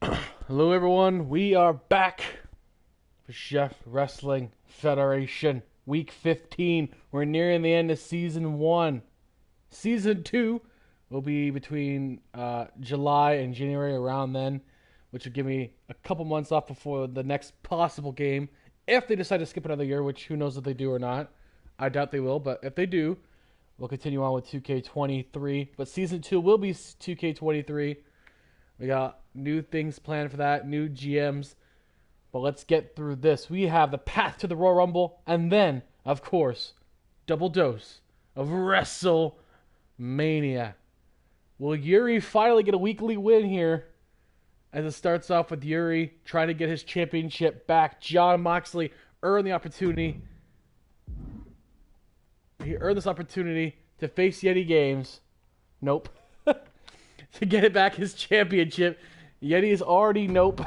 Hello, everyone. We are back for Chef Wrestling Federation Week 15. We're nearing the end of Season 1. Season 2 will be between July and January, around then, which will give me a couple months off before the next possible game. If they decide to skip another year, which who knows if they do or not. I doubt they will, but if they do, we'll continue on with 2K23. But Season 2 will be 2K23. We got new things planned for that, new GMs. But let's get through this. We have the path to the Royal Rumble, and then, of course, double dose of WrestleMania. Will Yuri finally get a weekly win here? As it starts off with Yuri trying to get his championship back. Jon Moxley earned the opportunity. He earned this opportunity to face Yeti Games. Nope. To get it back his championship. Yeti is already nope.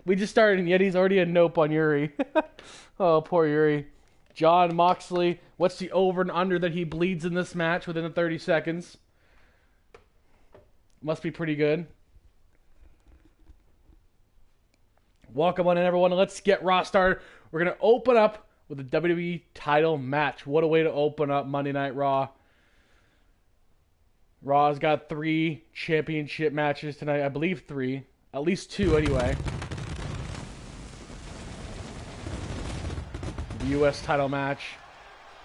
We just started and Yeti's already a nope on Yuri. Oh, poor Yuri. Jon Moxley. What's the over and under that he bleeds in this match within the 30 seconds? Must be pretty good. Welcome on in, everyone. Let's get Raw started. We're going to open up with a WWE title match. What a way to open up Monday Night Raw. Raw's got 3 championship matches tonight. I believe 3. At least 2 anyway. The U.S. title match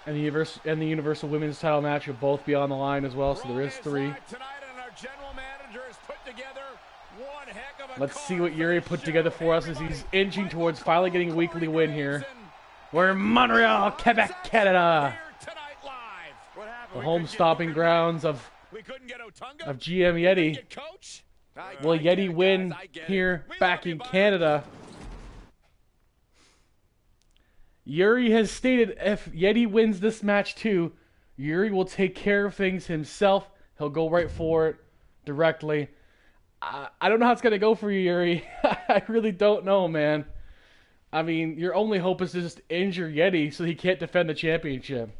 and the Universal Women's title match will both be on the line as well, so there is 3. Let's see what Yuri put together for us as he's inching towards finally getting a weekly win here. We're in Montreal, Quebec, Canada. The home stomping grounds of GM Yeti. Will Yeti win here back in Canada? Yuri has stated if Yeti wins this match too, Yuri will take care of things himself. He'll go right for it directly. I don't know how it's going to go for you, Yuri. I really don't know, man. I mean, your only hope is to just injure Yeti so he can't defend the championship.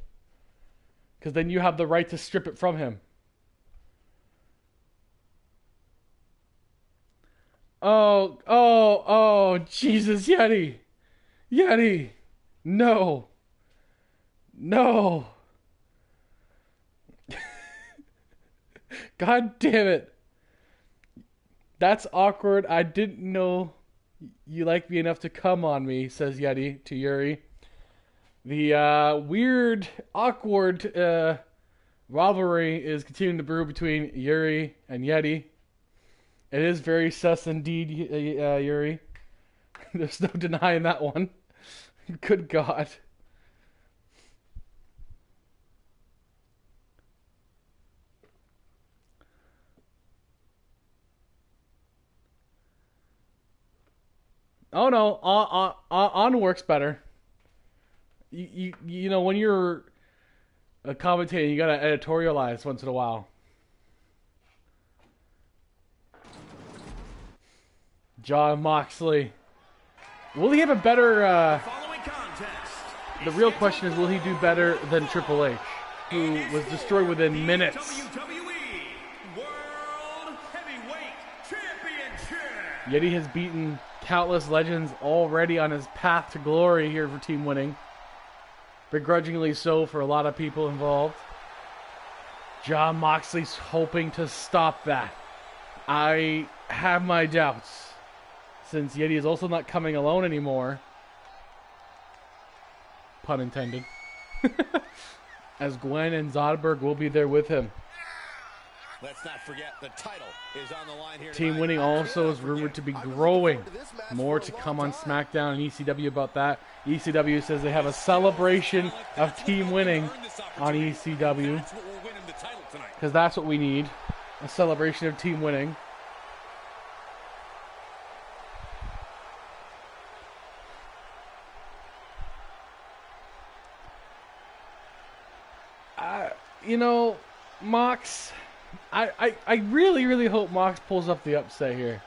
Because then you have the right to strip it from him. Oh, Jesus, Yeti. Yeti. No. No. God damn it. That's awkward. I didn't know you liked me enough to come on me, says Yeti to Yuri. The weird, awkward rivalry is continuing to brew between Yuri and Yeti. It is very sus indeed, Yuri. There's no denying that one. Good God. Oh no, on works better. You know when you're commentating, you gotta editorialize once in a while. Jon Moxley. Will he have a better... the real question is, will he do better than Triple H, who was destroyed within minutes? Yeti has beaten countless legends already on his path to glory here for Team Winning. Begrudgingly so for a lot of people involved. Jon Moxley's hoping to stop that. I have my doubts, since Yeti is also not coming alone anymore. Pun intended. As Gwen and Zoidberg will be there with him. Let's not forget the title is on the line here. Team Winning also is rumored to be growing. More to come on SmackDown and ECW about that. ECW says they have a celebration of Team Winning on ECW. Because that's what we need. A celebration of Team Winning. You know, Mox... I really, really hope Mox pulls up the upset here.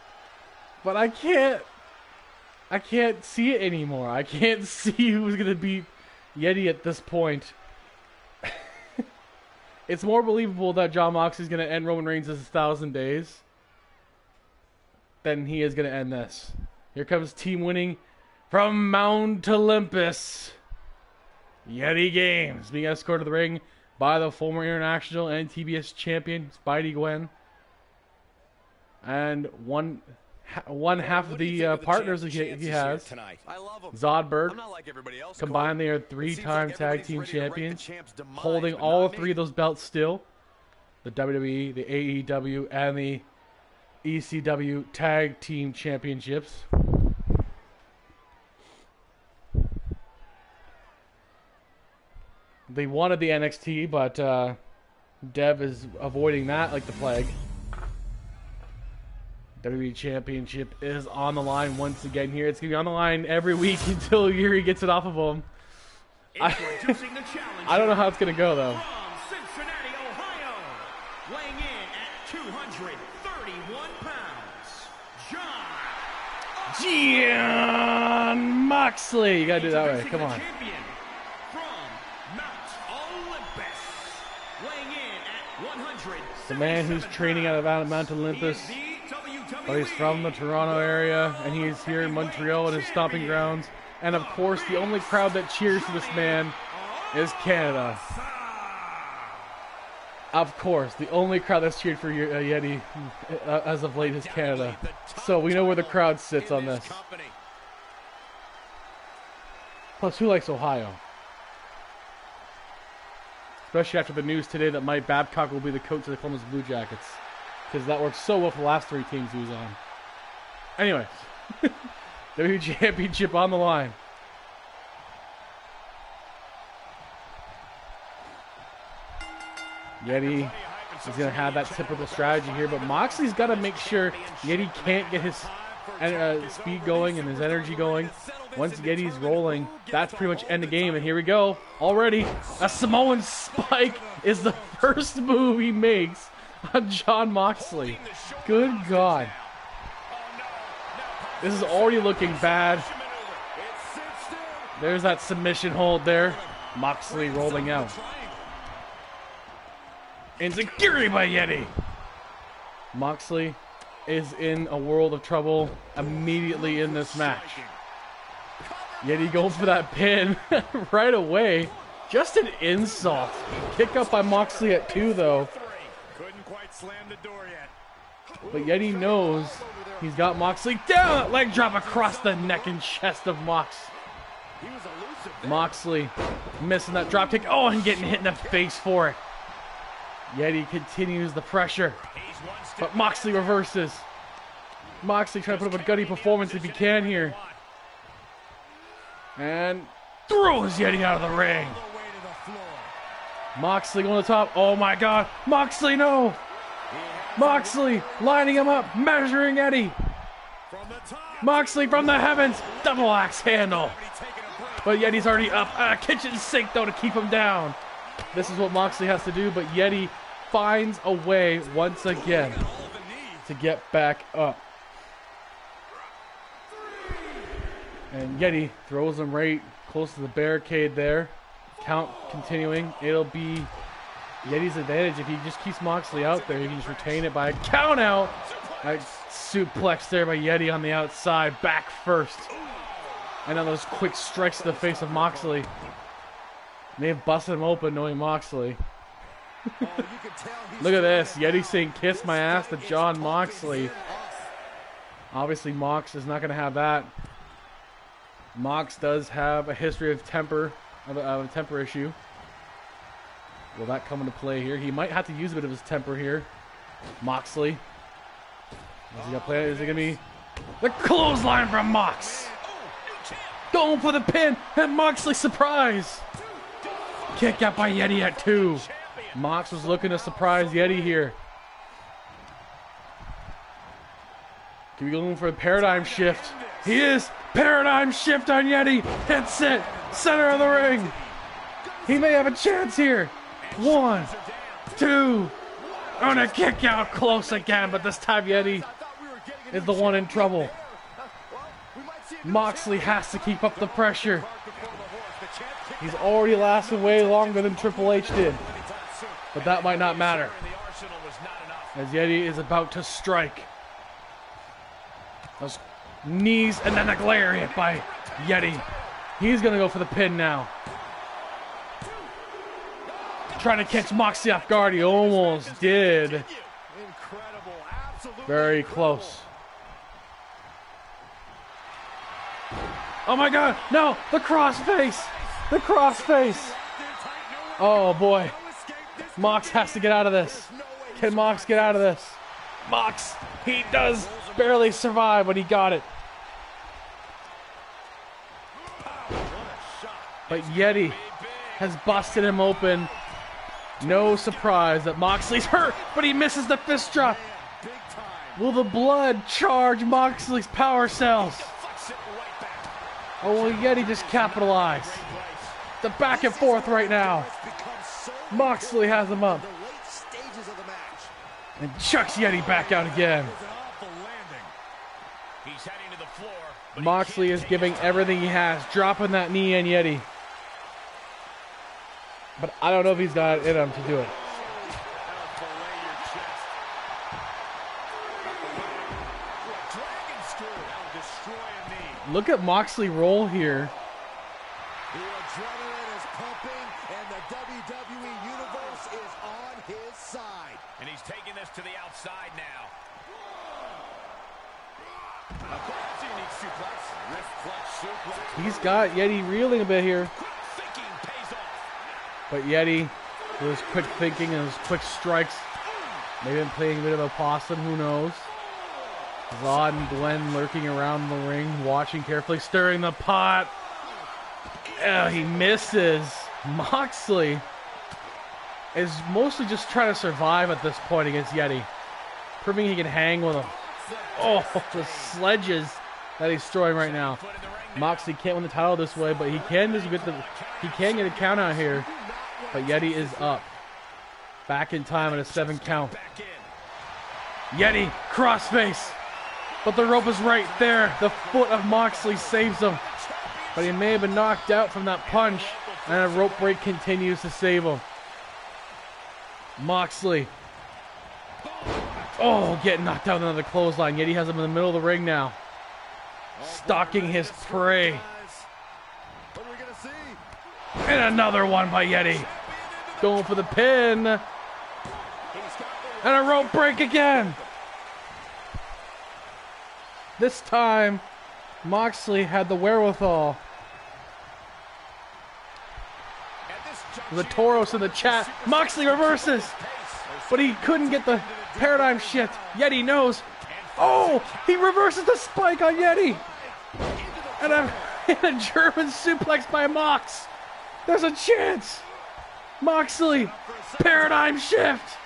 But I can't see it anymore. I can't see who's going to beat Yeti at this point. It's more believable that Jon Moxley is going to end Roman Reigns' 1,000 days. then he is going to end this. Here comes team winning from Mount Olympus. Yeti Games being escorted to the ring by the former international and TBS champion, Spidey Gwen. And one half of the partners he has, Zodberg. Combined, they are 3-time tag team champions, holding all 3 of those belts still. The WWE, the AEW, and the ECW tag team championships. They wanted the NXT, but Dev is avoiding that like the plague. WWE Championship is on the line once again here. It's going to be on the line every week until Yuri gets it off of him. I don't know how it's going to go, though. From Cincinnati, Ohio, weighing in at 231 pounds, Jon Moxley. You got to do it that way. Come on. The man who's training out of Mount Olympus, but he's from the Toronto area, and he's here in Montreal at his stomping grounds. And of course, the only crowd that cheers for this man is Canada. Of course, the only crowd that's cheered for Yeti as of late is Canada. So we know where the crowd sits on this. Plus, who likes Ohio? Especially after the news today that Mike Babcock will be the coach of the Columbus Blue Jackets. Because that worked so well for the last 3 teams he was on. Anyways. WWE Championship on the line. Yeti is going to have that typical strategy here. But Moxley's got to make sure Yeti can't get his speed going and his energy going. Once Yeti's rolling, that's pretty much end the game. And here we go. Already, a Samoan spike is the first move he makes on Jon Moxley. Good God. This is already looking bad. There's that submission hold there. Moxley rolling out. Enziguri by Yeti. Moxley is in a world of trouble immediately in this match. Yeti goes for that pin right away. Just an insult. Kick up by Moxley at 2, though. Couldn't quite slam the door yet. But Yeti knows he's got Moxley down. Leg drop across the neck and chest of Mox. Moxley missing that drop kick. Oh, and getting hit in the face for it. Yeti continues the pressure. But Moxley reverses. Moxley trying to put up a gutty performance if he can here. And throws Yeti out of the ring. Moxley going to the top. Oh my God. Moxley, no. Moxley lining him up. Measuring Yeti. Moxley from the heavens. Double axe handle. But Yeti's already up. Kitchen sink, though, to keep him down. This is what Moxley has to do. But Yeti finds a way once again to get back up. And Yeti throws him right close to the barricade there. Count continuing. It'll be Yeti's advantage if he just keeps Moxley out there. He can just retain it by a count out. A suplex there by Yeti on the outside. Back first. And now those quick strikes to the face of Moxley. They have busted him open knowing Moxley. Look at this. Yeti saying kiss my ass to Jon Moxley. Obviously Mox is not going to have that. Mox does have a history of temper, of a temper issue. Will that come into play here? He might have to use a bit of his temper here. Moxley. Is he gonna play? Is it gonna be the clothesline from Mox? Going for the pin, and Moxley surprise. Kick out by Yeti at 2. Mox was looking to surprise Yeti here. Can we go in for a paradigm shift? He is. Paradigm shift on Yeti. Hits it. Center of the ring. He may have a chance here. 1, 2. On a kick out close again, but this time Yeti is the one in trouble. Moxley has to keep up the pressure. He's already lasted way longer than Triple H did. But that might not matter. As Yeti is about to strike. Those knees and then a lariat by Yeti. He's going to go for the pin now. Trying to catch Moxley off guard. He almost did. Very close. Oh my God, no, the crossface. The crossface. Oh boy. Mox has to get out of this. Can Mox get out of this? Mox, he does barely survive, but he got it. But Yeti has busted him open. No surprise that Moxley's hurt, but he misses the fist drop. Will the blood charge Moxley's power cells? Oh, will Yeti just capitalize? The back and forth right now. Moxley has him up. And chucks Yeti back out again. Moxley is giving everything he has, dropping that knee in Yeti. But I don't know if he's got it in him to do it. Look at Moxley roll here. The adrenaline is pumping, and the WWE Universe is on his side. And he's taking this to the outside now. He's got Yeti reeling a bit here. But Yeti, with his quick thinking and his quick strikes, maybe been playing a bit of a possum, who knows. Zod and Glenn lurking around the ring, watching carefully, stirring the pot. He misses. Moxley is mostly just trying to survive at this point against Yeti, proving he can hang with him. Oh, the sledges that he's throwing right now. Moxley can't win the title this way, but he can just get a count out here. But Yeti is up. Back in time at a 7 count. Yeti, crossface. But the rope is right there. The foot of Moxley saves him. But he may have been knocked out from that punch. And a rope break continues to save him. Moxley. Oh, getting knocked out on another clothesline. Yeti has him in the middle of the ring now. Stalking his prey. And another one by Yeti. Going for the pin. And a rope break again. This time, Moxley had the wherewithal. The Toros in the chat. Moxley reverses. But he couldn't get the paradigm shift. Yeti knows. Oh, he reverses the spike on Yeti. And a German suplex by Mox. There's a chance. Moxley, paradigm shift.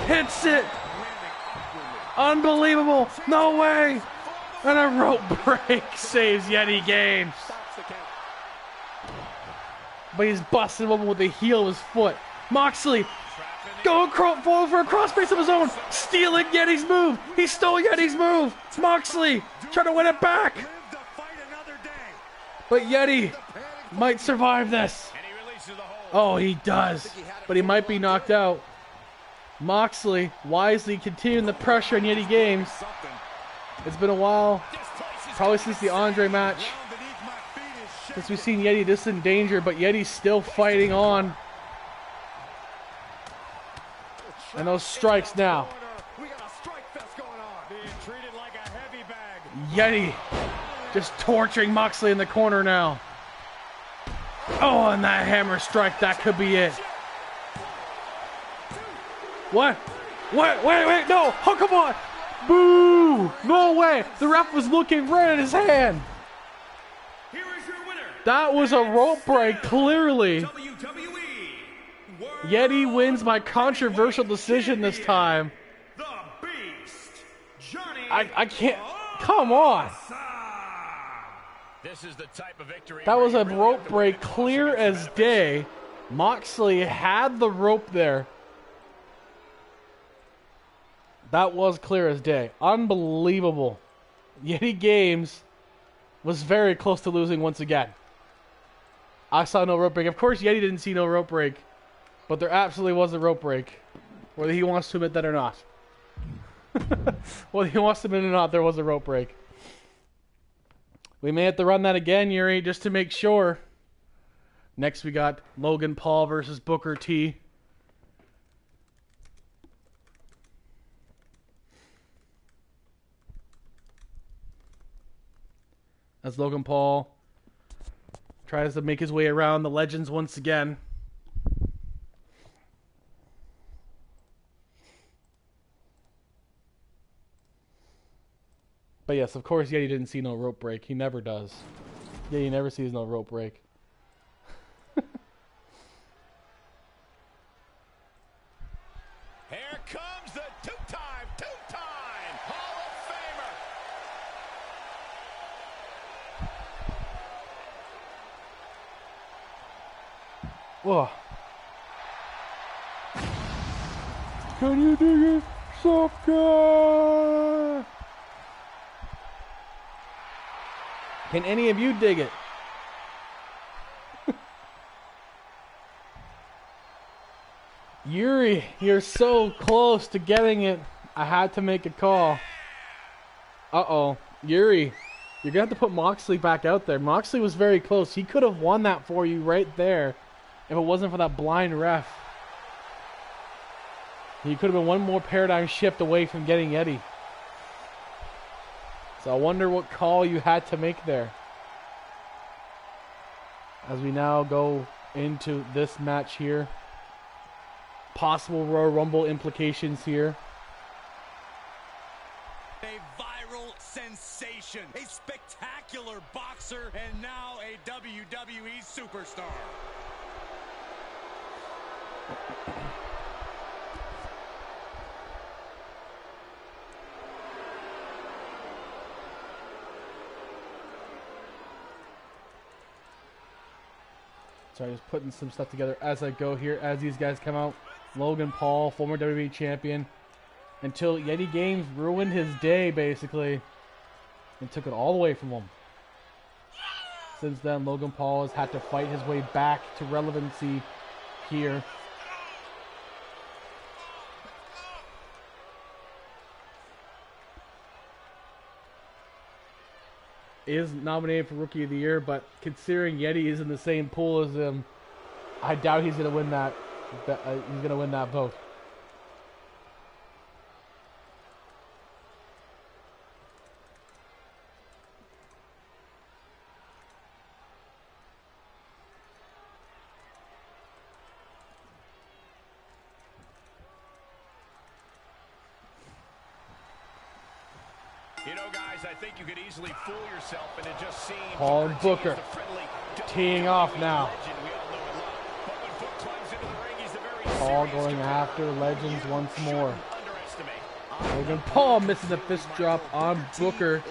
Hits it. Unbelievable. No way. And a rope break saves Yeti Games. But he's busting him with the heel of his foot. Moxley going forward for a crossface of his own. Stealing Yeti's move. He stole Yeti's move. Moxley trying to win it back. But Yeti might survive this. Oh, he does. But he might be knocked out. Moxley wisely continuing the pressure in Yeti Games. It's been a while, probably since the Andre match, since we've seen Yeti this in danger, but Yeti's still fighting on. And those strikes now. Yeti just torturing Moxley in the corner now. Oh, and that hammer strike, that could be it. What? What? Wait, no. Oh, come on. Boo! No way. The ref was looking right at his hand. Here is your winner. That was a rope break, clearly. Yeti wins by controversial decision this time. The Beast, Johnny. I can't. Come on. This is the type of victory. That was a rope break, clear as day. Moxley had the rope there. That was clear as day. Unbelievable. Yeti Games was very close to losing once again. I saw no rope break. Of course, Yeti didn't see no rope break. But there absolutely was a rope break. Whether he wants to admit that or not. Well, he wants to admit or not, there was a rope break. We may have to run that again, Yuri, just to make sure. Next, we got Logan Paul versus Booker T. As Logan Paul tries to make his way around the legends once again. But yes, of course, Yeti didn't see no rope break. He never does. Yeti never sees no rope break. Here comes the two-time Hall of Famer. Whoa. Can you dig it, sucker? Can any of you dig it? Yuri, you're so close to getting it. I had to make a call. Uh-oh. Yuri, you're going to have to put Moxley back out there. Moxley was very close. He could have won that for you right there if it wasn't for that blind ref. He could have been one more paradigm shift away from getting Yeti. So I wonder what call you had to make there. As we now go into this match here. Possible Royal Rumble implications here. A viral sensation, a spectacular boxer, and now a WWE superstar. Sorry, just putting some stuff together as I go here, as these guys come out. Logan Paul, former WWE champion, until Yeti Games ruined his day, basically, and took it all away from him. Since then, Logan Paul has had to fight his way back to relevancy here. Is nominated for Rookie of the Year, but considering Yeti is in the same pool as him, I doubt he's going to win that. He's going to win that vote. You know, guys, I think you could easily fool yourself into just seeing Paul and Booker teeing off now. Paul going after Legends once more. Logan Paul missing the fist drop on Booker.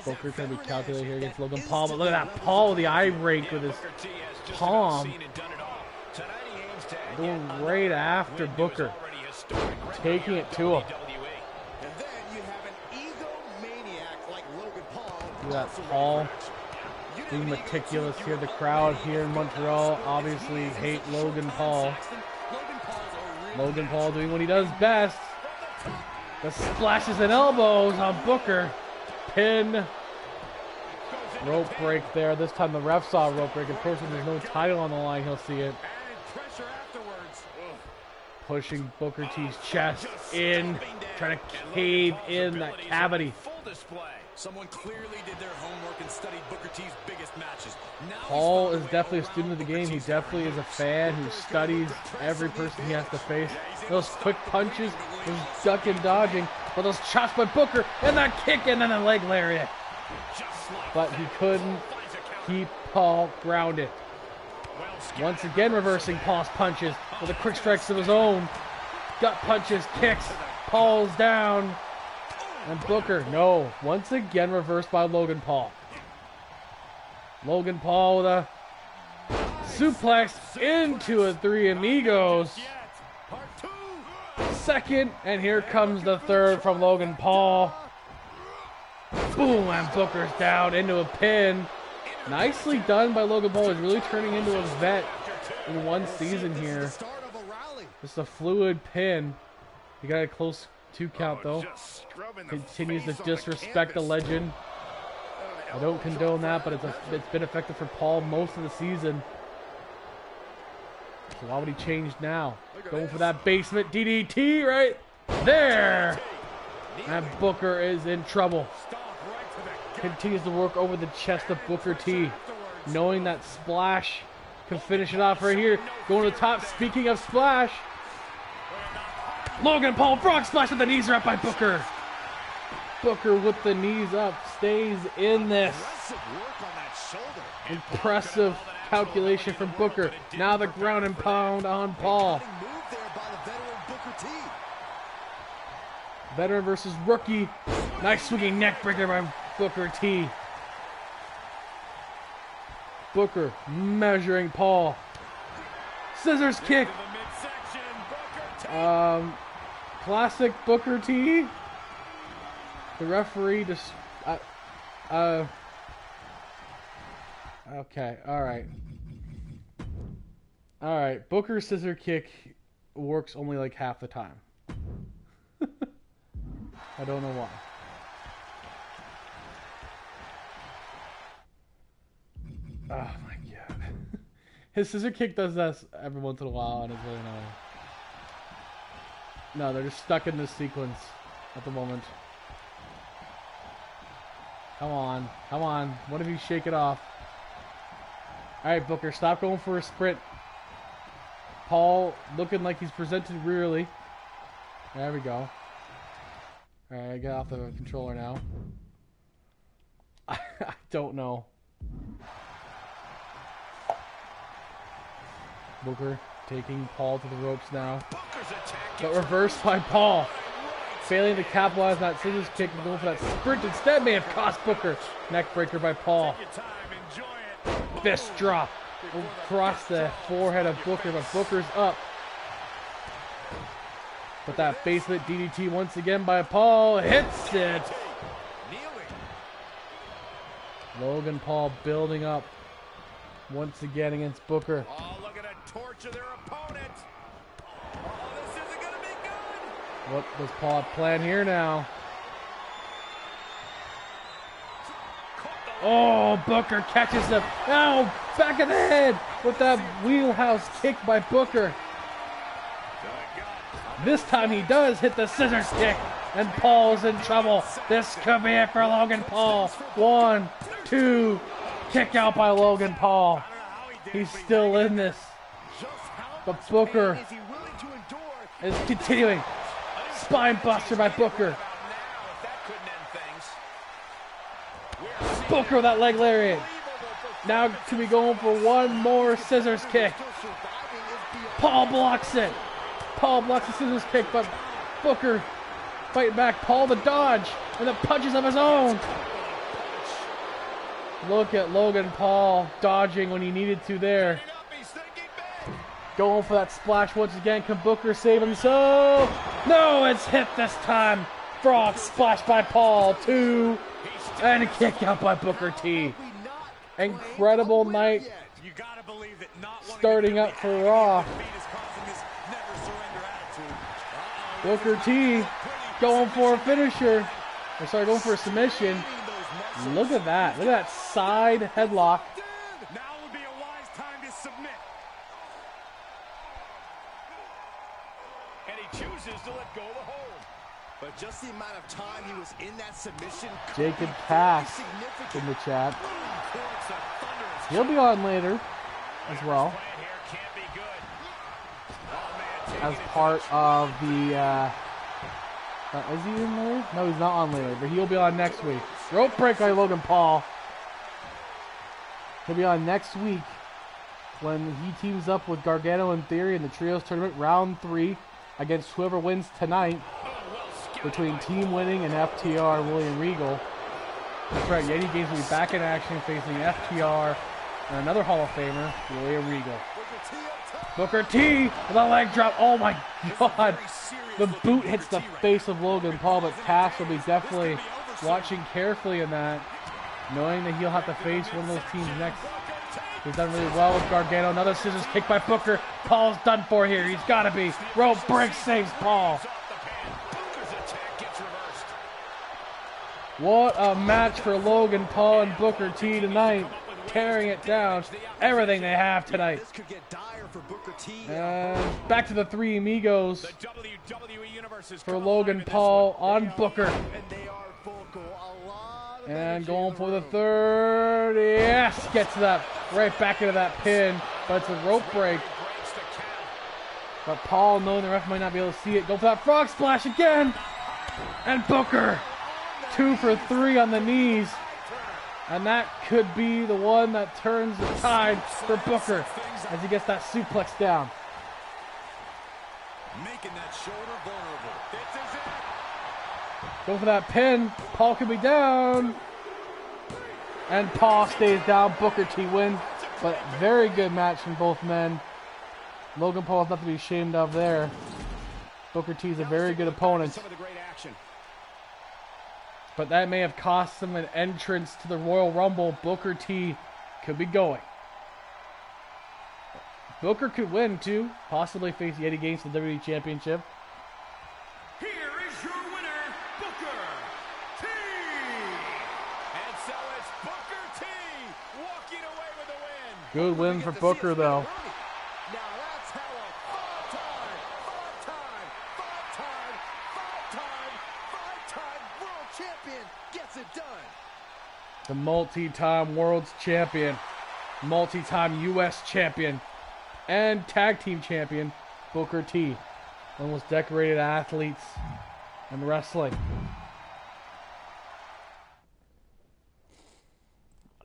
Booker's going to be calculated here against Logan Paul, but look at that Paul with the eye rake with his palm. Going right after Booker. Taking it to him. And then you have an egomaniac like Logan Paul. Look at that Paul being meticulous here. The crowd here in Montreal obviously hate Logan Paul. Logan Paul doing what he does best. The splashes and elbows on Booker. Pin. Rope break there. This time the ref saw a rope break. Of course, when there's no title on the line, he'll see it. Pushing Booker T's chest in, trying to cave in that cavity. Someone clearly did their homework and studied Booker T's biggest matches. Paul is definitely a student of the game. He definitely is a fan who studies every person he has to face. Those quick punches, those duck and dodging, but those chops by Booker, and that kick, and then a leg lariat. But he couldn't keep Paul grounded. Once again reversing Paul's punches with the quick strikes of his own. Gut punches, kicks, Paul's down. And Booker, no. Once again reversed by Logan Paul. Logan Paul with a suplex into a Three Amigos. Second, and here comes the third from Logan Paul. Boom, and Booker's down into a pin. Nicely done by Logan Paul. He's really turning into a vet in one season here. Just a fluid pin. He got a close 2 count though. Continues to disrespect the legend. I don't condone that, but it's been effective for Paul most of the season. So why would he change now? Going for that basement DDT right there. And Booker is in trouble. Continues to work over the chest of Booker T. Knowing that Splash can finish it off right here. Going to the top. Speaking of Splash. Logan Paul frog splash with the knees are up by Booker. Booker with the knees up stays in this. Impressive calculation from Booker. Now the ground and pound on Paul. Veteran versus rookie. Nice swinging neck breaker by Booker T. Booker measuring Paul. Scissors kick. Classic Booker T. The referee just okay, alright, Booker's scissor kick works only like half the time. I don't know why. Oh my god. His scissor kick does this every once in a while and it's really annoying. No, they're just stuck in this sequence at the moment. Come on, come on. One of you shake it off. Alright, Booker, stop going for a sprint. Paul looking like he's presented rearly. There we go. Alright, I get off the controller now. I don't know. Booker taking Paul to the ropes now. But reversed by Paul. Failing to capitalize on that scissors kick and going for that sprint instead may have cost Booker. Neck breaker by Paul. Fist drop across the forehead of Booker, but Booker's up. But that basement DDT once again by Paul hits it. Logan Paul building up once again against Booker. Oh, look at a torch of their opponent. Oh, this isn't going to be good. What does Paul have planned here now? Oh, Booker catches him. Ow, back of the head with that wheelhouse kick by Booker. This time he does hit the scissors kick, and Paul's in trouble. This could be it for Logan Paul. 1, 2, kick out by Logan Paul. He's still in this. But Booker is continuing. Spine buster by Booker. Booker with that leg lariat. Now to be going for one more scissors kick. Paul blocks it. Paul blocks the scissors kick, but Booker fighting back. Paul the dodge and the punches of his own. Look at Logan Paul dodging when he needed to there. Going for that splash once again. Can Booker save himself? No, it's hit this time. Frog splash by Paul. 2. And a kick out by Booker T. Incredible night starting up for Raw. Booker T going for a finisher. Or sorry, going for a submission. Look at that. Look at that side headlock. Now would be a wise time to submit. And he chooses to let go of the hold. But just the amount of time he was in that submission. Jacob Cass in the chat. He'll be on later as well. As part of the is he in later? No, he's not on later, but he'll be on next week. Rope break by Logan Paul. He'll be on next week when he teams up with Gargano and Theory in the Trios Tournament Round 3 against whoever wins tonight between Team Winning and FTR and William Regal. That's right, Yeti Games will be back in action facing FTR and another Hall of Famer, William Regal. Booker T with a leg drop. Oh my god. The boot hits the face of Logan Paul, but Cass will be definitely watching carefully in that, knowing that he'll have to face one of those teams next He's done really well with Gargano. Another scissors kick by Booker. Paul's done for here. He's got to be. Rope break saves Paul. What a match for Logan Paul and Booker T tonight. Tearing it down. Everything they have tonight. And back to the Three Amigos for Logan Paul on Booker. And going for the third. Yes, gets that right back into that pin. But it's a rope break. But Paul, knowing the ref might not be able to see it, go for that frog splash again. And Booker, 2 for 3 on the knees. And that could be the one that turns the tide for Booker as he gets that suplex down. Making that shoulder vulnerable. This is it. Go for that pin. Paul could be down. And Paul stays down. Booker T wins. But very good match from both men. Logan Paul is nothing to be ashamed of there. Booker T is a very good opponent. But that may have cost him an entrance to the Royal Rumble. Booker T could be going. Booker could win too. Possibly face Yeti Gaines for the WWE Championship. Here is your winner, Booker T. And so it's Booker T walking away with the win. Good win for Booker though. Now that's how a five-time world champion gets it done. The multi-time world champion, multi-time U.S. champion, and tag team champion, Booker T. One of the most decorated athletes in wrestling.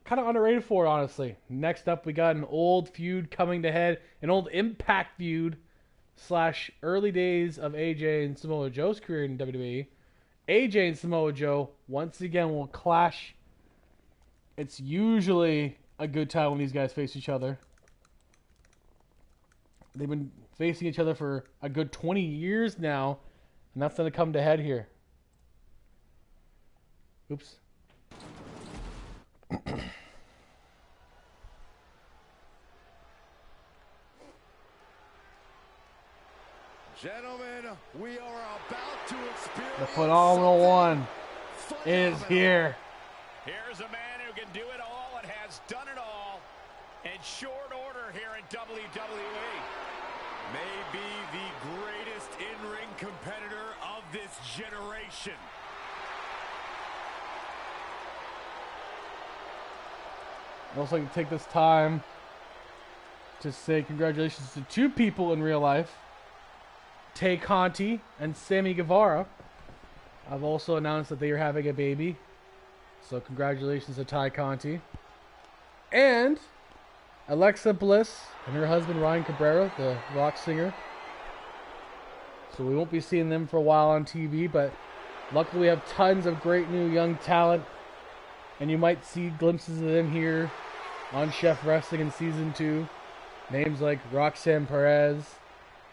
Kind of underrated for it, honestly. Next up, we got an old feud coming to head, an old Impact feud / early days of AJ and Samoa Joe's career in WWE. AJ and Samoa Joe once again will clash. It's usually a good time when these guys face each other. They've been facing each other for a good 20 years now, and that's going to come to head here. Oops. Gentlemen, we are about to experience The phenomenal one is here. Here's a man who can do it all and has done it all in short order here in WWE. Maybe the greatest in-ring competitor of this generation. I'd also like to take this time to say congratulations to 2 people in real life. Tay Conti and Sammy Guevara have also announced that they are having a baby. So congratulations to Tay Conti. And Alexa Bliss and her husband Ryan Cabrera, the rock singer. So we won't be seeing them for a while on TV, but luckily we have tons of great new young talent. And you might see glimpses of them here on Chef Wrestling in Season 2. Names like Roxanne Perez,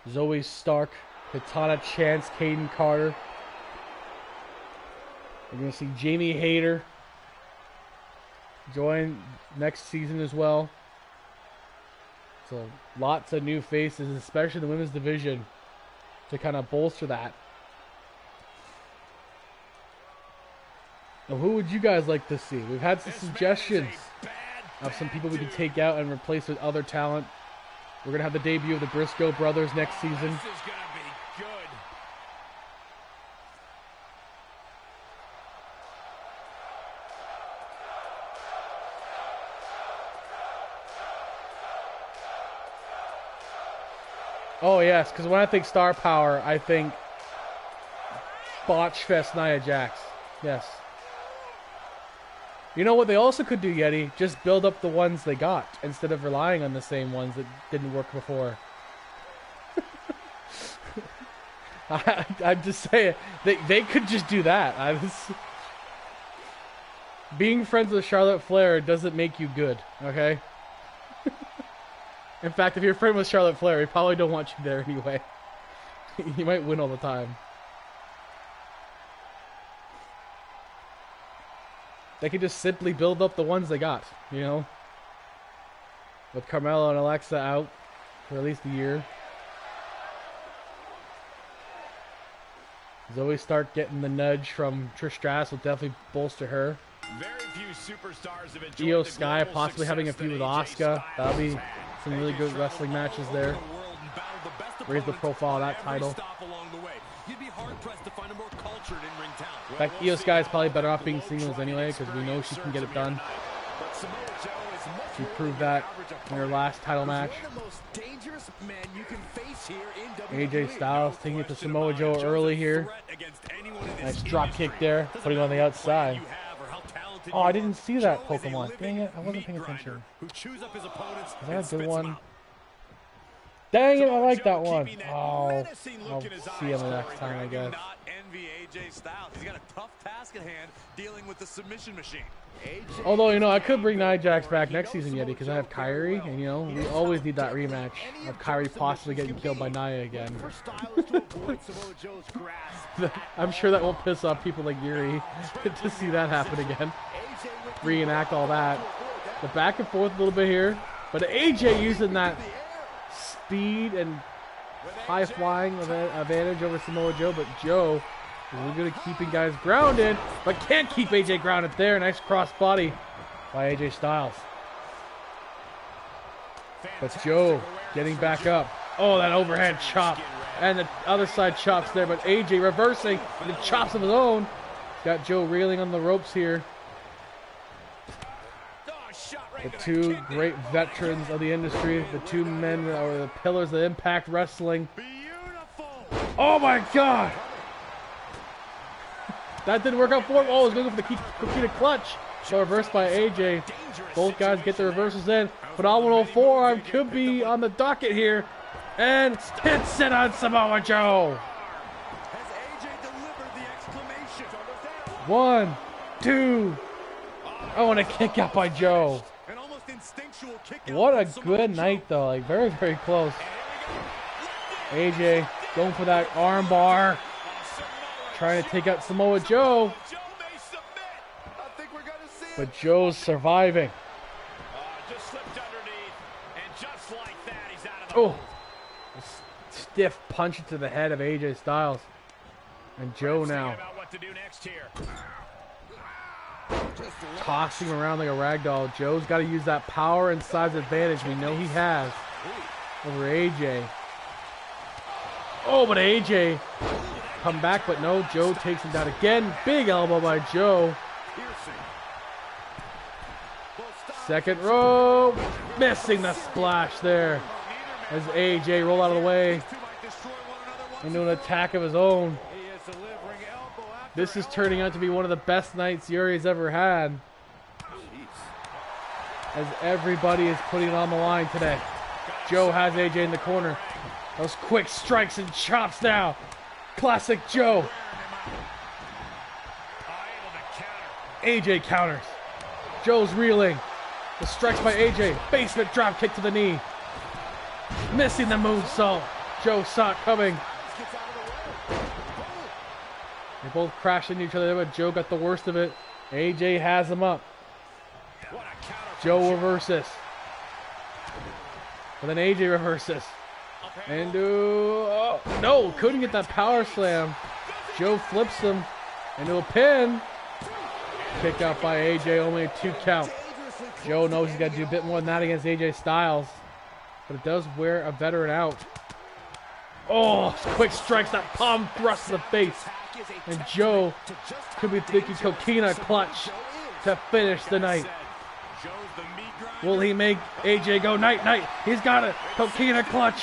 Zoe Stark, Katana Chance, Caden Carter. We're going to see Jamie Hayter join next season as well. So lots of new faces, especially the women's division, to kind of bolster that. Now, who would you guys like to see? We've had some suggestions of some people we can take out and replace with other talent. We're going to have the debut of the Briscoe brothers next season. This is going to be good. Oh, yes, because when I think Star Power, I think Botch Fest Nia Jax. Yes. You know what they also could do, Yeti? Just build up the ones they got instead of relying on the same ones that didn't work before. I'm just saying, they could just do that. Being friends with Charlotte Flair doesn't make you good, okay? In fact, if you're a friend with Charlotte Flair, he probably don't want you there anyway. You might win all the time. They could just simply build up the ones they got, you know? with Carmelo and Alexa out for at least a year. Zoe Stark getting the nudge from Trish Stratus will definitely bolster her. Very few superstars have enjoyed Io the Sky global possibly having a success feud with that AJ Asuka. Styles That'll be has had. some really good wrestling matches there. Raise the profile of that title. In fact, Io Sky is probably better off being singles anyway because we know she can get it done. She proved that in her last title match. AJ Styles taking it to Samoa Joe early here. Nice drop kick there, putting it on the outside. Oh, I didn't see that Pokemon. Dang it, I wasn't paying attention. Is that a good one? Dang it, I like that one. Oh, I'll see him the next time, I guess. He's got a tough task at hand dealing with the submission machine. Although, you know, I could bring Nia Jax back next season yet because I have Kyrie, and, you know, we always need that rematch of Kyrie possibly getting killed by Nia again. I'm sure that won't piss off people like Yuri to see that happen again. Reenact all that. The back and forth a little bit here, but AJ using that speed and high flying advantage over Samoa Joe, but Joe is really good at keeping guys grounded, but can't keep AJ grounded there. Nice cross body by AJ Styles. But Joe getting back up. Oh, that overhead chop. And the other side chops there, but AJ reversing the chops of his own. Got Joe reeling on the ropes here. The two great veterans of the industry, the two men that are the pillars of Impact Wrestling. Oh my God! That didn't work out for him. Oh, he's going for the Coquina clutch. So reversed by AJ. Both guys get the reversals in. Phenomenal forearm could be on the docket here. And hits it on Samoa Joe. 1, 2. Oh, and a kick out by Joe. What a good night, though. Like, very, very close. AJ going for that arm bar. Trying to take out Samoa Joe. But Joe's surviving. Oh. Stiff punch to the head of AJ Styles. And Joe now tossing around like a ragdoll. Joe's got to use that power and size advantage we know he has over AJ. Oh, but AJ come back, but no, Joe takes him down again. Big elbow by Joe. Second row, missing the splash there as AJ roll out of the way into an attack of his own. This is turning out to be one of the best nights Yuri's ever had, as everybody is putting it on the line today. Joe has AJ in the corner. Those quick strikes and chops now. Classic Joe. AJ counters. Joe's reeling. The strikes by AJ. Basement drop kick to the knee. Missing the moonsault. Joe saw it coming. They both crashed into each other, but Joe got the worst of it. AJ has him up. Joe reverses. But then AJ reverses. And oh, no, couldn't get that power slam. Joe flips him into a pin. Kick out by AJ, only a 2 count. Joe knows he's got to do a bit more than that against AJ Styles. But it does wear a veteran out. Oh, quick strikes, that palm thrust to the face. And Joe could be thinking Coquina clutch to finish the night. Will he make AJ go night-night? He's got a Coquina clutch.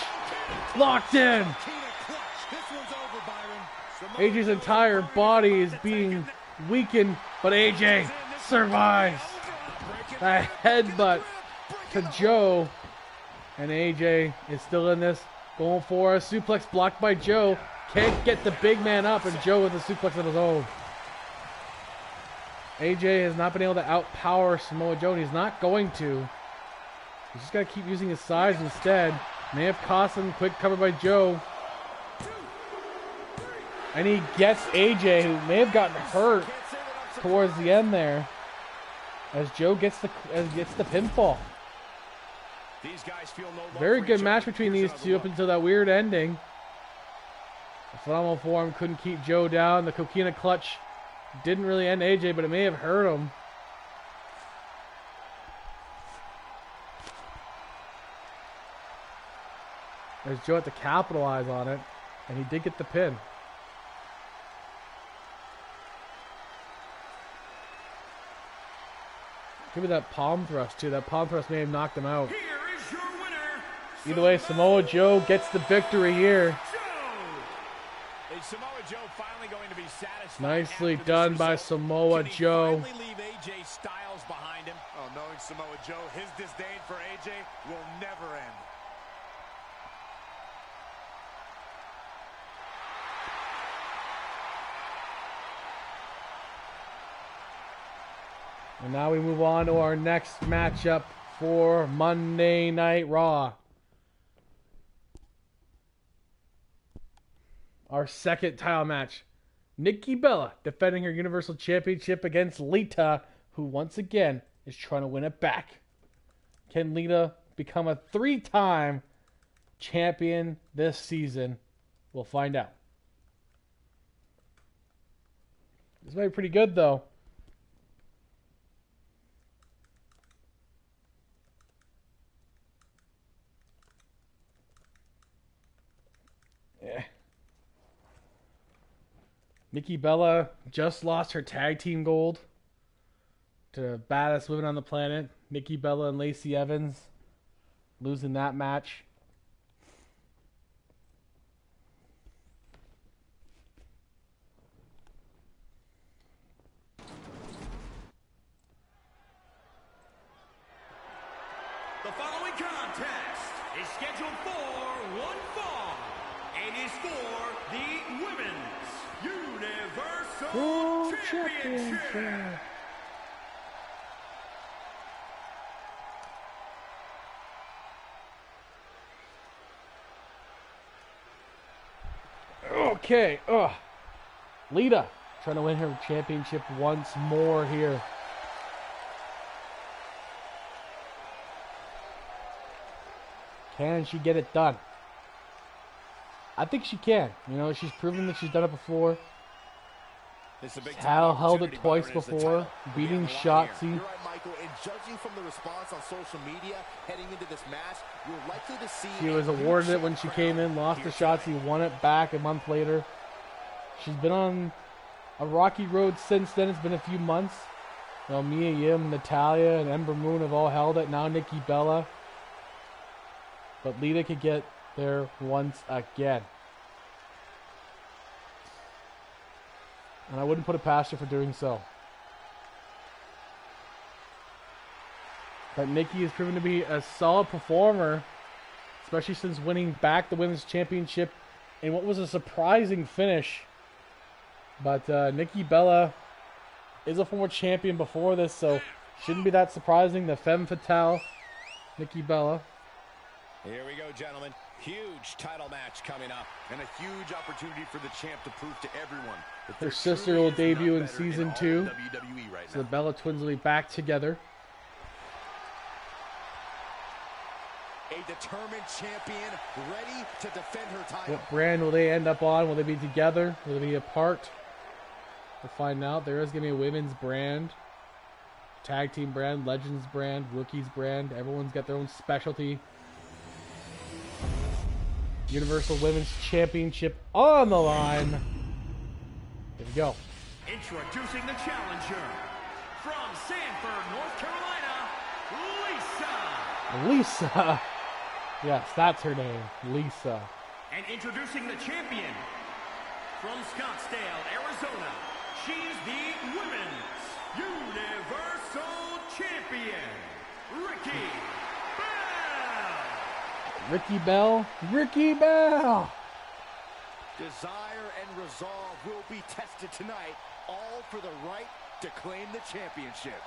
Locked in. AJ's entire body is being weakened, but AJ survives. A headbutt to Joe. And AJ is still in this. Going for a suplex blocked by Joe. Can't get the big man up, and Joe with a suplex of his own. AJ has not been able to outpower Samoa Joe, and he's not going to. He's just got to keep using his size instead. May have cost him. Quick cover by Joe. And he gets AJ, who may have gotten hurt towards the end there, as Joe gets the pinfall. These guys feel no love Very for good each match other. between Here's these another two look. up until that weird ending. The phenomenal form couldn't keep Joe down. The Coquina clutch didn't really end AJ, but it may have hurt him. There's Joe had to capitalize on it, and he did get the pin. Give me that palm thrust, too. That palm thrust may have knocked him out. Here is your winner, Either way, Samoa Joe gets the victory here. Joe. Is Samoa Joe finally going to be satisfied? Nicely after this done by result? Samoa Can he Joe. finally leave AJ Styles behind him? Oh, knowing Samoa Joe, his disdain for AJ will never end. And now we move on to our next matchup for Monday Night Raw. Our second title match. Nikki Bella defending her Universal Championship against Lita, who once again is trying to win it back. Can Lita become a 3-time champion this season? We'll find out. This might be pretty good, though. Nikki Bella just lost her tag team gold to baddest women on the planet. Nikki Bella and Lacey Evans losing that match. The following contest is scheduled for one fall and is for the Women's Universal World Championship. Championship. Okay, Lita trying to win her championship once more here. Can she get it done? I think she can. You know, she's proven that she's done it before. This is a big Hal time held it opportunity, twice Byron. It's the before, title. beating We're getting a lot Shotzi. here. You're right, Michael. And judging from the response on social media heading into this match, you're likely to see. She was awarded it when she came in, lost to Shotzi, won it back a month later. She's been on a rocky road since then. It's been a few months. You know, Mia Yim, Natalya, and Ember Moon have all held it. Now Nikki Bella. But Lita could get there once again. And I wouldn't put it past her for doing so. But Nikki has proven to be a solid performer, especially since winning back the Women's Championship in what was a surprising finish. But Nikki Bella is a former champion before this, so shouldn't be that surprising. The Femme Fatale, Nikki Bella. Here we go, gentlemen. Huge title match coming up. And a huge opportunity for the champ to prove to everyone that Her there sister truly will is debut none in better season all of 2. WWE right So now. the Bella twins will be back together. A determined champion ready to defend her title. What brand will they end up on? Will they be together? Will they be apart? We'll find out. There is going to be a women's brand, tag team brand, legends brand, rookies brand. Everyone's got their own specialty. Universal Women's Championship on the line. Here we go. Introducing the challenger from Sanford, North Carolina, Lisa. Lisa. Yes, that's her name. Lisa. And introducing the champion from Scottsdale, Arizona, she's the Women's Universal Champion, Ricky Bell. Ricky Bell. Ricky Bell. Desire and resolve will be tested tonight, all for the right to claim the championship.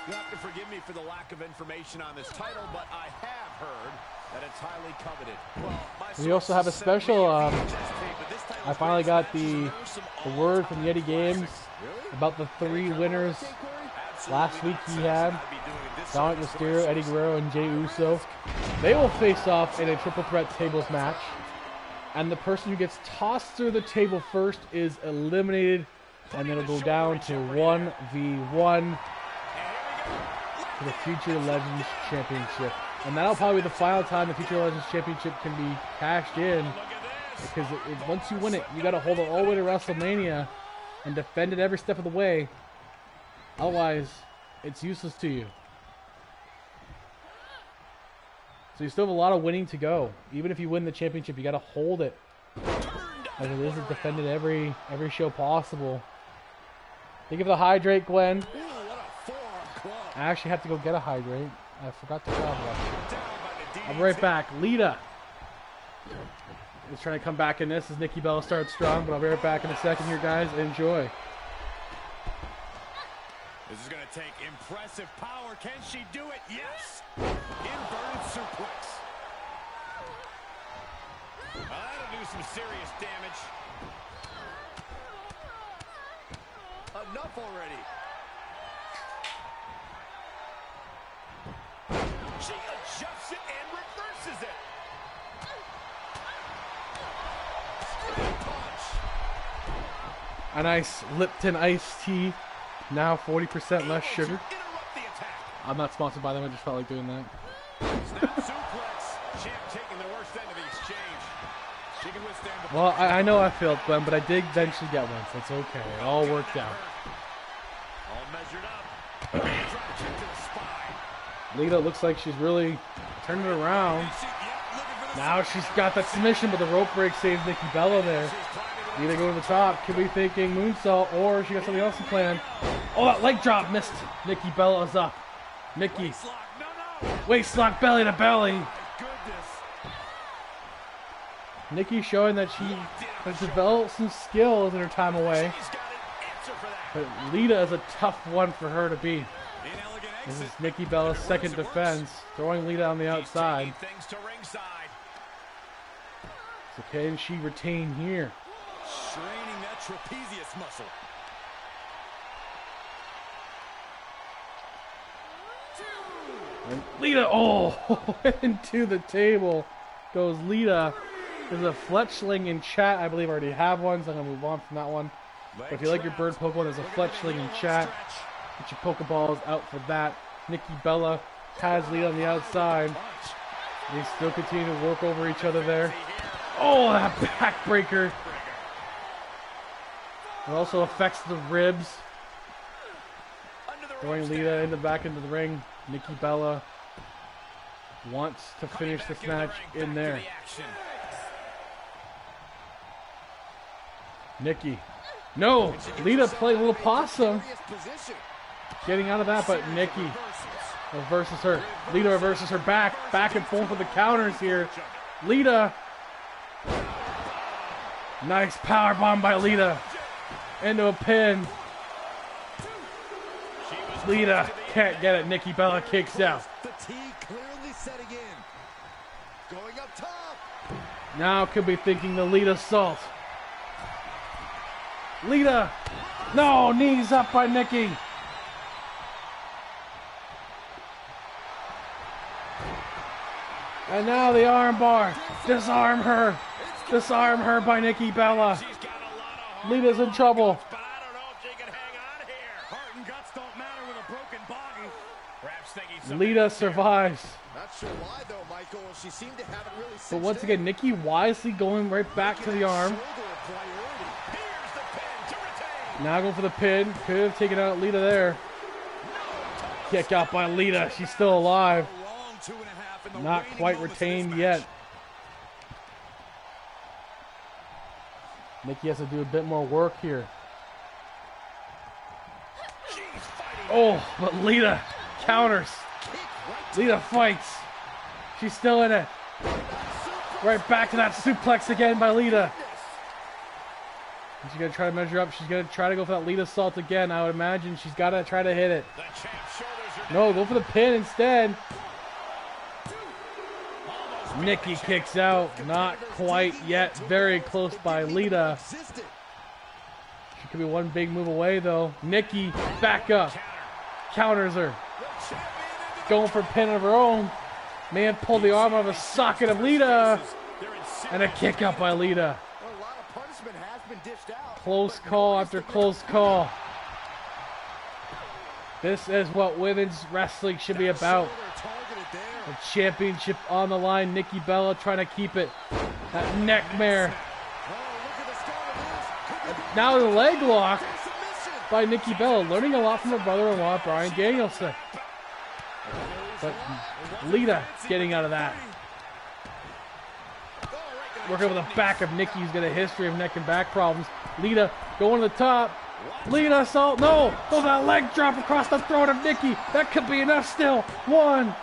You have to forgive me for the lack of information on this title, but I have heard that it's highly coveted. Well, we also have a special. I finally got the word from Yeti Games about the 3 winners. Last week he had Dominic Mysterio, Eddie Guerrero, and Jey Uso. They will face off in a triple threat tables match. And the person who gets tossed through the table first is eliminated. And it'll go down to 1v1 for the Future Legends Championship. And that'll probably be the final time the Future Legends Championship can be cashed in. Because once you win it, you got to hold it all the way to WrestleMania and defend it every step of the way. Otherwise, it's useless to you. So you still have a lot of winning to go. Even if you win the championship, you got to hold it. As it is defended every show possible. Think of the hydrate, Gwen. I actually have to go get a hydrate. I forgot to grab one. I'll be right back. Lita is trying to come back in this as Nikki Bella starts strong, but I'll be right back in a second here, guys. Enjoy. This is going to take impressive power. Can she do it? Yes. Inverted suplex. Well, that'll do some serious damage. Enough already. She adjusts it and reverses it. A nice Lipton iced tea. Now 40% less sugar. I'm not sponsored by them. I just felt like doing that. Well, I know I failed, Glenn, but I did eventually get one, so it's okay. It all worked out. All measured up. Lita looks like she's really turning it around. Now she's got that submission, but the rope break saves Nikki Bella there. Either go to the top, could be thinking moonsault, or she got something else in plan. Oh, that leg drop missed. Nikki Bella is up. Nikki. Waist lock, belly to belly. Nikki showing that she has developed some skills in her time away. But Lita is a tough one for her to beat. This is Nikki Bella's second defense, throwing Lita on the outside. So can she retain here? Straining that trapezius muscle. And Lita, oh, into the table goes Lita. There's a Fletchling in chat. I believe I already have one, so I'm going to move on from that one. But if you like your bird Pokemon, there's a Fletchling in chat. Get your Pokeballs out for that. Nikki Bella has Lita on the outside. They still continue to work over each other there. Oh, that backbreaker. It also affects the ribs. Throwing Lita in the back into the ring. Nikki Bella wants to finish this match in there. Nikki. No! Lita played a little possum. Getting out of that, but Nikki reverses her. Lita reverses her back. Back and forth with the counters here. Lita. Nice power bomb by Lita. Into a pin. Lita can't get it. Nikki Bella kicks out. Now could be thinking the Lita Salt. Lita. No, knees up by Nikki. And now the arm bar. Disarm her. Disarm her by Nikki Bella. Lita's in trouble. Lita survives. Not sure why though, Michael. She seemed to have it really. But once again, Nikki wisely going right back to the arm. Now going for the pin. Could have taken out Lita there. Kick out by Lita. She's still alive. Not quite retained yet. Nikki has to do a bit more work here. Oh, but Lita counters. Lita fights. She's still in it. Right back to that suplex again by Lita. She's going to try to measure up. She's going to try to go for that Lita Salt again. I would imagine she's got to try to hit it. The champ's shoulders are No, go for the pin instead. Nikki kicks out. Not quite yet. Very close by Lita. She could be one big move away, though. Nikki, back up. Counters her. Going for a pin of her own. Man pulled the arm out of the socket of Lita. And a kick out by Lita. Close call after close call. This is what women's wrestling should be about. The championship on the line. Nikki Bella trying to keep it. That neck mare. Now the leg lock by Nikki Bella. Learning a lot from her brother-in-law, Bryan Danielson. But Lita getting out of that. Working with the back of Nikki, who's got a history of neck and back problems. Lita going to the top. Lita assault. No! Oh, that leg drop across the throat of Nikki. That could be enough still. 1,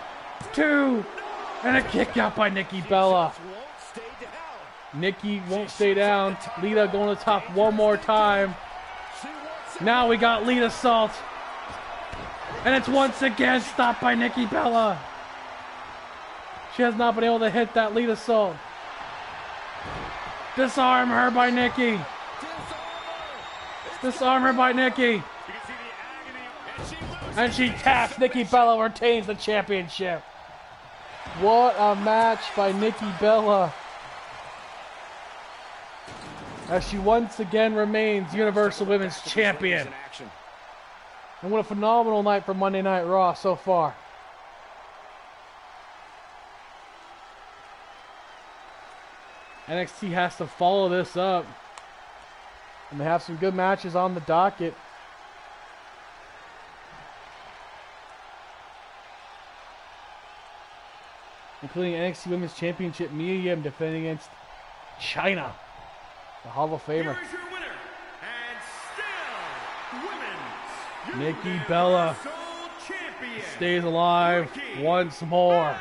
2, and a kick out by Nikki Bella. Nikki won't stay down. Lita going to the top one more time. Now we got Lita assault. And it's once again stopped by Nikki Bella. She has not been able to hit that Lita assault. Disarm her by Nikki. Disarm her by Nikki. And she taps. Nikki Bella retains the championship. What a match by Nikki Bella. As she once again remains Universal Women's Champion. And what a phenomenal night for Monday Night Raw so far. NXT has to follow this up. And they have some good matches on the docket. Including NXT Women's Championship, Mia Yim defending against Chyna, the Hall of Famer. Here is your winner, and still women's Nikki Bella champion, stays alive once more.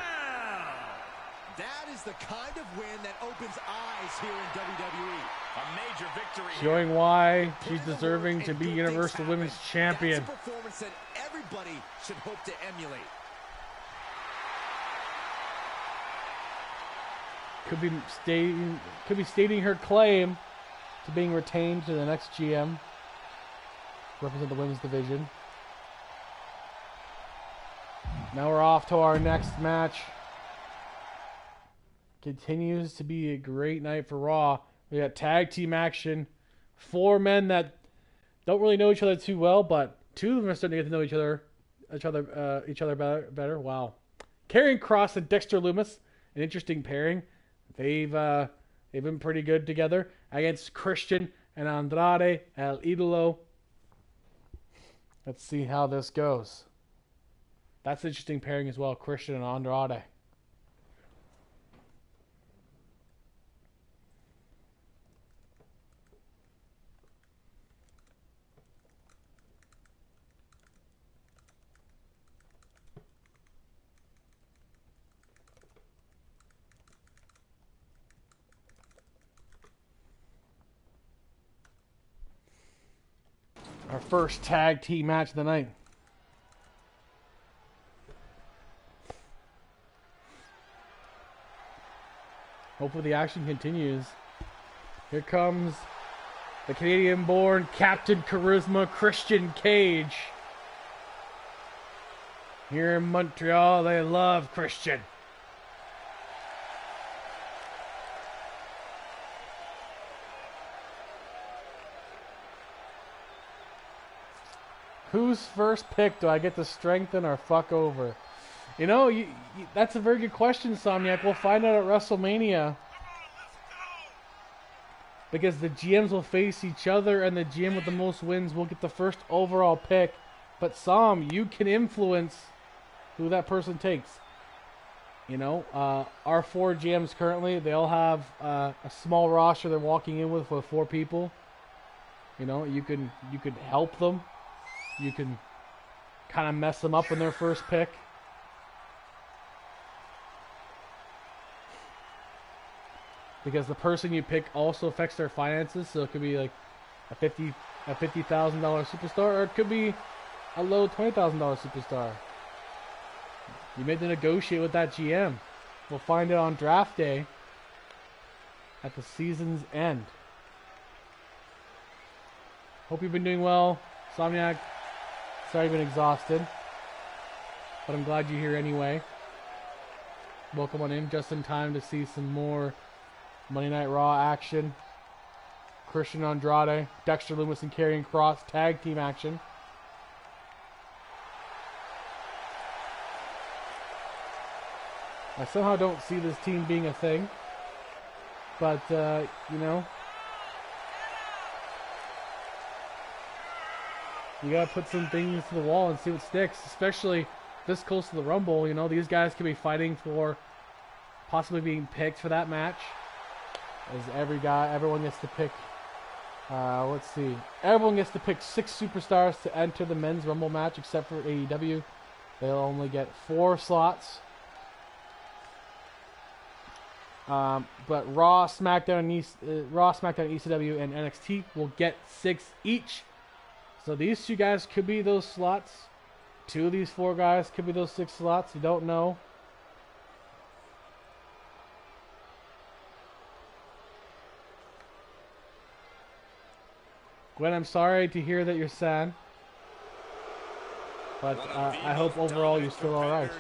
That is the kind of win that opens eyes here in WWE. A major victory. Showing why she's deserving to be Universal Women's Champion. That's a performance that everybody should hope to emulate. Could be stating her claim to being retained to the next GM. Represent the women's division. Now we're off to our next match. Continues to be a great night for Raw. We got tag team action. 4 men that don't really know each other too well, but 2 of them are starting to get to know each other better. Wow. Karrion Kross and Dexter Lumis, an interesting pairing. They've been pretty good together against Christian and Andrade El Idolo. Let's see how this goes. That's an interesting pairing as well, Christian and Andrade. Our first tag team match of the night. Hopefully the action continues. Here comes the Canadian-born Captain Charisma, Christian Cage. Here in Montreal, they love Christian. Whose first pick do I get to strengthen or fuck over? You know, that's a very good question, Somniac. We'll find out at WrestleMania. Because the GMs will face each other, and the GM with the most wins will get the first overall pick. But Som, you can influence who that person takes. You know, our 4 GMs currently, they all have a small roster they're walking in with 4 people. You know, you could help them. You can kind of mess them up in their first pick. Because the person you pick also affects their finances, so it could be like a $50,000 superstar, or it could be a low $20,000 superstar. You made to negotiate with that GM. We'll find it on draft day at the season's end. Hope you've been doing well. Somniac, sorry you've been exhausted, but I'm glad you're here anyway. Welcome on in, just in time to see some more Monday Night Raw action. Christian Andrade, Dexter Lumis, and Karrion Kross tag team action. I somehow don't see this team being a thing, but you know, you gotta put some things to the wall and see what sticks, especially this close to the Rumble. You know, these guys could be fighting for possibly being picked for that match, as everyone gets to pick. Let's see, everyone gets to pick 6 superstars to enter the men's Rumble match, except for AEW. They'll only get 4 slots. But Raw, SmackDown, ECW, and NXT will get 6 each. So these 2 guys could be those slots. 2 of these 4 guys could be those 6 slots. You don't know. Gwen, I'm sorry to hear that you're sad. But I hope overall you're still alright.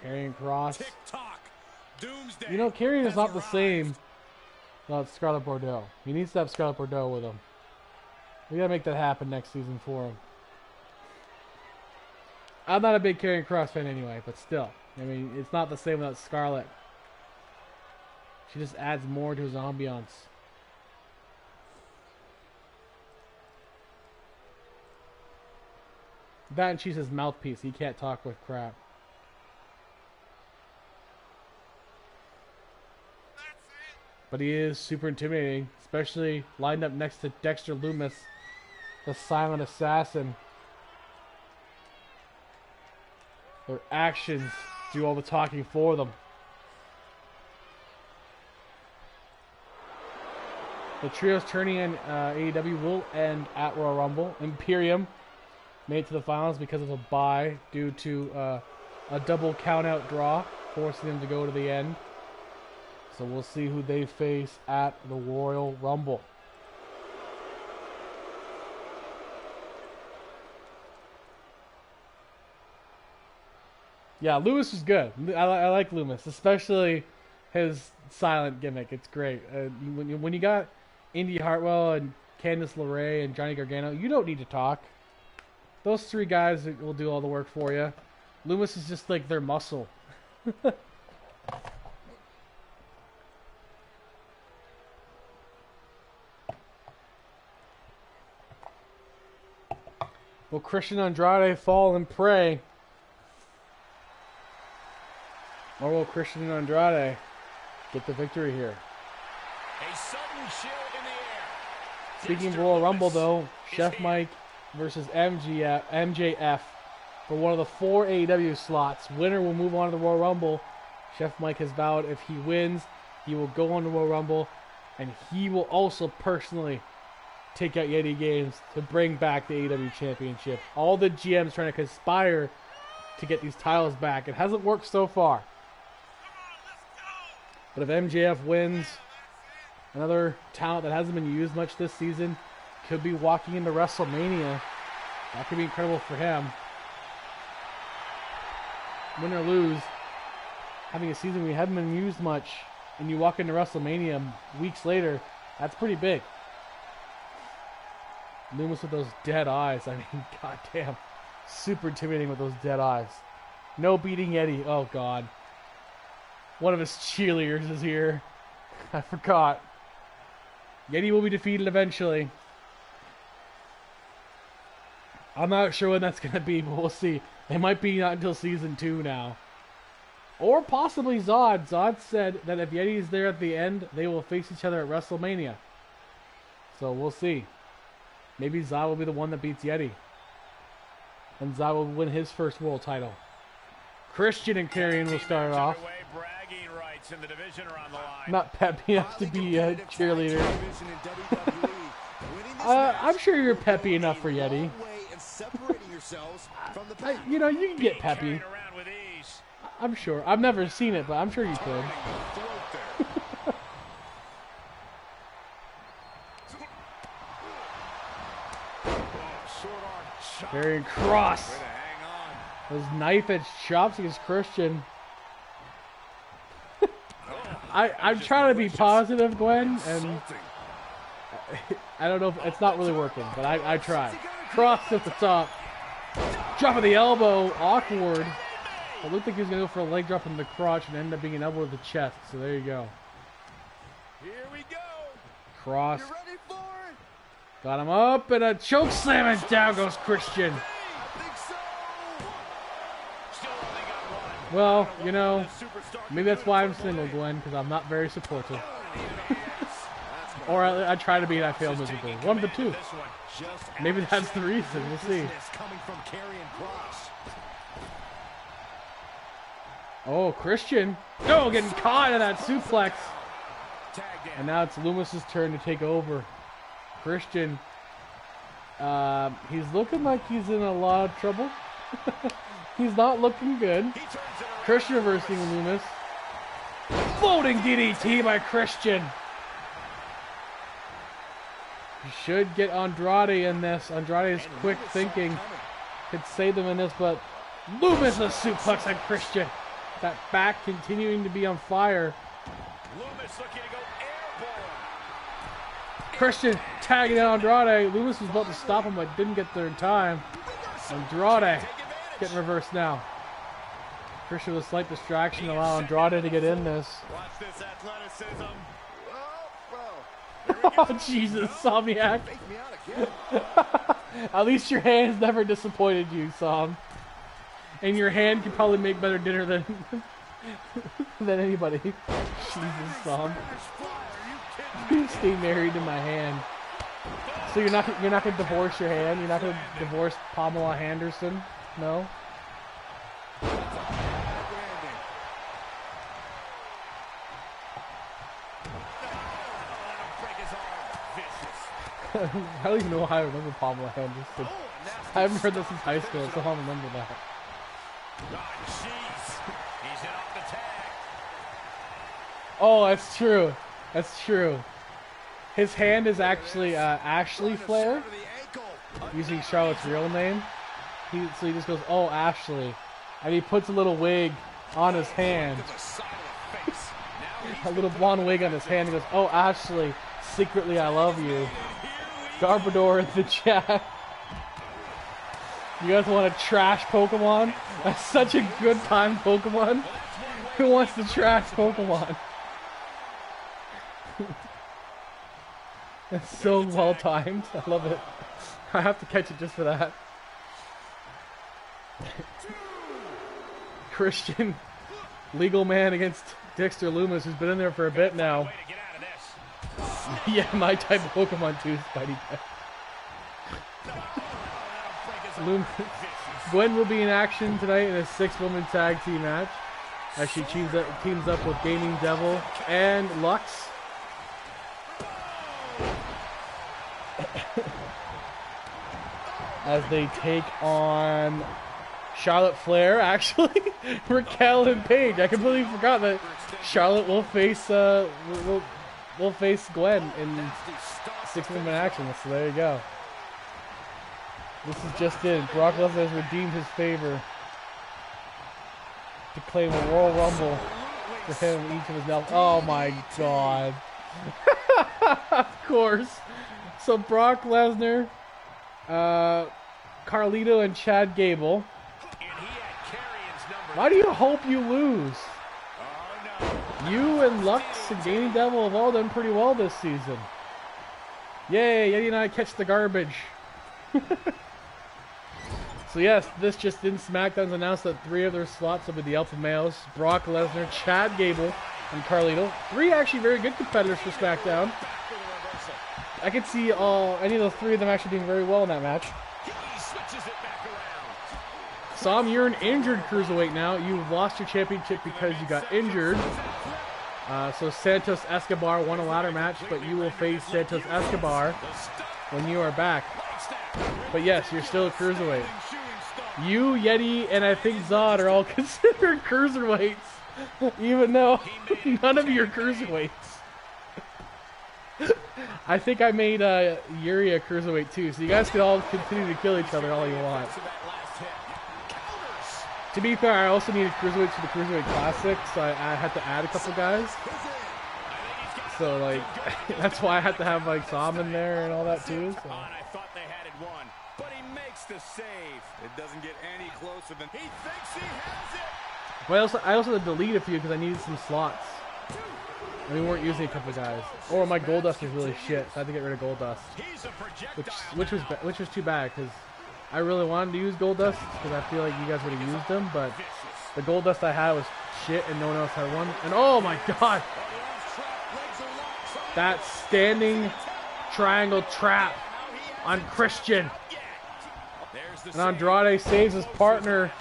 Karrion Kross. You know, Karrion is not the same without Scarlett Bordeaux. He needs to have Scarlett Bordeaux with him. We gotta make that happen next season for him. I'm not a big Karrion Kross fan anyway, but still. I mean, it's not the same without Scarlett. She just adds more to his ambiance. That and she's his mouthpiece. He can't talk with crap. But he is super intimidating, especially lined up next to Dexter Lumis, the silent assassin. Their actions do all the talking for them. The trios turning in AEW will end at Royal Rumble. Imperium made it to the finals because of a bye due to a double count-out draw, forcing them to go to the end. So we'll see who they face at the Royal Rumble. Yeah, Lumis is good. I like Lumis, especially his silent gimmick. It's great. When you got Indy Hartwell and Candice LeRae and Johnny Gargano, you don't need to talk. Those 3 guys will do all the work for you. Lumis is just like their muscle. Will Christian Andrade fall and pray? Or will Christian Andrade get the victory here? A sudden chill in the air. Speaking of Royal Rumble, though, Chef Mike versus MJF for one of the 4 AEW slots. Winner will move on to the Royal Rumble. Chef Mike has vowed if he wins, he will go on to the Royal Rumble, and he will also personally take out Yeti Games to bring back the AEW Championship. All the GMs trying to conspire to get these titles back. It hasn't worked so far. But if MJF wins, another talent that hasn't been used much this season could be walking into WrestleMania. That could be incredible for him. Win or lose, having a season we haven't been used much, and you walk into WrestleMania weeks later, that's pretty big. Lumis with those dead eyes. I mean, goddamn. Super intimidating with those dead eyes. No beating Yeti. Oh, God. One of his cheerleaders is here. I forgot. Yeti will be defeated eventually. I'm not sure when that's going to be, but we'll see. It might be not until season 2 now. Or possibly Zod. Zod said that if Yeti is there at the end, they will face each other at WrestleMania. So we'll see. Maybe Zod will be the one that beats Yeti. And Zod will win his first world title. Christian and Karrion will start off. Not peppy enough to be a cheerleader. I'm sure you're peppy enough for Yeti. yourselves from the back. You know, you can get peppy. Carried around with ease. I'm sure. I've never seen it, but I'm sure you could. Karrion Kross. Way to hang on. His knife edge chops against Christian. I'm trying to be positive, Gwen, and I don't know if it's not really working, but I tried. Kross at the top. Drop of the elbow. Awkward. It looked like he was going to go for a leg drop in the crotch and ended up being an elbow to the chest. So there you go. Here we go. Kross. You ready for it? Got him up and a choke slam and down goes Christian. I think so. Still only got one. Well, you know, Superstar. maybe that's why I'm single, Gwen, because I'm not very supportive. Or I try to be and I fail miserably. One of the two. This one. Just Maybe that's the reason. We'll see. business coming from Karrion Kross. Oh, Christian. Oh, getting caught in that suplex. Tagged in. And now it's Loomis's turn to take over. Christian. He's looking like he's in a lot of trouble. He's not looking good. He turns it around. Christian reversing Loomis. Floating DDT by Christian. You should get Andrade in this. Andrade's quick thinking could save them in this, but Loomis a suplex on Christian. That back continuing to be on fire. Loomis looking to go airborne. Christian tagging out Andrade. Loomis was about to stop him, but didn't get there in time. Andrade getting reversed now. Christian with a slight distraction to allow Andrade to get in this. Watch this athleticism. Oh, Jesus, Somniac. Take me out again. At least your hands never disappointed you, Som. And your hand can probably make better dinner than than anybody. Jesus, Som. You stay married to my hand. So you're not gonna divorce your hand. You're not gonna divorce Pamela Henderson. No. I don't even know how I remember Pamela Henderson. I haven't heard this since high school, so I don't remember that. Oh, jeez. He's in off the tag. Oh, that's true. That's true. His hand is actually Ashley Flair, using Charlotte's real name. So he just goes, "Oh, Ashley," and he puts a little wig on his hand, a little blonde wig on his hand. He goes, "Oh, Ashley, secretly I love you." Garbodor in the chat. You guys want to trash Pokemon? That's such a good time, Pokemon. Who wants to trash Pokemon? That's so well timed. I love it. I have to catch it just for that. Christian, legal man against Dexter Loomis, who's been in there for a bit now. Way to get out of this. Yeah, my type of Pokemon too, Spidey. Gwen will be in action tonight in a 6-woman tag team match as she teams up with Gaming Devil and Lux. As they take on Charlotte Flair, actually, Raquel and Paige. I completely forgot that Charlotte will face will face Gwen in 6-woman action. So there you go. This is just in. Brock Lesnar has redeemed his favor to claim a Royal Rumble for him each of his now. Oh my God! Of course. So Brock Lesnar, Carlito, and Chad Gable. And he had Karrion's number. Why do you hope you lose? Oh, no. You and Lux and Gaming Devil have all done pretty well this season. Yay, Eddie and I catch the garbage. So yes, this just in. SmackDown's announced that 3 of their slots will be the Alpha Males, Brock Lesnar, Chad Gable, and Carlito. 3 actually very good competitors for SmackDown. I could see any of those 3 of them actually doing very well in that match. He switches it back around. Som, you're an injured cruiserweight now. You lost your championship because you got injured. So Santos Escobar won a ladder match, but you will face Santos Escobar when you are back. But yes, you're still a cruiserweight. You, Yeti, and I think Zod are all considered cruiserweights, even though none of you are cruiserweights. I think I made Yuri a cruiserweight too, so you guys can all continue to kill each other all you want. To be fair, I also needed cruiserweights for the Cruiserweight Classic, so I had to add a couple guys. So like, that's why I had to have like Sam in there and all that too. So. I thought they had it won, but he makes the save. It doesn't get any closer than he thinks he has it. Well, I also had to delete a few because I needed some slots. And we weren't using a couple guys. Or my Goldust was really shit, so I had to get rid of Goldust. Which was too bad because I really wanted to use Goldust because I feel like you guys would have used them, but the Goldust I had was shit and no one else had one. And oh my god! That standing triangle trap on Christian. And Andrade saves his partner.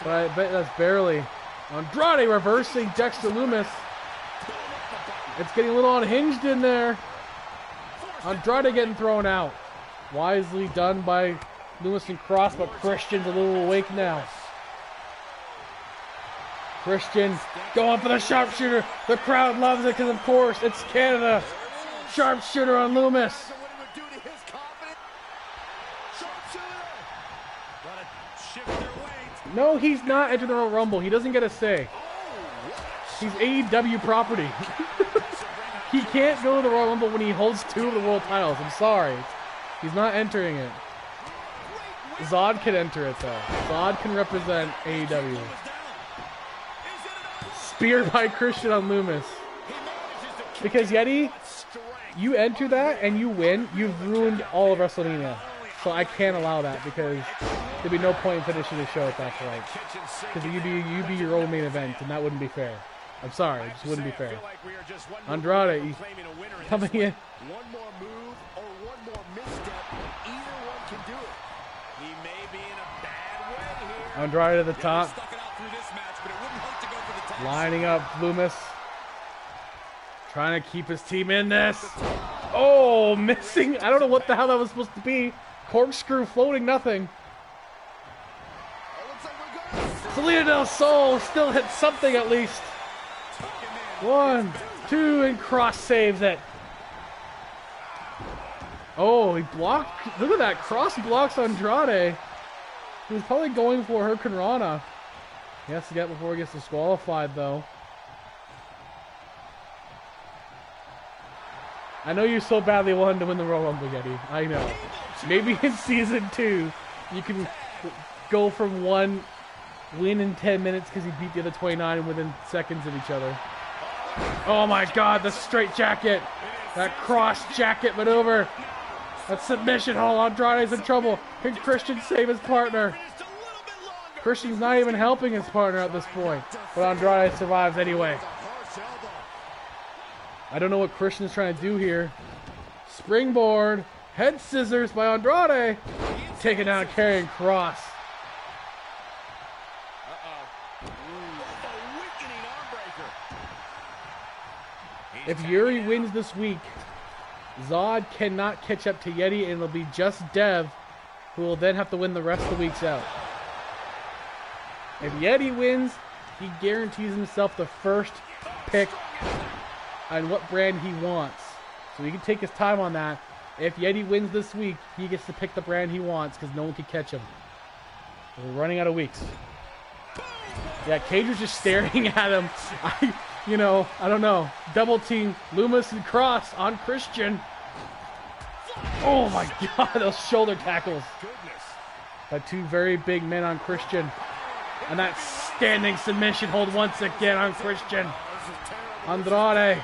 But I bet that's barely. Andrade reversing Dexter Lumis. It's getting a little unhinged in there. Andrade getting thrown out. Wisely done by Lumis and Cross, but Christian's a little awake now. Christian going for the sharpshooter. The crowd loves it because, of course, it's Canada. Sharpshooter on Lumis. No, he's not entering the Royal Rumble. He doesn't get a say. He's AEW property. He can't go to the Royal Rumble when he holds 2 of the world titles. I'm sorry. He's not entering it. Zod can enter it, though. Zod can represent AEW. Spear by Christian on Lumis. Because Yeti, you enter that and you win, you've ruined all of WrestleMania. So I can't allow that because there'd be no point in finishing the show at that point. Because you'd be your own main event and that wouldn't be fair. I'm sorry, it just wouldn't be fair. Andrade coming in. One more move or one more misstep, either one can do it. He may be in a bad way here. Andrade to the top. Lining up Lumis. Trying to keep his team in this. Oh, missing. I don't know what the hell that was supposed to be. Corkscrew floating nothing. Salida del Sol still hits something at least. 1, 2, and Cross saves it. Oh, he blocked. Look at that. Cross blocks Andrade. He was probably going for Hurricanrana. He has to get before he gets disqualified, though. I know you so badly wanted to win the Royal Rumble, Yeti. I know. Maybe in Season 2, you can go from one win in 10 minutes because he beat the other 29 within seconds of each other. Oh my god, the straight jacket. That cross jacket maneuver. That submission hold. Andrade's in trouble. Can Christian save his partner? Christian's not even helping his partner at this point. But Andrade survives anyway. I don't know what Christian's trying to do here. Springboard. Head scissors by Andrade. Taking down Karrion Kross. If Yuri wins this week, Zod cannot catch up to Yeti, and it'll be just Dev who will then have to win the rest of the weeks out. If Yeti wins, he guarantees himself the first pick on what brand he wants. So he can take his time on that. If Yeti wins this week, he gets to pick the brand he wants because no one can catch him. We're running out of weeks. Yeah, Cage was just staring at him. I don't know. Double team Lumis and Cross on Christian. Oh my god, those shoulder tackles. Got 2 very big men on Christian. And that standing submission hold once again on Christian. Andrade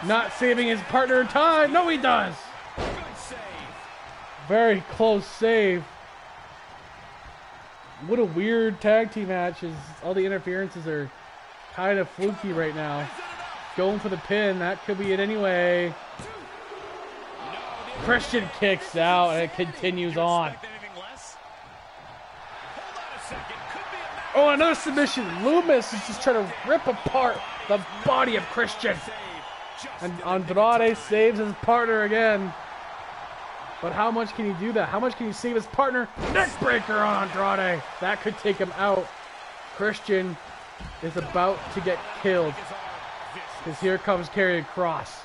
not saving his partner in time. No, he does. Very close save. What a weird tag team match. All the interferences are kind of fluky right now. Going for the pin. That could be it anyway. Christian kicks out and it continues on. Oh, another submission. Lumis is just trying to rip apart the body of Christian. And Andrade saves his partner again. But how much can he do that? How much can he save his partner? Neckbreaker on Andrade. That could take him out. Christian is about to get killed. Because here comes Karrion Kross.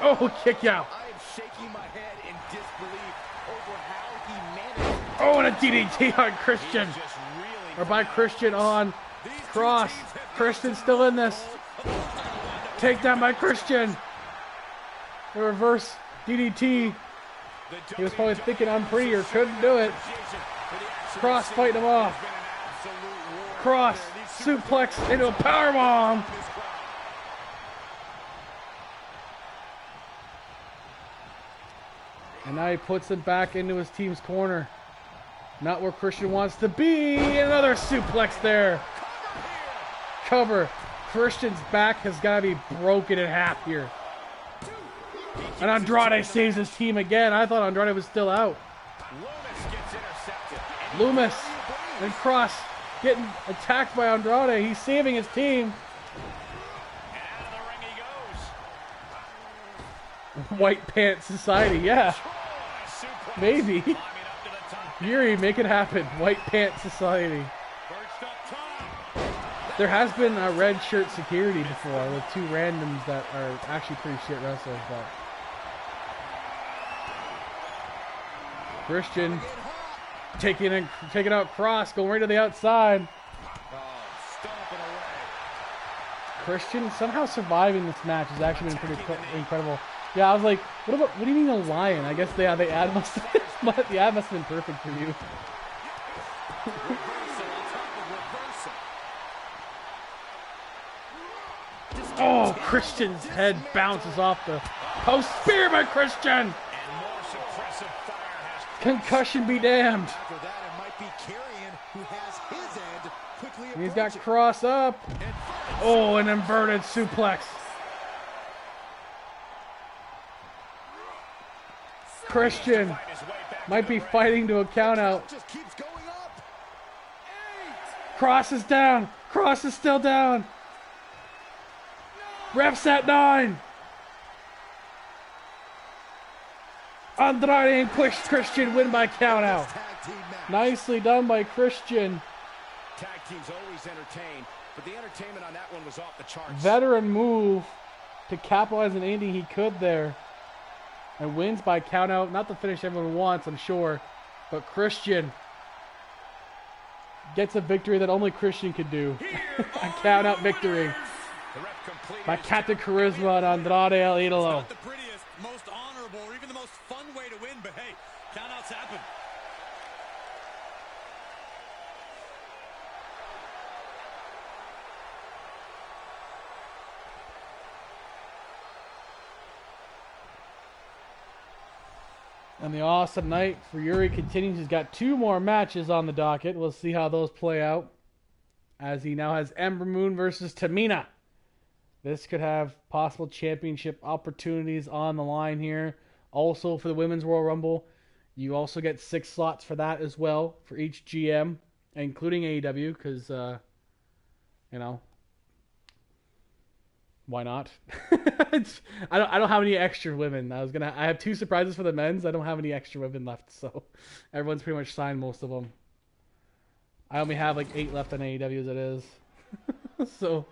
Oh, kick out. I am shaking my head in disbelief over how he managed. Oh, and a DDT on Christian. Or by Christian on Kross. Christian's still in this. Takedown by Christian. The reverse DDT. He was probably thinking I'm prettier. Couldn't do it. Kross fighting him off. Kross suplex into a powerbomb. And now he puts him back into his team's corner. Not where Christian wants to be. Another suplex there. Cover. Christian's back has got to be broken in half here. And Andrade saves his team again. I thought Andrade was still out. Loomis and Kross getting attacked by Andrade. He's saving his team. White Pants Society, yeah. Maybe. Yuri, make it happen. White Pants Society. There has been a red shirt security before with two randoms that are actually pretty shit wrestlers, but Christian taking out Kross, going right to the outside. Christian somehow surviving this match has actually been pretty incredible. Yeah, I was like, what do you mean a lion? I guess the ad must have been perfect for you. Oh, Christian's head bounces off the post. Spear by Christian. Concussion be damned. And he's got Kross up. Oh, an inverted suplex. Christian might be fighting to a count out. Kross is down. Kross is still down. Ref's at 9. Andrade and Christian win by count out. Nicely done by Christian. Tag teams always entertain, but the entertainment on that one was off the charts. Veteran move to capitalize on anything he could there. And wins by count out. Not the finish everyone wants, I'm sure. But Christian gets a victory that only Christian could do. A count out victory by Captain Charisma and Andrade El Idolo. Not the prettiest, most honorable, or even the most fun way to win, but hey, countouts happen. And the awesome night for Yuri continues. He's got 2 more matches on the docket. We'll see how those play out. As he now has Ember Moon versus Tamina. This could have possible championship opportunities on the line here. Also for the Women's Royal Rumble. You also get 6 slots for that as well. For each GM. Including AEW. Because, you know. Why not? I don't have any extra women. I have 2 surprises for the men's. I don't have any extra women left, so everyone's pretty much signed most of them. I only have like 8 left on AEW as it is. So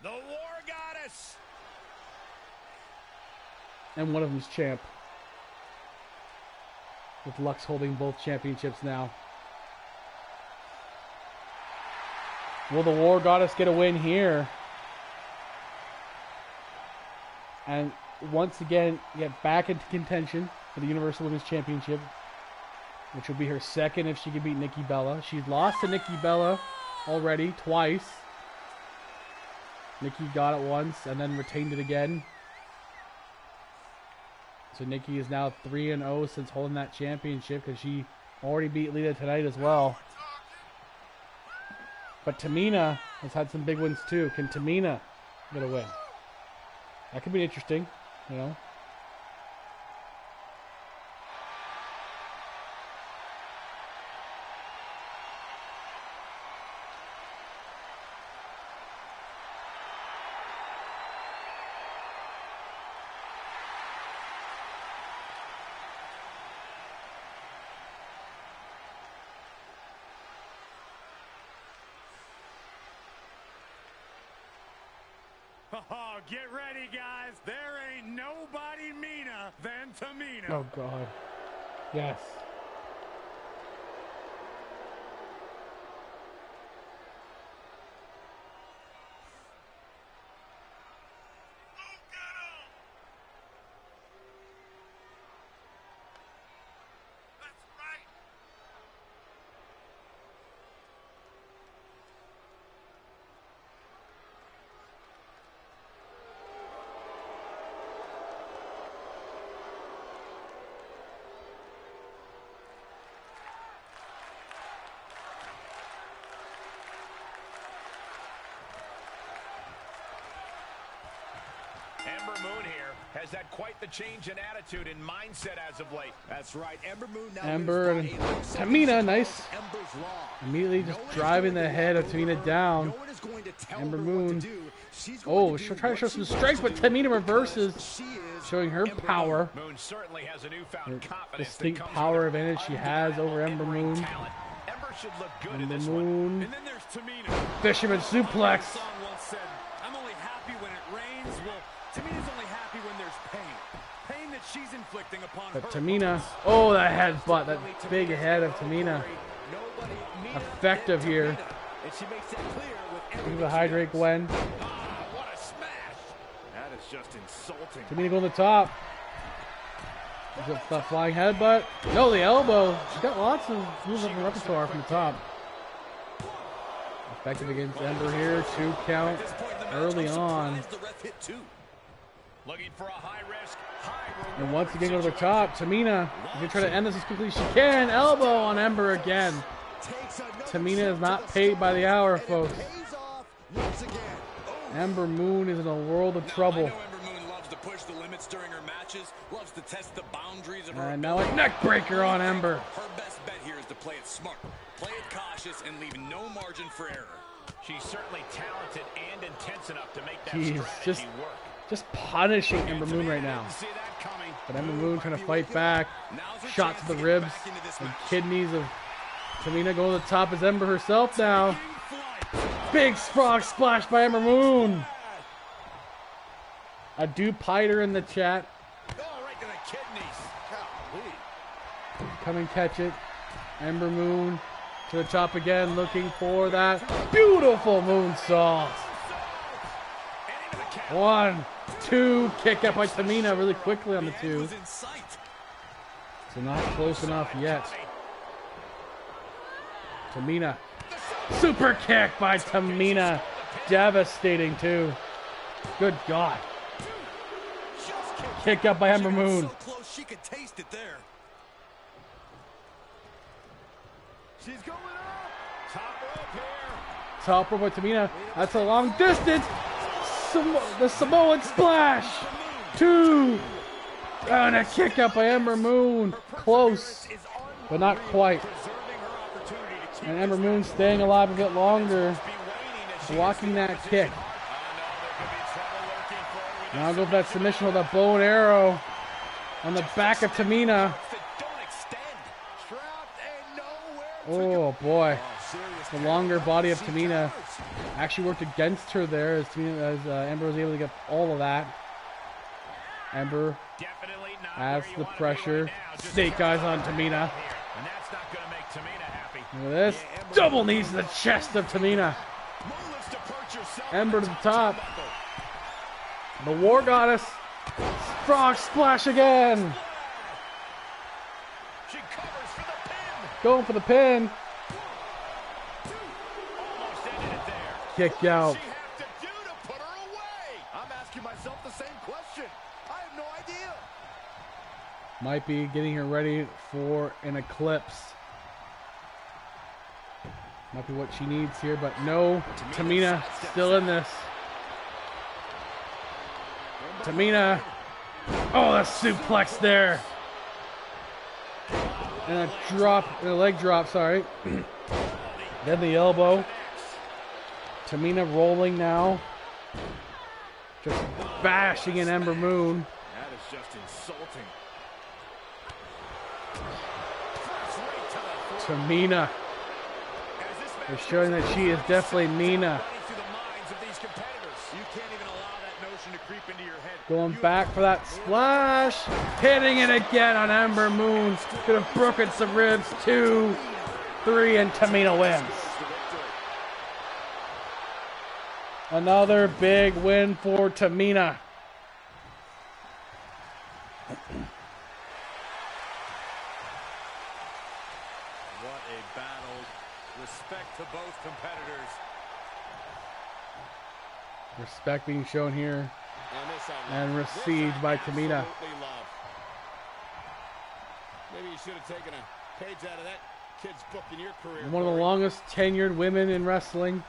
The War Goddess. And one of them's champ. With Lux holding both championships now. Will the War Goddess get a win here? And once again, get back into contention for the Universal Women's Championship. Which will be her second if she can beat Nikki Bella. She's lost to Nikki Bella already, twice. Nikki got it once and then retained it again. So Nikki is now 3-0 since holding that championship because she already beat Lita tonight as well. But Tamina has had some big wins too. Can Tamina get a win? That could be interesting, you know. get ready, guys. There ain't nobody meaner than Tamina. Oh, God. Yes. Ember Moon here has had quite the change in attitude and mindset as of late. That's right. Ember Moon now Ember and lives by a Tamina, nice. Ember's law. Immediately just driving the head of Tamina down. No one is going to tell Ember her Moon. what to do. She's going Oh, to she'll do try to what show she some wants strength, to but do Tamina because reverses, she is showing her Ember power. Moon certainly has a newfound The confidence. distinct that comes power with advantage she has over undeniable Ember in-ring Moon. talent. Ember should look good in Ember this one. Moon. And then there's Tamina. Fisherman suplex. Song once said, I'm only happy when it rains. Well, Tamina's only happy when there's pain. Pain that she's inflicting upon But her Tamina, opponents. oh, that headbutt, that big head of Tamina. Effective here. And she makes it clear with Look at the hydrate, Gwen. What a smash! That is just insulting. Tamina going to the top. Is it the flying headbutt? No, the elbow. She's got lots of moves up in the repertoire from the top. Effective against Ember here. 2 count early on. the ref hit 2. Looking for a high risk, high reward. And once again, go to the top. Tamina is going to try to end this as quickly as she can. Elbow on Ember again. Tamina is not paid by the hour, folks. Pays off once again. Oh, Ember Moon is in a world of trouble. I know Ember Moon loves to push the limits during her matches, loves to test the boundaries of her And now a neck breaker on Ember. Her best bet here is to play it smart, play it cautious, and leave no margin for error. She's certainly talented and intense enough to make that Jeez, strategy work. just punishing Ember Moon right now. Didn't see that coming. But Ember Moon trying to fight back. Now's her Shots chance to the get ribs back into this and match. kidneys of Tamina going to the top as Ember herself now. Big frog splash by Ember Moon. A Dupiter in the chat. Oh, right to the kidneys. Golly. Come and catch it. Ember Moon to the top again, looking for that beautiful moonsault. And into the count. 1, 2, kick out by Tamina really quickly on the 2. Was in sight. So not close enough yet. Tamina. Super kick by Tamina. Devastating too. Good God. Kick up by Ember Moon. So close she could taste it there. she's going up. Top rope here. Top rope by Tamina. That's a long distance. The Samoan splash. 2. And a kick up by Ember Moon. Close, but not quite. Preserving her opportunity to keep And Ember Moon staying alive a bit longer. be waiting as she Blocking that kick. there could be trouble lurking for her. Now go for that submission with a bow and arrow on the back of Tamina. That don't extend. Trapped and nowhere to Oh boy. serious The longer body of Tamina actually worked against her there as Ember was able to get all of that. Ember Definitely not has where you the wanna be pressure. right now. Just Snake eyes on Tamina. here. And that's not going to make Tamina happy. Look at this. Double knees to the chest of Tamina. Moments to perch yourself Ember on to the the top. turnbuckle. The War Goddess. Frog splash again. She covers for the pin. Going for the pin. Almost ended it there. Kick out. She have to do to put her away. I'm asking myself the same question. I have no idea. Might be getting her ready for an eclipse. Might be what she needs here, but no. Tamina still in this. Tamina. Oh, the suplex there. And a leg drop, sorry. Then the elbow. Tamina rolling now. Just bashing in Ember Moon. That is just insulting. Tamina is showing that she is definitely Nina. Running through the minds of these competitors. You can't even allow that notion to creep into your head. Going back for that splash. Hitting it again on Ember Moon. Could have broken some ribs. 2, 3, and Tamina wins. Another big win for Tamina. What a battle. Respect to both competitors. Respect being shown here and received by Tamina. Maybe you should have taken a page out of that kid's book in your career. One of the longest tenured women in wrestling.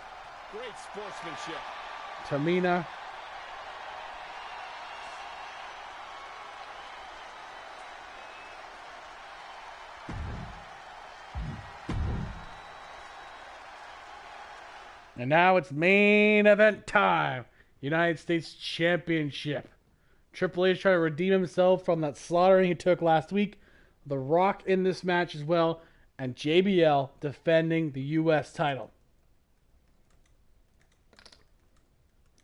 Great sportsmanship. Tamina. And now it's main event time. United States Championship. Triple H trying to redeem himself from that slaughtering he took last week. The Rock in this match as well. And JBL defending the U.S. title.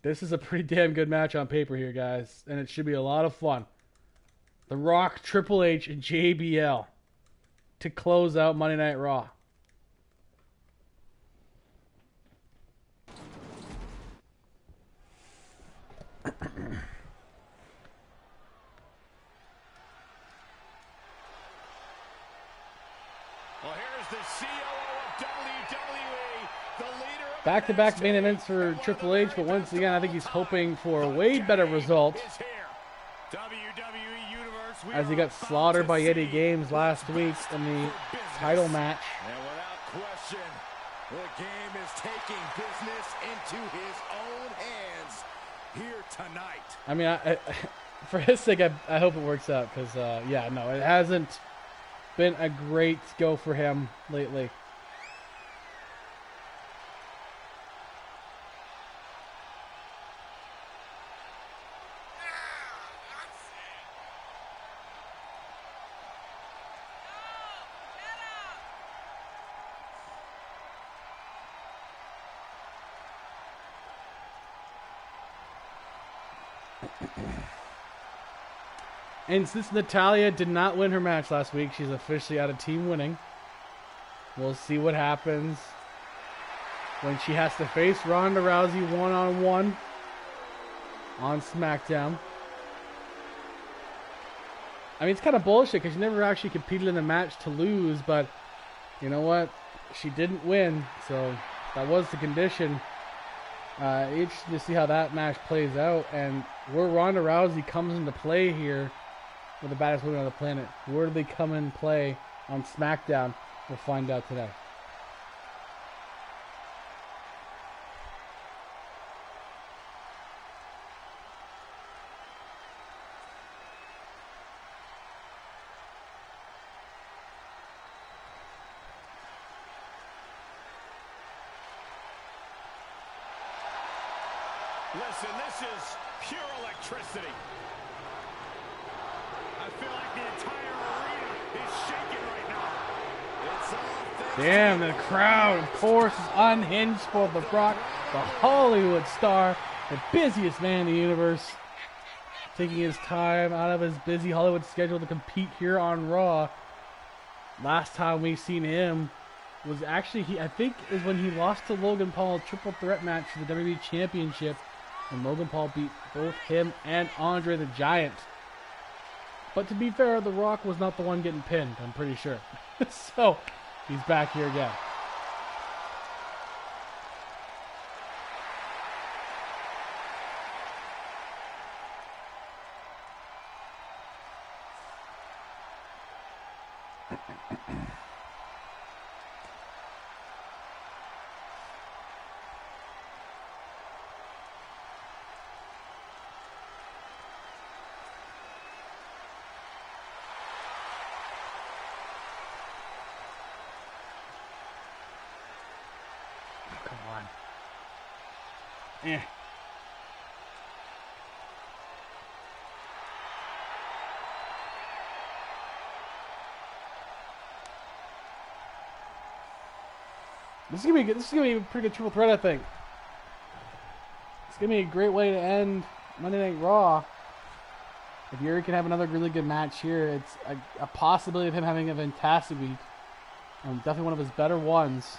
This is a pretty damn good match on paper here, guys. And it should be a lot of fun. The Rock, Triple H, and JBL to close out Monday Night Raw. Well, here's the COO of WWE, the leader of Back-to-back main events for Triple H, but once again, I think he's hoping for a way better result, is here. WWE Universe, we as he are got about slaughtered to by Eddie see Games last week in the title match. And without question, the game is taking business into his own hands here tonight. I mean, for his sake, I hope it works out, because, yeah, no, it hasn't been a great go for him lately. And since Natalya did not win her match last week, she's officially out of team winning. We'll see what happens when she has to face Ronda Rousey one-on-one on SmackDown. I mean, it's kind of bullshit because she never actually competed in the match to lose, but you know what? She didn't win, so that was the condition. Interesting to see how that match plays out, and where Ronda Rousey comes into play here with the baddest women on the planet. Where do they come in play on SmackDown? We'll find out today. Listen, this is pure electricity. I feel like the entire arena is shaking right now. It's all Damn, the crowd, of course, is unhinged for The Rock, the Hollywood star, the busiest man in the universe, taking his time out of his busy Hollywood schedule to compete here on Raw. Last time we seen him was actually, I think, is when he lost to Logan Paul, triple threat match for the WWE Championship, and Logan Paul beat both him and Andre the Giant. But to be fair, The Rock was not the one getting pinned, I'm pretty sure. So, he's back here again. Come on. Eh. This is gonna be a pretty good triple threat, I think. It's gonna be a great way to end Monday Night Raw, if Yuri can have another really good match here, it's a possibility of him having a fantastic week. Definitely one of his better ones.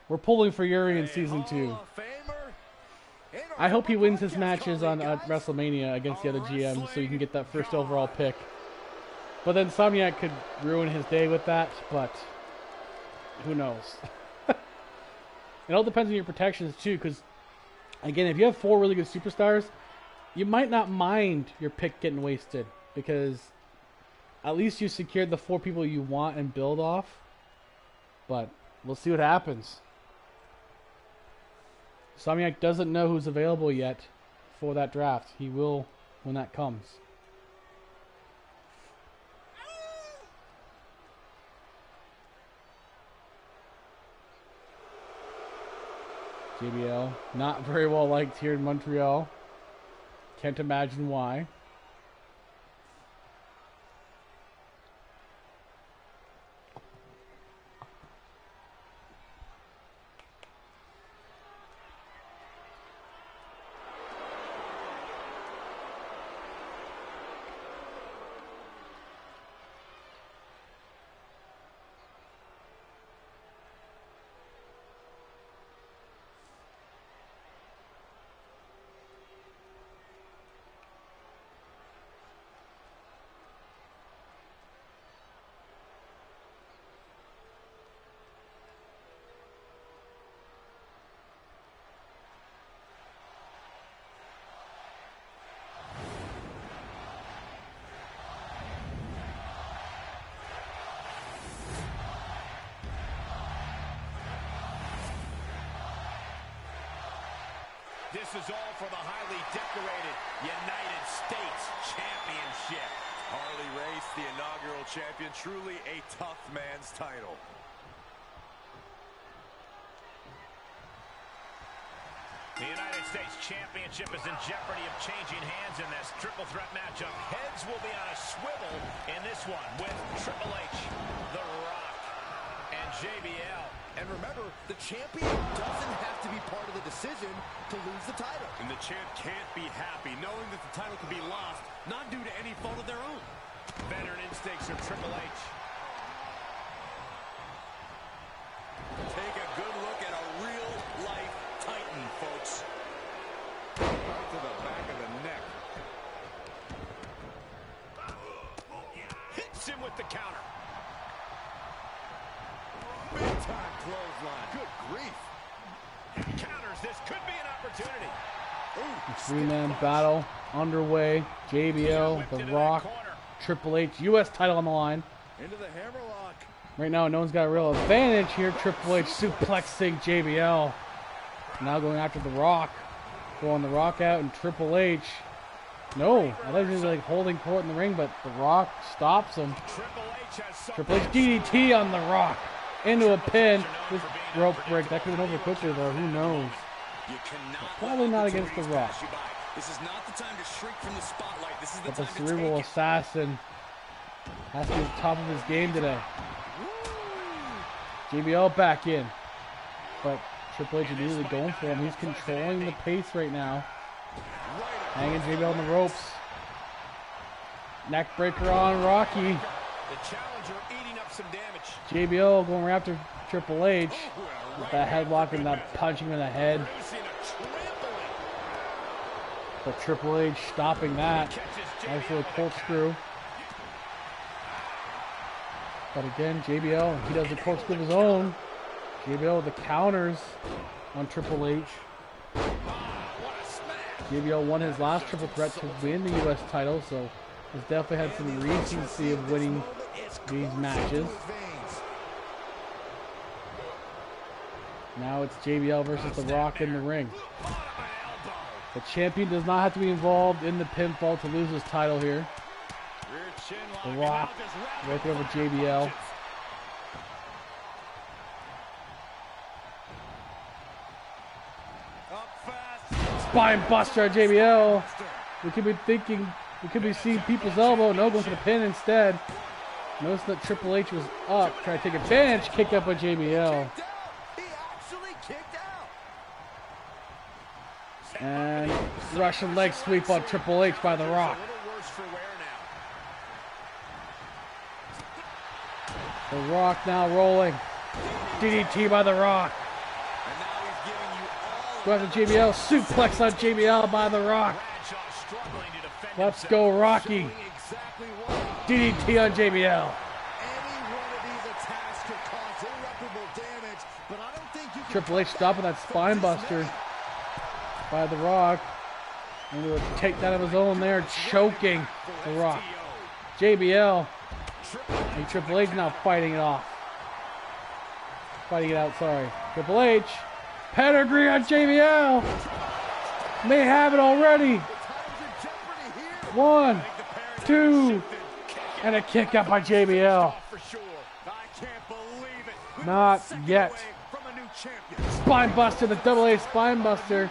We're pulling for Yuri in Season 2. I hope he wins his matches on WrestleMania against the other GM so he can get that first overall pick. But then Insomniac could ruin his day with that, but who knows? It all depends on your protections too, because again, if you have 4 really good superstars, you might not mind your pick getting wasted, because at least you secured the 4 people you want and build off. But we'll see what happens. Insomniac doesn't know who's available yet for that draft. He will when that comes. JBL, not very well liked here in Montreal. Can't imagine why. This is all for the highly decorated United States Championship. Harley Race, the inaugural champion, truly a tough man's title. The United States Championship is in jeopardy of changing hands in this triple threat matchup. Heads will be on a swivel in this one with Triple H, The Rock, and JBL. And remember, the champion doesn't have to be part of the decision to lose the title. And the champ can't be happy knowing that the title could be lost, not due to any fault of their own. Veteran instincts of Triple H. Take a good look at a real-life Titan, folks. Right to the back of the neck. Hits him with the counter. Big-time clothesline. Good grief. Counters. This could be an opportunity. Three-man battle underway. JBL, The Rock, Triple H, U.S. title on the line. Into the hammerlock. Right now, no one's got a real advantage here. Triple H suplexing JBL. Now going after The Rock. Throwing The Rock out, and Triple H. No, I thought he was like holding court in the ring, but The Rock stops him. Triple H DDT on The Rock. Into a pin. This rope break. That could have been over quickly, though. Who knows? Probably not against The Rock. This is not the time to shrink from the spotlight. This is the But the time to cerebral take it. assassin has to be at the top of his game today. JBL back in. But Triple H immediately going for him. He's controlling the pace right now. Hanging JBL on the ropes. Neck breaker on Rocky. The challenger eating up some damage. JBL going right after Triple H. With that headlock and that punching him in the head. Producing a trampling. But Triple H stopping that. Nice little corkscrew. But again, JBL, he does the corkscrew of his own. JBL with the counters on Triple H. JBL won his last triple threat to win the U.S. title, so he's definitely had some recency of winning these matches. Now it's JBL versus The Rock in the ring. The champion does not have to be involved in the pinfall to lose his title here. The Rock right there over JBL. Spine buster at JBL. We could be seeing people's elbow. No, going for the pin instead. Notice that Triple H was up, trying to take advantage, kick up by JBL. He actually kicked out. And Russian leg sweep on Triple H by The Rock. A little worse for wear now. The Rock now rolling. DDT by The Rock. And now he's giving you all Go after JBL. Suplex on JBL by The Rock. Bradshaw struggling to defend Let's himself. go, Rocky. Exactly what DDT on JBL. any one of these attacks could cause irreparable damage, but I don't think you can Triple H stopping that spine buster by The Rock. Into a takedown of his own there, choking The Rock. JBL and Triple H now fighting it off. Fighting it out, sorry. Triple H. Pedigree on JBL. May have it already. One, two, and a kick up by JBL. For sure. I can't believe it. Not yet. From a new champion. Spine buster, the double A spine buster.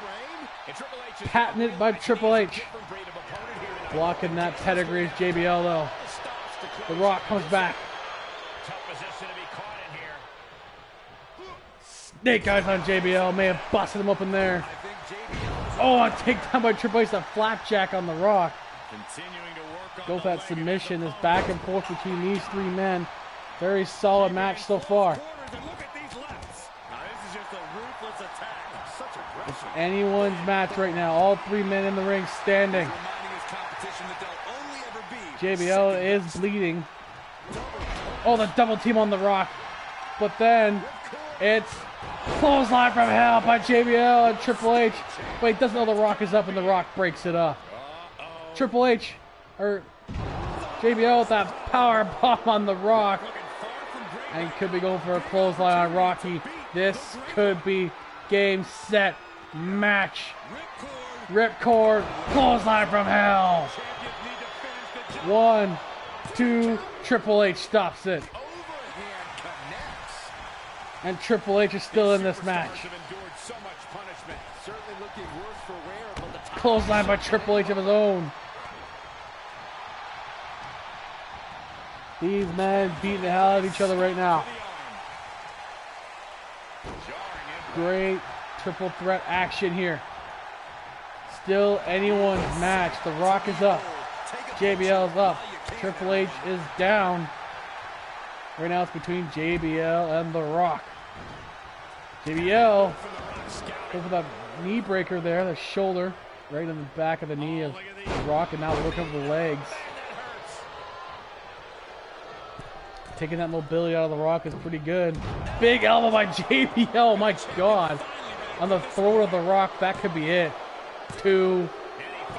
And Triple H is Patented by Triple H. different breed of opponent here tonight. Blocking that pedigree is JBL though. Stops to close. The Rock comes back. Tough position to be caught in here. Snake eyes on JBL. May have busted him open there. I think JBL is Oh, a takedown by Triple H. A flapjack on The Rock. Continuing to work on Go with the that leg submission. of Is his back and forth between these three men. Very solid match so far. corners and look at these lefts. Now this is just a ruthless attack. Such aggression. Anyone's match right now. All three men in the ring standing. Reminding his competition that they'll only ever be. JBL is bleeding. Oh, the double team on The Rock. But then it's clothesline from hell by JBL and Triple H. Wait, doesn't know The Rock is up and The Rock breaks it up. Triple H, or JBL with that power bomb on The Rock. And could be going for a clothesline on Rocky. This could be game, set, match. Ripcord, clothesline from hell. 1, 2, Triple H stops it. overhand connects. And Triple H is still in this match. have endured so much punishment. Certainly looking worse for wear, but the top Clothesline by Triple H of his own. These men beating the hell out of each other right now. Great triple threat action here. Still anyone's match. The Rock is up. JBL is up. Triple H is down. Right now it's between JBL and The Rock. JBL goes for that knee breaker there, the shoulder, right in the back of the knee of The Rock, and now looking over the legs. Taking that mobility out of The Rock is pretty good. Big elbow by JBL, oh my God. On the throat of The Rock, that could be it. 2,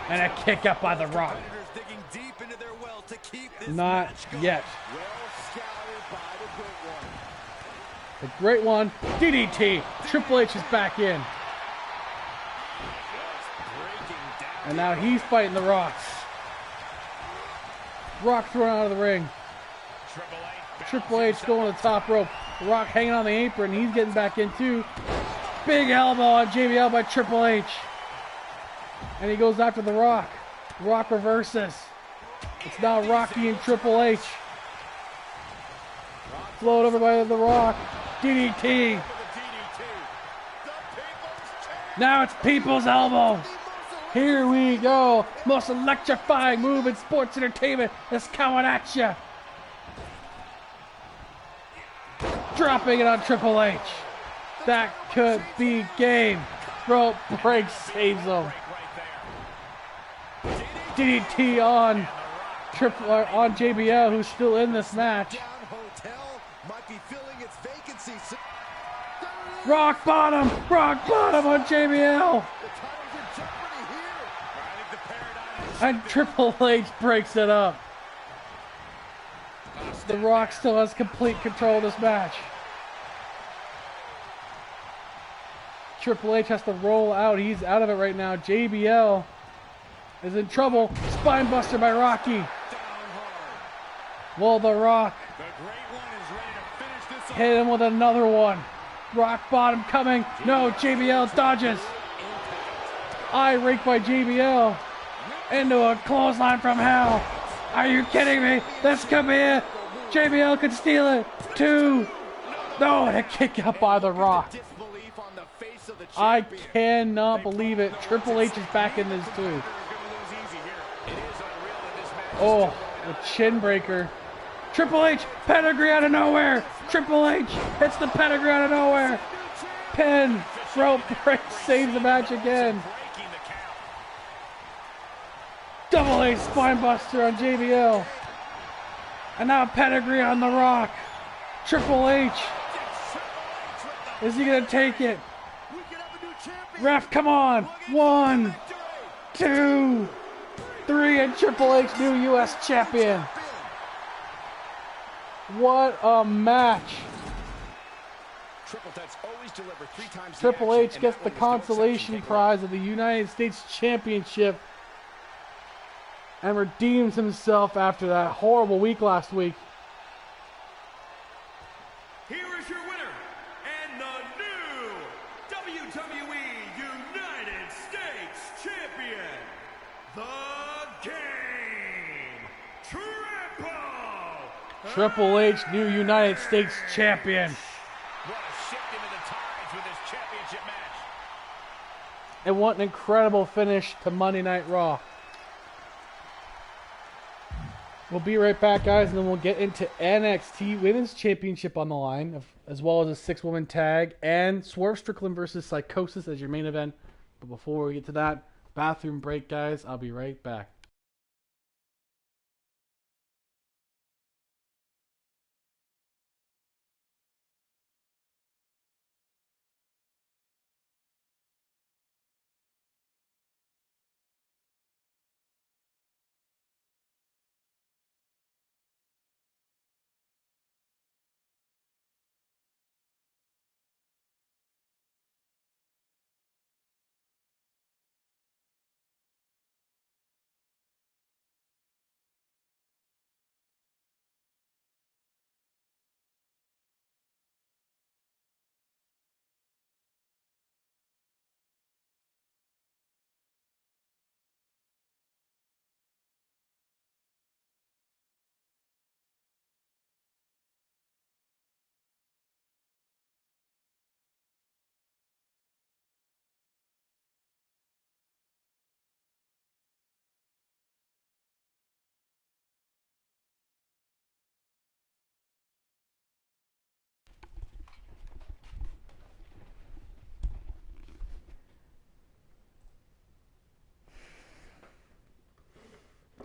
and a kick up by The Rock. Competitors digging deep into their well to keep this Not match going. yet. well scouted by the great one. The great one, DDT. Triple H is back in. And now he's fighting The Rock. Rock thrown out of the ring. Triple H going to the top rope. The Rock hanging on the apron. He's getting back in too. Big elbow on JBL by Triple H. And he goes after The Rock. Rock reverses. It's now Rocky and Triple H. Float over by The Rock. DDT. Now it's People's Elbow. Here we go. Most electrifying move in sports entertainment is coming at you. Dropping it on Triple H. That could be game. Rope break saves him. DDT on JBL, who's still in this match. Down Hotel might be filling its vacancy. Rock bottom on JBL. The title's in jeopardy here. And Triple H breaks it up. The Rock still has complete control of this match. Triple H has to roll out. He's out of it right now. JBL is in trouble. Spine buster by Rocky. Well, The Rock The great one is ready to finish this hit him with another one. Rock bottom coming. No, JBL dodges. Eye rake by JBL. Into a clothesline from hell. Are you kidding me? This could be it. JBL could steal it. 2. No, that kick out by The Rock. Disbelief on the face of the I champion. cannot believe it. Triple H is back in this too. Oh, the chin breaker. Triple H, pedigree out of nowhere. Triple H hits the pedigree out of nowhere. Pin, rope break, saves the match again. Double A spine buster on JBL. And now pedigree on The Rock. Triple H. Is he going to take it? Ref, come on. 1, 2, 3, and Triple H, new U.S. champion. What a match. Triple H gets the consolation prize of the United States Championship and redeems himself after that horrible week last week. Here is your winner and the new WWE United States Champion, The Game, Triple H, new United States Champion. What a shift into the tides with this championship match. And what an incredible finish to Monday Night Raw. We'll be right back, guys, and then we'll get into NXT Women's Championship on the line, as well as a 6-woman tag, and Swerve Strickland versus Psychosis as your main event. But before we get to that, bathroom break, guys. I'll be right back.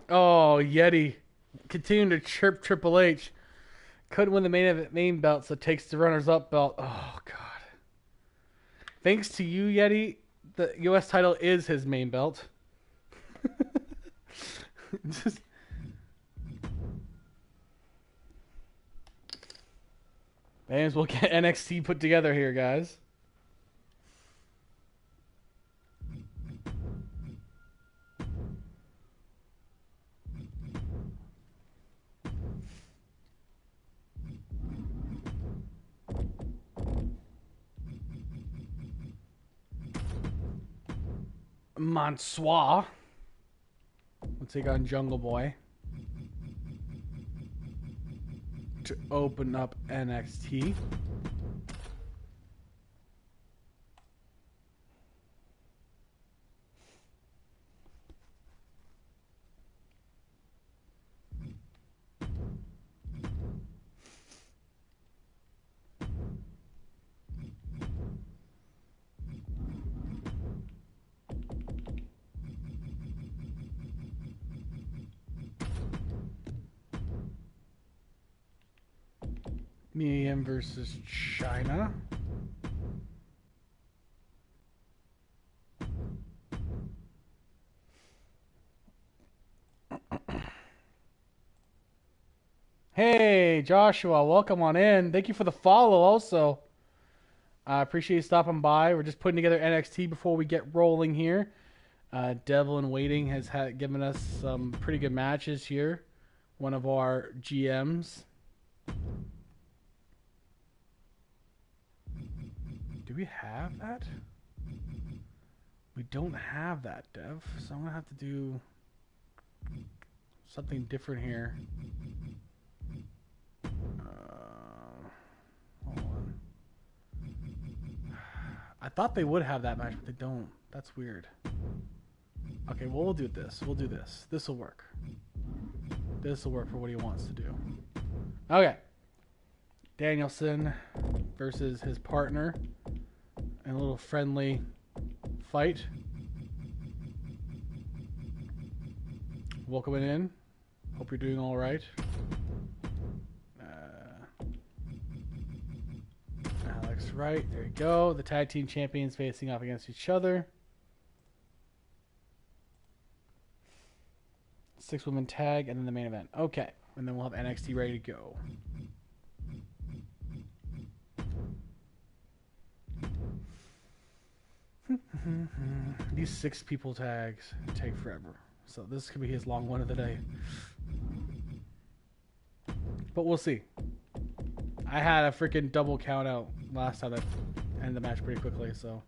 Oh, Yeti continuing to chirp Triple H. Couldn't win the main belt, so takes the runners-up belt. Oh, God. Thanks to you, Yeti, the U.S. title is his main belt. Just... May as well get NXT put together here, guys. Mansoor will take on Jungle Boy to open up NXT. Mia Yim versus China. Hey, Joshua, welcome on in. Thank you for the follow also. I appreciate you stopping by. We're just putting together NXT before we get rolling here. Devil in Waiting has given us some pretty good matches here. One of our GMs. Do we have that? We don't have that, Dev. So I'm going to have to do something different here. I thought they would have that match, but they don't. That's weird. Okay, well, we'll do this. We'll do this. This will work. This will work for what he wants to do. Okay. Danielson versus his partner in a little friendly fight. Welcome in. Hope you're doing all right. Alex Wright. There you go. The tag team champions facing off against each other. 6-woman tag and then the main event. Okay. And then we'll have NXT ready to go. These 6 people tags take forever. So this could be his long one of the day. But we'll see. I had a freaking double count out last time that ended the match pretty quickly, so.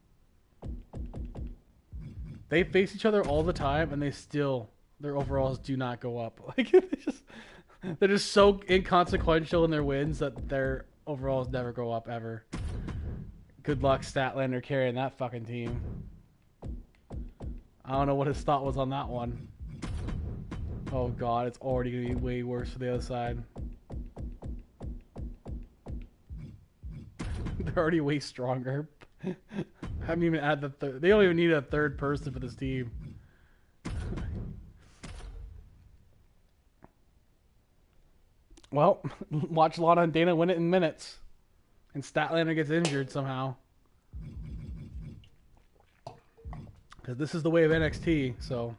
They face each other all the time and they still, their overalls do not go up. Like they're just so inconsequential in their wins that their overalls never go up ever. Good luck Statlander carrying that fucking team. I don't know what his thought was on that one. Oh god, it's already going to be way worse for the other side. They're already way stronger. Haven't even added the third. They don't even need a third person for this team. Well, watch Lana and Dana win it in minutes. And Statlander gets injured somehow. Because this is the way of NXT, so.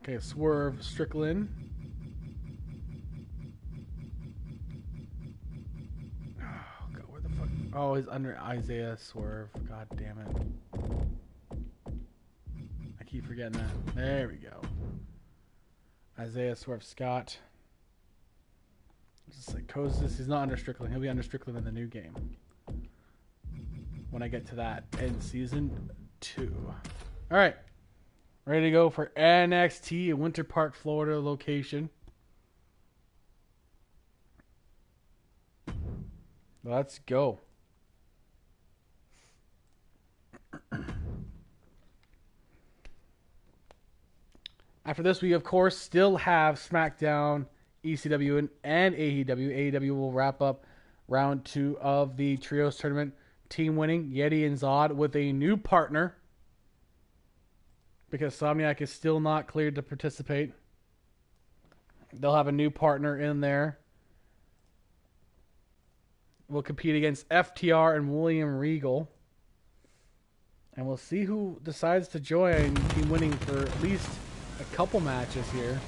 Okay, Swerve Strickland. Oh, God, where the fuck? Oh, he's under Isaiah Swerve. God damn it. I keep forgetting that. There we go. Isaiah Swerve Scott. Psychosis. He's not under Strickland. He'll be under Strickland in the new game. When I get to that in season 2. Alright. Ready to go for NXT in Winter Park, Florida location. Let's go. After this, we, of course, still have SmackDown, ECW, and AEW. AEW will wrap up round 2 of the Trios Tournament. Team winning, Yeti and Zod, with a new partner. Because Somniac is still not cleared to participate. They'll have a new partner in there. We'll compete against FTR and William Regal. And we'll see who decides to join Team Winning for at least a couple matches here.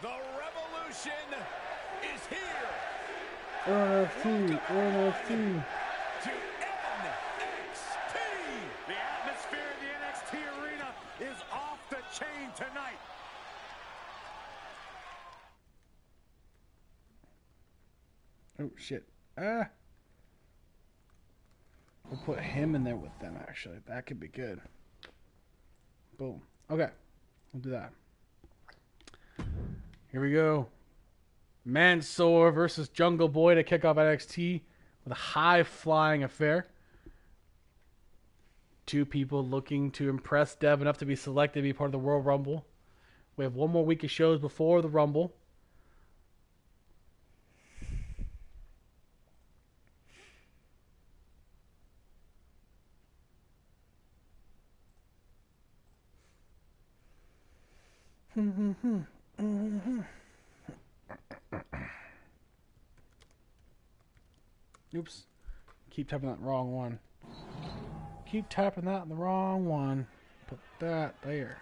The revolution is here. NXT. To NXT. The atmosphere in the NXT arena is off the chain tonight. Oh, shit. We'll put him in there with them, actually. That could be good. Boom. Okay. We'll do that. Here we go. Mansoor versus Jungle Boy to kick off NXT with a high-flying affair. 2 people looking to impress Dev enough to be selected to be part of the Royal Rumble. We have 1 more week of shows before the Rumble. Oops. Keep tapping that wrong one. Keep tapping that in the wrong one. Put that there.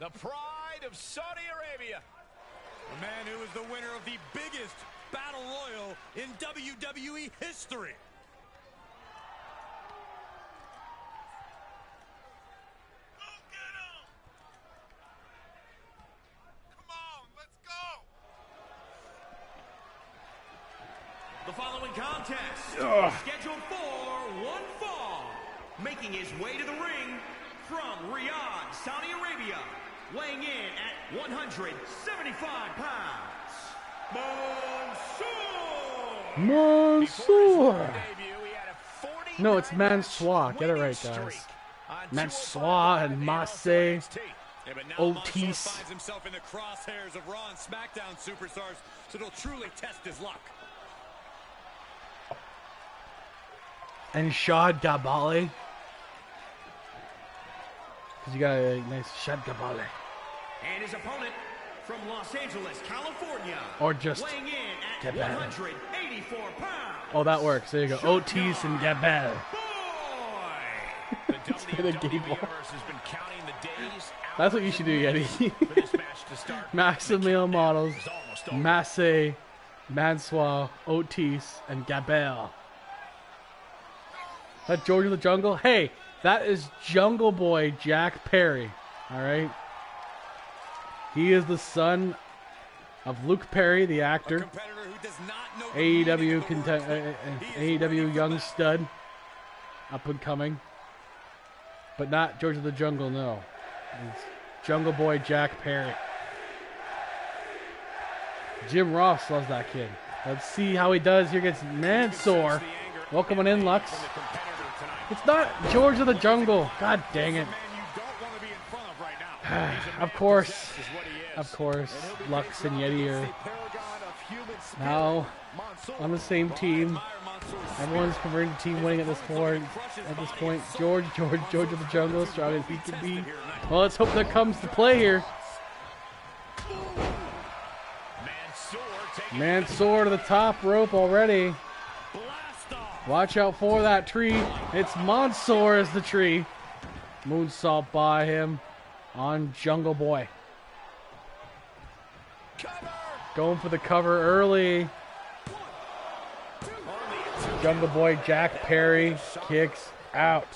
The pride of Saudi Arabia. The man who is the winner of the biggest battle royal in WWE history. The following contest is scheduled for one fall. Making his way to the ring from Riyadh, Saudi Arabia, weighing in at 175 pounds, Mansoor! Mansoor! No, it's Mansoor. Get it right, guys. Mansoor and Marseille. Otis. Finds himself in the crosshairs of Raw and SmackDown superstars, so it'll truly test his luck. And Shad Gabale. Because you got a nice Shad Gabale. And his opponent from Los Angeles, California. Or just weighing in at Gabale. 184 pounds. Oh, that works. There you go. Otis and Gabale. The WWE Universe has been counting the days. That's what you should do, Yeti. For this match to start. Maximilian Models, It's almost over. Massey, Mansoor, Otis, and Gabale. That George of the Jungle? Hey, that is Jungle Boy Jack Perry. Alright? He is the son of Luke Perry, the actor. Competitor who does not know the meaning AEW, of the word quit. He is AEW ready young for stud. Up and coming. But not George of the Jungle, no. It's Jungle Boy Jack Perry. Jim Ross loves that kid. Let's see how he does here against Mansoor. Welcome on in, Lux. It's not George of the Jungle. God dang it. Of course, Lux and Yeti are now on the same team. Everyone's converting to team winning at this point. George of the Jungle, strong as he can be. Well, let's hope that comes to play here. Mansoor to the top rope already. Watch out for that tree. It's Mansoor as the tree. Moonsault by him on Jungle Boy. Going for the cover early. Jungle Boy Jack Perry kicks out.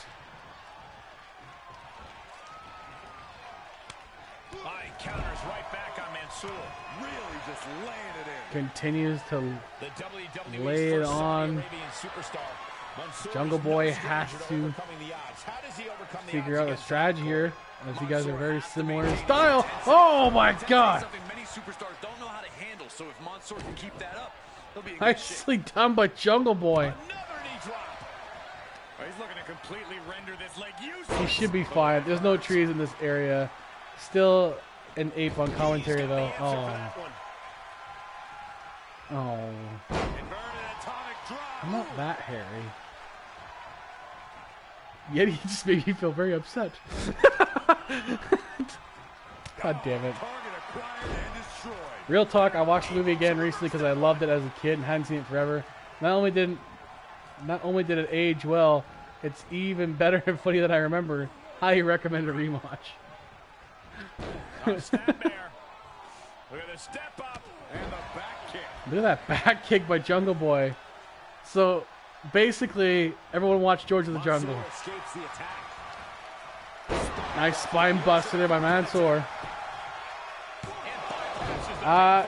Counters right back on Mansoor. Really just laying it in. Continues to The WWE's lay it first Saudi on. Arabian superstar. Mansoor Jungle is Boy no has stranger to overcoming the odds. How does he overcome the figure odds out a against strategy Mansoor? here, as you guys are very Mansoor similar in has to style. maintain Oh my intensity. God! Something many superstars don't know how to handle. So if Mansoor can keep that up, he'll be in good shape. Nicely done by Jungle Boy. Another knee drop. Oh, he's looking to completely render this leg useless. He should be fine. There's no trees in this area. Still an ape on commentary though. Oh. Oh. Inverted atomic drop. I'm not that hairy. Yeti just made me feel very upset. God damn it. Target acquired and destroyed. Real talk, I watched the movie again recently because I loved it as a kid and hadn't seen it forever. Not only did it age well, it's even better and funny than I remember. Highly recommend a rewatch. Stand there. Look at the step up and the back kick. Look at that back kick by Jungle Boy. So basically, everyone watched George of the Jungle. Mansoor escapes the attack. Nice spine buster there by Mansoor.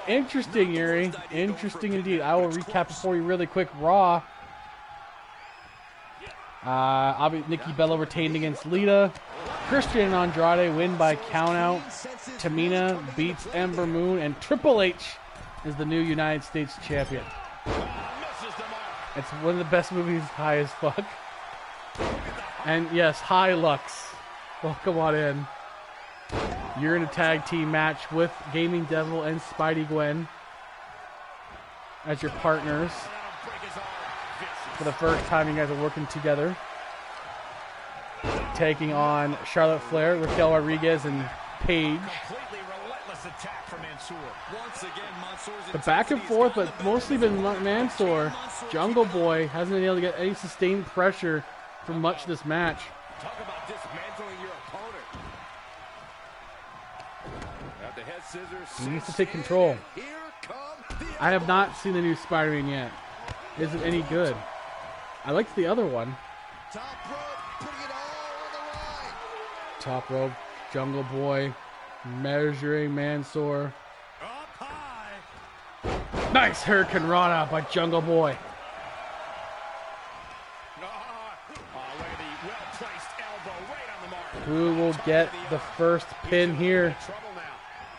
Interesting, Yuri. Interesting indeed. I will recap it for you really quick. Raw. Obviously, Nikki Bella retained against Lita. Christian and Andrade win by countout. Tamina beats Ember Moon, and Triple H is the new United States champion. It's one of the best movies, high as fuck. And yes, hi Lux. Welcome on in. You're in a tag team match with Gaming Devil and Spidey Gwen as your partners. For the first time you guys are working together. Taking on Charlotte Flair, Raquel Rodriguez, and Paige. Completely relentless attack from Mansoor. Once again, Mansoor's The back and forth, but mostly been Mansoor. Jungle Boy hasn't been able to get any sustained pressure for much of this match. Talk about dismantling your opponent. Got the head scissors. He needs to take control. Here come the I have not seen the new Spider-Man yet. Is it any good? I liked the other one. top rope, putting it all on the line. Top rope, Jungle Boy, measuring Mansoor. up high. Nice Hurricane Rana by Jungle Boy. Who will get the first pin here?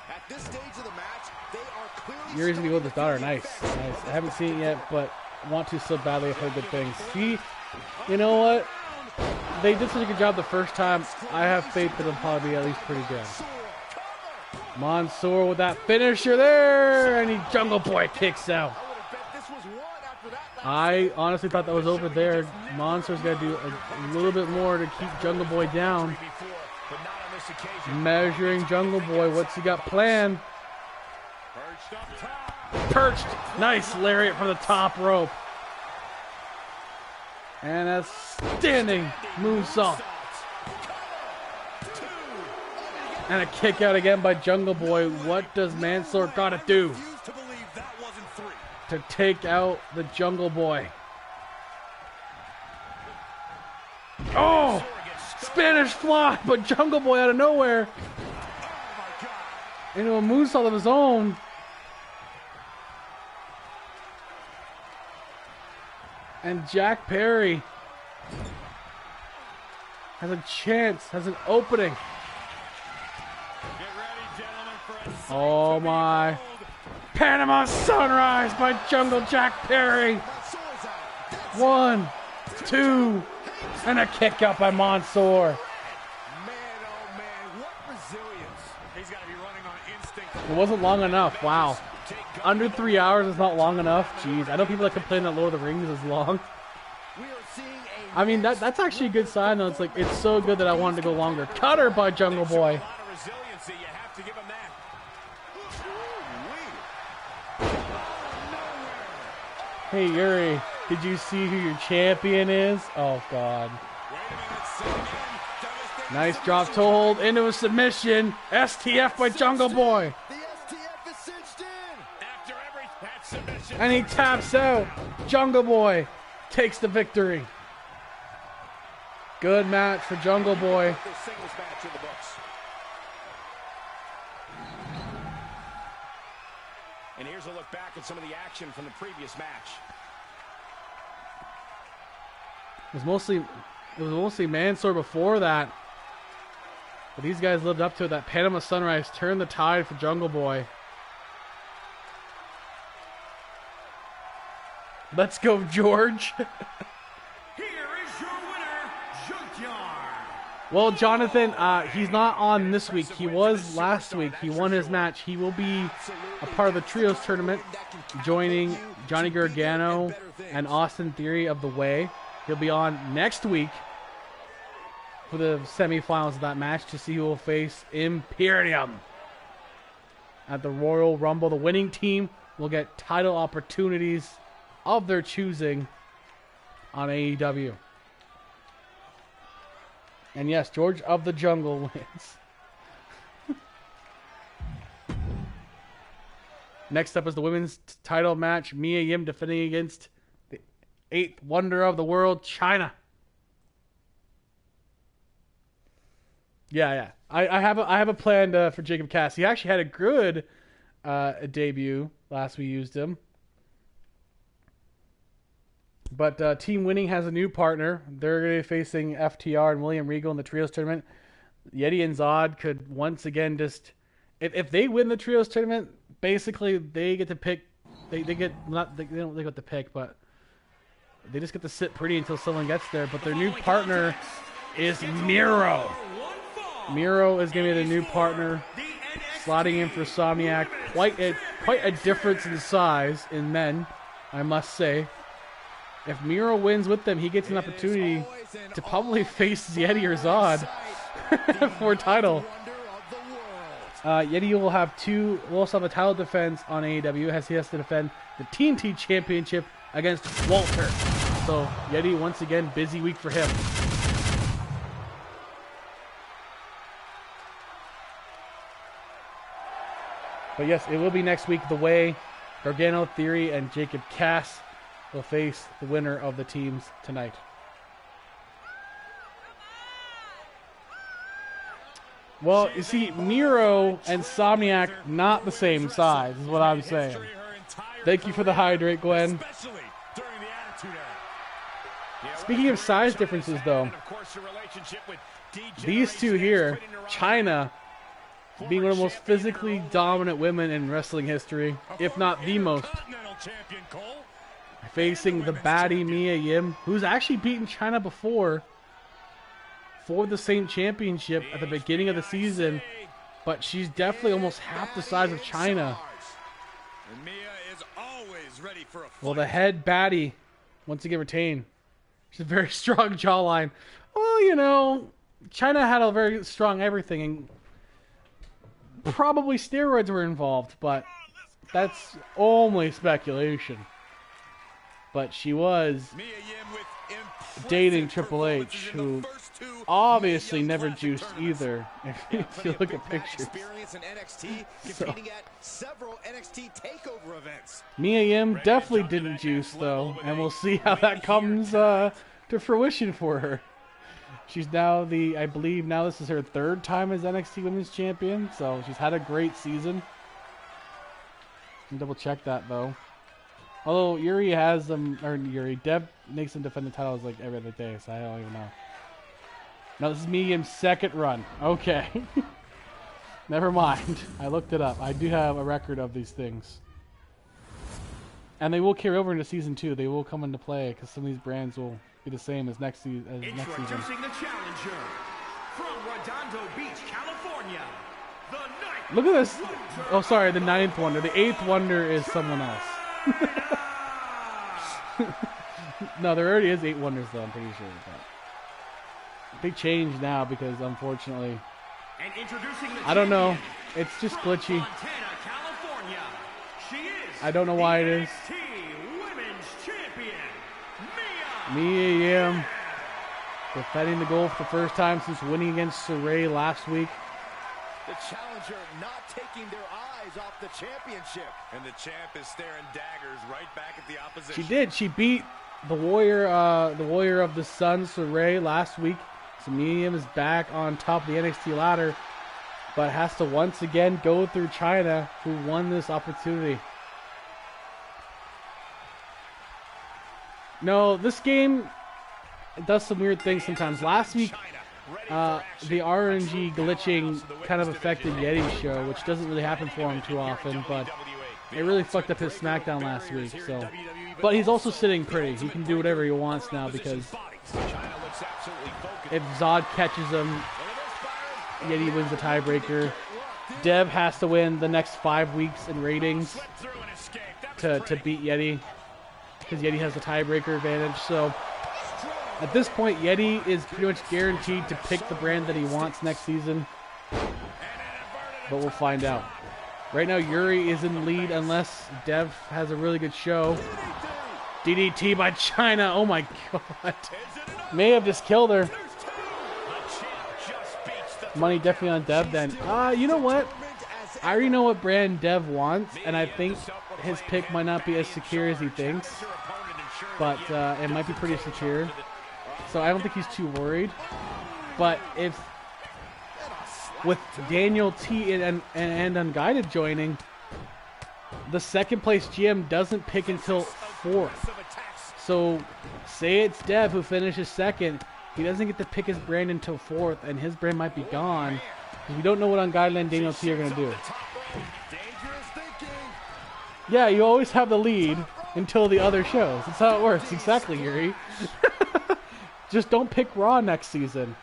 At this stage of the match, they are clearly Yuri's gonna go with his daughter. Nice. I haven't seen it yet, but want to so badly. I've heard good things. See, you know what? They did such a good job the first time. I have faith that it'll probably be at least pretty good. Mansoor with that finisher there, and Jungle Boy kicks out. I honestly thought that was over there. Mansoor's got to do a little bit more to keep Jungle Boy down. Measuring Jungle Boy. What's he got planned? Perched. Nice lariat from the top rope. And a standing moonsault. And a kick out again by Jungle Boy. What does Mansoor got to do to take out the Jungle Boy? Oh! Spanish fly, but Jungle Boy out of nowhere into a moonsault of his own. And Jack Perry has a chance, has an opening. Oh my. Panama Sunrise by Jungle Jack Perry. 1, 2, and a kick out by Mansoor. Man, oh man, what resilience. He's got to be running on instinct. It wasn't long enough. Wow. Under 3 hours is not long enough. Jeez, I know people that complain that Lord of the Rings is long. We are seeing a I mean, that's actually a good sign, though. It's like, it's so good that I wanted to go longer. Cutter by Jungle Boy. A lot of resiliency, you have to give him that. Hey, Yuri, did you see who your champion is? Oh, God. Nice drop toe hold into a submission. STF by Jungle Boy. the STF is cinched in. After that submission. And he taps out. Jungle Boy takes the victory. Good match for Jungle Boy. The singles match in the books. And here's a look back at some of the action from the previous match. It was mostly Mansoor before that. But these guys lived up to it. That Panama Sunrise turned the tide for Jungle Boy. Let's go, George. Here is your winner, Junkyard. Well, Jonathan, he's not on this week. He was last week. He won his match. He will be a part of the Trios tournament, joining Johnny Gargano and Austin Theory of The Way. He'll be on next week for the semifinals of that match to see who will face Imperium at the Royal Rumble. The winning team will get title opportunities of their choosing on AEW. And yes, George of the Jungle wins. Next up is the women's title match. Mia Yim defending against the 8th wonder of the world, China. Yeah. I have a plan for Jacob Cass. He actually had a good debut last we used him. But Team Winning has a new partner. They're going to be facing FTR and William Regal in the Trios tournament. Yeti and Zod could once again just... If they win the Trios tournament, basically they get to pick... They don't get to pick, but they just get to sit pretty until someone gets there. But their new partner is Miro. Miro is going to be the new partner, slotting in for Somniac. Quite a difference in size in men, I must say. If Miro wins with them, he gets an opportunity to probably face Yeti or Zod for a title. Yeti will also have a title defense on AEW as he has to defend the TNT Championship against Walter. So Yeti, once again, busy week for him. But yes, it will be next week. The Way, Gargano, Theory, and Jacob Cass will face the winner of the teams tonight. Well, you see, Miro and Somniac not the same size, is what I'm saying. Thank you for the hydrate, Gwen. Speaking of size differences, though, these two here, China, being one of the most physically dominant women in wrestling history, if not the most, facing the baddie Mia Yim, who's actually beaten China before for the same championship at the beginning of the season, but she's definitely almost half the size of China. Well, the head baddie, once again retained. She's a very strong jawline. Well, you know, China had a very strong everything, and probably steroids were involved, but that's only speculation. But she was dating Triple H, who obviously never juiced either, if you look at pictures. So, Mia Yim definitely didn't juice, though, and we'll see how that comes to fruition for her. She's now I believe now this is her third time as NXT Women's Champion, so she's had a great season. Double check that, though. Although Yuri has Deb makes them defend the titles like every other day, so I don't even know. Now this is Mia Yim's second run. Okay. Never mind. I looked it up. I do have a record of these things. And they will carry over into Season 2. They will come into play because some of these brands will be the same as next season. Introducing the challenger from Redondo Beach, California. Look at this. Oh, sorry, the 9th wonder. The 8th wonder is someone else. No, there already is 8 wonders, though, I'm pretty sure. But they changed now because, unfortunately, I don't know. It's just glitchy. Montana, California. She is I don't know why it is. NXT Women's Champion, Mia Yim defending the gold for the first time since winning against Saray last week. The challenger not taking their eyes off the championship. And the champ is staring daggers right back at the opposition. She did. She beat the warrior of the Sun, Saray, last week. So Mia Yim is back on top of the NXT ladder, but has to once again go through China, who won this opportunity. No, this game does some weird things sometimes. Last week, the RNG glitching kind of affected Yeti's show, which doesn't really happen for him too often, but it really fucked up his SmackDown last week. So, but he's also sitting pretty. He can do whatever he wants now because if Zod catches him, Yeti wins the tiebreaker. Dev has to win the next 5 weeks in ratings to beat Yeti because Yeti has the tiebreaker advantage. So at this point, Yeti is pretty much guaranteed to pick the brand that he wants next season. But we'll find out. Right now, Yuri is in the lead unless Dev has a really good show. DDT by China. Oh my god. May have just killed her. Money definitely on Dev then. You know what? I already know what brand Dev wants, and I think his pick might not be as secure as he thinks. But it might be pretty secure. So I don't think he's too worried. But if with Daniel T and Unguided joining, the second place GM doesn't pick until 4th. So say it's Dev who finishes second, he doesn't get to pick his brand until 4th, and his brand might be gone. We don't know what Unguided and Daniel T are going to do. Yeah, you always have the lead until the other shows. That's how it works. Exactly, Yuri. Just don't pick Raw next season.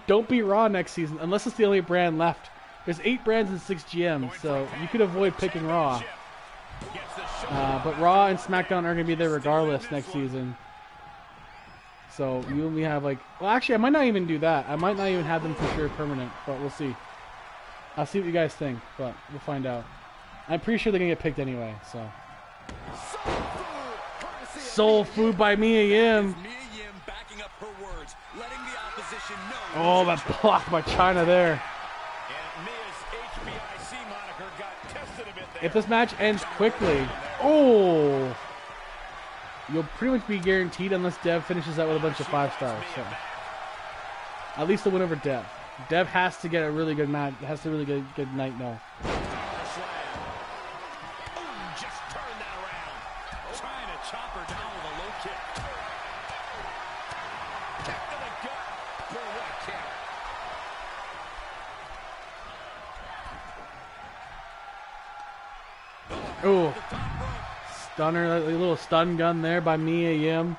Don't be Raw next season unless it's the only brand left. There's 8 brands and 6 GMs, so you could avoid picking Raw. But Raw and SmackDown are going to be there regardless next season. So you only have well, actually, I might not even do that. I might not even have them for sure permanent, but we'll see. I'll see what you guys think, but we'll find out. I'm pretty sure they're going to get picked anyway, so. Soul Food by Mia Yim. Oh, that block by China there. If this match ends quickly, oh, you'll pretty much be guaranteed unless Dev finishes out with a bunch of 5 stars. So. At least a win over Dev. Dev has to get a really good match. Has to really good night now. Kick to the gut. Boy, what a kick. Ooh. Stunner, a little stun gun there by Mia Yim.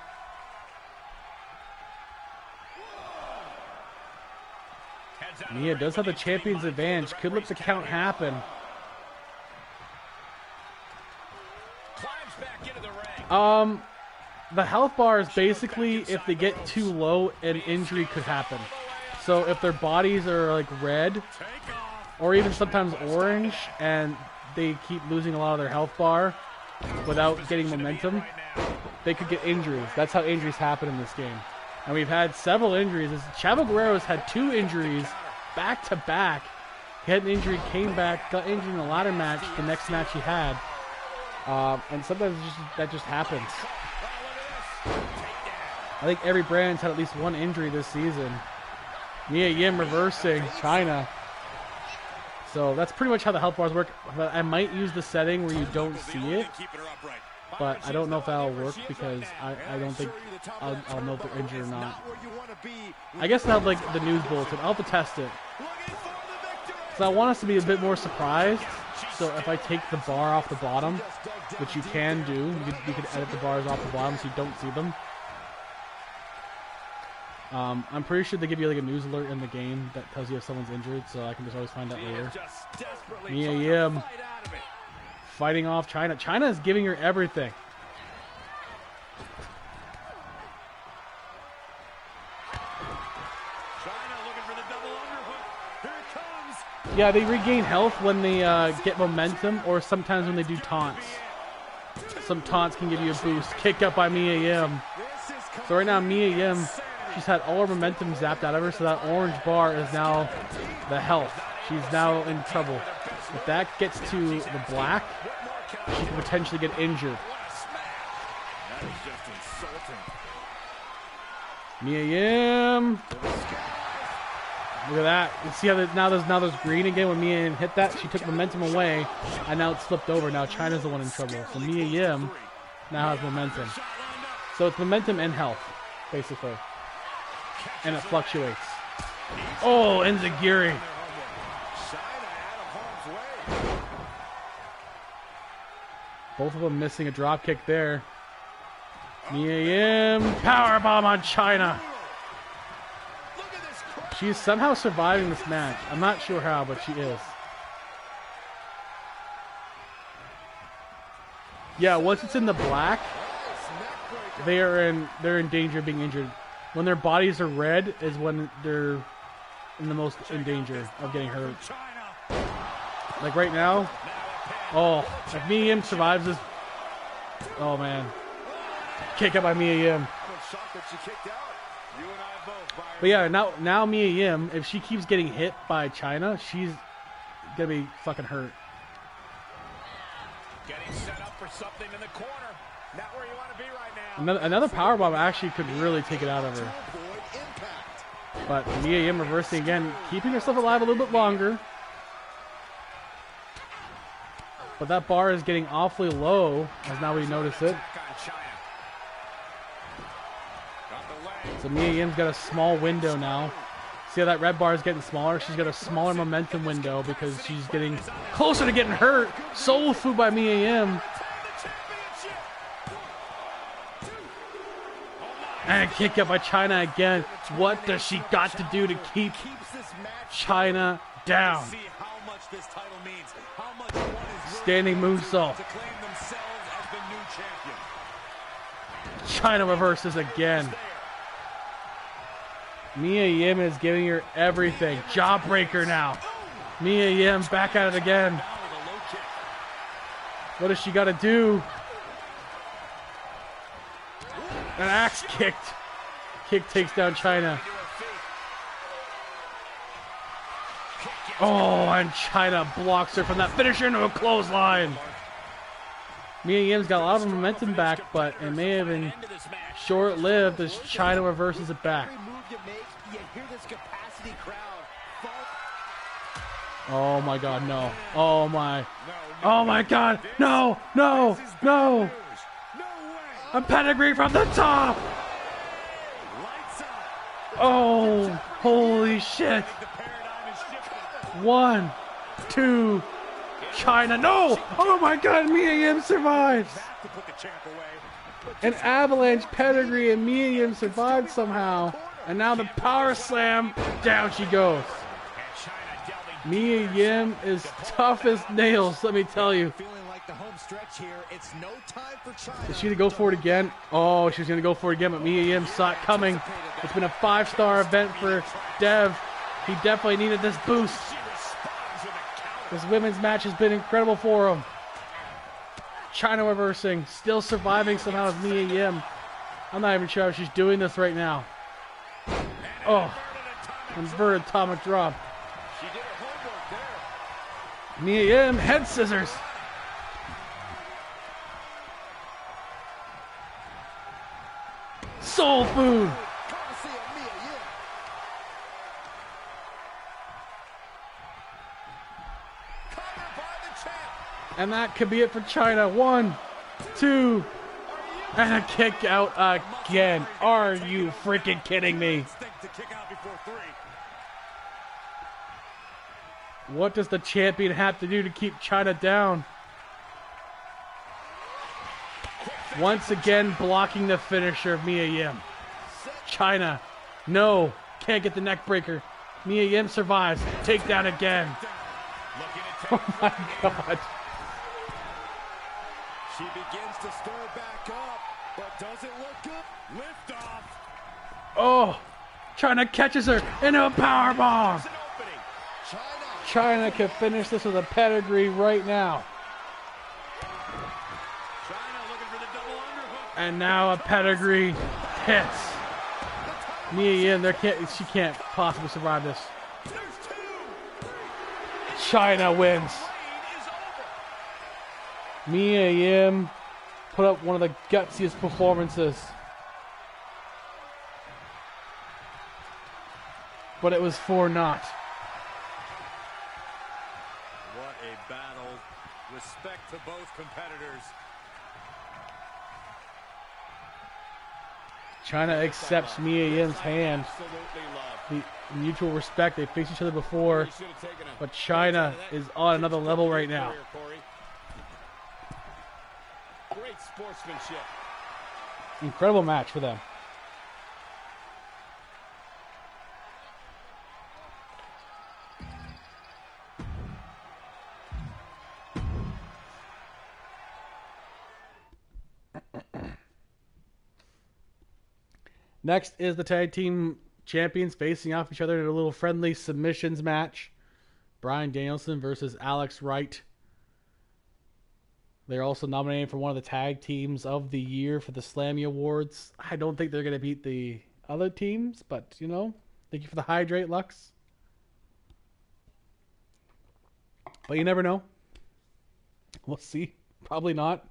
Mia does have the champion's advantage. Could let the count happen. The health bar is basically if they get too low, an injury could happen. So if their bodies are like red, or even sometimes orange, and they keep losing a lot of their health bar without getting momentum, they could get injuries. That's how injuries happen in this game. And we've had several injuries. Chavo Guerrero's had 2 injuries back to back. He had an injury, came back, got injured in the ladder match, the next match he had. And sometimes that just happens. I think every brand's had at least 1 injury this season. Mia Yim reversing China. So that's pretty much how the health bars work. But I might use the setting where you don't see it. But I don't know if that'll work because I don't think I'll know if they're injured or not. I guess I'll have like the news bulletin. I'll have to test it. So I want us to be a bit more surprised. So if I take the bar off the bottom, which you can do, you can edit the bars off the bottom so you don't see them. I'm pretty sure they give you like a news alert in the game that tells you if someone's injured, so I can just always find out later. Mia Yim fighting off China. China is giving her everything. Yeah, they regain health when they get momentum, or sometimes when they do taunts. Some taunts can give you a boost. Kick up by Mia Yim. So right now, Mia Yim, she's had all her momentum zapped out of her, so that orange bar is now the health. She's now in trouble. If that gets to the black, she could potentially get injured. That is just insulting. Mia Yim. Look at that. You see how now there's green again when Mia Yim hit that? She took momentum away, and now it's flipped over. Now China's the one in trouble. So Mia Yim now has momentum. So it's momentum and health, basically. And it fluctuates. Oh, Enziguri. Both of them missing a drop kick there. Mia Yim, powerbomb on China. She's somehow surviving this match. I'm not sure how, but she is. Yeah, once it's in the black, they're in danger of being injured. When their bodies are red is when they're in the most in danger of getting hurt. Like right now, oh, if Mia Yim survives this, oh man, kick out by Mia Yim. But yeah, now Mia Yim, if she keeps getting hit by China, she's gonna be fucking hurt. Getting set up for something in the corner. Not where you want to be right now. Another powerbomb actually could really take it out of her. But Mia Yim reversing again, keeping herself alive a little bit longer. But that bar is getting awfully low, as now we notice it. So Mia Yim's got a small window now. See how that red bar is getting smaller? She's got a smaller momentum window because she's getting closer to getting hurt. Soul food by Mia Yim. And kick up by China again. What does she got to do to keep China down? Standing moonsault. China reverses again. Mia Yim is giving her everything. Jawbreaker now. Mia Yim back at it again. What does she got to do? An axe kicked. Kick takes down China. Oh, and China blocks her from that finisher into a clothesline. Mia Yim's got a lot of momentum back, but it may have been short-lived as China reverses it back. Oh my god, no. Oh my. Oh my god. No, no, no. A pedigree from the top. Oh, holy shit. 1, 2, China. No! Oh my god, Mia Yim survives. An avalanche pedigree and Mia Yim survived somehow. And now the power slam. Down she goes. Mia Yim is tough as nails, let me tell you. Is she going to go for it again? Oh, she's going to go for it again, but Mia Yim saw it coming. It's been a 5-star event for Dev. He definitely needed this boost. This women's match has been incredible for him. China reversing, still surviving somehow with Mia Yim. I'm not even sure how she's doing this right now. Oh, inverted atomic drop. Mia Yim, head scissors. Soul food. And that could be it for China. 1, 2, and a kick out again. Are you freaking kidding me? What does the champion have to do to keep China down? Once again, blocking the finisher of Mia Yim. China, no, can't get the neck breaker. Mia Yim survives. Takedown again. Oh my god. She begins to stir back up, but does it look good? Lift off. Oh, China catches her into a powerbomb. China can finish this with a pedigree right now. And now a pedigree hits. Mia Yim, she can't possibly survive this. China wins. Mia Yim put up one of the gutsiest performances. But it was for naught. What a battle. Respect to both competitors. China accepts Mia Yim's hand. The mutual respect. They faced each other before. But China is on another level right now. Great sportsmanship. Incredible match for them. Next is the tag team champions facing off each other in a little friendly submissions match. Bryan Danielson versus Alex Wright. They're also nominated for one of the tag teams of the year for the Slammy Awards. I don't think they're going to beat the other teams, but, you know, thank you for the hydrate, Lux. But you never know. We'll see. Probably not.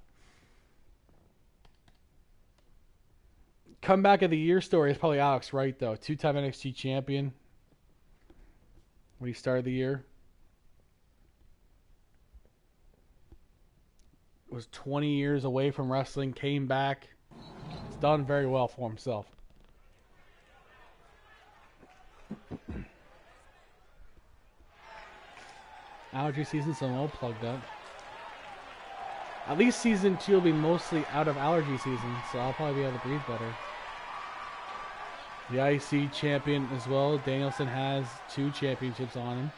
Comeback of the year story is probably Alex Wright, though. 2-time NXT champion when he started the year. Was 20 years away from wrestling, came back. He's done very well for himself. Allergy season, so I'm all plugged up. At least season 2 will be mostly out of allergy season, so I'll probably be able to breathe better. The IC champion as well. Danielson has 2 championships on him.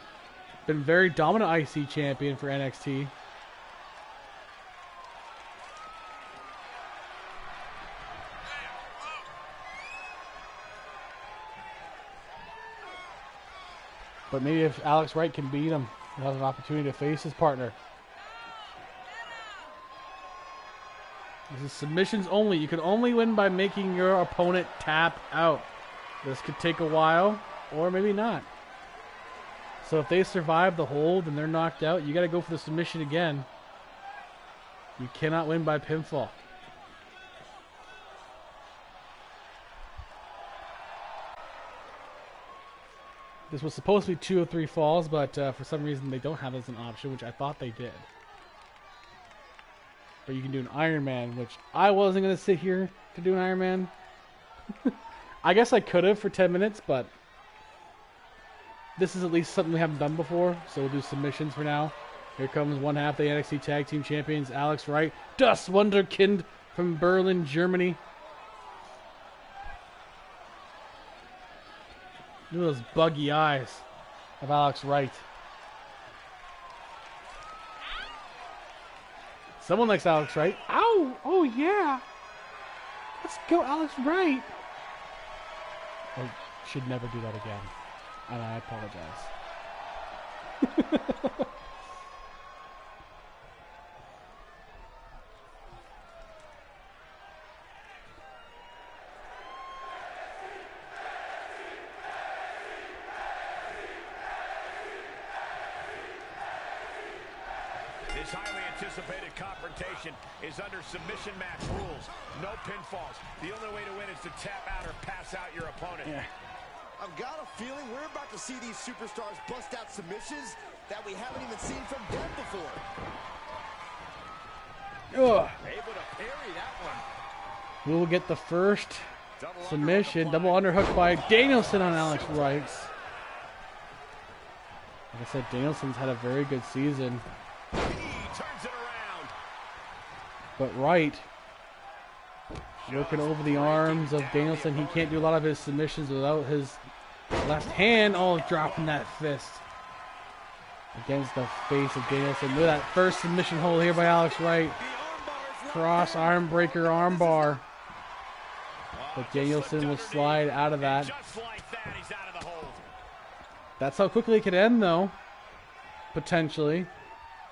Been very dominant IC champion for NXT. But maybe if Alex Wright can beat him, he'll have an opportunity to face his partner. This is submissions only. You can only win by making your opponent tap out. This could take a while, or maybe not. So if they survive the hold and they're knocked out, you got to go for the submission again. You cannot win by pinfall. This was supposed to be 2 or 3 falls, but for some reason they don't have it as an option, which I thought they did. But you can do an Iron Man, which I wasn't going to sit here to do an Iron Man. I guess I could have for 10 minutes, but this is at least something we haven't done before, so we'll do submissions for now. Here comes one half of the NXT Tag Team Champions, Alex Wright. Das Wunderkind from Berlin, Germany. Look at those buggy eyes of Alex Wright. Someone likes Alex Wright. Ow! Oh, yeah! Let's go, Alex Wright! I should never do that again. And I apologize. This highly anticipated confrontation is under submission match rules. No pinfalls. The only way to win is to tap out or pass out your opponent. Yeah. I've got a feeling we're about to see these superstars bust out submissions that we haven't even seen from them before. Ugh. Able to parry that one. We will get the first submission. Double underhook by Danielson on Alex Wright. Like I said, Danielson's had a very good season. He turns it around. But Wright working over the arms of Danielson. He can't do a lot of his submissions without his left hand. Oh, dropping that fist against the face of Danielson. Look at that first submission hold here by Alex Wright. Cross arm breaker arm bar. But Danielson will slide out of that. Just like that, he's out of the hold. That's how quickly it could end, though. Potentially.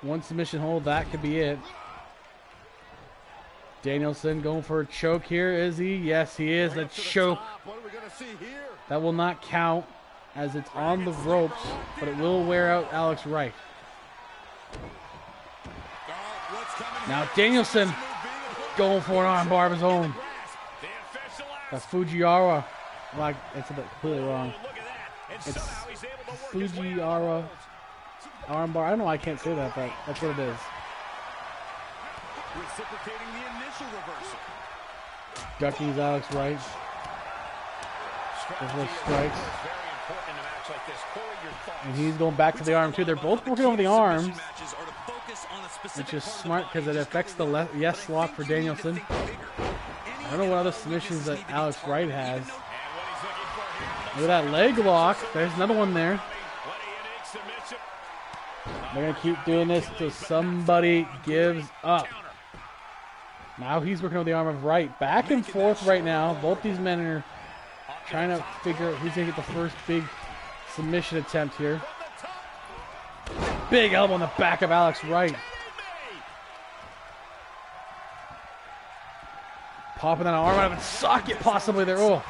One submission hold, that could be it. Danielson going for a choke here, is he? Yes, he is. The choke. What are we gonna see here? That will not count as it's on the ropes, but it will wear out Alex Wright. Now Danielson going for an armbar of his own. The official The asks, Fujiwara. Like, it's a bit completely wrong. look at that. And It's somehow he's able to work his way out of the Fujiwara hold. armbar. I don't know why I can't say that, but that's what it is. Reciprocating the initial reversal. Ducky's Alex Wright. There's those strikes. Very important in a match like this. Corey, your thoughts? And he's going back to the arm, too. They're both working over the arms, Matches are to focus on a specific which is part of the smart body because it affects the yes lock for Danielson. I don't know what other submissions that Alex Wright has. And what he's looking for here. Look at that leg lock. There's another one there. What a unique submission. They're going to keep doing this until somebody gives up. Now he's working on the arm of Wright. Back and forth right now. Both these men are trying to figure out who's going to get the first big submission attempt here. Big elbow on the back of Alex Wright. Popping that arm out of its socket possibly there. Oh.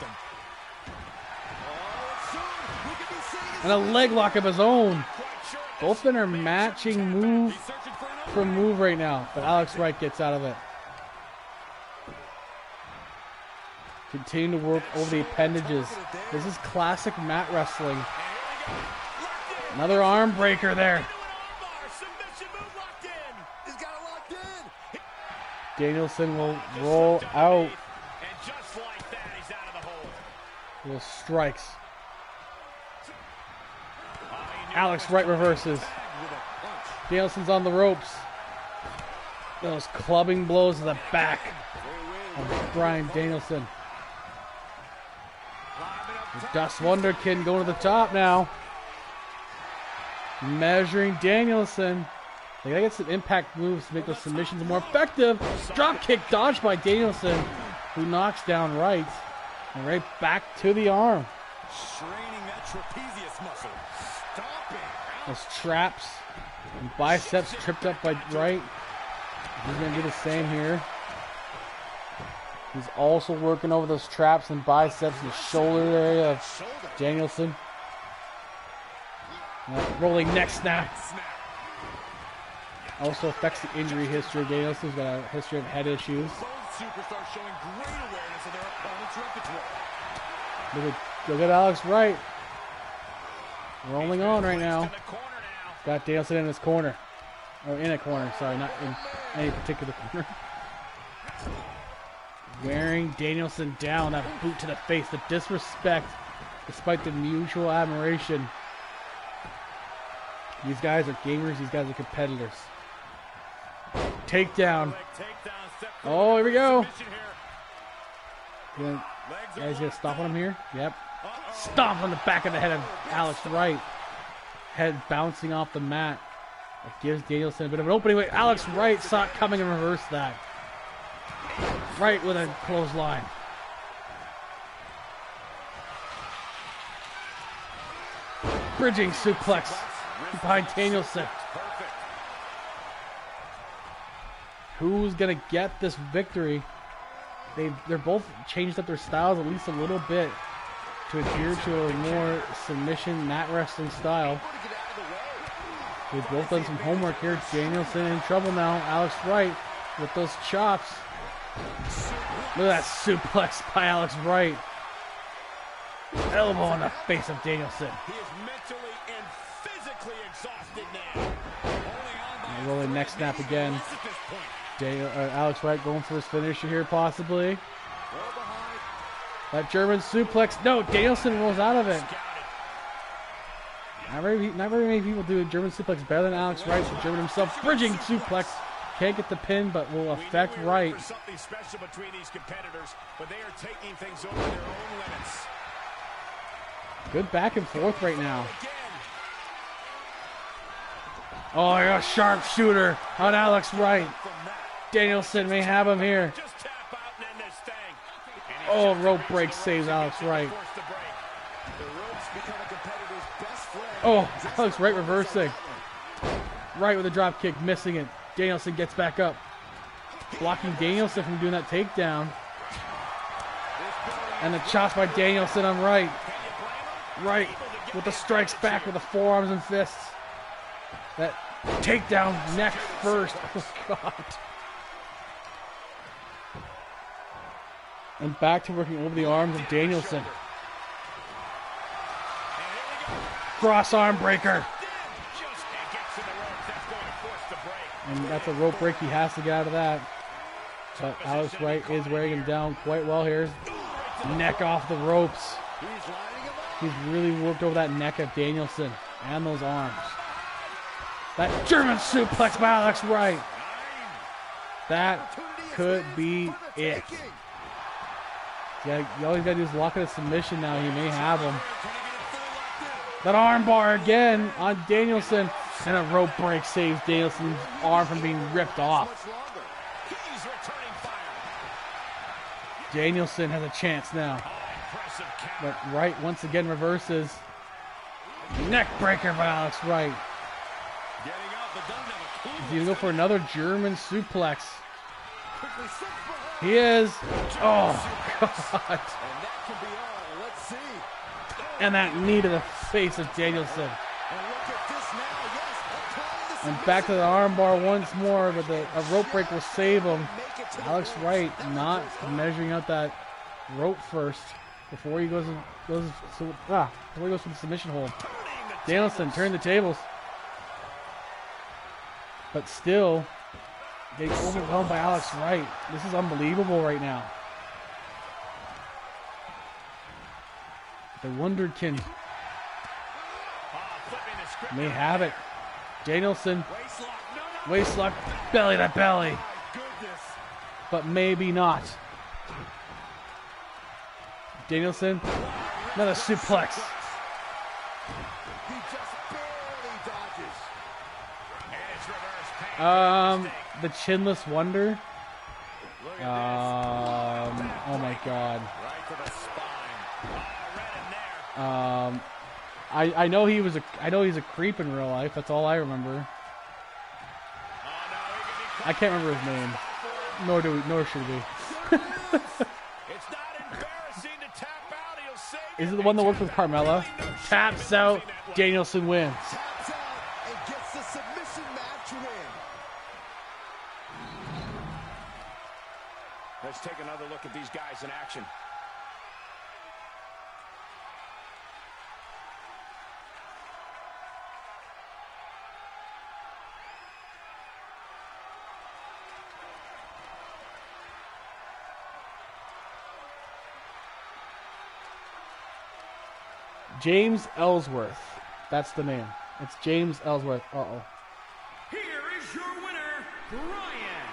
And a leg lock of his own. Both men are matching move for move right now. But Alex Wright gets out of it. Continue to work over the appendages. This is classic mat wrestling. Another arm breaker there. Submission move locked in. He's got it locked in. Danielson will roll out. And just like that, he's out of the hold. Little strikes. Alex Wright reverses. Danielson's on the ropes. Those clubbing blows to the back of Bryan Danielson. Das Wunderkind going to the top now. Measuring Danielson. They gotta get some impact moves to make those submissions more effective. Drop kick dodged by Danielson, who knocks down Wright. And right back to the arm. Straining that trapezius muscle. Stomping. Those traps and biceps tripped up by Wright. He's gonna do the same here. He's also working over those traps and biceps and the shoulder area of Danielson. Rolling neck snap. Also affects the injury history of Danielson. He's got a history of head issues. Both superstars showing great awareness of their opponent's repertoire. Look at Alex Wright. Rolling on right now. In the corner now. Got Danielson in his corner. Or in a corner, sorry, not in any particular corner. Wearing Danielson down, that boot to the face, the disrespect, despite the mutual admiration. These guys are gamers, these guys are competitors. Takedown. Oh, here we go. Guys gonna stomp on him here? Yep. Stomp on the back of the head of Alex Wright. Head bouncing off the mat. That gives Danielson a bit of an opening. Wait, Alex Wright saw it coming and reversed that. Right with a clothesline. Bridging suplex behind Danielson. Who's gonna get this victory? They're both changed up their styles at least a little bit to adhere to a more submission mat wrestling style. They've both done some homework here. Danielson in trouble now. Alex Wright with those chops. Look at that suplex by Alex Wright. Elbow on the face of Danielson. He is mentally and physically exhausted now. Rolling neck snap again. Alex Wright going for his finisher here, possibly. That German suplex. No, Danielson rolls out of it. Not very many people do a German suplex better than Alex Wright. The German himself, bridging suplex. Can't get the pin, but will affect Wright. Something special between these competitors, but they are taking things over their own limits. Good back and forth right now. Oh, I got a sharp shooter on Alex Wright. Danielson may have him here. Oh, rope break saves Alex Wright. Oh, Alex Wright reversing. Wright with a drop kick, missing it. Danielson gets back up. Blocking Danielson from doing that takedown. And the chops by Danielson on Wright. Wright with the strikes back with the forearms and fists. That takedown, neck first. Oh, God. And back to working over the arms of Danielson. Cross arm breaker. And that's a rope break. He has to get out of that. But Alex Wright is wearing him down quite well here. Neck off the ropes. He's really worked over that neck of Danielson and those arms. That German suplex by Alex Wright. That could be it. Yeah, all he's got to do is lock in a submission now. He may have him. That arm bar again on Danielson. And a rope break saves Danielson's arm from being ripped off. Danielson has a chance now. But Wright once again reverses. Neck breaker by Alex Wright. He's going to go for another German suplex. He is. Oh, God. And that knee to the face of Danielson. And back to the armbar once more, but a rope break will save him. Alex Wright not measuring out that rope first before he goes for the submission hold. Danielson turned the tables, but still getting overwhelmed by Alex Wright. This is unbelievable right now. The Wunderkind may have it. Danielson, waistlock, belly to belly, but maybe not. Danielson, another suplex. The Chinless Wonder. Oh my God. I know he's a creep in real life. That's all I remember. I can't remember his name. Nor should we. Is it the one that worked with Carmella? Taps out. Danielson wins. Let's take another look at these guys in action. James Ellsworth. That's the name. It's James Ellsworth. Uh-oh. Here is your winner, Bryan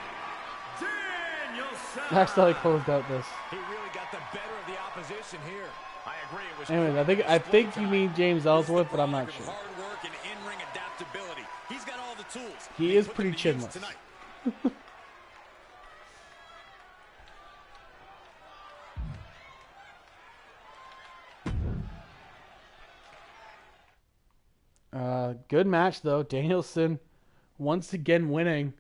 Danielson. That's how I closed out this. He really got the better of the opposition here. I agree. It was Anyways, I think you mean James Ellsworth, but I'm not sure. Hard work and in-ring adaptability. He's got all the tools. He is pretty chinless. Tonight. Good match though. Danielson once again winning.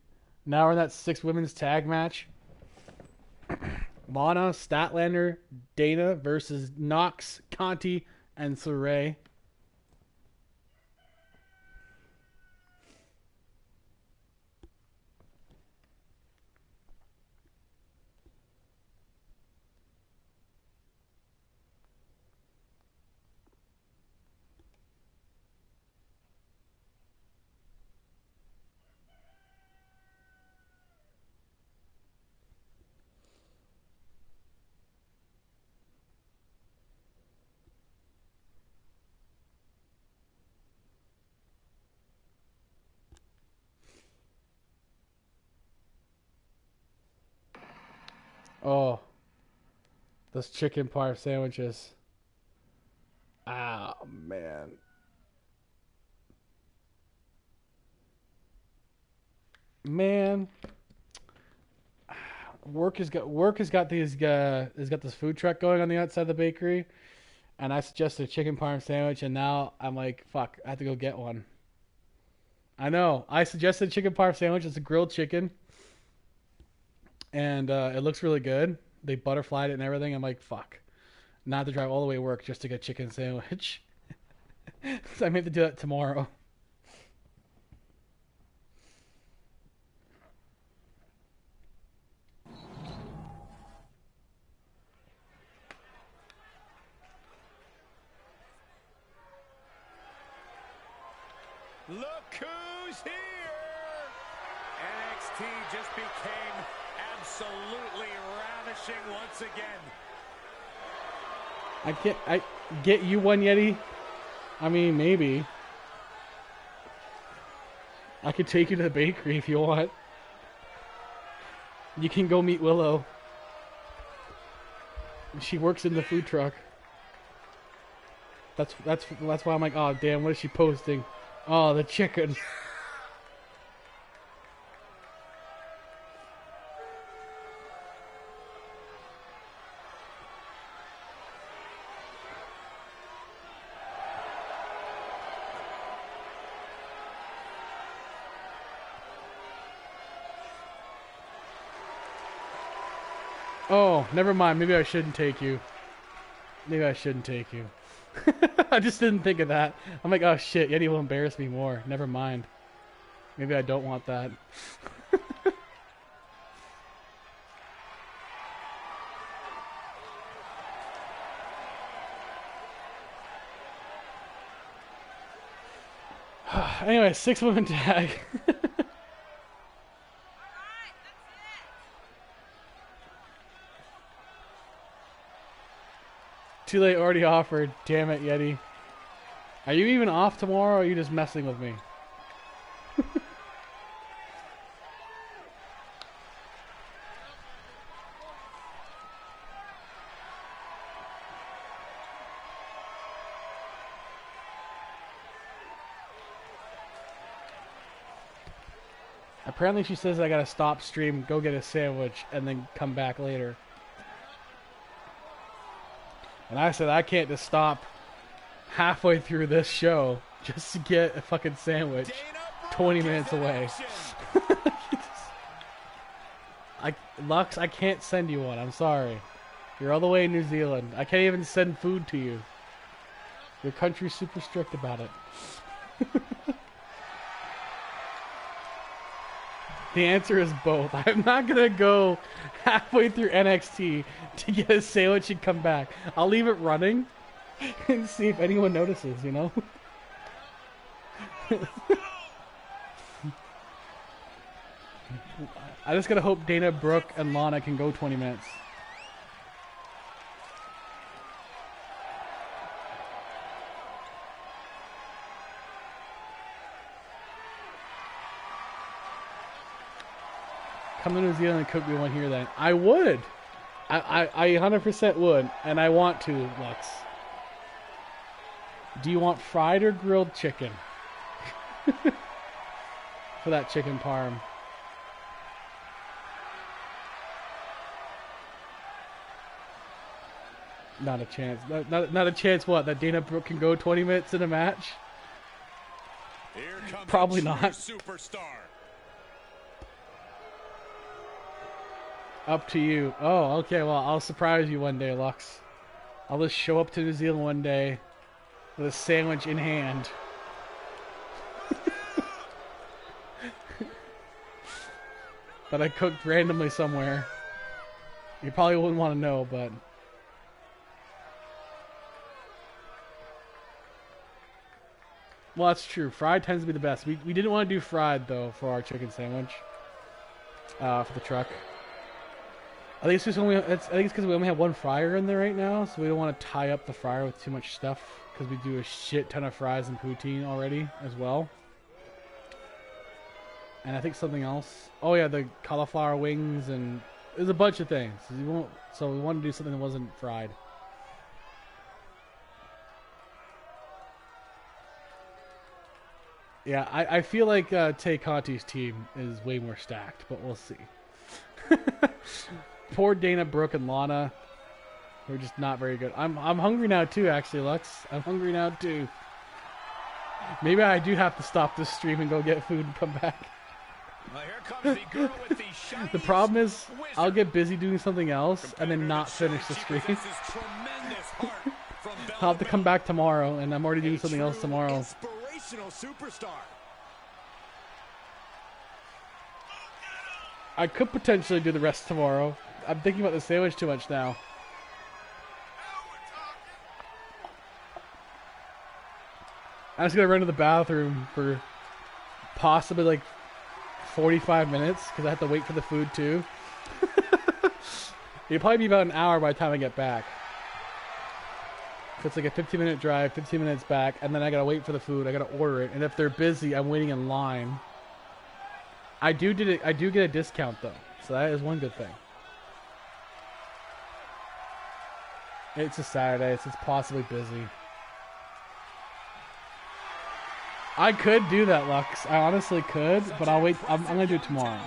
Now we're in that 6 women's tag match. Lana, Statlander, Dana versus Nox, Conti, and Saray. Oh, those chicken parm sandwiches. Ah, man. Man, work has got this food truck going on the outside of the bakery, and I suggested a chicken parm sandwich, and now I'm like, fuck, I have to go get one. I know. I suggested a chicken parm sandwich. It's a grilled chicken. And it looks really good. They butterflied it and everything. I'm like, fuck. Not to drive all the way to work just to get chicken sandwich. So I may have to do that tomorrow. Look who's here! NXT just became absolutely ravishing once again. I get you one, Yeti. I mean, maybe. I could take you to the bakery if you want. You can go meet Willow. She works in the food truck. That's why I'm like, oh damn, what is she posting? Oh, the chicken. Oh, never mind. Maybe I shouldn't take you. Maybe I shouldn't take you. I just didn't think of that. I'm like, oh shit, Yeti will embarrass me more. Never mind. Maybe I don't want that. Anyway, 6-woman tag. Too late, already offered. Damn it, Yeti. Are you even off tomorrow, or are you just messing with me? Apparently she says I gotta stop stream, go get a sandwich, and then come back later. And I said I can't just stop halfway through this show just to get a fucking sandwich 20 minutes away. Lux, I can't send you one. I'm sorry. You're all the way in New Zealand. I can't even send food to you. Your country's super strict about it. The answer is both. I'm not going to go halfway through NXT to get a sandwich and come back. I'll leave it running and see if anyone notices, you know? I just got to hope Dana Brooke and Lana can go 20 minutes. Come to New Zealand and cook me one here then. I would. I 100% would. And I want to, Lux. Do you want fried or grilled chicken? For that chicken parm. Not a chance. Not a chance what? That Dana Brooke can go 20 minutes in a match? Probably not. Superstar. Up to you. Oh, okay. Well, I'll surprise you one day, Lux. I'll just show up to New Zealand one day with a sandwich in hand. That I cooked randomly somewhere. You probably wouldn't want to know, but... Well, that's true. Fried tends to be the best. We didn't want to do fried, though, for our chicken sandwich. For the truck. I think it's because we only have one fryer in there right now, so we don't want to tie up the fryer with too much stuff, because we do a shit ton of fries and poutine already, as well. And I think something else. Oh, yeah, the cauliflower wings, and there's a bunch of things. So we wanted to do something that wasn't fried. Yeah, I feel like Tay Conti's team is way more stacked, but we'll see. Poor Dana Brooke and Lana. We're just not very good. I'm hungry now too, actually, Lux. I'm hungry now too. Maybe I do have to stop this stream and go get food and come back. Well, here comes the girl with the shiny The problem is, wizard. I'll get busy doing something else and then not finish the stream. I'll have to come back tomorrow, and I'm already doing something else tomorrow. Inspirational superstar. I could potentially do the rest tomorrow. I'm thinking about the sandwich too much now. I'm just gonna run to the bathroom for possibly like 45 minutes because I have to wait for the food too. It'll probably be about an hour by the time I get back. It's like a 15-minute drive, 15 minutes back, and then I gotta wait for the food. I gotta order it, and if they're busy, I'm waiting in line. I do get a discount though, so that is one good thing. It's a Saturday, so it's possibly busy. I could do that, Lux. I honestly could, but I'll wait. I'm gonna do it tomorrow.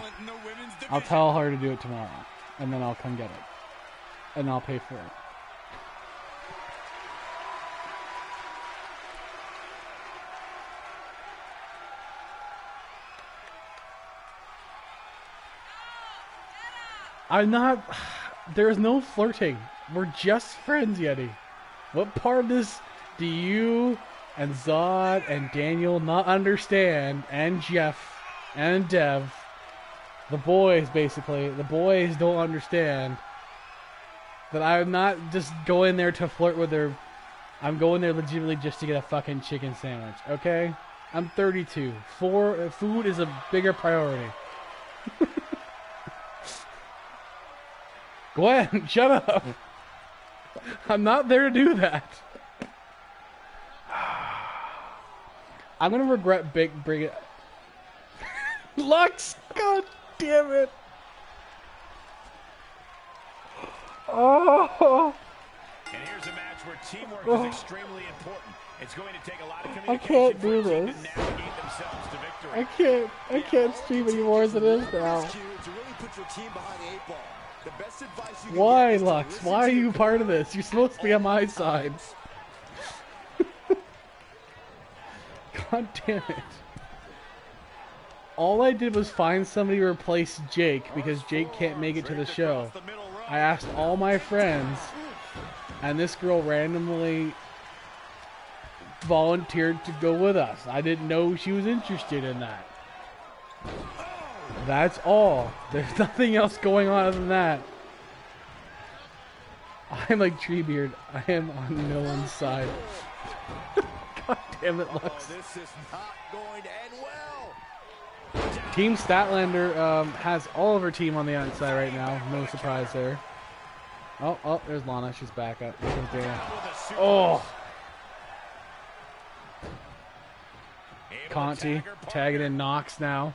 I'll tell her to do it tomorrow, and then I'll come get it, and I'll pay for it. I'm not... There is no flirting. We're just friends, Yeti. What part of this do you and Zod and Daniel not understand? And Jeff and Dev. The boys, basically. The boys don't understand that I'm not just going there to flirt with her. I'm going there legitimately just to get a fucking chicken sandwich, okay? I'm 32. Food is a bigger priority. Gwen, shut up. I'm not there to do that. I'm going to regret bring it. Lux, god damn it. Oh. And here's a match where teamwork is extremely important. It's going to take a lot of I communication can't for do a team this. to navigate themselves to victory. I can't stream anymore as it is now. To really put your team behind the eight ball. The best advice you can Why, get is to Lux? listen Why are to you your part of this? You're supposed to be on my side. God damn it. All I did was find somebody to replace Jake because Jake can't make it to the show. I asked all my friends, and this girl randomly volunteered to go with us. I didn't know she was interested in that. That's all. There's nothing else going on other than that. I'm like Treebeard. I am on no one's side. God damn it, Lux. This is not going to end well. Team Statlander has all of her team on the outside right now. No surprise there. Oh, there's Lana. She's back up. There's Dana. Oh. Conti tagging in Knox now.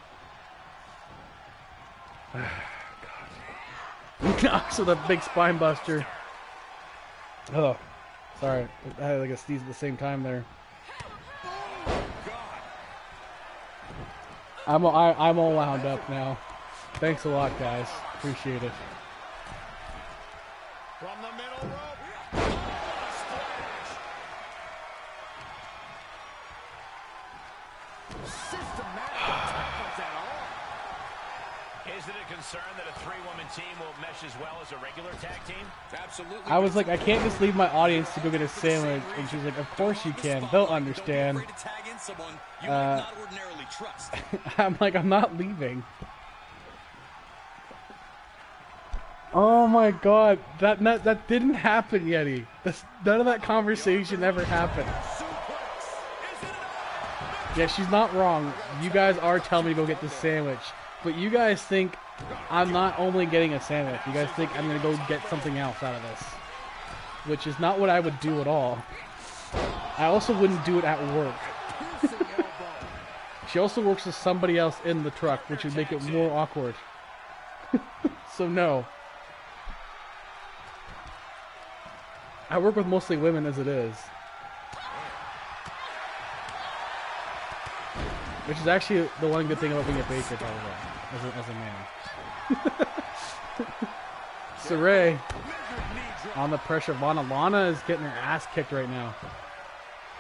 Knocks with a big spine buster. Oh, sorry. I had like a sneeze at the same time there. I'm all wound up now. Thanks a lot, guys. Appreciate it. From the middle rope. A splash. Systematic tackles at all. Is it a concern that a three-woman team will mesh as well as a regular tag team? Absolutely. I was like, I can't just leave my audience to go get a sandwich. And she's like, of course you can. They'll understand. I'm like, I'm not leaving. Oh my god, that didn't happen, Yeti. None of that conversation ever happened. Yeah, she's not wrong. You guys are telling me to go get this sandwich. But you guys think I'm not only getting a sandwich. You guys think I'm going to go get something else out of this. Which is not what I would do at all. I also wouldn't do it at work. She also works with somebody else in the truck, which would make it more awkward. So no. I work with mostly women as it is. Which is actually the one good thing about being a baker, by the way, as a man. Saray on the pressure of Lana. Lana is getting her ass kicked right now.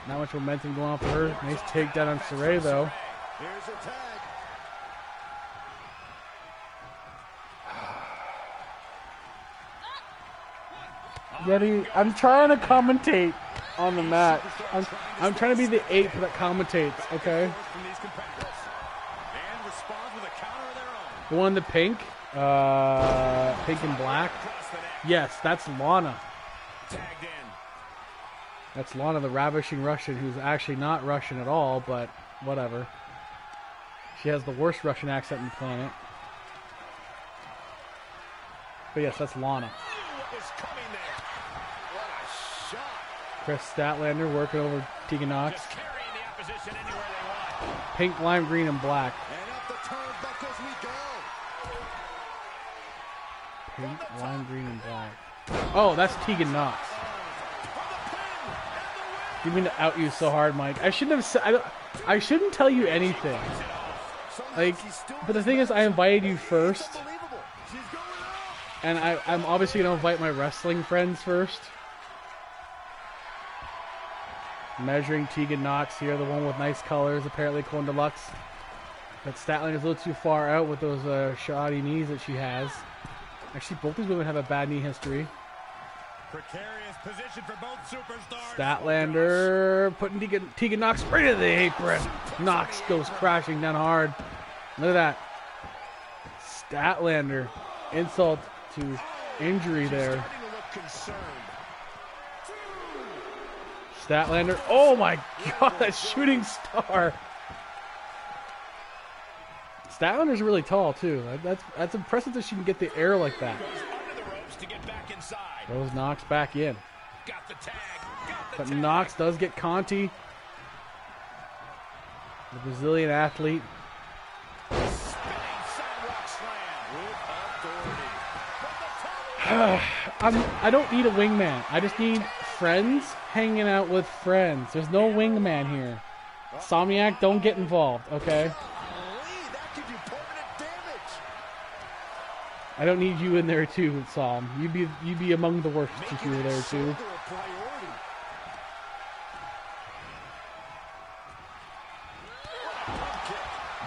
Not much momentum going on for her. Nice takedown on Saray, though. Here's a tag. Yeti, I'm trying to commentate on the match. I'm trying to be the ape that commentates, okay? The one in the pink? Pink and black? Yes, that's Lana. That's Lana, the ravishing Russian, who's actually not Russian at all, but whatever. She has the worst Russian accent on the planet. But yes, that's Lana. Chris Statlander working over Tegan Knox. Pink, lime green, and black. And up the turnbuckles we go. Pink, lime green, and black. Oh, that's Tegan Knox. You mean to out you so hard, Mike? I shouldn't have said. I shouldn't tell you anything. Like, but the thing is, I invited you first, and I'm obviously gonna invite my wrestling friends first. Measuring Tegan Knox here, the one with nice colors, apparently Clone Deluxe. But Statlander is a little too far out with those shoddy knees that she has. Actually, both these women have a bad knee history. Precarious position for both superstars. Statlander putting Tegan Knox right into the apron. Knox goes crashing down hard. Look at that. Statlander. Insult to injury there. Statlander. Oh my god, that shooting star. Statlander's really tall too. That's impressive that she can get the air like that. Throws Knox back in. But Knox does get Conti. The Brazilian athlete. I don't need a wingman. I just need friends hanging out with friends. There's no wingman here. Somniac, don't get involved, okay? I don't need you in there too, Psalm. You'd be among the worst if you were there too.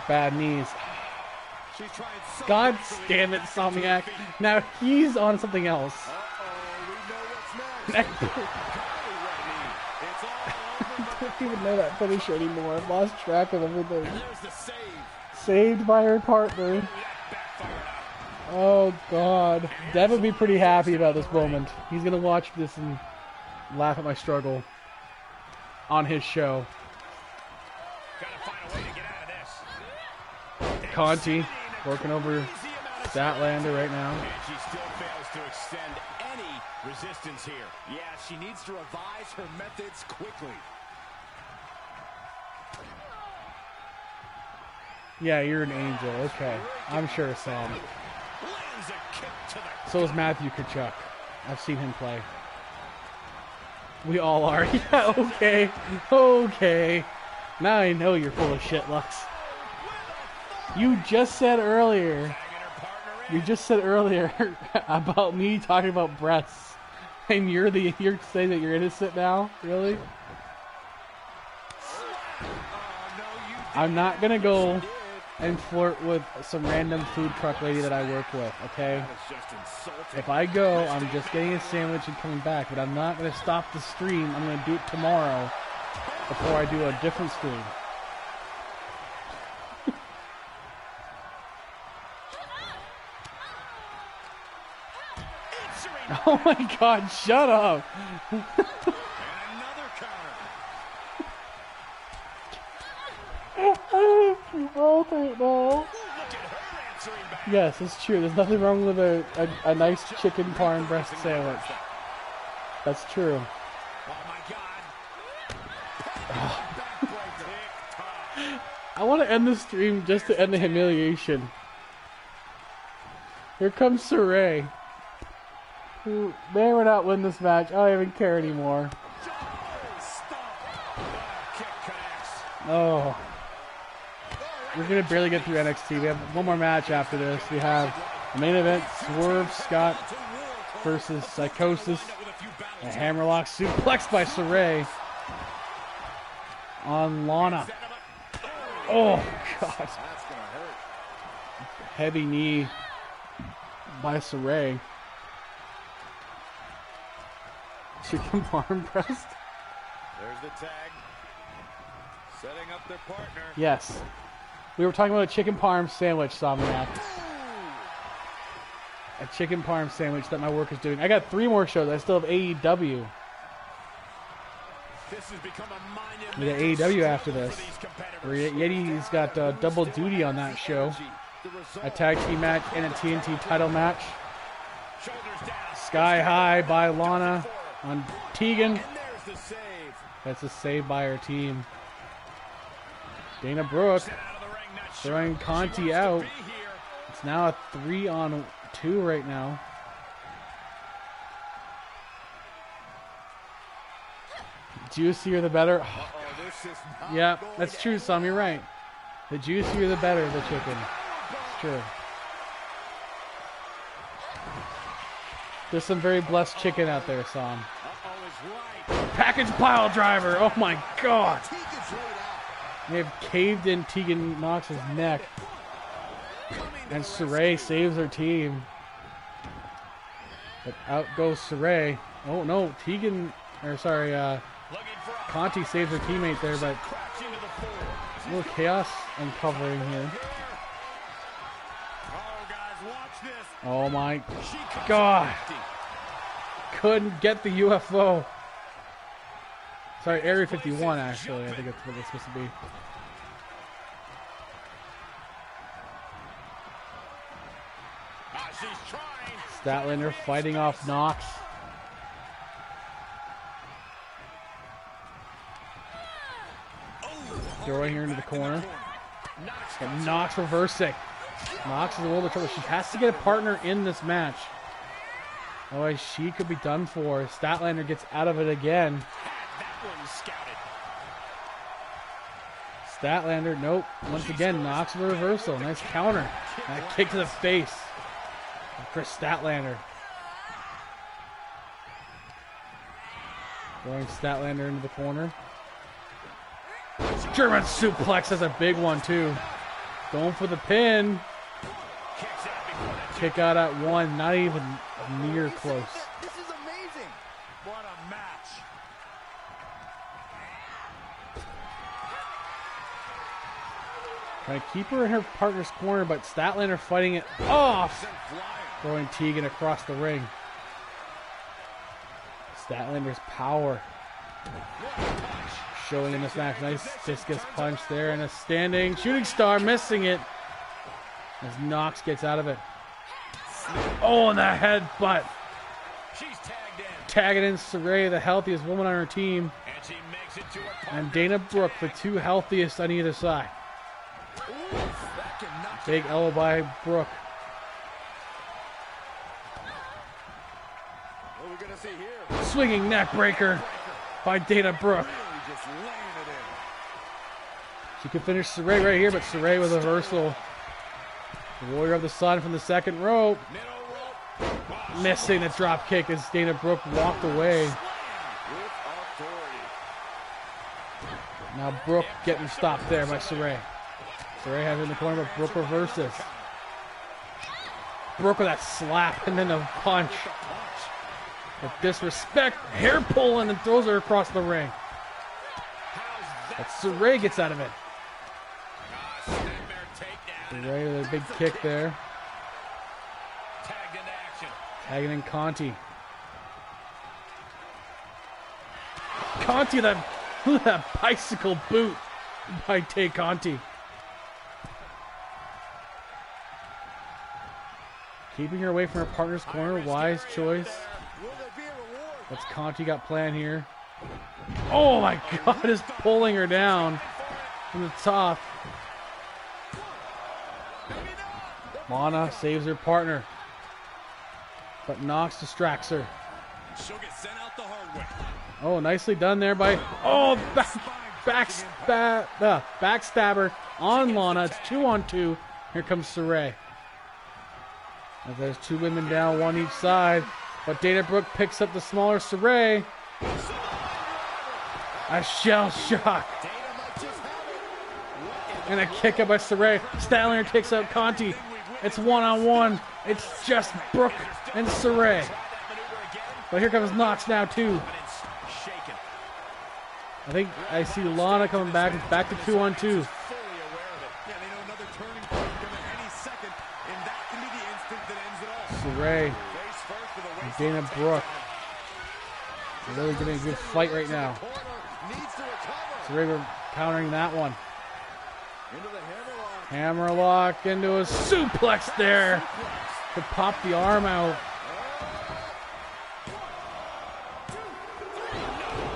Bad knees. God damn it, Somniac. Now he's on something else. I don't even know that finisher anymore. I've lost track of everything. Saved by her partner. Oh god. Dev would be pretty happy about this moment. He's gonna watch this and laugh at my struggle on his show. Conti working over Statlander right now. And she still fails to extend any resistance here. Yeah, she needs to revise her methods quickly. Yeah, you're an angel. Okay. I'm sure, Sam. lands a kick to the So is Matthew Tkachuk. I've seen him play. We all are. Yeah, okay. Okay. Now I know you're full of shit, Lux. You just said earlier about me talking about breasts, and you're saying that you're innocent now? Really? I'm not gonna go and flirt with some random food truck lady that I work with, okay? If I go, I'm just getting a sandwich and coming back, but I'm not gonna stop the stream. I'm gonna do it tomorrow before I do a different stream. Oh my god, shut up! and another counter. Okay, no. Look at her answering back. Yes, it's true. There's nothing wrong with a nice chicken parm breast sandwich. That's true. Oh my god. Tick-tock. I want to end the stream just to end the humiliation. Here comes Saray, who may or not win this match. I don't even care anymore. Kick connects. Oh. We're going to barely get through NXT. We have one more match after this. We have the main event, Swerve Scott versus Psychosis. A hammerlock suplex by Saray on Lana. Oh, God. That's gonna hurt. Heavy knee by Saray. Chicken parm breast? There's the tag. Setting up their partner. Yes. We were talking about a chicken parm sandwich, Somniac. A chicken parm sandwich that my work is doing. I got 3 more shows. I still have AEW. This has become a We got AEW after this. Yeti's got double duty on that show. A tag team match and a TNT title match. Sky High by Lana on Tegan. And there's the save. That's a save by her team. Dana Brooke throwing Conti out. It's now a 3-on-2 right now. Juicier the better. Yeah, that's true, Sam. You're right. The juicier the better, the chicken. It's true. There's some very blessed chicken out there, Sam. Package pile driver. Oh my God. They have caved in Tegan Knox's neck. And Saray saves her team. But out goes Saray. Oh no, Conti saves her teammate there, but a little chaos uncovering here. Oh my God. Couldn't get the UFO. Sorry, Area 51 actually. I think that's what it's supposed to be. Statlander fighting off Knox. Throwing her into the corner. And Knox reversing. Knox is in a little bit of trouble. She has to get a partner in this match. Otherwise, she could be done for. Statlander gets out of it again. Statlander, nope. Once again, Knox with a reversal. Nice counter. And a kick to the face of Chris Statlander. Throwing Statlander into the corner. German suplex, that's a big one too. Going for the pin. Kick out at 1, not even near close. This is amazing. What a match. Trying to keep her in her partner's corner, but Statlander fighting it off. Throwing Tegan across the ring. Statlander's power showing in this match. Nice discus punch there and a standing shooting star, missing it as Knox gets out of it. Oh, and that headbutt. Tagging in Saray, the healthiest woman on her team. And Dana Brooke, the 2 healthiest on either side. Big elbow by Brooke. swinging neck breaker by Dana Brooke. Really just laying it in. She could finish Sarray right here, but Sarray with a reversal. The Warrior of the Sun from the second rope. Missing the drop kick as Dana Brooke walked away. With authority. Now Brooke getting stopped there by Sarray. Sarray has it in the corner, but Brooke reverses. Brooke with that slap and then a punch. With disrespect, hair pull, and then throws her across the ring. But Sarray gets out of it. Sarray with a big kick there. Tagged into action. Tagging in Conti. Conti, that bicycle boot by Tay Conti. Keeping her away from her partner's corner, wise choice. Will there be a reward? What's Conti got planned here? Oh my God, is pulling her down from the top. Lana saves her partner, but Nox distracts her. She'll get sent out the hard way. Oh, nicely done there by, backstabber on Lana. It's 2-on-2. Here comes Sarray. As there's two women down, one each side. But Dana Brooke picks up the smaller Sarray. A shell shock. And a kick up by Sarray. Statlander takes out Conti. It's 1-on-1. It's just Brooke and Sarray. But here comes Nox now too. I think I see Lana coming back. It's back to 2-on-2. Fully aware of it. Yeah, they know another turning point is coming any second, and that can be the instant that ends it all. Sarray Face first with a and waist Dana Brooke. They're really getting a good fight right now. Needs to recover. Sarray countering that one. Into the hammerlock. Hammerlock into a suplex there to pop the arm out.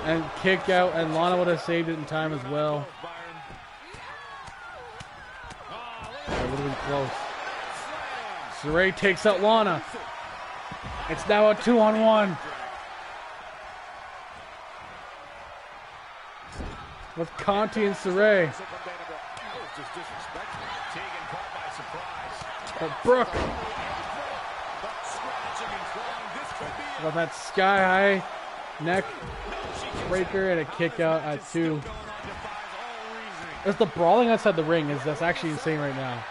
And kick out, and Lana would have saved it in time as well. That would have been close. Sarray takes out Lana. It's now a 2-on-1. With Conti and Sarray. But Brooke. With that sky high neck breaker and a kick out at 2. There's the brawling outside the ring. That's actually insane right now.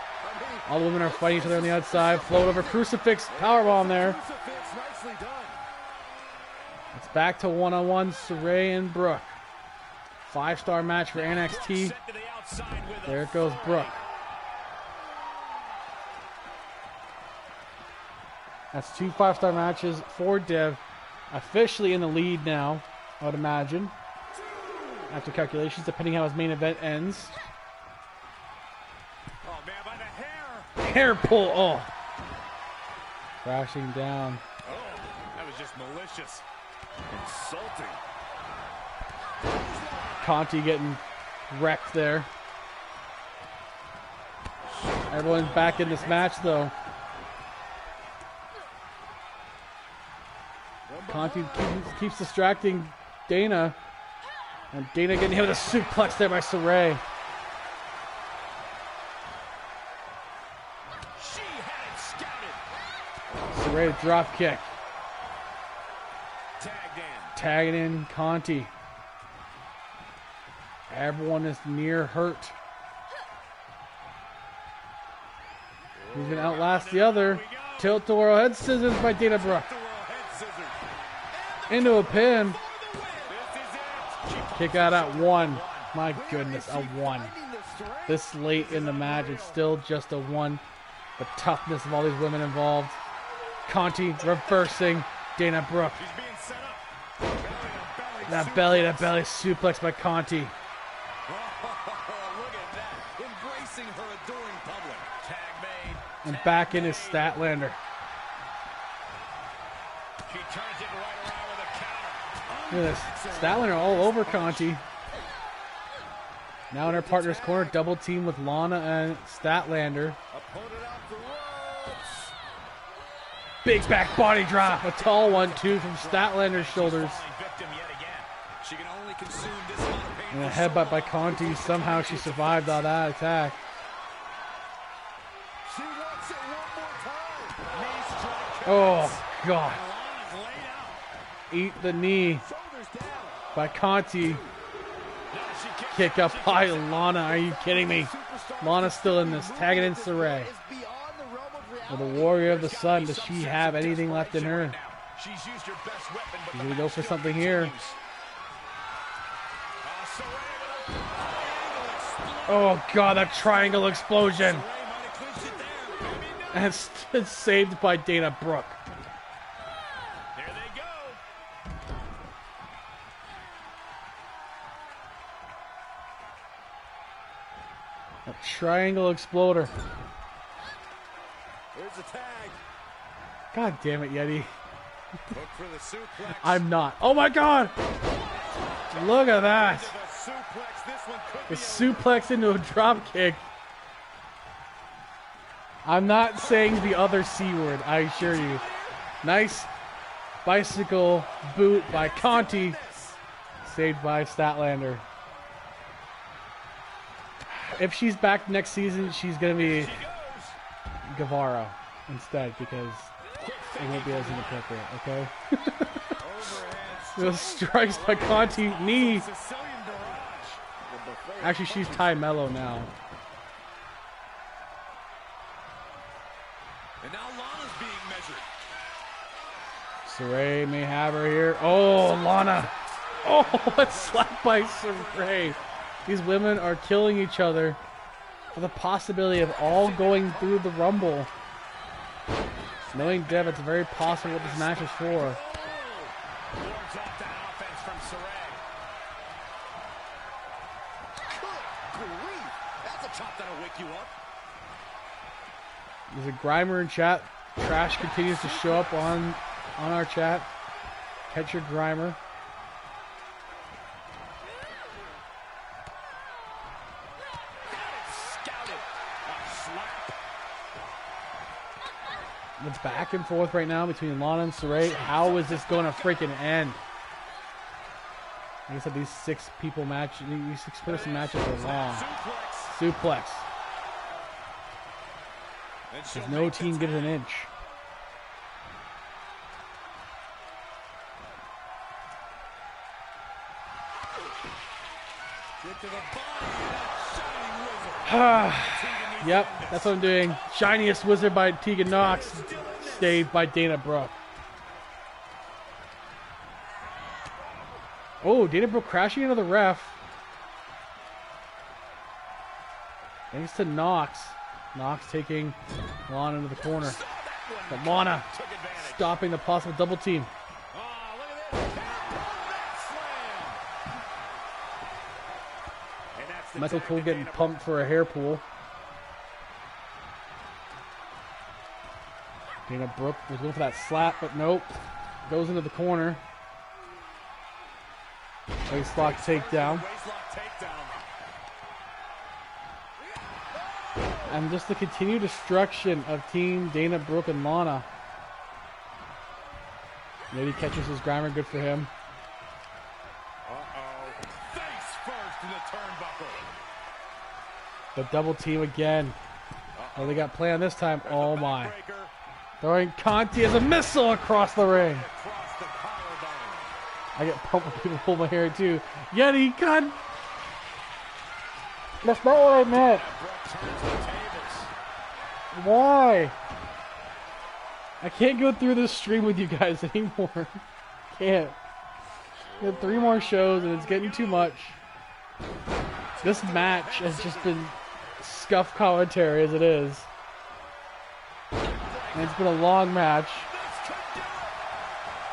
All the women are fighting each other on the outside. Float over crucifix. Powerbomb there. It's back to 1-on-1. Sarray and Brooke. 5-star match for NXT. There goes Brooke. That's 2 5-star matches for Dev. Officially in the lead now, I would imagine. After calculations, depending how his main event ends. Oh, man, by the hair. Hair pull. Oh. Crashing down. Oh, that was just malicious. Insulting. Conti getting wrecked there. Everyone's back in this match, though. Conti keeps distracting Dana. And Dana getting hit with a suplex there by Sarray. She had it scouted. Sarray drop kick. Tagged in. Tagging in Conti. Everyone is near hurt. Who's going to outlast the other? Tilt to world head scissors by Dana Brooke. Into a pin. Kick out at 1. My goodness, a 1. This late in the match, it's still just a 1. The toughness of all these women involved. Conti reversing Dana Brooke. That belly-to-belly suplex by Conti. Look at that. Embracing her adoring public. Tag made. And back in is Statlander. She turns it right around with a counter. Look at this. Statlander all over Conti. Now in her partner's corner, double team with Lana and Statlander. Opponent off the ropes. Big back body drop. A tall one, too, from Statlander's shoulders. She can only consume this amount of pain. And a headbutt by Conti. Somehow she survived on that attack. She wants it one more time. Knee strike. Oh, God. Lana's laid out. Eat the knee Shoulders down. by Conti. Kick up by Lana. Are you kidding me? Lana's still in this. Tagging in Saray. Is beyond the realm of With the reality. Warrior of the Sun, does she have anything left in her? She's used her best weapon, but She's going to go for something here. Oh, God, that triangle explosion. And it's saved by Dana Brooke. There they go. A triangle exploder. Here's the tag. God damn it, Yeti. Look for the suplex. I'm not. Oh, my God. Look at that. The suplex. This one could The be suplex into a drop kick. I'm not saying the other C word, I assure you. Nice bicycle boot by Conti. Saved by Statlander. If she's back next season, she's going to be Guevara instead because it won't be as inappropriate, okay? Those strikes by Conti. Knee. Sicilian barrage. Actually, she's Ty Mello now. And now Lana's being measured. Saray may have her here. Oh, Lana. Oh, what slap by Saray. These women are killing each other for the possibility of all going through the Rumble. Knowing Dev, it's very possible what this match is for. Wards off that offense from Saray. Good grief. That's a chop that'll wake you up. There's a Grimer in chat. Trash continues to show up on our chat. Catch your Grimer. Scouted. A slap. It's back and forth right now between Lana and Saray. How is this going to freaking end? Like I said, these these 6-person matches are long. Suplex. There's no team gives an inch. Kick to the body. Shining wizard. Yep, that's what I'm doing. Shiniest Wizard by Tegan Knox. Saved by Dana Brooke. Oh, Dana Brooke crashing into the ref. Thanks to Knox. Knox taking Lana into the corner. But Lana Took advantage. stopping the possible double team. Oh, look at this. Slam. And that's the Michael tag Cole to getting Dana pumped for a hair pull. Dana Brooke was going for that slap, but nope. Goes into the corner. Waistlock takedown. Waistlock takedown. And just the continued destruction of Team Dana Brooke and Lana. Maybe catches his Grimer, good for him. Uh-oh. Face first in the turnbuckle. The double team again. What they got planned this time? Oh my. Breaker Throwing Conti as a missile across the ring. across the collarbone. I get pumped when people pull my hair too. Yeti, God. That's not what I meant. Brooke turns the tables. Why? I can't go through this stream with you guys anymore. Can't. We have 3 more shows and it's getting too much. This match has just been scuff commentary as it is. And it's been a long match.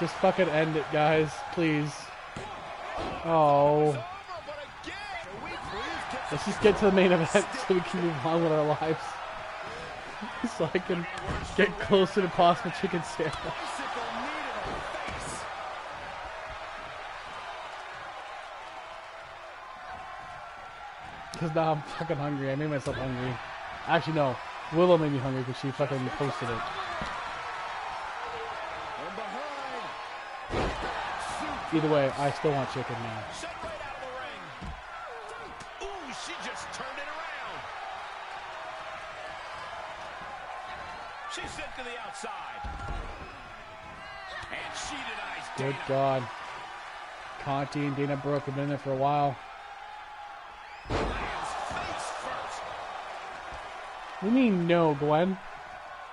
Just fucking end it, guys. Please. Oh. Let's just get to the main event so we can move on with our lives. So I can get closer to possible chicken sandwich. Because now I'm fucking hungry. I made myself hungry. Actually, no. Willow made me hungry because she fucking posted it. Either way, I still want chicken now. Sent right out of the ring. Ooh, she just turned it around. She's sent to the outside. And she denies Good Dana. God. Conti and Dana Brooke have been there for a while. Lands face first. What do you mean no, Gwen?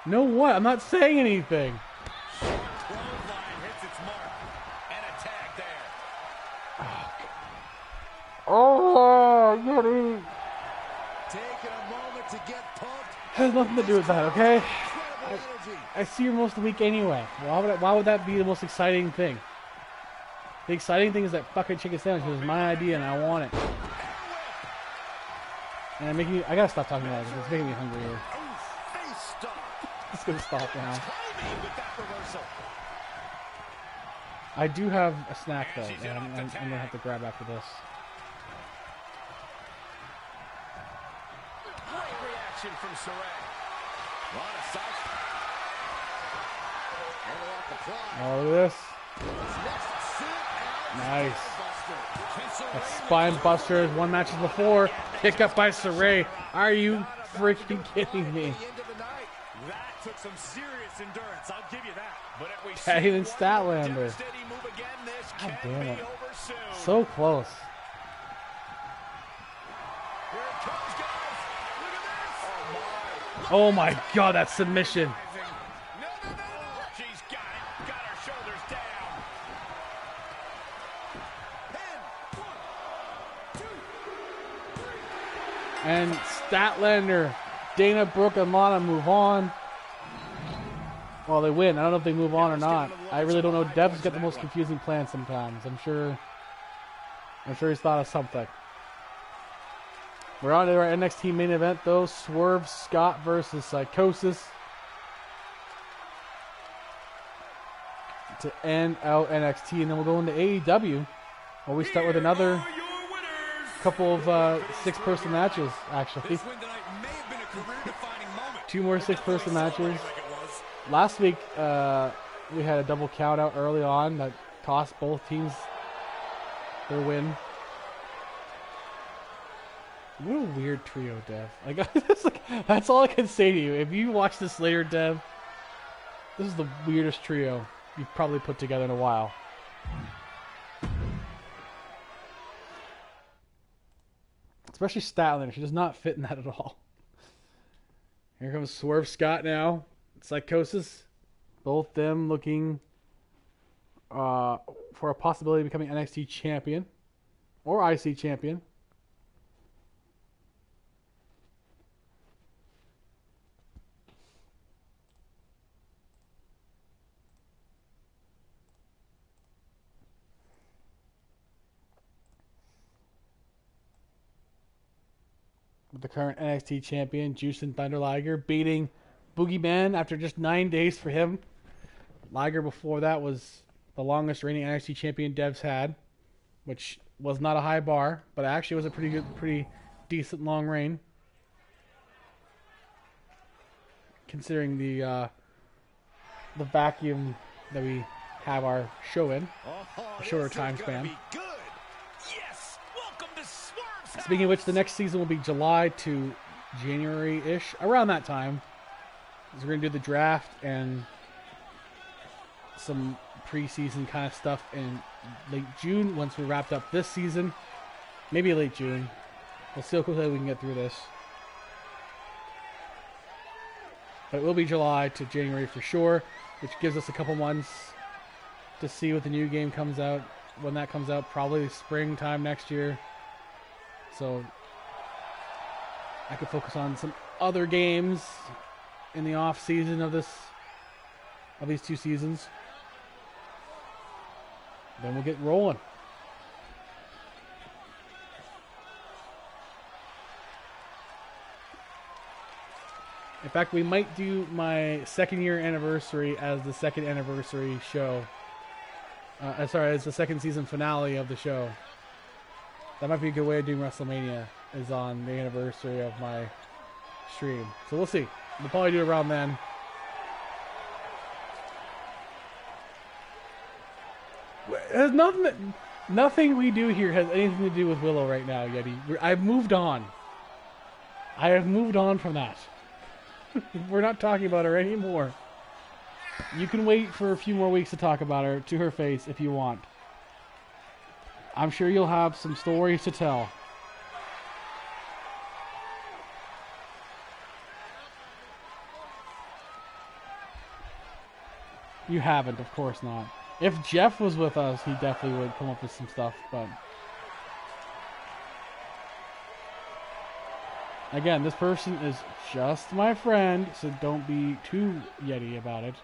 No what? I'm not saying anything. Clothesline hits its mark. And a tag there. Oh, Yeti. Taking a moment to get pumped. Has nothing to do with that, okay? Incredible energy. I see her most of the week anyway. Why would that be the most exciting thing? The exciting thing is that fucking chicken sandwich was my idea and I want it. And I gotta stop talking about it. It's making me hungry here. Face stop. It's gonna stop now. Timing with that reversal. I do have a snack though, and I'm gonna have to grab after this. Great reaction from Saray. On a south. Handle off the fly. Oh, look at this. Next, sit out. Nice. Buster. That spine buster is one matches before. Picked up by Saray. Are you freaking kidding me? At the end of the night. That took some serious endurance. I'll give you that. But if we Tagging in see one Statlander. devastating move again, this God can damn be it. over soon. So close. Here it comes, guys. Look at this. Oh my god, that submission. No. She's got it. Got her shoulders down. And Statlander, Dana Brooke, and Lana move on. Well, they win. I don't know if they move on or not. I really don't know. Dev's got the most confusing plan sometimes. I'm sure he's thought of something. We're on to our NXT main event, though. Swerve Scott versus Psychosis. To end out NXT, and then we'll go into AEW, where we start with another couple of six-person matches, actually. This win tonight may have been a career-defining moment. Two more six-person matches. Like it was. Last week, we had a double count-out early on that cost both teams their win. What a weird trio, Dev. That's all I can say to you. If you watch this later, Dev, this is the weirdest trio you've probably put together in a while. Especially Statlander. She does not fit in that at all. Here comes Swerve Scott now. Psychosis. Both them looking for a possibility of becoming NXT champion or IC champion. With the current NXT champion, Jushin Thunder Liger, beating Boogeyman after just 9 days for him. Liger before that was the longest reigning NXT champion Dev's had, which was not a high bar, but actually was a pretty decent long reign, considering the vacuum that we have our show in, a shorter time span. Yes. Welcome to Swerve's house. Speaking of which, the next season will be July to January-ish, around that time. We're going to do the draft and some preseason kind of stuff in late June once we wrapped up this season. Maybe late June. We'll see how quickly we can get through this. But it will be July to January for sure, which gives us a couple months to see what the new game comes out. When that comes out, probably springtime next year. So I could focus on some other games in the off season of these two seasons. Then we'll get rolling. In fact, we might do my second year anniversary as the second anniversary show. As the second season finale of the show. That might be a good way of doing WrestleMania, is on the anniversary of my stream. So we'll see. We'll probably do it around then. has nothing we do here has anything to do with Willow right now, Yeti. I've moved on. I have moved on from that. We're not talking about her anymore. You can wait for a few more weeks to talk about her to her face if you want. I'm sure you'll have some stories to tell. You haven't, of course not. If Jeff was with us, he definitely would come up with some stuff, but... Again, this person is just my friend, so don't be too Yeti about it.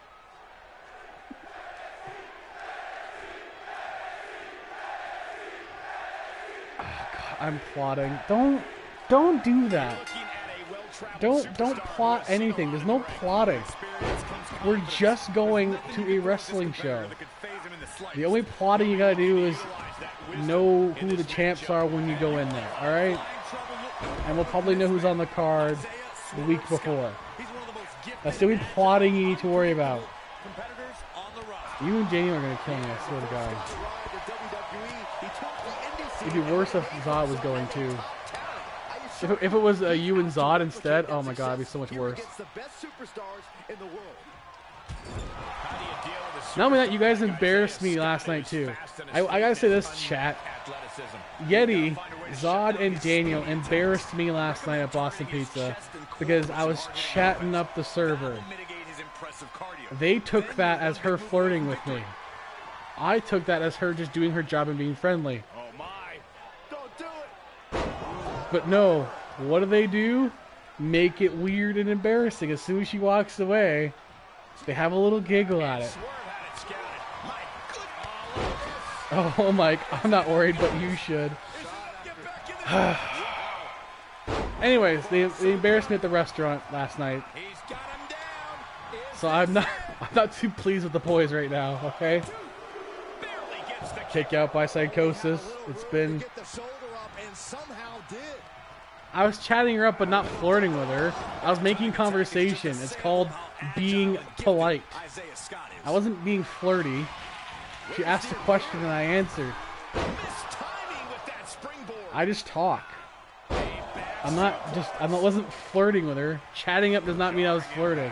Oh, God, I'm plotting. Don't do that. Don't plot anything. There's no plotting. We're just going to a wrestling show. The only plotting you gotta do is know who the champs are when you go in there, alright? And we'll probably know who's on the card the week before. That's the only plotting you need to worry about. You and Jamie are gonna kill me, I swear to God. It'd be worse if Zod was going too. If it was you and Zod instead, oh my God, it'd be so much worse. Not only that, you guys embarrassed me last night too. I gotta say this, chat. Yeti, Zod, and Daniel embarrassed me last night at Boston Pizza because I was chatting up the server. They took that as her flirting with me. I took that as her just doing her job and being friendly. But no, what do? Make it weird and embarrassing. As soon as she walks away, they have a little giggle at it. Oh, Mike, I'm not worried, but you should. Anyways, they embarrassed me at the restaurant last night. So I'm not too pleased with the boys right now, okay? Kick out by Psychosis. It's been... I was chatting her up, but not flirting with her. I was making conversation. It's called being polite. I wasn't being flirty. She asked a question and I answered. I just talk. I wasn't flirting with her. Chatting up does not mean I was flirting.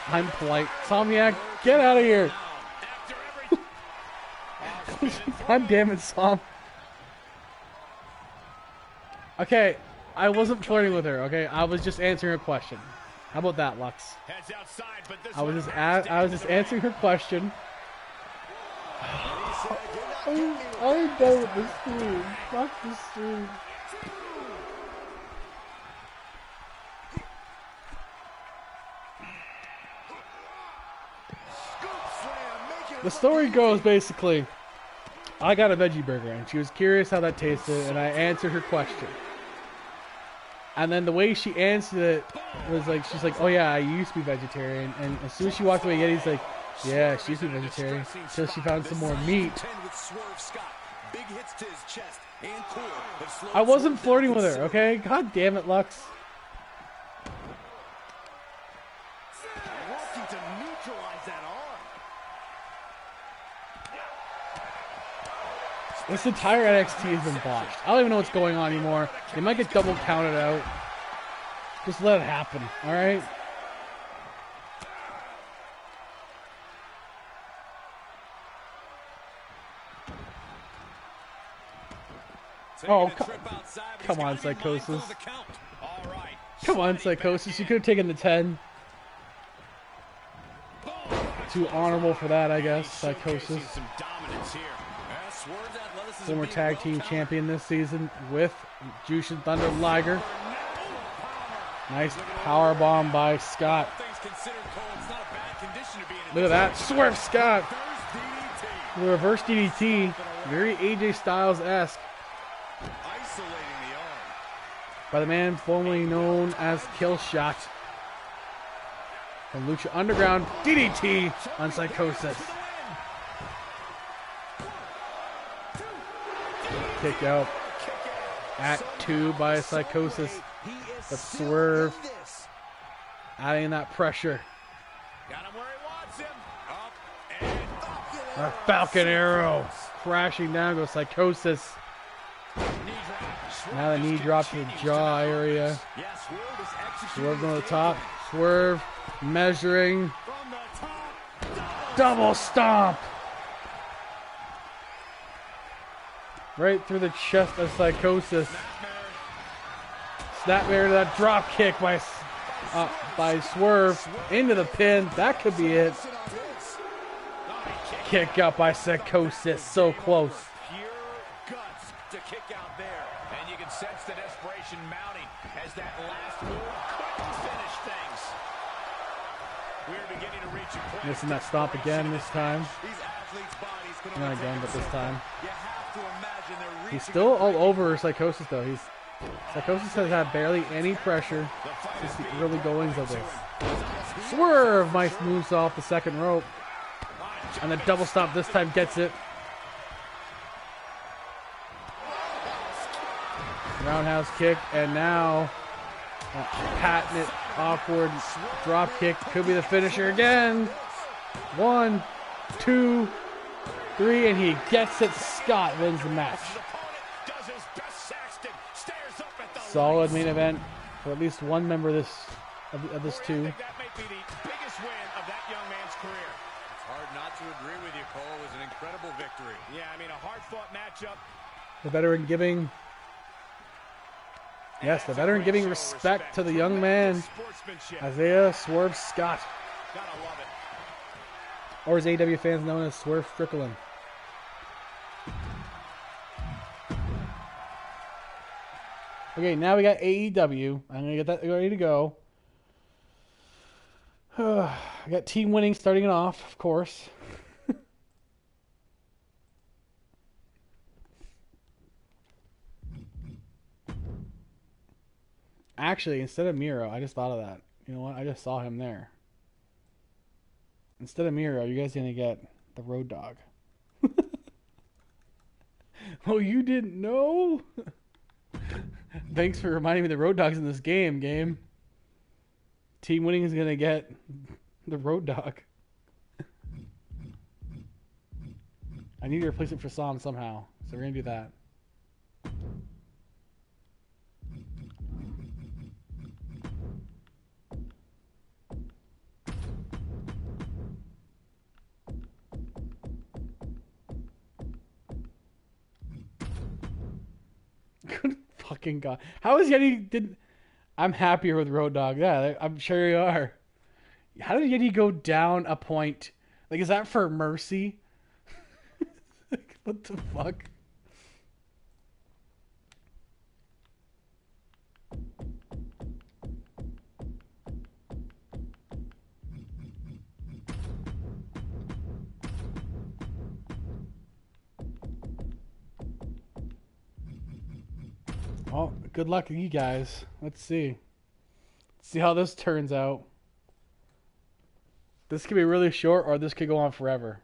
I'm polite. Somniac, get out of here. God damn it, Som. Okay, I wasn't flirting with her, okay? I was just answering a question. How about that, Lux? I was just answering her question. I'm done with this stream. Fuck this stream. The story goes basically, I got a veggie burger and she was curious how that tasted and I answered her question. And then the way she answered it was like, she's like, oh yeah, I used to be vegetarian. And as soon as she walked away, Yeti's like, yeah, she used to be vegetarian. Until she found some more meat. I wasn't flirting with her, okay? God damn it, Lux. This entire NXT has been botched. I don't even know what's going on anymore. They might get double counted out. Just let it happen, alright? Oh, come on, Psychosis. Come on, Psychosis. You could have taken the 10. Too honorable for that, I guess. Psychosis. Former tag team champion this season with Jushin Thunder Liger. Nice power bomb by Scott. Look at that. Swerve Scott. The reverse DDT. Very AJ Styles-esque. By the man formerly known as Killshot. From Lucha Underground. DDT on Psychosis. Kick out at 2 by Psychosis. The swerve. Adding that pressure. A Falcon Arrow. Crashing down goes Psychosis. Now the knee drop to the jaw area. Swerve on the top. Swerve. Measuring. Double stomp. Right through the chest of Psychosis. Snapmare to that drop kick by Swerve into the pin. That could be it. Kick out by Psychosis. So close. Pure guts to kick out there. And you can sense the desperation mounting as that last move couldn't finish things. We're beginning to reach a point. Missing that stop again this time. Not again, but this time. He's still all over Psychosis though. Psychosis has had barely any pressure since the early goings of this. Swerve might moves off the second rope. And the double stomp this time gets it. Roundhouse kick, and now patented awkward drop kick. Could be the finisher again. 1, 2, 3, and he gets it. Scott wins the match. Solid main event for at least one member of this two. That might be the biggest win of that young man's career. It's hard not to agree with you, Cole. It was an incredible victory. Yeah, I mean, a hard-fought matchup. The veteran giving respect to the young man, Isaiah Swerve Scott. Gotta love it. Or as AEW fans known as Swerve Strickland. Okay, now we got AEW. I'm going to get that ready to go. I got Team Winning starting it off, of course. Actually, instead of Miro, I just thought of that. You know what? I just saw him there. Instead of Miro, you guys are going to get the Road Dogg. Oh, you didn't know? Thanks for reminding me the Road Dogg's in this game. Team Winning is going to get the Road Dogg. I need to replace it for Sam somehow. So we're going to do that. Good fucking God. How is Yeti I'm happier with Road Dogg. Yeah, I'm sure you are. How did Yeti go down a point? Like, is that for mercy? Like, what the fuck? Well, good luck to you guys. Let's see. Let's see how this turns out. This could be really short, or this could go on forever.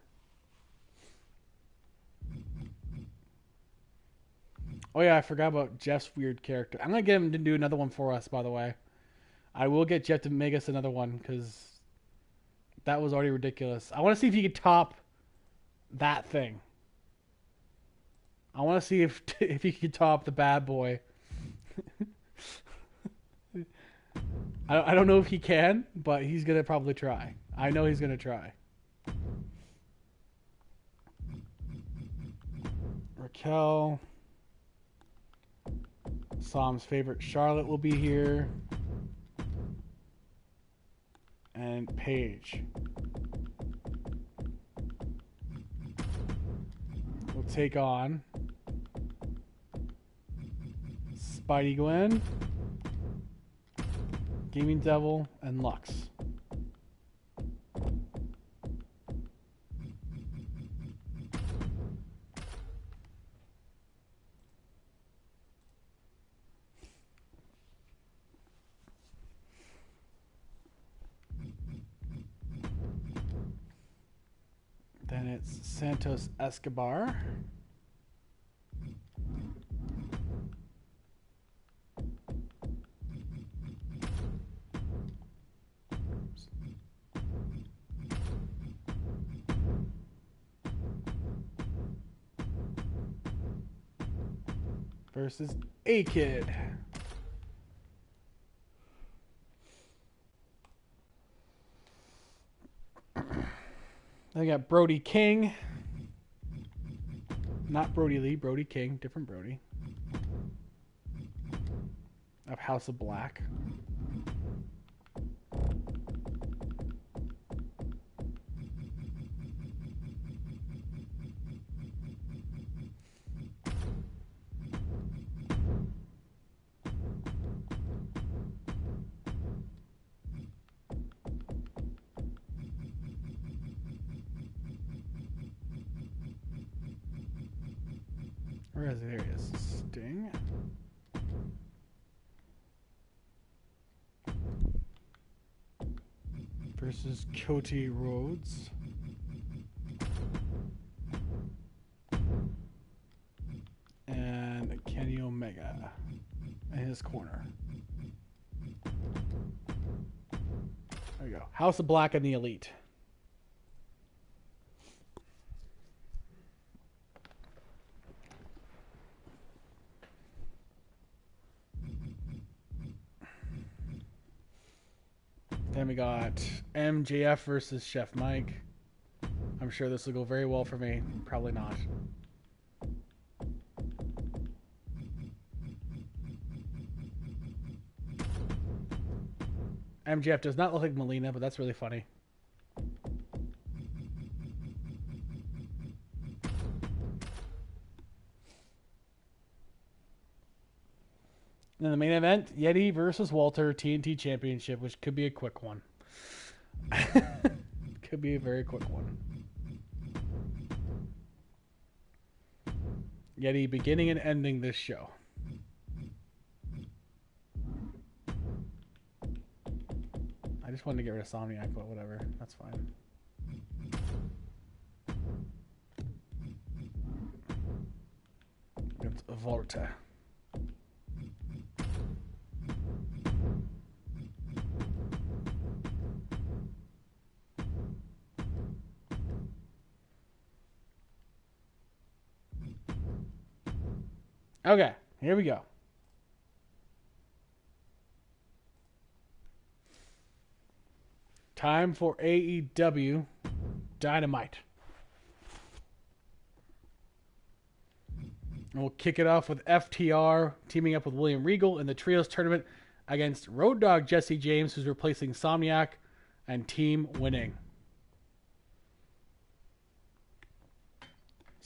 Oh yeah, I forgot about Jeff's weird character. I'm going to get him to do another one for us, by the way. I will get Jeff to make us another one, because that was already ridiculous. I want to see if he could top that thing. I want to see if he could top the bad boy. I don't know if he can, but he's going to probably try. I know he's going to try. Raquel. Sam's favorite Charlotte will be here. And Paige. We'll take on Spidey Gwen, Gaming Devil, and Lux. Then it's Santos Escobar. versus A-Kid. Then we got Brody King. Not Brody Lee, Brody King, different Brody. Of House of Black. Where is it? There he is. Sting. Versus Cody Rhodes. And Kenny Omega in his corner. There we go. House of Black and the Elite. Then we got MJF versus Chef Mike. I'm sure this will go very well for me. Probably not. MJF does not look like Melina, but that's really funny. And then the main event, Yeti versus Walter, TNT Championship, which could be a quick one. Could be a very quick one. Yeti beginning and ending this show. I just wanted to get rid of Somniac, but whatever. That's fine. It's Volta. Okay, here we go. Time for AEW Dynamite. And we'll kick it off with FTR teaming up with William Regal in the Trios tournament against Road Dogg Jesse James, who's replacing Somniac, and team winning.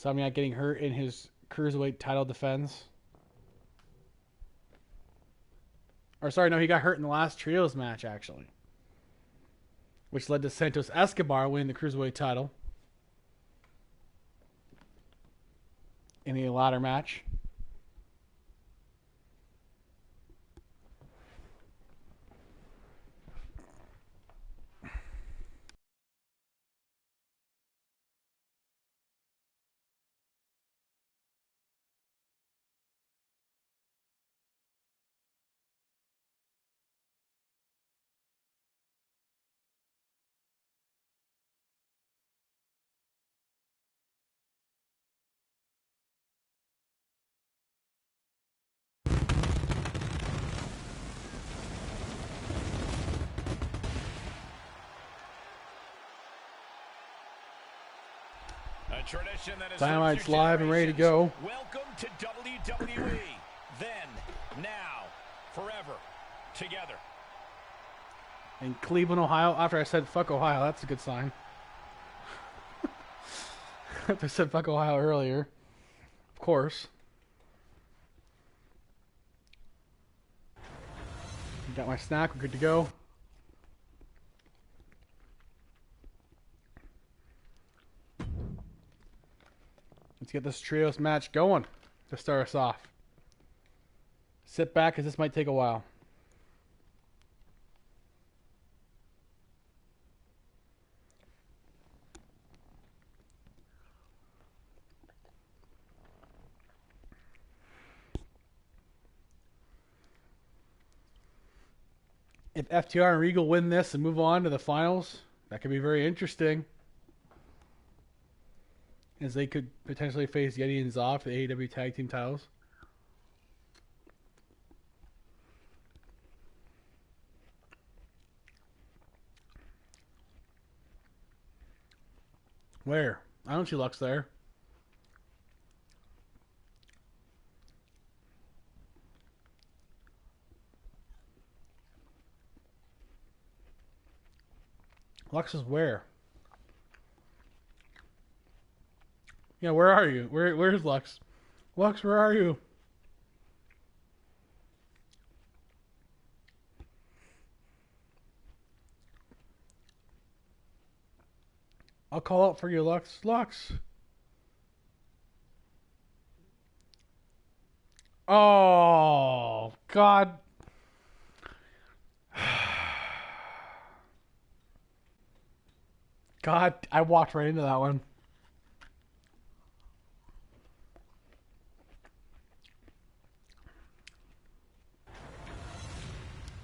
Somniac getting hurt in his Cruiserweight title defense. Or sorry, no, he got hurt in the last Trios match, actually. Which led to Santos Escobar winning the Cruiserweight title in a ladder match. Dynamite's live and ready to go. Welcome to WWE. Then, now, forever, together. In Cleveland, Ohio. After I said fuck Ohio, that's a good sign. After I said fuck Ohio earlier. Of course. Got my snack. We're good to go. Let's get this trios match going to start us off. Sit back, because this might take a while. If FTR and Regal win this and move on to the finals, that could be very interesting. As they could potentially face Yeti and Zoff for the AEW Tag Team titles. Where? I don't see Lux there. Lux is where? Yeah, where are you? Where's Lux? Lux, where are you? I'll call out for you, Lux. Lux. Oh, God. God, I walked right into that one.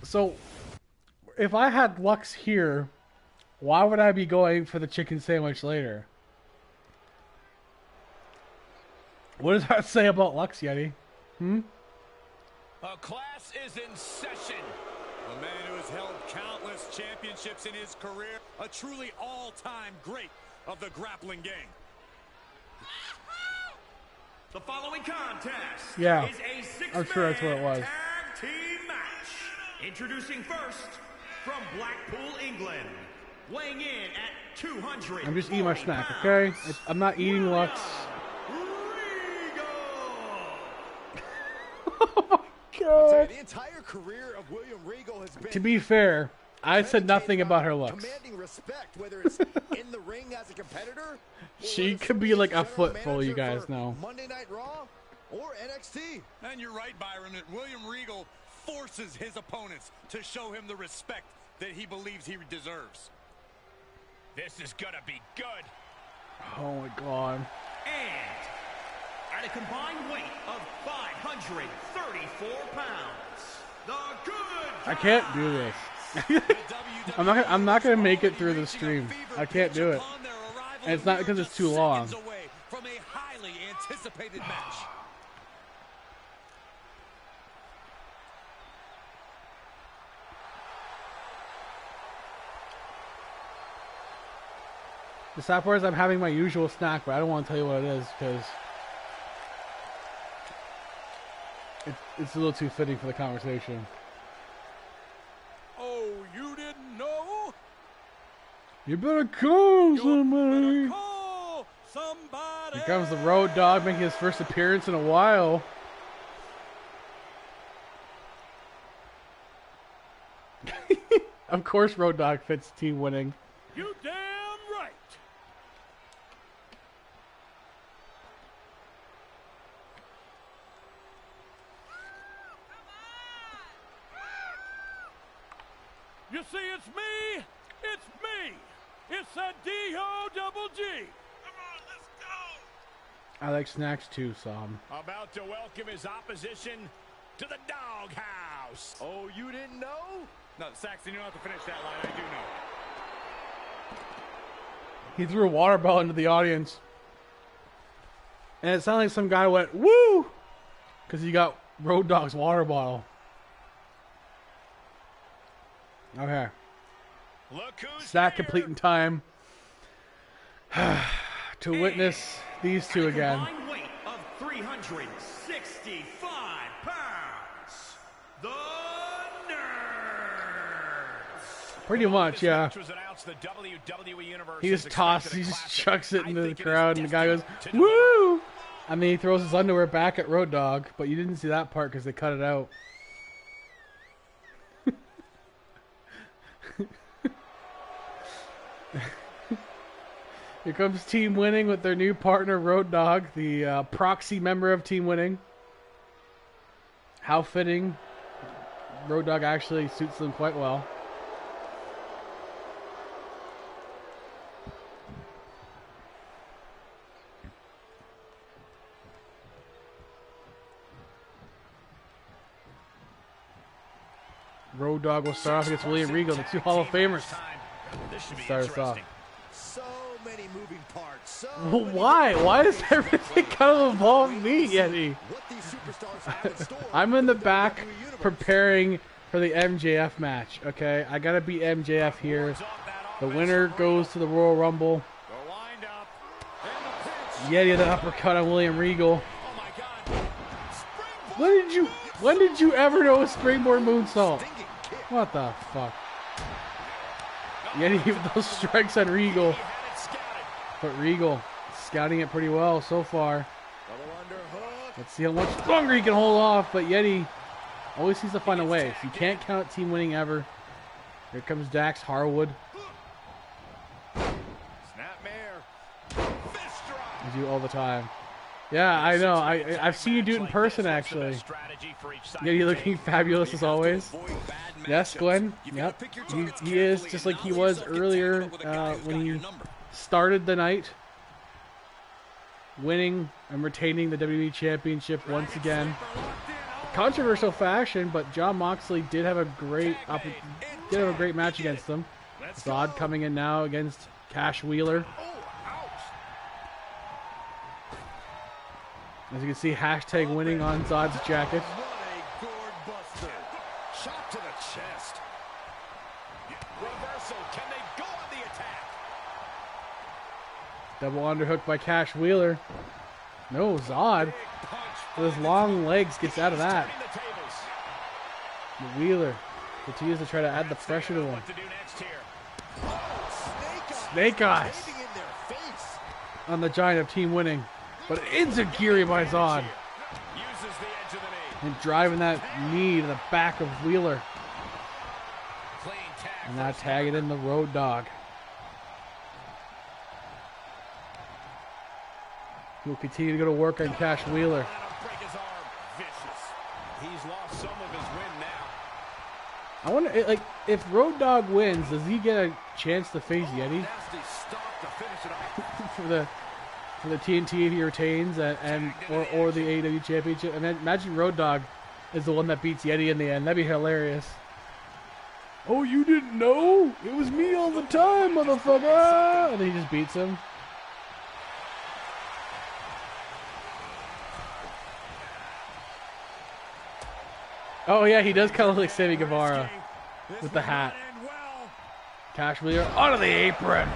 So, if I had Lux here, why would I be going for the chicken sandwich later? What does that say about Lux, Yeti? A class is in session. A man who has held countless championships in his career. A truly all-time great of the grappling game. The following contest Yeah, is a six-man I'm sure that's what it was. tag team match. Introducing first, from Blackpool, England, weighing in at 200. I'm just eating my snack, okay? I'm not eating Lux. God. The entire career of William Regal has been To be fair, I said nothing about her looks. commanding respect, whether it's in the ring as a competitor. or She as could be like a general foot full, you manager guys for know. Monday Night Raw or NXT. And you're right, Byron, that William Regal forces his opponents to show him the respect that he believes he deserves. This is gonna be good. Oh my God. And at a combined weight of 534 pounds, the Good I can't do this. I'm not gonna make it through the stream. I can't do it. And it's not because it's too long. From a highly anticipated match. The sad part is I'm having my usual snack, but I don't want to tell you what it is because it's a little too fitting for the conversation. Oh, you didn't know? You better call You somebody. better call somebody. Here comes the Road Dogg making his first appearance in a while. Of course, Road Dogg fits team winning. You damn right. You see, it's me. It's me. It's that D-O-double-G. I like snacks too, Sam. About to welcome his opposition to the doghouse. Oh, you didn't know? No, Saxon, you don't have to finish that line. I do know. He threw a water bottle into the audience. And it sounded like some guy went, woo! Because he got Road Dogg's water bottle. Okay. Look who's Snack here. complete in time. To witness these two again. At a combined weight of 365 pounds, the Nerds. Pretty much, yeah. This match was announced the WWE Universe He has just tosses, expected he a just classic. chucks it I into the think it is crowd, and the guy goes, destined to deliver. woo! And then he throws his underwear back at Road Dogg, but you didn't see that part because they cut it out. Here comes Team Winning with their new partner, Road Dogg, the proxy member of Team Winning. How fitting. Road Dogg actually suits them quite well. Road Dogg will start off against William Regal, the two Hall of Famers. This should be Start us off. interesting. So many moving parts. So Well, many why? moving Why does parts. everything kind of involve me, Yeti? What these superstars have in store I'm in the for back WWE Universe. preparing for the MJF match, okay? I gotta beat MJF here. Wards off that The offense winner from goes to the Royal Rumble. The wind up. Yeti the uppercut on William Regal. Oh my God. When did you ever know a springboard moonsault? What the fuck? Yeti with those strikes on Regal. But Regal scouting it pretty well so far. Let's see how much longer he can hold off, but Yeti always seems to find a way. So you can't count team winning ever. Here comes Dax Harwood. I do all the time. Yeah, I know. I've seen you do it in person, actually. Yeti looking fabulous as always. Yes, Glenn. Yep. He is just like he was earlier when he started the night. Winning and retaining the WWE Championship once again. Controversial fashion, but Jon Moxley did have a great match against him. Zod coming in now against Cash Wheeler. As you can see, hashtag winning on Zod's jacket. What a gourd buster. Shot to the chest. Reversal. Can they go on the attack? Double underhook by Cash Wheeler. No, Zod with his long legs gets out of that. Wheeler continues to try to add the pressure to him. Snake Eyes on the Giant of team winning. But Enziguri by Zod. And driving that knee to the back of Wheeler. And now tagging in the Road Dogg. He'll continue to go to work on Cash Wheeler. He's lost some of his win now. I wonder, like, if Road Dogg wins, does he get a chance to face Yeti? for the TNT if he retains, or the AEW Championship. And then imagine Road Dogg is the one that beats Yeti in the end. That'd be hilarious. Oh, you didn't know? It was me all the time, motherfucker! And then he just beats him. Oh yeah, he does kind of look like Sammy Guevara with the hat. Cash Wheeler onto the apron.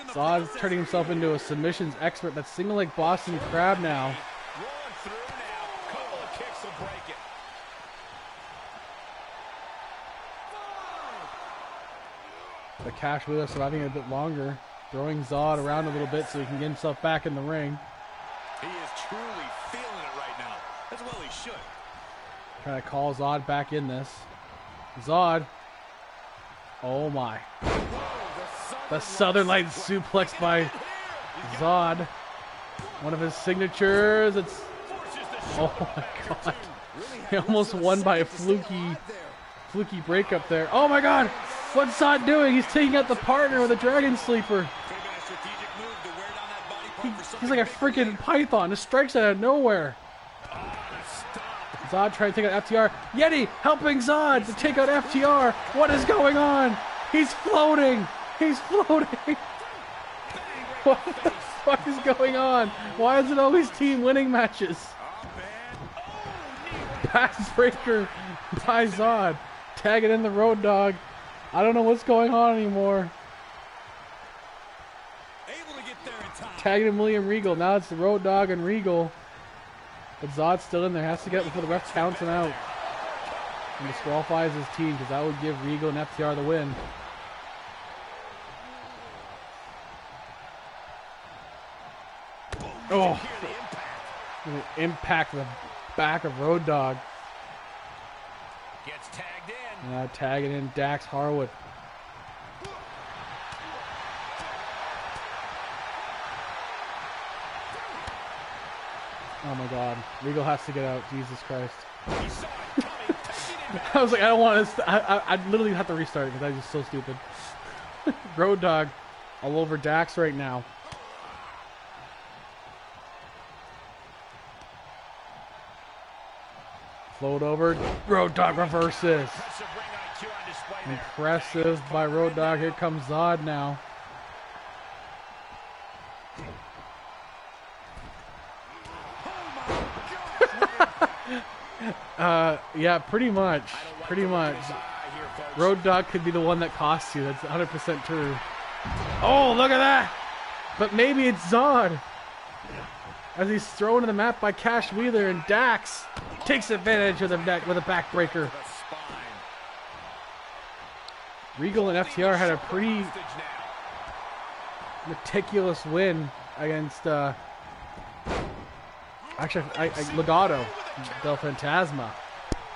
Zod's turning himself into a submissions expert. That's single leg Boston Crab now. But Cash Wheeler surviving a bit longer, throwing Zod around a little bit so he can get himself back in the ring. He is truly feeling it right now. As well he should. Trying to call Zod back in this. Zod. Oh my. The Southern Lights suplex by Zod. One of his signatures. It's. Oh my god. He almost won by a fluky breakup there. Oh my god. What's Zod doing? He's taking out the partner with a Dragon Sleeper. He's like a freaking python. Just strikes out of nowhere. Zod trying to take out FTR. Yeti helping Zod to take out FTR. What is going on? He's floating. He's floating. What the fuck is going on? Why is it always team winning matches? Backbreaker by Zod. Tagging in the Road Dogg. I don't know what's going on anymore. Tagging in William Regal. Now it's the Road Dogg and Regal. But Zod's still in there. Has to get before the ref counts him out. And disqualifies his team because that would give Regal and FTR the win. Oh, impact the back of Road Dogg. Gets tagged in. Now tagging in Dax Harwood. Oh my god. Regal has to get out. Jesus Christ. I was like, I don't want to. I literally have to restart because I'm just so stupid. Road Dogg all over Dax right now. Float over. Road Dogg reverses. Impressive by Road Dogg. Here comes Zod now. Yeah, pretty much. Pretty much. Road Dogg could be the one that costs you. That's 100% true. Oh, look at that! But maybe it's Zod. As he's thrown to the mat by Cash Wheeler, and Dax takes advantage of the neck with a backbreaker. Regal and FTR had a pretty meticulous win against actually Legado del Fantasma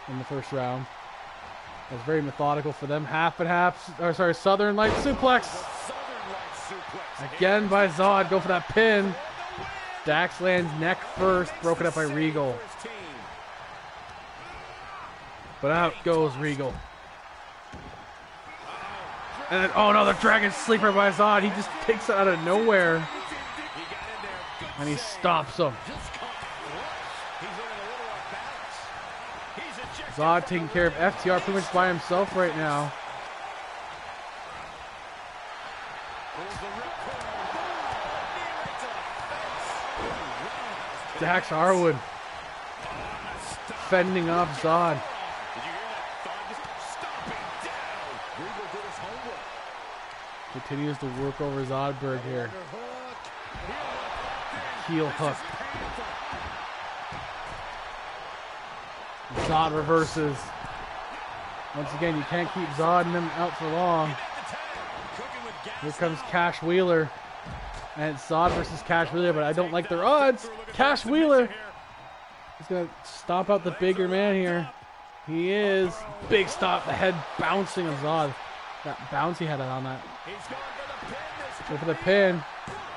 in the first round. It was very methodical for them. Half and half, or sorry, Southern Light Suplex. Again by Zod, go for that pin. Dax lands neck first, broken up by Regal. But out goes Regal. And then, oh no, the Dragon Sleeper by Zod. He just takes it out of nowhere. And he stops him. Zod taking care of FTR pretty much by himself right now. Dax Harwood fending off Zod. Continues to work over Zodberg here. Heel hook. Zod reverses. Once again, you can't keep Zod and them out for long. Here comes Cash Wheeler. And it's Zod versus Cash Wheeler, but I don't like their odds. Cash Wheeler is going to stomp out the bigger man here. He is. Big stop. The head bouncing of Zod. That bounce he had on that. Go for the pin.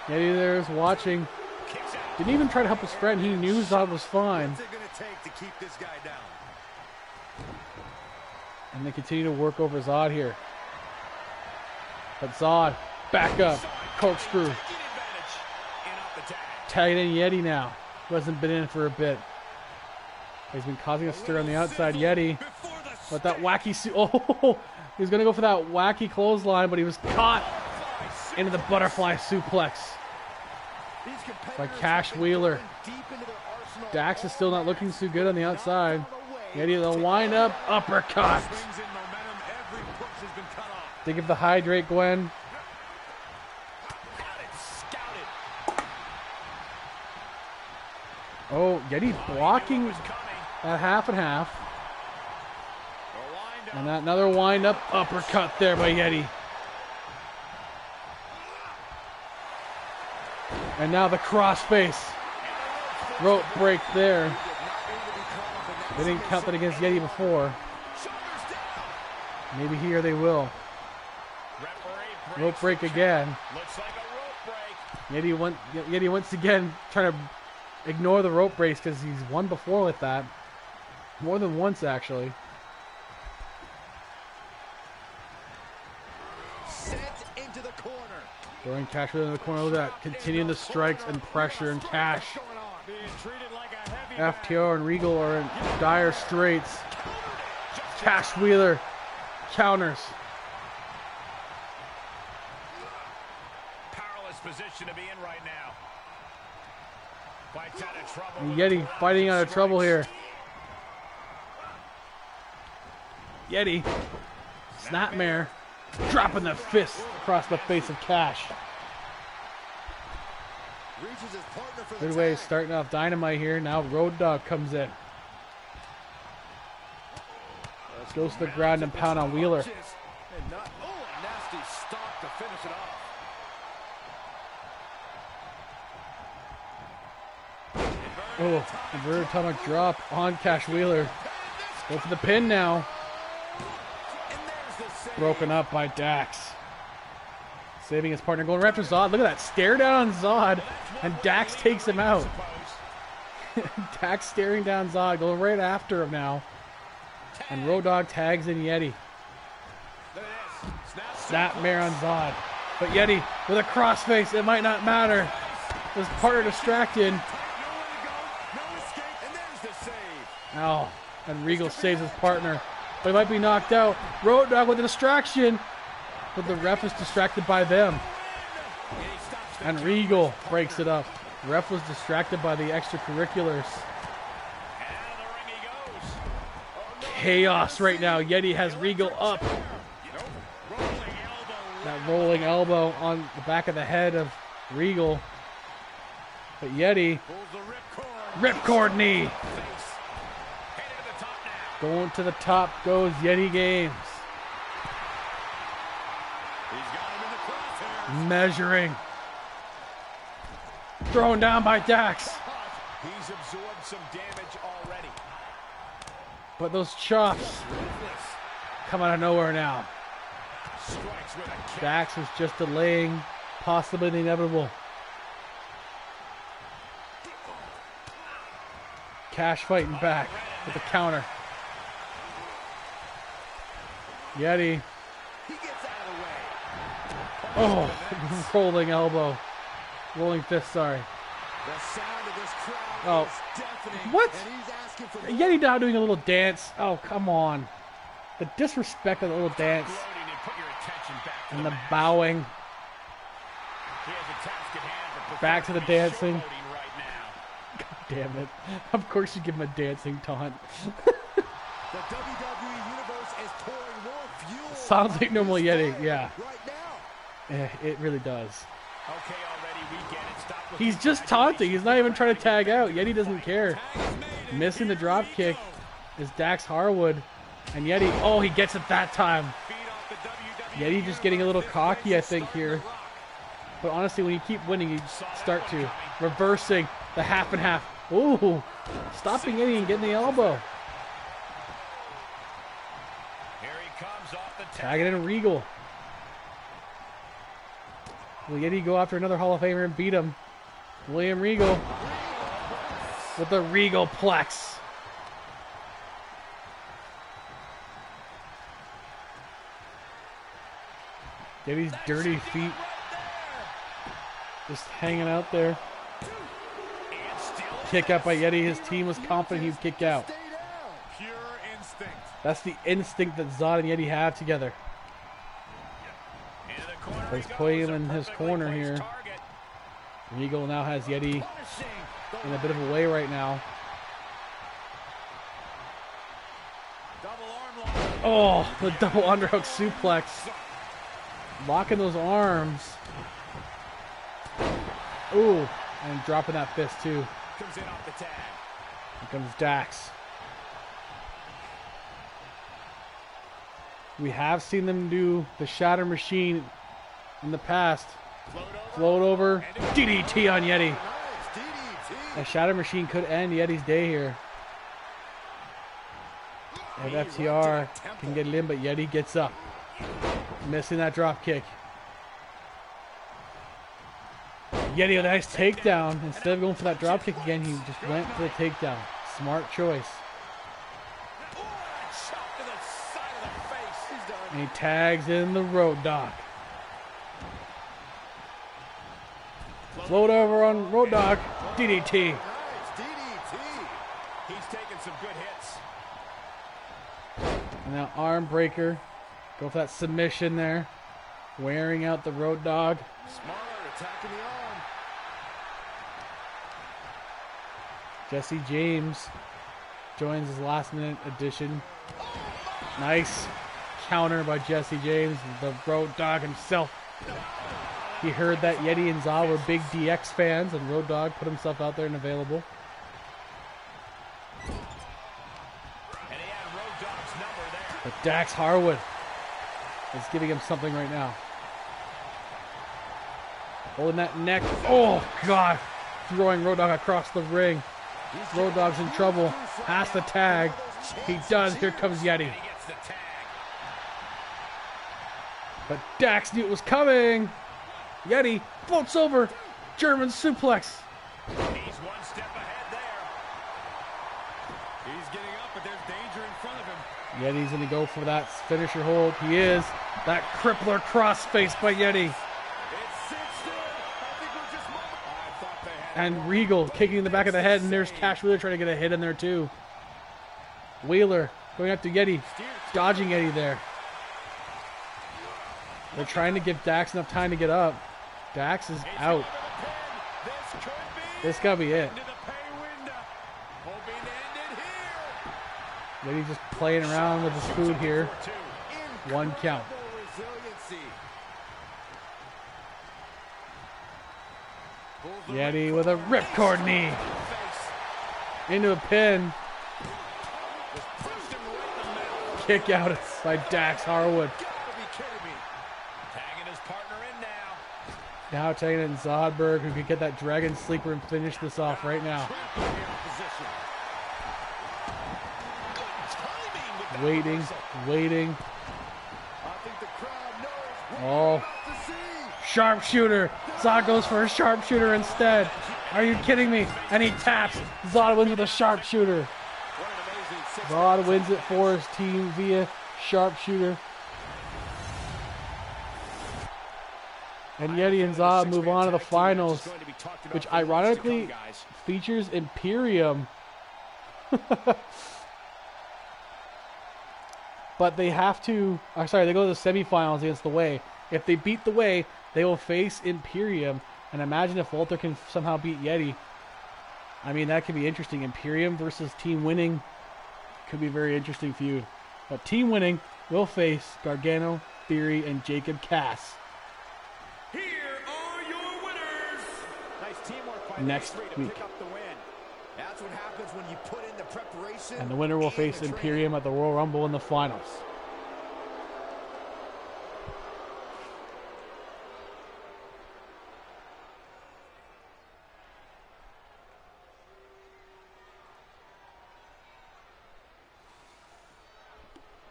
Yeti there is watching. Didn't even try to help his friend. He knew Zod was fine. And they continue to work over Zod here. But Zod, back up. Corkscrew. Tagging in Yeti now. Who hasn't been in for a bit. He's been causing a stir on the outside. Yeti. But that wacky... Oh! He was going to go for that wacky clothesline, but he was caught into the butterfly suplex by Cash Wheeler. Dax is still not looking too good on the outside. Yeti, the wind up, uppercut. Think of the hydrate, Gwen. Oh, Yeti blocking at half and half. And that another wind up uppercut there by Yeti. And now the crossface. Rope break there. They didn't count that against Yeti before. Maybe here they will. Rope break again. Yeti once again trying to ignore the rope breaks because he's won before with that. More than once, actually. Into the corner. Throwing Cash in the corner. Look at that. Continuing the strikes and pressure and Cash. FTR and Regal are in dire straits. Cash Wheeler counters. Powerless position to be in right now. Fights out of trouble. And Yeti fighting out of trouble here. Yeti. Snapmare. Dropping the fist across the face of Cash. Midway starting off Dynamite here. Now Road Dogg comes in. Goes to the ground and pound on Wheeler. Nasty stop to finish it off. Oh, inverted atomic drop on Cash Wheeler. Go for the pin now. Broken up by Dax. Saving his partner, going right after Zod. Look at that, stare down on Zod, and Dax takes him out. Dax staring down Zod, going right after him now. And Road Dogg tags in Yeti. Snapmare on Zod. But Yeti with a crossface, it might not matter. His partner distracted. Oh, and Regal saves his partner. But he might be knocked out. Road Dogg with a distraction. But the ref is distracted by them. And Regal breaks it up. The ref was distracted by the extracurriculars. chaos right now. Yeti has Regal up. That rolling elbow on the back of the head of Regal. But Yeti, ripcord knee. Going to the top goes Yeti Games. Measuring. Thrown down by Dax. He's absorbed some damage already. But those chops come out of nowhere now. Dax was just delaying possibly the inevitable. Cash fighting back with the counter. Yeti. Oh, rolling elbow. Rolling fist, sorry. Oh, what? Yeti now doing a little dance. Oh, come on. The disrespect of the little dance. And the bowing. Back to the dancing. God damn it. Of course you give him a dancing taunt. The WWE Universe is pouring more fuel. Sounds like normal Yeti, yeah. Yeah, it really does. Okay, already we get it. Stop. He's just taunting. He's not even trying to tag out. Yeti doesn't care. Missing the drop kick is Dax Harwood. And Yeti, oh, he gets it that time. Yeti just getting a little cocky, I think, here. But honestly, when you keep winning, you start to. Reversing the half and half. Ooh, stopping Yeti and getting the elbow. Tagging in Regal. Will Yeti go after another Hall of Famer and beat him? William Regal with the Regal Plex. Yeti's dirty feet just hanging out there. Kick out by Yeti. His team was confident he'd kick out. Pure instinct. That's the instinct that Zod and Yeti have together. He's putting him in his corner here. Regal now has Yeti in a bit of a way right now. Oh, the double underhook suplex. Locking those arms. Ooh, and dropping that fist too. Comes in off the tag. Here comes Dax. We have seen them do the Shatter Machine in the past. Float over. DDT on Yeti. A Shatter Machine could end Yeti's day here. If FTR can get it in, but Yeti gets up. Missing that drop kick. Yeti with a nice takedown. Instead of going for that drop kick again, he just went for the takedown. Smart choice. And he tags in the Road Dogg. Float over on Road Dogg. DDT. He's taking some good hits. And now arm breaker. Go for that submission there. Wearing out the Road Dogg. Smart attacking the arm. Jesse James joins his last minute addition. Nice counter by Jesse James, the Road Dogg himself. He heard that Yeti and Za were big DX fans, and Road Dogg put himself out there and available. And he had Road Dogg's number there. But Dax Harwood is giving him something right now. Holding that neck. Oh, God. Throwing Road Dogg across the ring. Road Dogg's in trouble. Has the tag. He does. Here comes Yeti. But Dax knew it was coming. Yeti floats over. German suplex. He's one step ahead there. He's getting up, but there's danger in front of him. Yeti's going to go for that finisher hold. He is. That crippler crossface by Yeti. And Regal kicking in the back of the head, and there's Cash Wheeler trying to get a hit in there too. Wheeler going after Yeti, dodging Yeti there. They're trying to give Dax enough time to get up. Dax is out. This gotta be it. Yeti's just playing around with his food here. 1 count. Yeti with a ripcord knee. Into a pin. Kick out by Dax Harwood. Tagging his partner in now. Now taking it in Zodberg, who could get that Dragon Sleeper and finish this off right now. Waiting, waiting. Oh. Sharpshooter. Zod goes for a sharpshooter instead. Are you kidding me? And he taps. Zod wins with a sharpshooter. Zod wins it for his team via sharpshooter. And Yeti and Zod move on to the finals, which ironically features Imperium. But they have to, they go to the semifinals against the Way. If they beat the Way, they will face Imperium. And imagine if Walter can somehow beat Yeti. I mean, that could be interesting. Imperium versus Team Winning could be a very interesting feud. But Team Winning will face Gargano, Theory, and Jacob Cass. Here are your winners. Nice teamwork by Next these three to week. pick up the win. That's what happens when you put in the preparation. And the winner will face the Imperium at the Royal Rumble in the finals.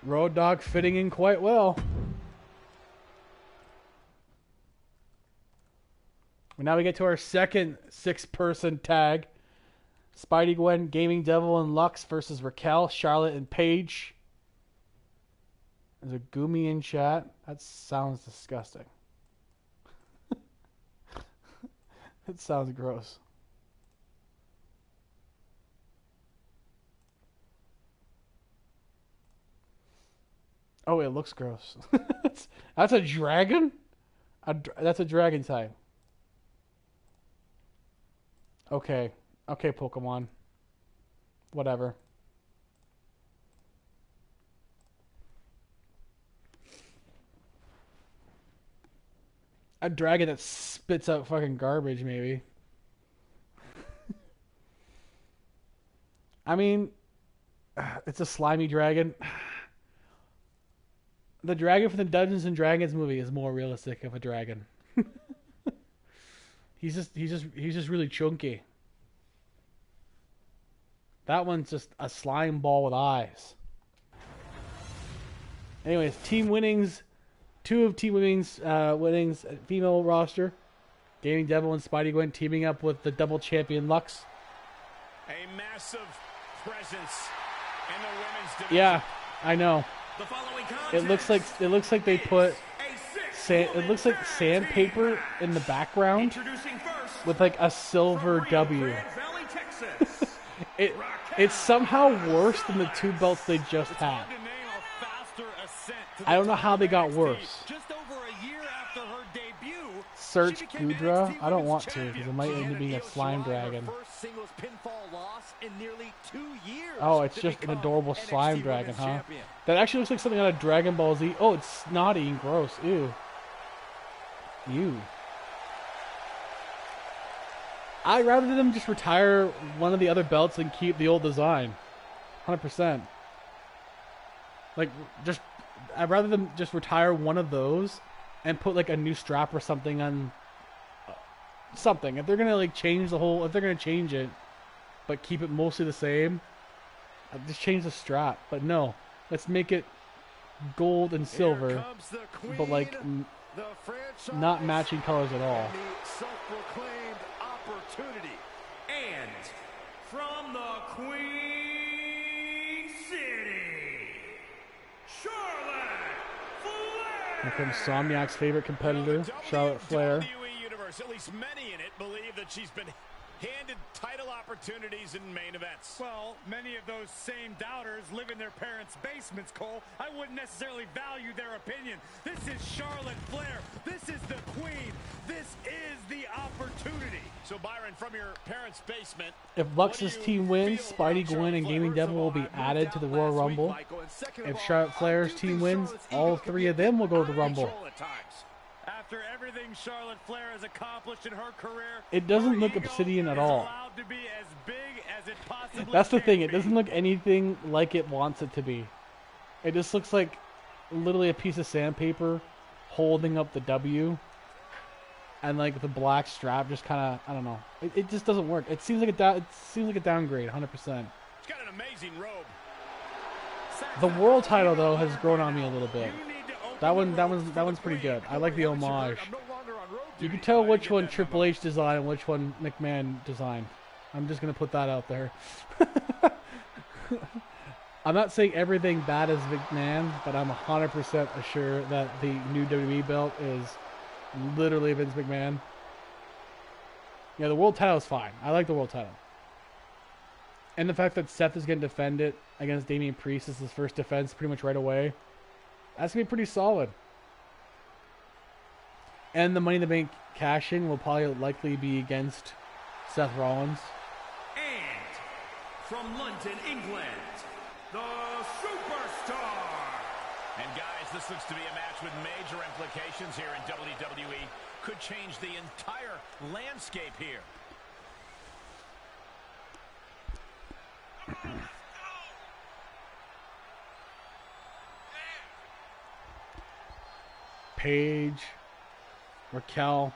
Road Dogg fitting in quite well. And now we get to our second 6-person tag. Spidey Gwen, Gaming Devil, and Lux versus Raquel, Charlotte, and Paige. There's a Gumi in chat. That sounds disgusting. It sounds gross. Oh, it looks gross. That's a dragon? That's a dragon type. Okay. Okay, Pokemon. Whatever. A dragon that spits out fucking garbage, maybe. I mean, it's a slimy dragon. The dragon from the Dungeons and Dragons movie is more realistic of a dragon. he's just really chunky. That one's just a slime ball with eyes. Anyways, Team Winnings, 2 of Team Winnings female roster, Gaming Devil and Spidey Gwen teaming up with the double champion Lux. A massive presence in the women's division. Yeah, I know. The following It looks like they put sandpaper in the background Introducing first, with like a silver from Rio W. Grande Valley, Texas. It's somehow worse than the 2 belts they just had. I don't know how they got worse. Just over a year after her debut, Search she became Gudra? NXT I don't Women's want to Champion. because it might end up being a slime dragon. First singles pinfall loss in nearly 2 years. Oh, it's to just an become adorable NXT slime dragon, Women's huh? Champion. That actually looks like something out of Dragon Ball Z. Oh, it's snotty and gross. Ew. Ew. I'd rather them just retire one of the other belts and keep the old design. 100%. Like, I'd rather them just retire one of those and put like a new strap or something on something. If they're gonna like change the whole, if they're gonna change it, but keep it mostly the same, just change the strap. But no, let's make it gold and silver, Here comes the queen, but like the franchise, not matching colors at all. and the self-proclaimed opportunity. And from the Queen City, Charlotte Flair. Here comes Somniac's favorite competitor, Charlotte Flair. WWE Universe, at least many in it, believe that she's been handed title opportunities opportunities in main events. Well, many of those same doubters live in their parents' basements, Cole. I wouldn't necessarily value their opinion. This is Charlotte Flair. This is the queen. This is the opportunity. So, Byron, from your parents' basement, If Lux's team wins, Spidey, Gwen, and Gaming Devil will be added to the Royal Rumble. If Charlotte Flair's team wins, all three of them will go to the Rumble. After everything Charlotte Flair has accomplished in her career, It doesn't her look ego Obsidian at is all. allowed to be as big as it possibly That's the can thing. It be. doesn't look anything like it wants it to be. It just looks like literally a piece of sandpaper holding up the W. And like the black strap just kind of, I don't know. It just doesn't work. It seems like a downgrade, 100%. He's got an amazing robe. The world title though has grown on me a little bit. That one's pretty good. I like the homage. You can tell which one Triple H designed and which one McMahon designed. I'm just gonna put that out there. I'm not saying everything bad is McMahon, but I'm 100% sure that the new WWE belt is literally Vince McMahon. Yeah, the world title is fine. I like the world title. And the fact that Seth is going to defend it against Damian Priest as his first defense pretty much right away. That's going to be pretty solid. And the Money in the Bank cash-in will probably likely be against Seth Rollins. And from London, England, the Superstar. And guys, this looks to be a match with major implications here in WWE. Could change the entire landscape here. Paige, Raquel,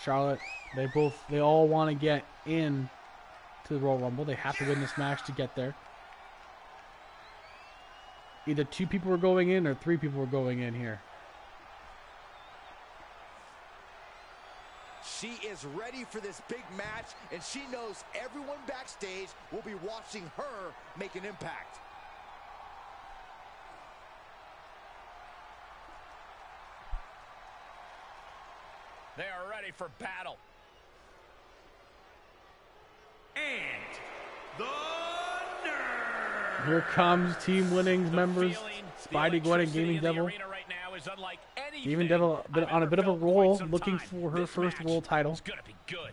Charlotte, they all want to get in to the Royal Rumble. They have to win this match to get there. Either 2 people were going in or 3 people were going in here. She is ready for this big match, and she knows everyone backstage will be watching her make an impact. They are ready for battle. And the Nerve. Here comes Team Winnings members, Spidey, Gwen, and Gaming Devil. Gaming Devil been on a bit of a roll, looking for her first world title. It's gonna be good.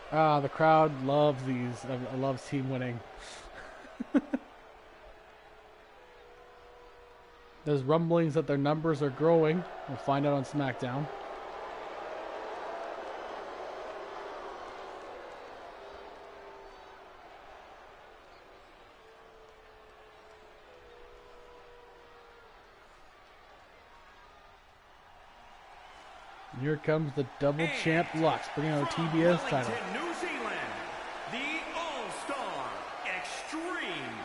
Ah, the crowd loves these. Loves Team Winning. There's rumblings that their numbers are growing. We'll find out on SmackDown. And here comes the double champ Lux, bringing out a TBS title. Wellington, New Zealand, the All-Star Extreme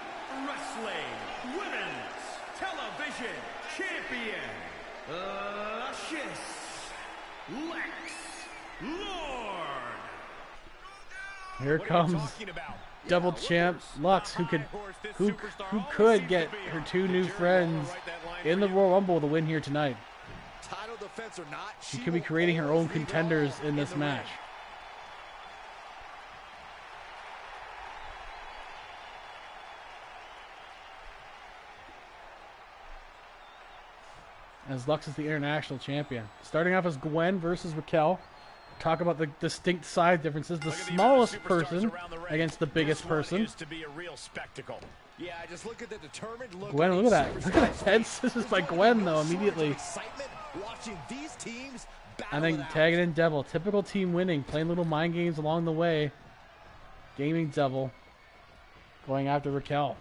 Wrestling Women's Television Champion, Luscious Lex Lord. Here comes double champ Lux, who could get her 2 new friends in the Royal Rumble to win here tonight. Title defense or not, She could be creating her own contenders in this match. As Lux is the international champion. Starting off as Gwen versus Raquel. Talk about the distinct size differences. The smallest person against the biggest person. To be a real spectacle. Yeah, just look at the determined look. Gwen, look at that. Look at that head scissors by Gwen, though, immediately. Excitement watching these teams battle And then it out. tagging in Devil. Typical Team Winning. Playing little mind games along the way. Gaming Devil. Going after Raquel.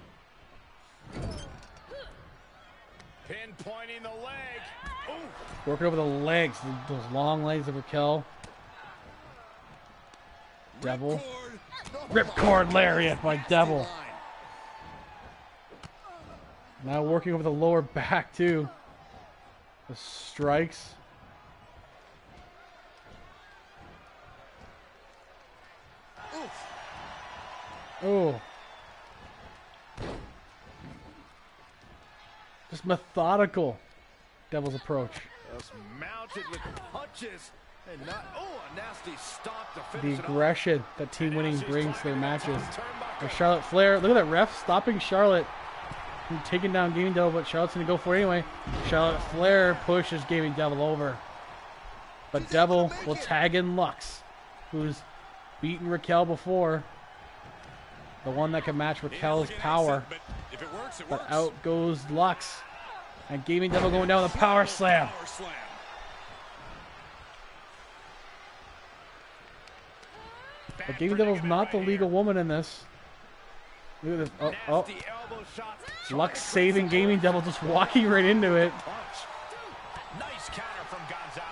Pinpointing the leg. Ooh. Working over the legs. Those long legs of Raquel. Devil. Ripcord lariat by Devil. Now working over the lower back, too. The strikes. Oh. Just methodical. Devil's approach. Just mounted with punches and not. Oh, a nasty stop to The finish it off. aggression that Team Winning brings to their matches. There's Charlotte Flair. Look at that ref stopping Charlotte from taking down Gaming Devil, but Charlotte's going to go for it anyway. Charlotte Flair pushes Gaming Devil over. But Devil will tag in Lux, who's beaten Raquel before. The one that can match Raquel's power. If it works, it But works. out goes Lux. And Gaming Devil going down with a power slam. Power slam. But Gaming Devil's not the legal woman in this. Look at this. Oh, oh. Nasty elbow shots. Lux saving Gaming Devil, just walking right into it. Punch. Nice counter from Gonzalez.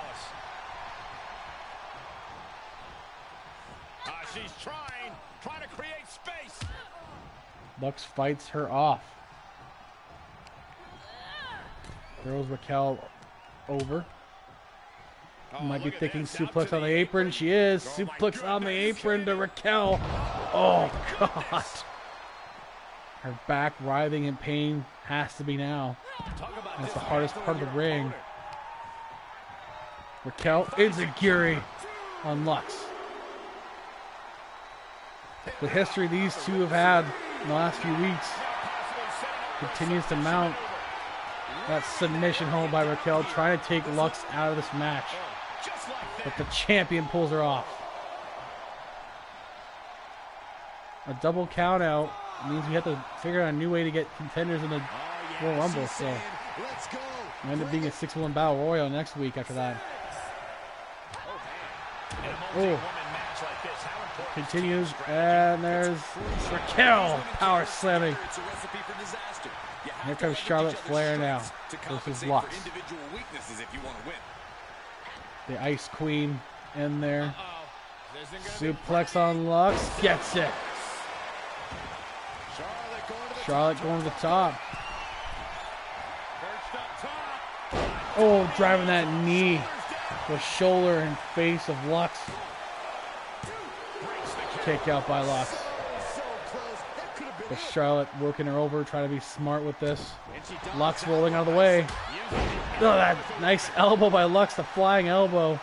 She's trying to create space. Lux fights her off. Throws Raquel over. Might be thinking suplex on the apron. She is. Suplex on the apron to Raquel. Oh, God. Her back writhing in pain has to be now. That's the hardest part of the ring. Raquel enziguri on Lux. The history these two have had in the last few weeks continues to mount. That submission hold by Raquel, trying to take Lux out of this match. But the champion pulls her off. A double count out means we have to figure out a new way to get contenders in the Royal Rumble. So Let's go. it end up being a 6-1 Battle Royal next week after that. Oh. Continues, and there's Raquel power slamming. It's a recipe for disaster. You have Here to comes have Charlotte individual Flair now strengths to versus compensate Lux. for individual weaknesses if you want to win. The Ice Queen in there. Suplex on Lux. Gets it. Charlotte going to the top. Oh, driving that knee. The shoulder and face of Lux. Kick out by Lux. But Charlotte working her over, trying to be smart with this. Lux rolling out of the way. Oh, that nice elbow by Lux, the flying elbow.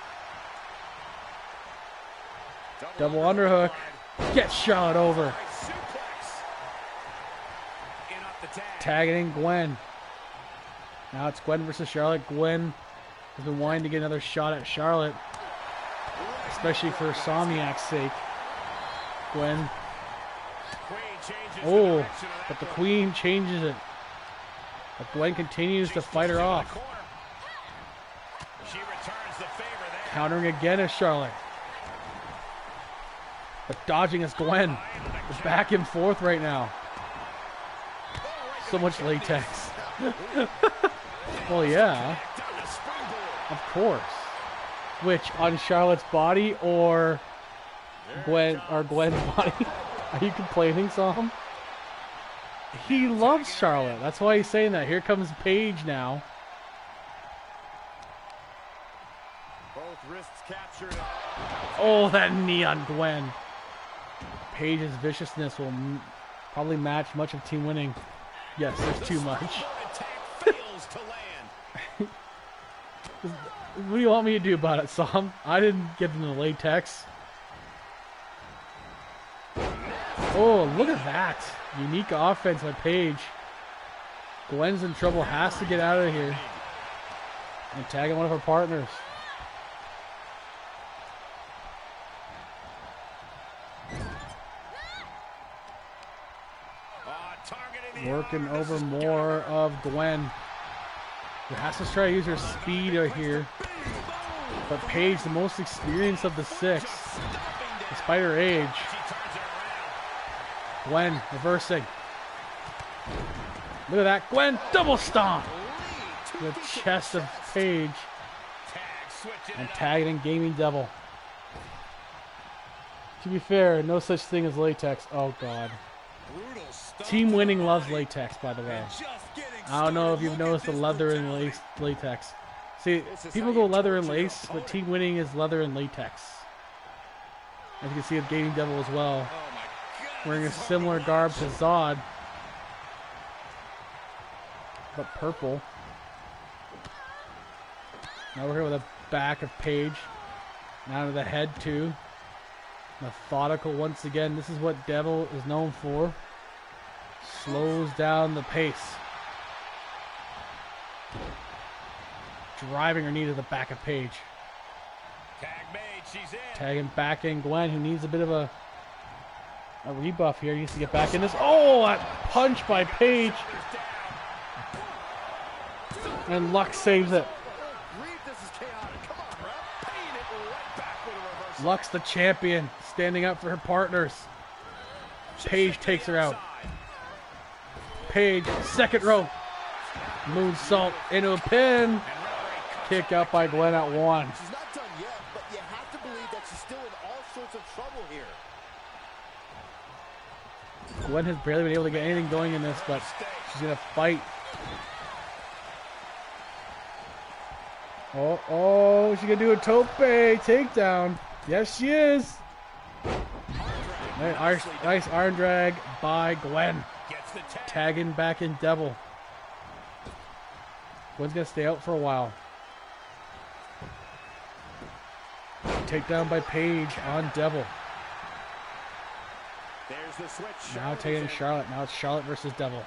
Double underhook. Gets Charlotte over. Tagging in Gwen. Now it's Gwen versus Charlotte. Gwen has been wanting to get another shot at Charlotte, especially for Somniac's sake. Gwen. Oh, but the Queen changes it. But Gwen continues to fight her off. Countering again is Charlotte. But dodging is Gwen. It's back and forth right now. So much latex. Well, yeah. Of course. Which, on Charlotte's body or Gwen's body? Are you complaining, Sam? He loves Charlotte. That's why he's saying that. Here comes Paige now. Both wrists captured. Oh, that knee on Gwen. Paige's viciousness will probably match much of Team Winning. Yes, there's too much. What do you want me to do about it, Sam? I didn't give them the latex. Oh, look at that. Unique offense by Paige. Gwen's in trouble, has to get out of here. And tagging one of her partners. Working over more of Gwen. Who has to try to use her speed out here. But Paige, the most experienced of the six, despite her age. Gwen reversing. Look at that. Gwen double stomp. The chest of Paige. And tagging in Gaming Devil. To be fair, no such thing as latex. Oh, God. Team Winning loves latex, by the way. I don't know if you've noticed the leather and latex. See, people go leather and lace, but Team Winning is leather and latex. As you can see with Gaming Devil as well. Wearing a similar garb to Zod. but purple. Now we're here with the back of Paige. Now to the head too. Methodical once again. This is what Devil is known for. Slows down the pace. Driving her knee to the back of Paige. Tag made, she's in. Tagging back in Gwen, who needs a bit of a rebuff here. He needs to get back in this. Oh, that punch by Paige. And Lux saves it. Lux, the champion, standing up for her partners. Paige takes her out. Paige, second row. Moonsault into a pin. Kick out by Gwen at 1. She's not done yet, but you have to believe that she's still in all sorts of trouble here. Gwen has barely been able to get anything going in this, but she's going to fight. Oh, she's going to do a tope takedown. Yes, she is. Nice arm drag by Gwen. Tagging back in Devil. Gwen's going to stay out for a while. Takedown by Paige on Devil. There's the switch. Now taking Charlotte. Now it's Charlotte versus Devil.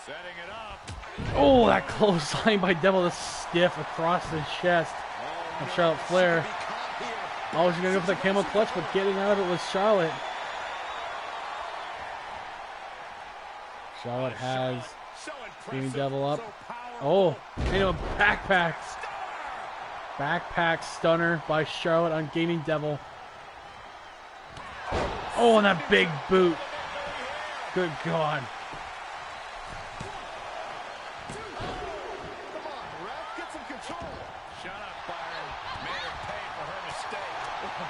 Setting it up. Oh, that clothesline by Devil is stiff across the chest of Charlotte Flair. Oh, she's going to go for the camel clutch, but getting out of it was Charlotte. Charlotte has Gaming Devil up. Oh, into a backpack. Backpack stunner by Charlotte on Gaming Devil. Oh, and that big boot. Good God.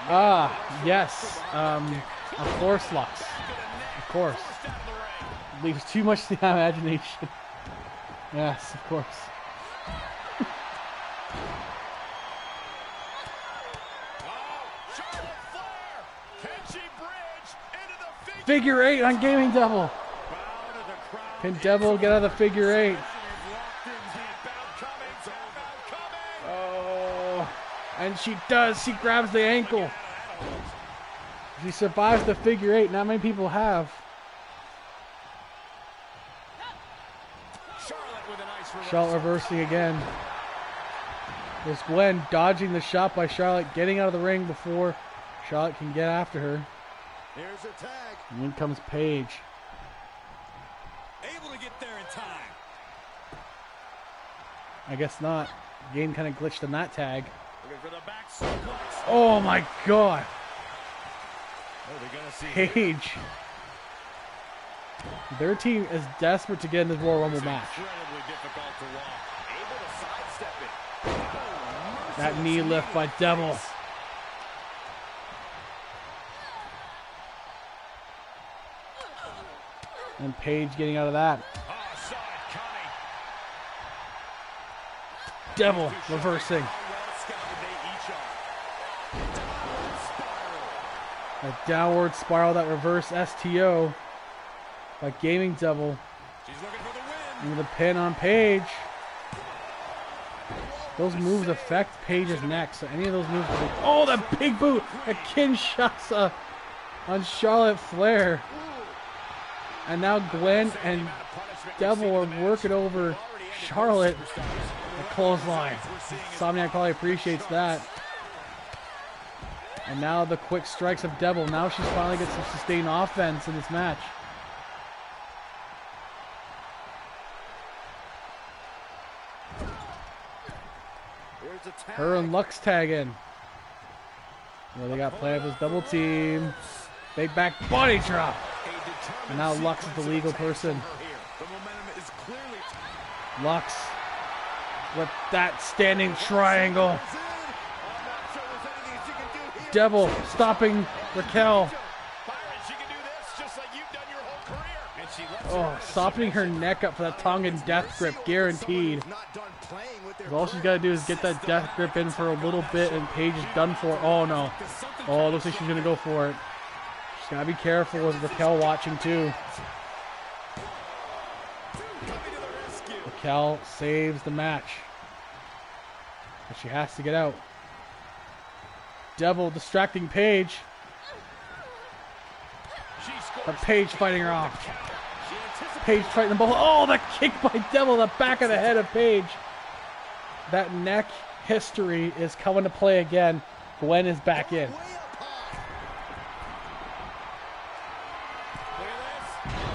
Ah, yes. Of course, Lux. Of course. Leaves too much to the imagination. Yes, of course. Figure 8 on Gaming Devil. Can Devil get out of the figure 8? Oh, and she does. She grabs the ankle. She survives the figure 8. Not many people have. Charlotte reversing again. There's Gwen dodging the shot by Charlotte, getting out of the ring before Charlotte can get after her. Here's a tag. And in comes Paige. Able to get there in time. I guess not. Game kind of glitched on that tag. Looking for the back suplex. Oh my God. What are we gonna see? Paige. Their team is desperate to get in this Royal Rumble match. Incredibly difficult to walk. Able to sidestep it. That knee lift by Devil. And Paige getting out of that. Oh, saw it coming. Devil reversing. A downward spiral, that reverse STO by Gaming Devil. She's looking for the win. And with a pin on Paige. Those moves affect Paige's neck, so any of those moves. Oh, that big boot! A Kinshasa on Charlotte Flair. And now Gwen and Devil are working over Charlotte. A clothesline. Insomniac probably appreciates that. And now the quick strikes of Devil. Now she's finally getting some sustained offense in this match. Her and Lux tag in. Well, they got planned for this double team. Big back body drop. And now Lux is the legal person. Lux with that standing triangle. Devil stopping Raquel. Oh, softening her neck up for that Tongan death grip, guaranteed. All she's got to do is get that death grip in for a little bit, and Paige is done for. Oh no. Oh, looks like she's going to go for it. She's got to be careful with Raquel watching too. Raquel saves the match. But she has to get out. Devil distracting Paige. But Paige fighting her off. Paige fighting the ball. Oh, the kick by Devil, the back of the head of Paige. That neck history is coming to play again. Gwen is back in.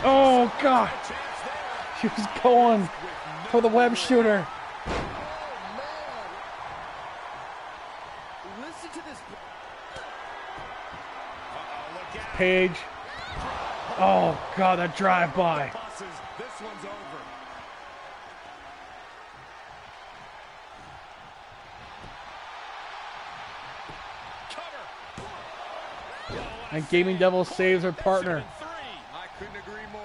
Oh, God. She was going for the web shooter. Paige. Oh, God, that drive-by. This one's over. And Gaming Devil saves her partner. I couldn't agree more.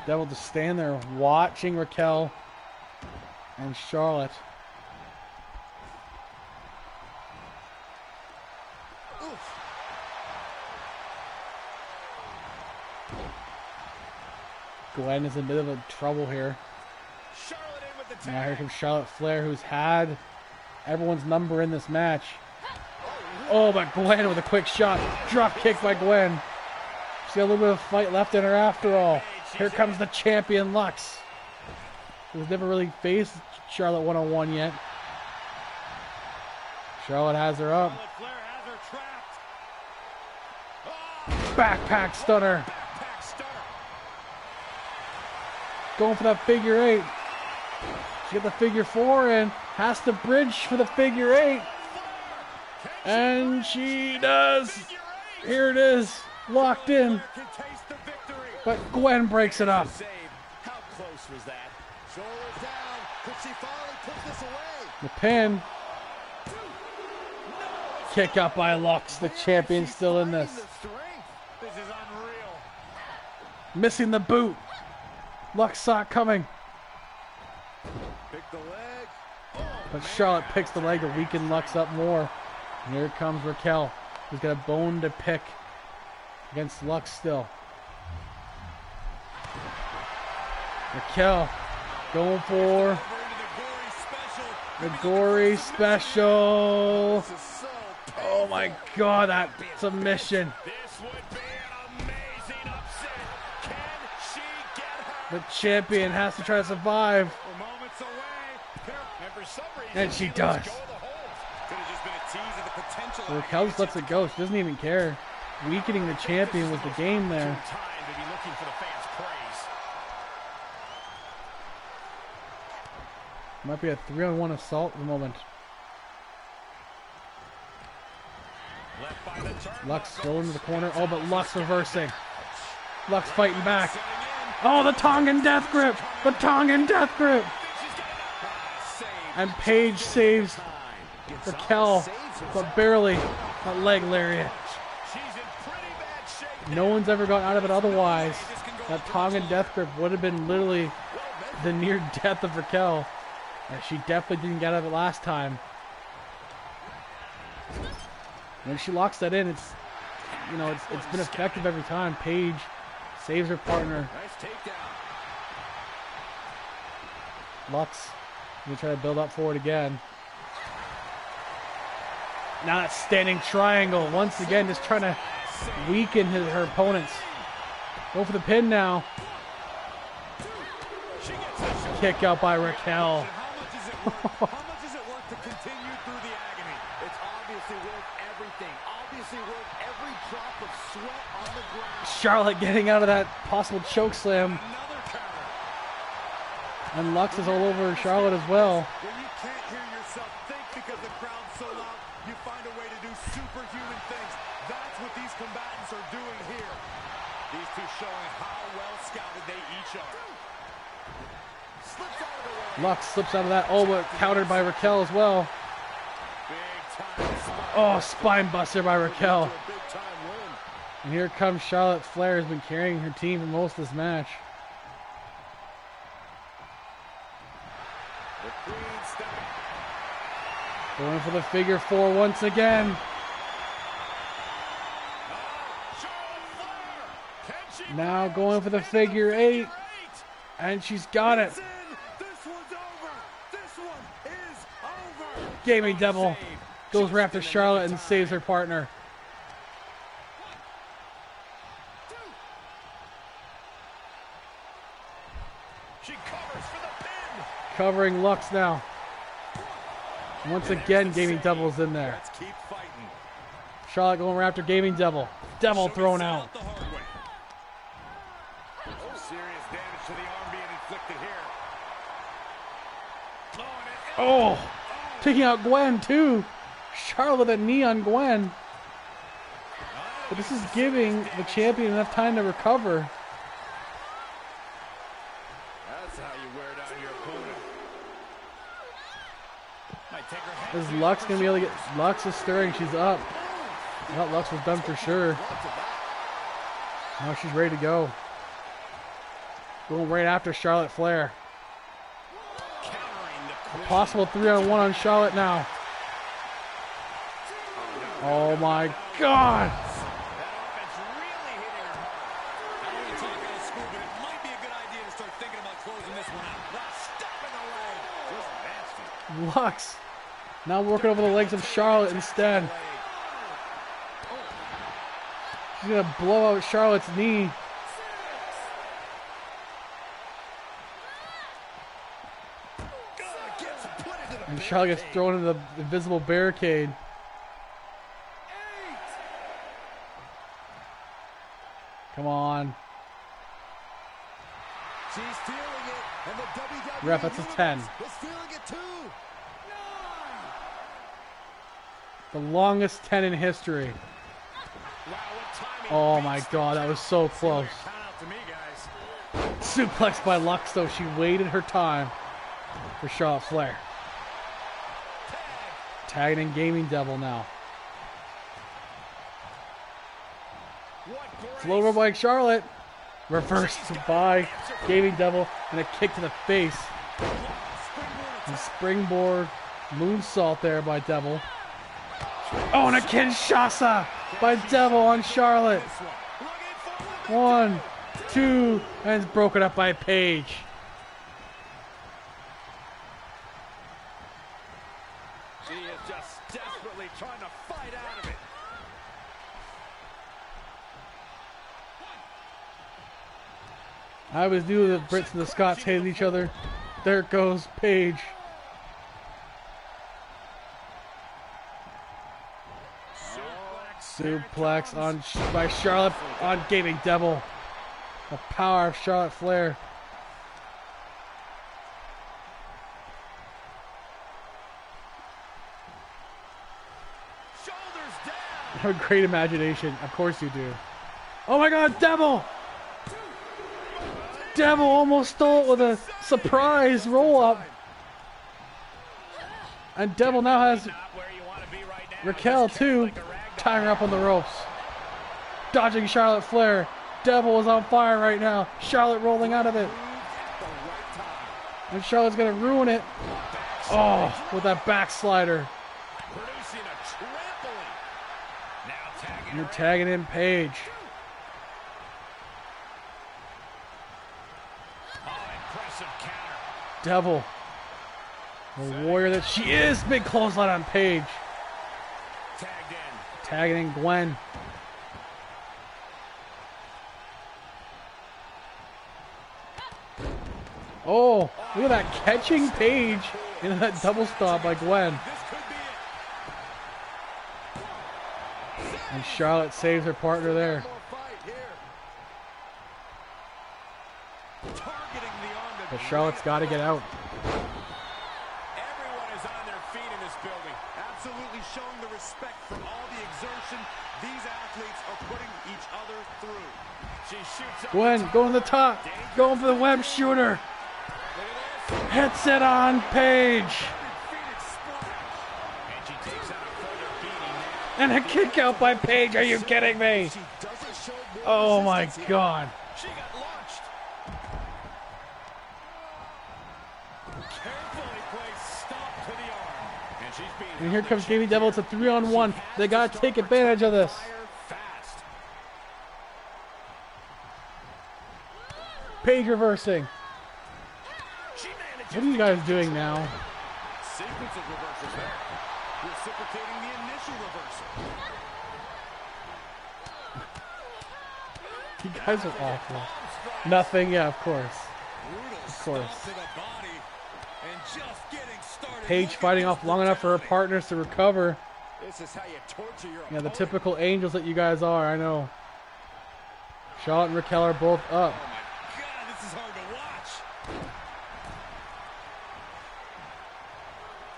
Devil just stand there watching Raquel and Charlotte. Gwen is in a bit of a trouble here. Now here comes Charlotte Flair, who's had everyone's number in this match. Oh, but Gwen with a quick shot. Drop kick by Gwen. She's got a little bit of fight left in her after all. Here comes the champion Lux, who's never really faced Charlotte one-on-one yet. Charlotte has her up. Backpack stunner. Going for that figure eight. She got the figure four in. Has to bridge for the figure eight. And she does. Here it is. Locked in. But Gwen breaks it up. How close was that? Shoulders down. Could she finally put this away? The pin. Kick up by Lux. The champion's still in this. This is unreal. Missing the boot. Lux saw it coming. Pick the leg. But Charlotte picks the leg to weaken Lux up more. And here comes Raquel, who's got a bone to pick against Lux still. Raquel going for the gory special. Oh my God, that submission. The champion has to try to survive. And she does. Raquel just lets it go. She doesn't even care. Weakening the champion was the game there. Might be a 3-on-1 assault at the moment. Lux still into the corner. Oh, but Lux reversing. Lux fighting back. Oh, the Tongan death grip. The Tongan death grip. And Paige saves Raquel, but barely. That leg lariat. No one's ever gotten out of it otherwise. That Tongan death grip would have been literally the near death of Raquel. And she definitely didn't get out of it last time. When she locks that in, it's been effective every time. Paige saves her partner. Lux gonna try to build up forward again. Now that standing triangle once again, just trying to weaken her opponents. Go for the pin now. Kick out by Raquel. How much is it worth to continue through the agony? It's obviously worth everything. Obviously worth every drop of sweat on the ground. Charlotte getting out of that possible choke slam. Another counter. And Lux is all over Charlotte as well. When you can't hear yourself think because the crowd's so loud, you find a way to do superhuman things. That's what these combatants are doing here. These two showing how well scouted they each are. Lux slips out of that. Oh, but countered by Raquel as well. Oh, spine buster by Raquel. And here comes Charlotte Flair, has been carrying her team for most of this match. Going for the figure four once again. Now going for the figure eight. And she's got it. This one's over. This one is over. Gaming Devil goes right after Charlotte and saves her partner. She covers for the pin. Covering Lux now. Once again, Gaming Devil's in there. Let's keep fighting. Charlotte going right after Gaming Devil. Devil thrown out. The hard way. Serious damage to the arm being inflicted here. Oh, taking out Gwen too. Charlotte with a knee on Gwen. But this is giving the champion enough time to recover. That's how you wear down your opponent. Might take her head. Is Lux gonna be able to get? Lux is stirring. She's up. I thought Lux was done for sure. Now she's ready to go. Going right after Charlotte Flair. A possible 3-on-1 on Charlotte now. Oh my God! That offense really hitting her hard. I don't want to talk out of school, but it might be a good idea to start thinking about closing this one out. Stepping away. Just nasty. Lux now working over the legs of Charlotte instead. She's gonna blow out Charlotte's knee. And Charlotte gets thrown into the invisible barricade. Come on. She's feeling it, and the WWE Ref, that's a 10. is feeling it too. The longest 10 in history. Wow, what timing. Oh my God, that was so close. Count out to me, guys. Suplex by Lux, though. She waited her time for Charlotte Flair. Tagging in Gaming Devil now. Slow roll by Charlotte. Reversed by Gaming Devil and a kick to the face. And springboard moonsault there by Devil. Oh, and a Kinshasa by Devil on Charlotte. 1, 2, and it's broken up by Paige. She is just desperately trying to fight out of it. I always knew the Brits and the Scots hated each other. There it goes, Paige. Suplex on by Charlotte on Gaming Devil. The power of Charlotte Flair. Shoulders down. You have a great imagination. Of course you do. Oh my God, Devil! Devil almost stole it with a surprise roll-up. And Devil now has Not where you want to be right now. Raquel Just carried too, like a rag doll. tying her up on the ropes. Dodging Charlotte Flair. Devil is on fire right now. Charlotte rolling out of it. And Charlotte's gonna ruin it. Oh, with that backslider. Producing a trampoline. Now tagging You're her tagging in Paige. Oh, impressive counter. Devil. The warrior that she is. Big clothesline on Paige. Tagged in. Tagging in Gwen. Oh, look at that catching Paige into that double stop by Gwen. This could be it. And Charlotte saves her partner there. More fight here. Targeting the arm that But Charlotte's got to get out. everyone is on their feet in this building. Absolutely showing the respect for all the exertion these athletes are putting each other through. She shoots up. Gwen going to the top. Going for the web shooter. Hits it on Paige. And she takes out a further beating now. And a kick out by Paige. Are you kidding me? She doesn't show more Oh my resistance here. God. She got launched. Carefully placed stop to the arm. And she's being And here comes Gaming Devil. It's a 3-on-1. They got to take advantage of this. fire fast. Paige reversing. What are you guys doing now? Sequence of reversals there. Reciprocating the initial reversal. You guys are awful. Nothing, yeah, of course. Of course. Paige fighting off long enough for her partners to recover. This is how you torture your Yeah, the opponent. typical angels that you guys are, I know. Charlotte and Raquel are both up. Oh my God, this is hard to watch.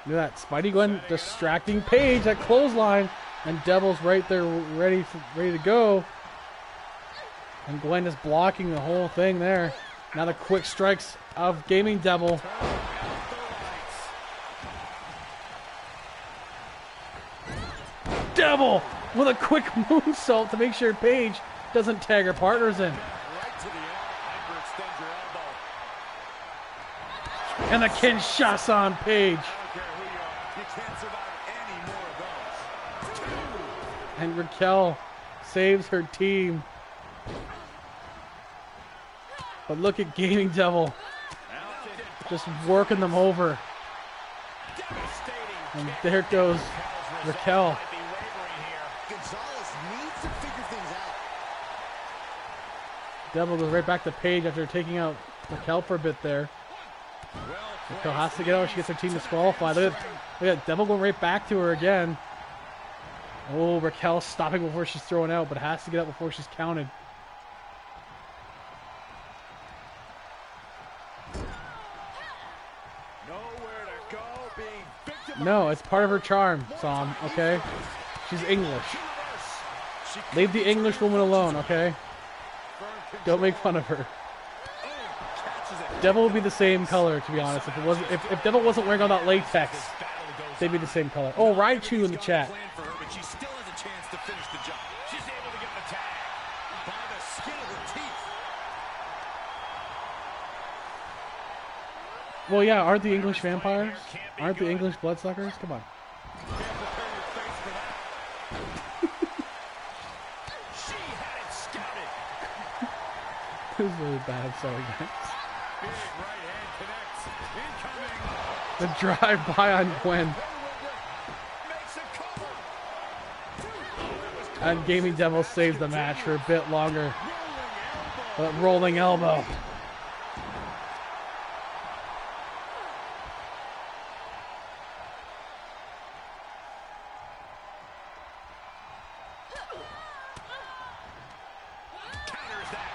Look at that. Spidey Gwen distracting Paige at clothesline. And Devil's right there ready to go. And Gwen is blocking the whole thing there. Now the quick strikes of Gaming Devil. Devil with a quick moonsault to make sure Paige doesn't tag her partners in. Right to the arm. Hyperextend your elbow. And the Kinshasa on Paige. I don't care who you are. You can't survive any more of those. And Raquel saves her team. But look at Gaming Devil just working them over. And there goes Raquel. Gonzalez needs to figure things out. Devil goes right back to Paige after taking out Raquel for a bit there. Raquel has to get out. She gets her team disqualified. Look at Devil going right back to her again. Oh, Raquel stopping before she's thrown out, but has to get out before she's counted. Nowhere to go, being victimized. No, it's part of her charm, Sam, okay? She's English. Leave the English woman alone, okay? Don't make fun of her. Devil would be the same color, to be honest. If Devil wasn't wearing all that latex, they'd be the same color. Oh, Raichu in the chat. For her, but she still has a chance to finish the job. She's able to get the tag. By the skin of her teeth. Well, yeah, aren't the English vampires? Aren't the English bloodsuckers? Come on. She had it scouted. This is really bad. Sorry, guys. Big right hand connects. Incoming. The drive-by on Gwen. Makes a cover. And Gaming Devil saves the match for a bit longer. But rolling elbow. Counters that.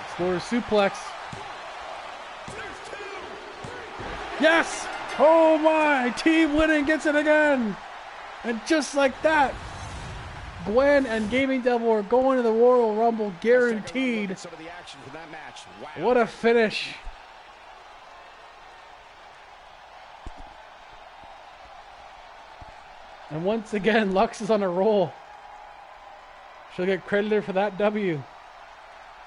Explorer's suplex. Yes! Oh my! Team winning gets it again! And just like that, Gwen and Gaming Devil are going to the Royal Rumble guaranteed. Some of the action from that match. Wow. What a finish. And once again, Lux is on a roll. She'll get credited for that W.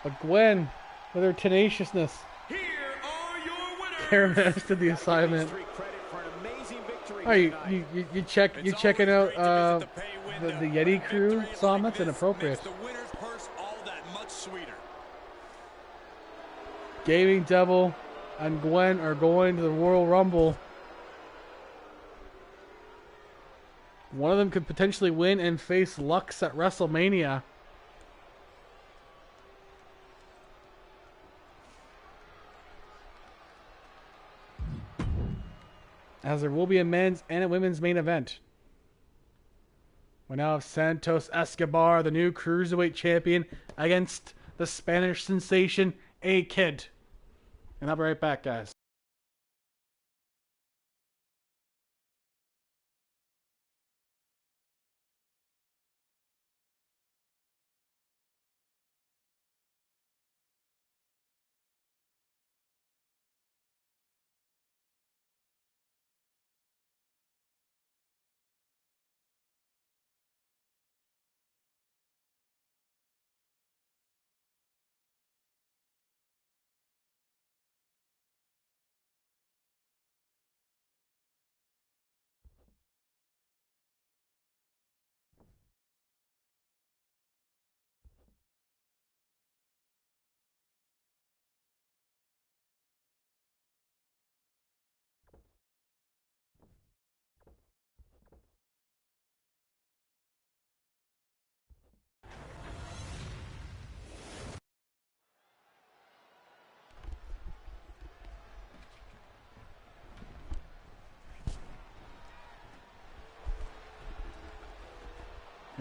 But Gwen, with her tenaciousness, Here are your winners. Karen did the assignment. Street credit for an amazing victory Oh, you tonight. checking out the Yeti crew song? That's inappropriate. Makes the winner's purse all that much sweeter. Gaming Devil and Gwen are going to the Royal Rumble. One of them could potentially win and face Lux at WrestleMania. As there will be a men's and a women's main event. We now have Santos Escobar, the new Cruiserweight champion, against the Spanish sensation, A-Kid. And I'll be right back, guys.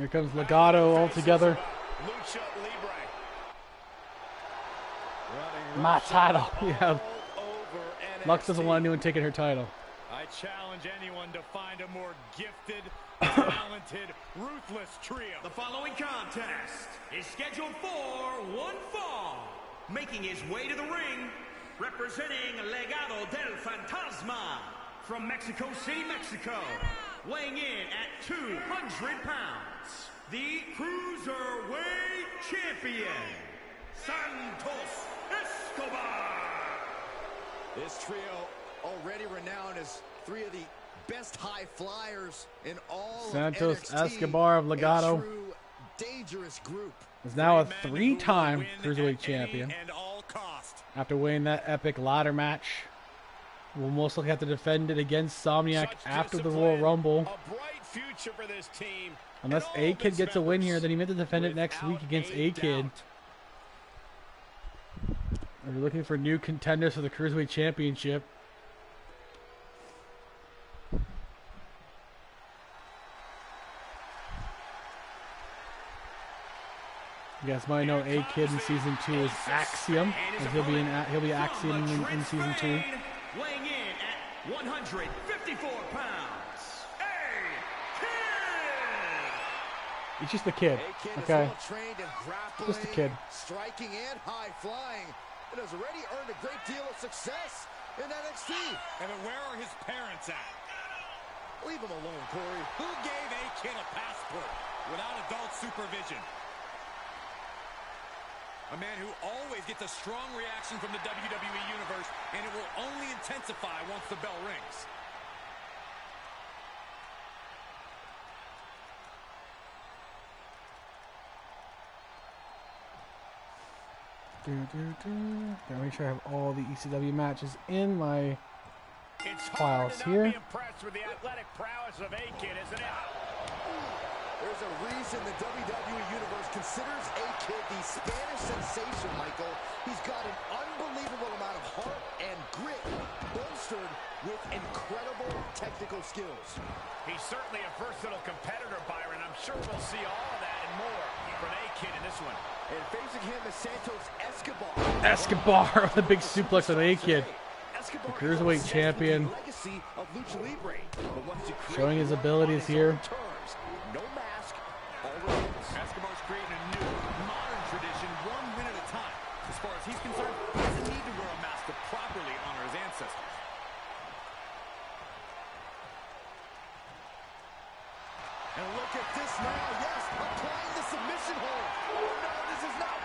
Here comes Legado all together. Lucha Libre. My title. Yeah. All over Lux doesn't NXT. want anyone taking her title. I challenge anyone to find a more gifted, talented, ruthless trio. The following contest is scheduled for one fall. Making his way to the ring, representing Legado del Fantasma from Mexico City, Mexico. Weighing in at 200 pounds, the Cruiserweight Champion, Santos Escobar. This trio already renowned as three of the best high flyers in all Santos of NXT. Escobar of Legado. A true dangerous group. Is now a Three men who will three-time win Cruiserweight at any champion. and all cost. After winning that epic ladder match. We'll most likely have to defend it against Somniac Such after the discipline, Royal Rumble. A bright future for this team. Unless and all of A-Kid its gets a win here, members. then he meant to defend it next week Without against a A-Kid. doubt. We're looking for new contenders for the Cruiserweight Championship. You guys might know A-Kid in season 2 is Axiom, as he'll be Axiom in season 2. Weighing in at 154 pounds, A-Kid. He's just a kid, A-Kid is okay? well trained in grappling, Just a kid. striking, and high flying, and has already earned a great deal of success in NXT. And where are his parents at? Leave him alone, Corey. Who gave A-Kid a passport without adult supervision? A man who always gets a strong reaction from the WWE Universe, and it will only intensify once the bell rings. Gotta make sure I have all the ECW matches in my It's files hard to here. not be impressed with the athletic prowess of A-Kid, isn't it? There's a reason the WWE Universe considers A-Kid the Spanish sensation, Michael. He's got an unbelievable amount of heart and grit, bolstered with incredible technical skills. He's certainly a versatile competitor, Byron. I'm sure we'll see all of that and more from A-Kid in this one. And facing him is Santos Escobar. Escobar with a big suplex on A-Kid. Escobar The Cruiserweight is champion. the legacy of Lucha Libre, but wants to create Showing his it on abilities his here. own terms. No mask, all the rules. Escobar's creating a new, modern tradition, one win at a time. As far as he's concerned, he doesn't need to wear a mask to properly honor his ancestors. And look at this now, yes, applying the submission hold. Oh no, this is not.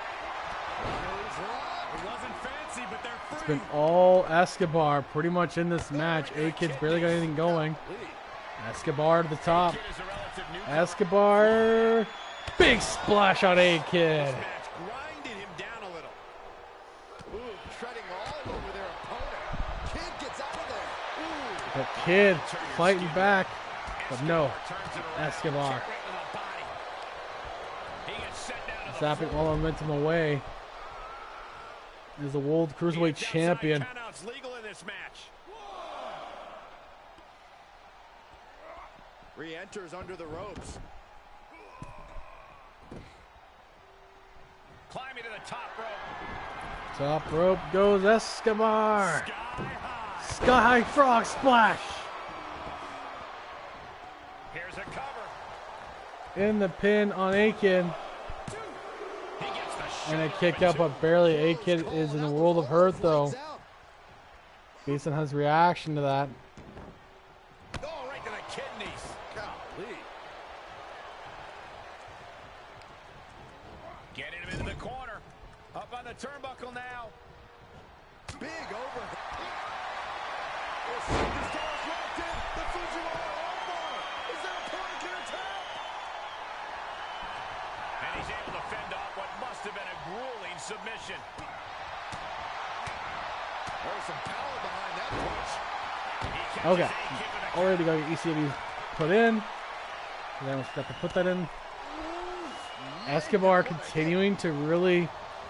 It wasn't fancy, but they're free. It's been all Escobar pretty much in this match. A-Kid's barely got anything going. Escobar to the top. Kid is a relative newcomer. Escobar. Big splash on A-Kid. Match grinded him down a little. Ooh, treading all over their opponent. Kid gets out of there. Ooh. The Kid fighting back. But no, Escobar. Zapping all momentum away. Is the World Cruiserweight Champion. Countouts legal in this match. Re-enters under the ropes. Climbing to the top rope. Top rope goes Escobar. Sky high. Sky High Frog Splash. Here's a cover. In the pin on A-Kid. He gets the And a shot kick off up, but barely. A-Kid is in a world of hurt, though. Based on his reaction to that. Oh, right to the kidneys. Golly. Getting him into the corner. Up on the turnbuckle now. Big over. The superstar is locked in. The Fujiwara armbar. Is there a point here attack? And he's able to fend off what must have been a grueling submission. There's some power behind that punch. He catches Okay. A-Kid with a Already got ECW put in. And then we'll have to put that in. Escobar continuing to really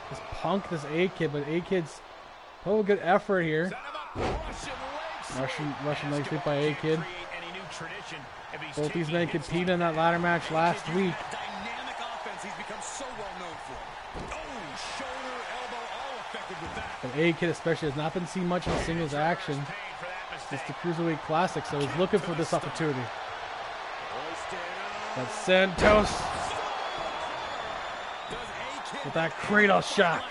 just punk this A-Kid, but A-Kid's put a good effort here. set him up. Russian leg sweep. Russian leg sweep by A-Kid. Create any new tradition, Both these men competed in that ladder match last week. Dynamic offense he's become so well known for. Oh, shoulder, elbow, all effective with that. But A-Kid especially has not been seen much in singles action. It's the Cruiserweight Classic, so he's looking for this opportunity. That's Santos with that cradle shot.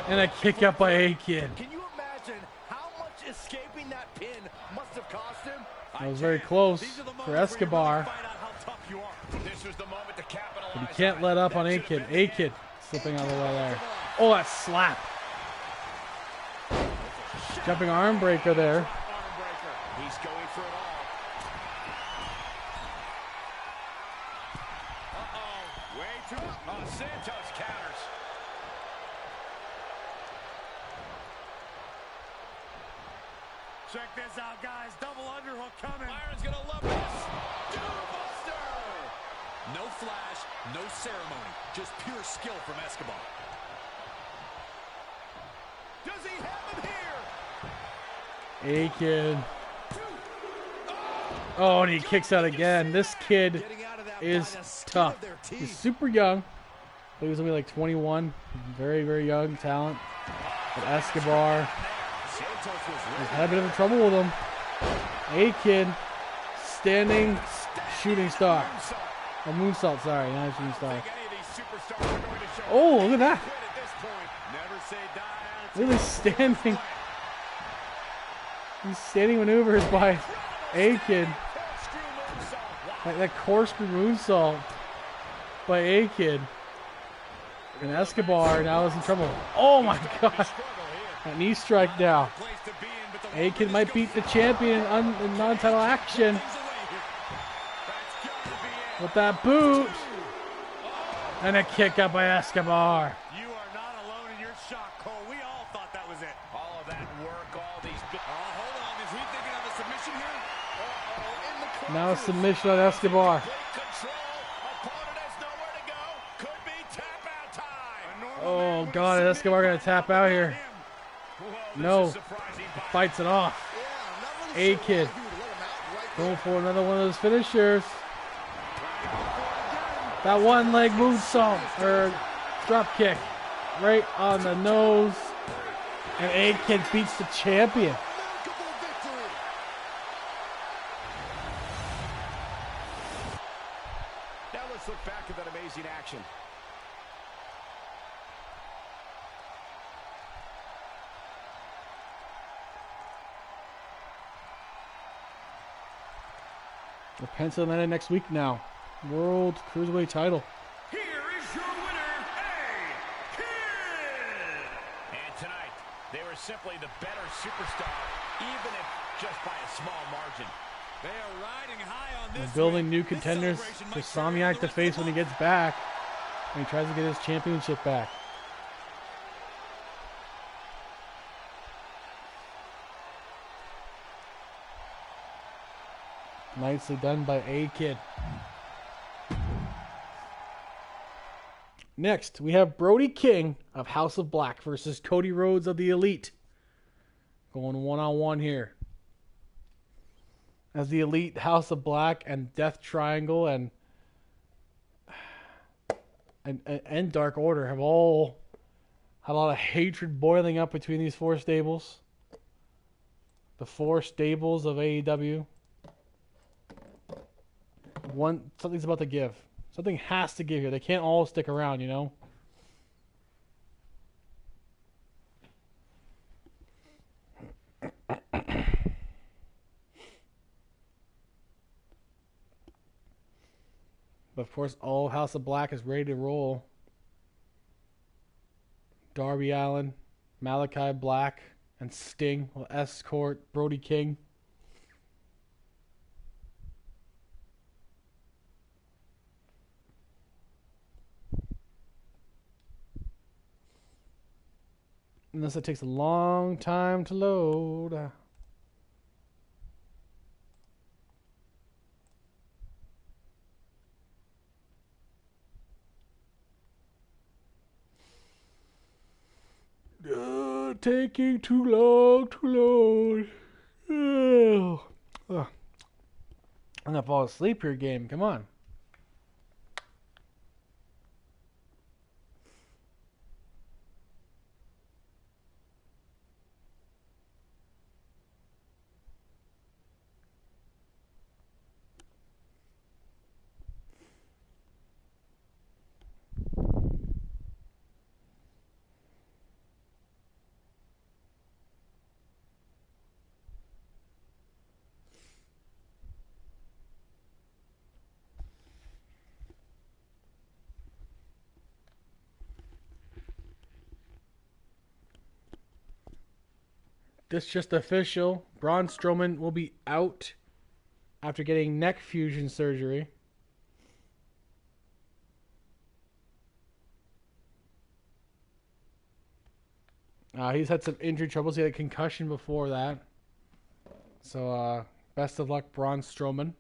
And a kick out by A-Kid. Can you imagine how much escaping that pin must have cost him? That was very close for Escobar. But he can't let up on A-Kid. A-Kid slipping out of the way there. Oh, that slap. Jumping arm breaker there. He's going for it all. Uh-oh. Way too. Santos counters. Check this out, guys. Double underhook coming. Byron's gonna love this. Buster. No flash, no ceremony. Just pure skill from Escobar. Does he have him here? A-Kid. Oh, and he kicks out again. This kid is tough. He's super young. He was only like 21. Very, very young talent. But Escobar has had a bit of trouble with him. A-Kid, standing shooting star. A moonsault, sorry, not a shooting star. Oh, look at that. Really standing. These standing maneuvers by A-Kid. Like that corkscrew moonsault by A-Kid. And Escobar now is in trouble. Oh my god. That knee strike now. A-Kid might beat the champion in non-title action. With that boot. And a kick out by Escobar. You are not alone in your shock, Cole. We all thought that was it. All of that work, all these... Hold on. Is he thinking of a submission here? Now a submission on Escobar. Oh god, is Escobar gonna tap out here? No. Fights it off. A-Kid going for another one of those finishers. That one leg moonsault or drop kick right on the nose. And A-Kid beats the champion. Now let's look back at that amazing action. We're penciling that in next week now. World Cruiserweight title. Here is your winner, A-Kid. And tonight, they were simply the better superstar, even if just by a small margin. They are riding high on this. We're building new contenders for Somniac to face when he gets back. And he tries to get his championship back. Nicely done by A-Kid. Next, we have Brody King of House of Black versus Cody Rhodes of the Elite. Going one-on-one here. As the Elite, House of Black, and Death Triangle, and Dark Order have all had a lot of hatred boiling up between these four stables. The four stables of AEW. Something's about to give. Something has to give here. They can't all stick around, you know? But of course, all House of Black is ready to roll. Darby Allin, Malachi Black, and Sting will escort Brody King. Unless it takes a long time to load. Taking too long to load. I'm gonna fall asleep here, game. Come on. This just official. Braun Strowman will be out after getting neck fusion surgery. He's had some injury troubles. He had a concussion before that. So, best of luck, Braun Strowman.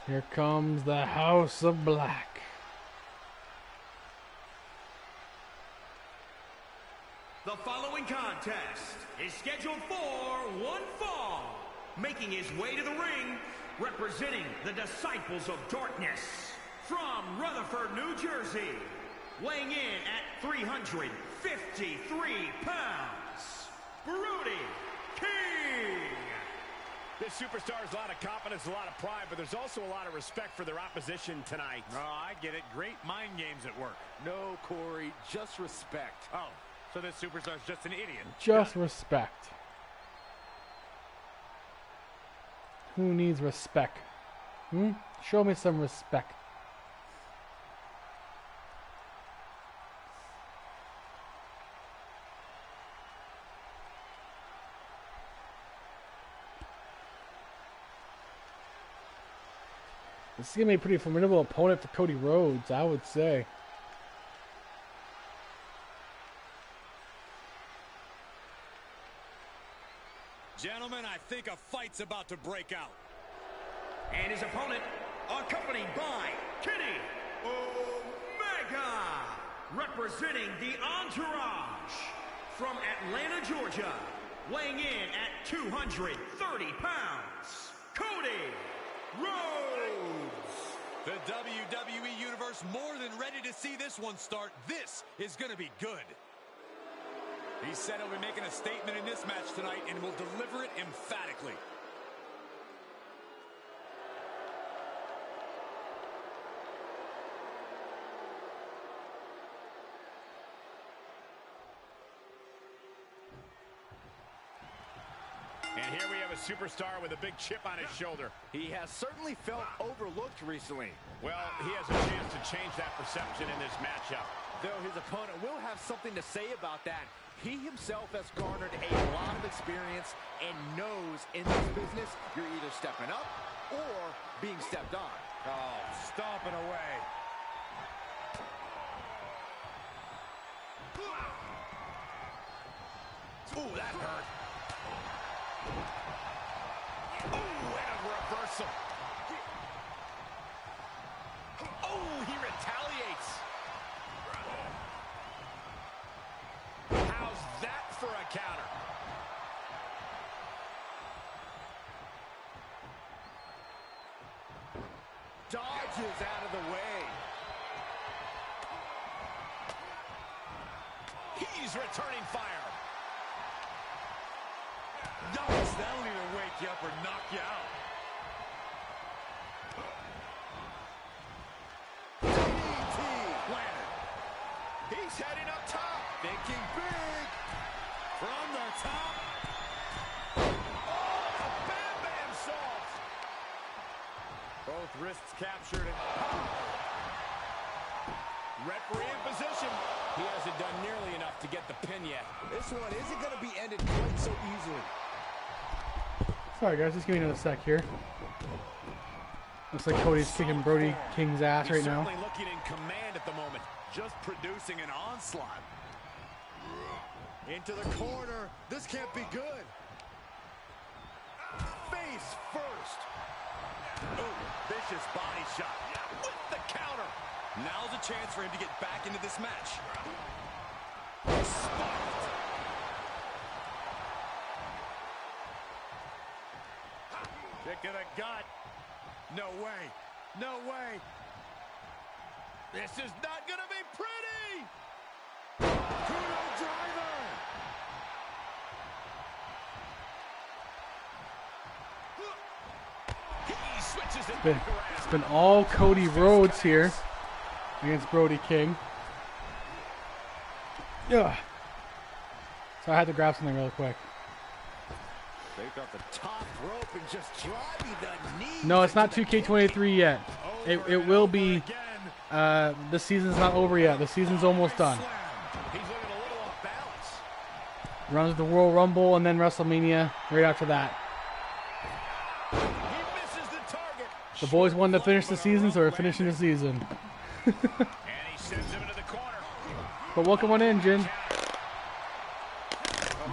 Here comes the House of Black. The following contest is scheduled for one fall. Making his way to the ring, representing the Disciples of Darkness, from Rutherford, New Jersey, weighing in at 353 pounds, Brody King. This superstar has a lot of confidence, a lot of pride, but there's also a lot of respect for their opposition tonight. Oh, I get it. Great mind games at work. No, Corey, just respect. Oh, so this superstar's just an idiot. Just respect. Who needs respect? Show me some respect. This is going to be a pretty formidable opponent for Cody Rhodes, I would say. Gentlemen, I think a fight's about to break out. And his opponent, accompanied by Kenny Omega, representing the Entourage, from Atlanta, Georgia, weighing in at 230 pounds, Cody Rhodes. The WWE Universe more than ready to see this one start. This is going to be good. He said he'll be making a statement in this match tonight and will deliver it emphatically. And here we have a superstar with a big chip on his shoulder. He has certainly felt overlooked recently. Well, he has a chance to change that perception in this matchup. Though his opponent will have something to say about that. He himself has garnered a lot of experience and knows in this business you're either stepping up or being stepped on. Oh, stomping away. Ooh, that hurt. Ooh, and a reversal. Oh, he retaliates. How's that for a counter? Dodges out of the way. He's returning fire. Nice, that'll either wake you up or knock you out. DDT. Planted. He's heading up top. Thinking big. From the top. Oh, a Bam Bam salt. Both wrists captured. Referee in position. He hasn't done nearly enough to get the pin yet. This one isn't going to be ended quite so easily. Sorry guys, just give me another sec here. Looks like Cody's kicking Brody King's ass right now. Certainly looking in command at the moment. just producing an onslaught. Into the corner. This can't be good. Face first. Ooh, vicious body shot with the counter. Now's a chance for him to get back into this match. Spiked. Kick to the gut. No way. No way. This is not going to be pretty. Kudo driver. He switches it back around. It's been all Cody Rhodes here against Brody King. Yeah. So I had to grab something real quick. Take off the top rope and just driving the knee. No, it's not 2K23 yet. It will be. The season's not over yet. The season's almost done. He's looking a little off balance. Runs the Royal Rumble and then WrestleMania right after that. He misses the target. The boys wanted to finish the season, so we're finishing the season. And he sends him into the corner. But welcome on in, Jin.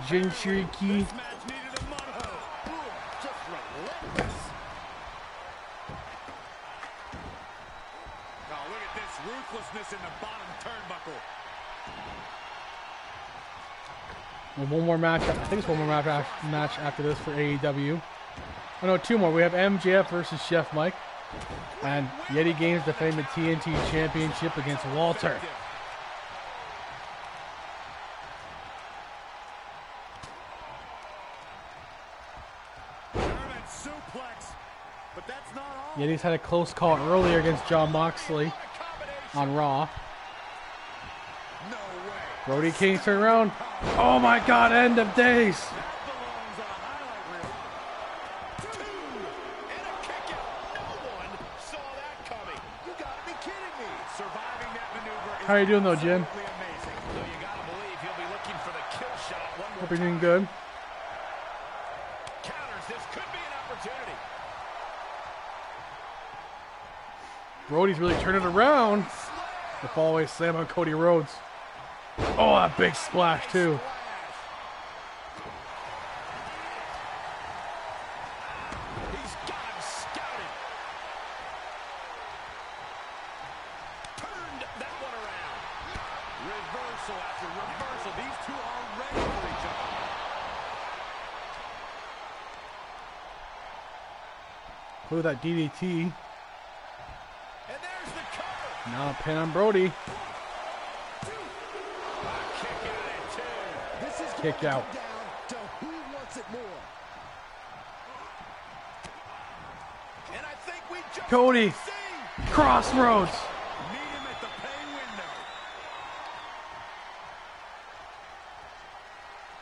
Jin Shiriki. This match needed a mud hole. Ooh, just relentless. Oh, look at this ruthlessness in the bottom turnbuckle. And one more match. I think it's one more match after this for AEW. Oh no, two more. We have MJF versus Chef Mike. And Yeti Games defending the TNT Championship against Walter. German suplex. But that's not all. Yeti's had a close call earlier against Jon Moxley on Raw. No way. Brody King turned around. Oh my God, end of days. Belongs on a highlight reel. And a kick out. No one saw that coming. You gotta be kidding me. Surviving that maneuver is How you doing though, Jim? absolutely amazing. So you got to believe he'll be looking for the kill shot one more Hope you're doing time. good. Counters. This could be an opportunity. Brody's really turned it around. The fallaway slam on Cody Rhodes. Oh, that big splash too. He's got him scouted. Turned that one around. Reversal after reversal. These two are ready for each other. Look at that DDT. And there's the cover. Now a pin on Brody. Kick out at two. This is Kick going to out. come down to who wants it more. And I think we just Cody. see. Crossroads. Meet him at the pay window.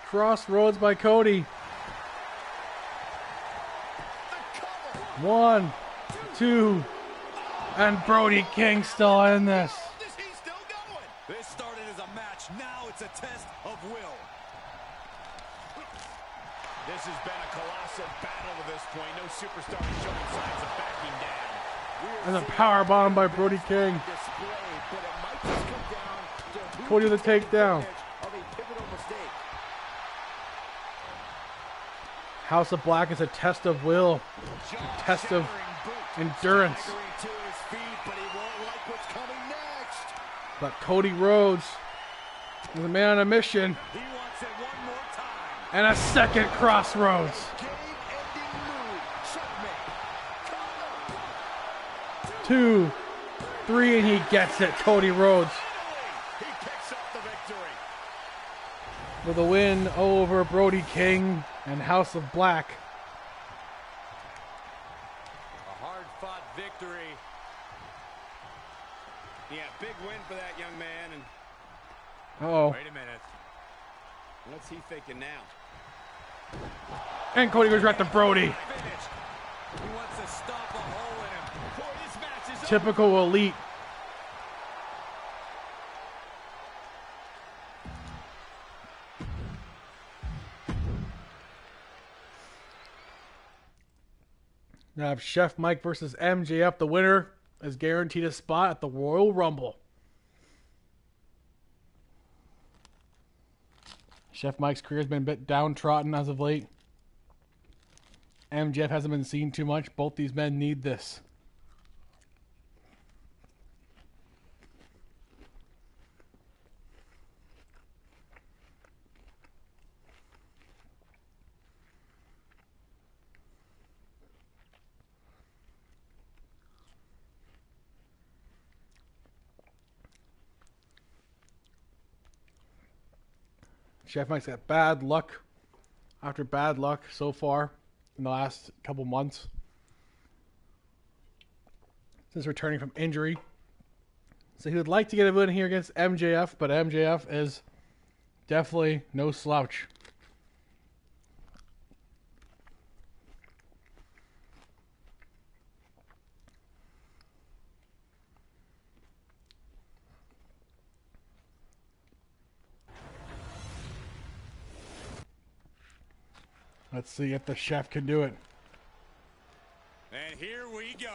Crossroads by Cody. The cover. 1, 2, and Brody King still in this. Is he still going? This started as a match. Now it's a test of will. This has been a colossal battle to this point. No superstar is showing signs of backing down. And a power bomb by Brody King. Display, but it might just come down to who Cody with a can take takedown. advantage of a pivotal mistake. House of Black is a test of will, a test of endurance. Staggering to his feet, but he won't like what's coming next. But Cody Rhodes is a man on a mission. He wants it one more time. And a second Crossroads. Game-ending move. Checkmate. 2, 3, and he gets it. Cody Rhodes He picks up the victory. with a win over Brody King and House of Black. A hard-fought victory. Yeah, big win for that young man. And Uh-oh. wait a minute. What's he thinking now? And Cody goes right to Brody. Finish. He wants to stop a hole in him. Boy, this match is Typical elite. Now have Chef Mike versus MJF. The winner is guaranteed a spot at the Royal Rumble. Chef Mike's career has been a bit downtrodden as of late. MJF hasn't been seen too much. Both these men need this. Chef Mike's got bad luck after bad luck so far in the last couple months since returning from injury. So he would like to get a win here against MJF, but MJF is definitely no slouch. Let's see if the Chef can do it. And here we go.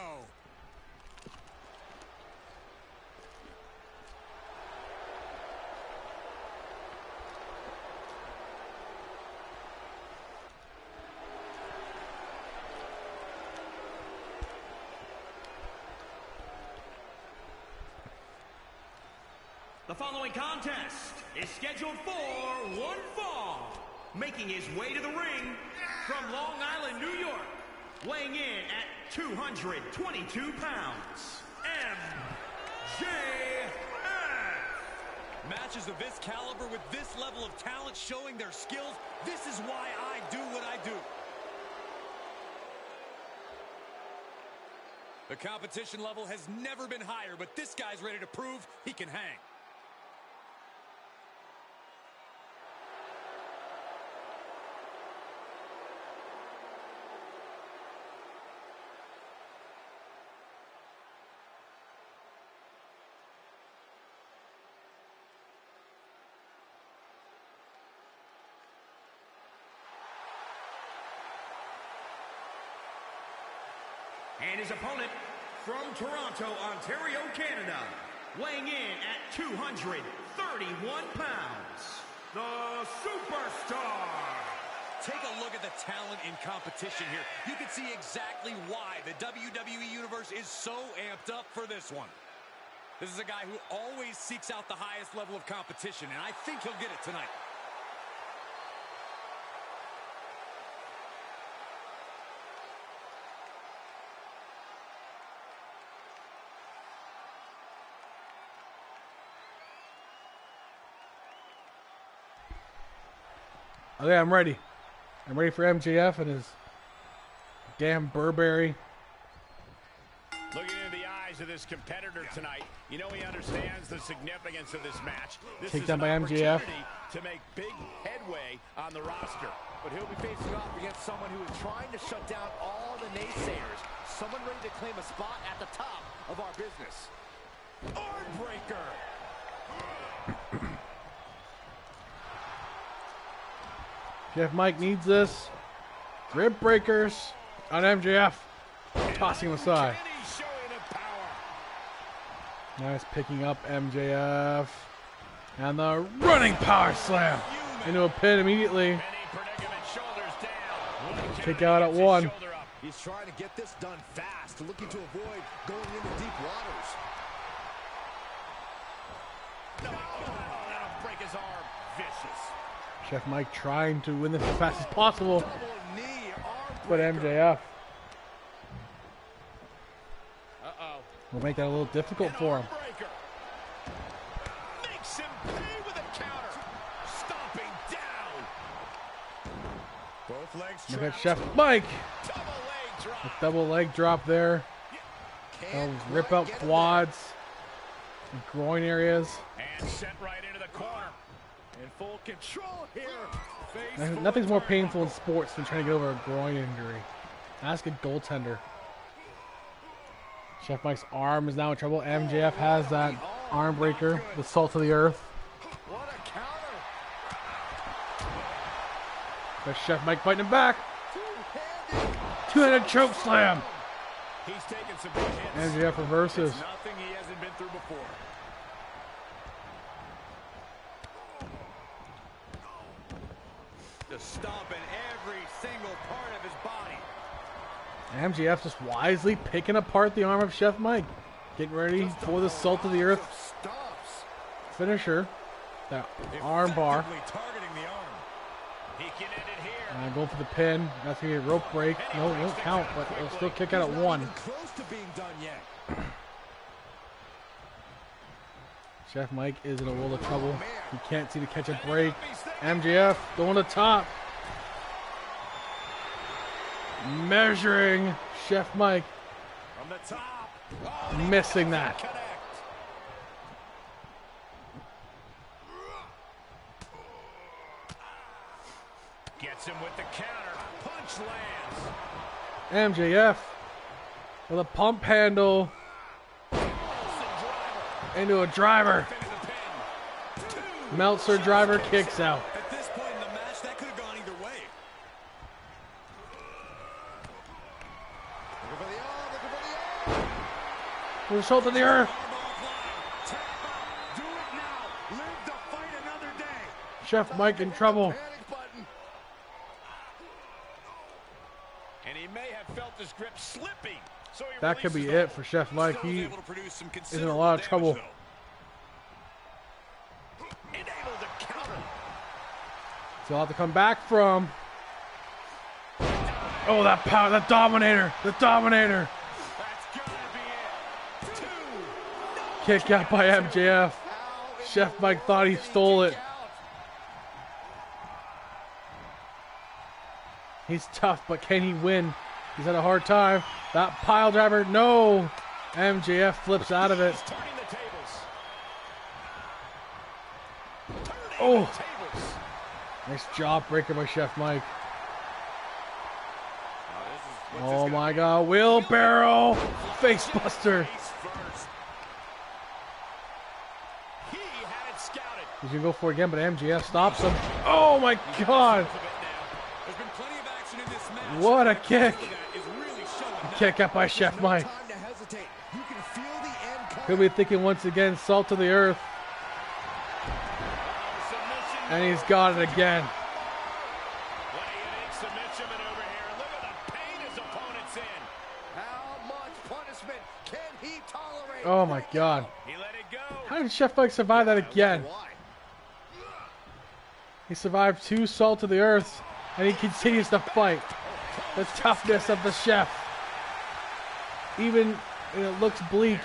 The following contest is scheduled for one fall. Making his way to the ring from Long Island, New York, weighing in at 222 pounds, MJF. Matches of this caliber with this level of talent showing their skills, this is why I do what I do. The competition level has never been higher, but this guy's ready to prove he can hang. And his opponent from Toronto, Ontario, Canada, weighing in at 231 pounds, the Superstar. Take a look at the talent in competition here. You can see exactly why the WWE Universe is so amped up for this one. This is a guy who always seeks out the highest level of competition, and I think he'll get it tonight. Okay, I'm ready. I'm ready for MJF and his damn Burberry. Looking into the eyes of this competitor tonight, you know he understands the significance of this match. This Take is down by an MJF. opportunity to make big headway on the roster. But he'll be facing off against someone who is trying to shut down all the naysayers. Someone ready to claim a spot at the top of our business. Armbreaker. Chef Mike needs this. Rib breakers on MJF. Tossing him aside. Kenny showing the power. Nice picking up MJF. And the running power slam into a pin immediately. Kenny predicament, shoulders down. Kick out at one. Shoulder up. He's trying to get this done fast, looking to avoid going into deep waters. No, that'll break his arm. Vicious. Chef Mike trying to win this as fast as possible. Double knee But armbreaker. MJF Uh-oh. will make that a little difficult for him. Armbreaker. Makes him pay with a counter. Stomping down. Both legs Look at trapped. Chef Mike. Double leg drop. A double leg drop there. They'll rip out quads and groin areas. And sent right into the corner. In full control here. Face Nothing's more painful in sports than trying to get over a groin injury. Ask a goaltender. Chef Mike's arm is now in trouble. MJF has that arm breaker, the salt of the earth. What a counter. But Chef Mike fighting him back. Two-handed. Two-handed choke slam. He's taking some big hits. MJF reverses. It's nothing he hasn't been through before. just stomping every single part of his body. MJF just wisely picking apart the arm of Chef Mike. Getting ready for the Salt of the Earth finisher. That arm bar. Targeting the arm. He can end it here. Going for the pin. That's going to be a rope break. No, it won't count, but it'll still kick out at 1. Close to being done yet. Chef Mike is in a world of trouble. He can't seem to catch a break. MJF going to top. Measuring Chef Mike. From the top. Missing that. Connect. Gets him with the counter. Punch lands. MJF with a pump handle into a driver. Meltzer driver kicks out. At this point in the match, that could have gone either way. Looking for the arm, looking for the arm. The Salt of the Earth. Tap out. Do it now. Live to fight another day. Chef Mike in trouble. Panic button. And he may have felt his grip slipping. So he That could be releases it for Chef Mike. Still He able to produce some is in a considerable lot of damage, trouble. though. Enabled to counter. So he'll have to come back from. Oh, that power, that Dominator, the Dominator. That's gotta be it. 2. Kick out by MJF. Chef Mike thought he stole it. He's tough, but can he win? He's had a hard time. That pile driver, no. MJF flips out of it. He's turning the tables. Turning Oh. the tables. Nice jawbreaker by Chef Mike. What's this Oh gonna my be? God, wheelbarrow, facebuster. Face first. He had it scouted. He's gonna go for it again, but MJF stops him. Oh my God, There's been plenty of action in this match. what a kick. That is really showing now. Kick out by Chef Mike. Time to hesitate. You can feel the end coming. He'll be thinking once again, Salt of the Earth, Submission. and he's got it again. What a unique submission maneuver here. Look at the pain his opponent's in. How much punishment can he tolerate? Oh my God. He let it go. How did Chef Mike survive that again? Why? He survived 2 Salt of the Earths, and he continues to fight. The toughness of the chef. Even when it looks bleak,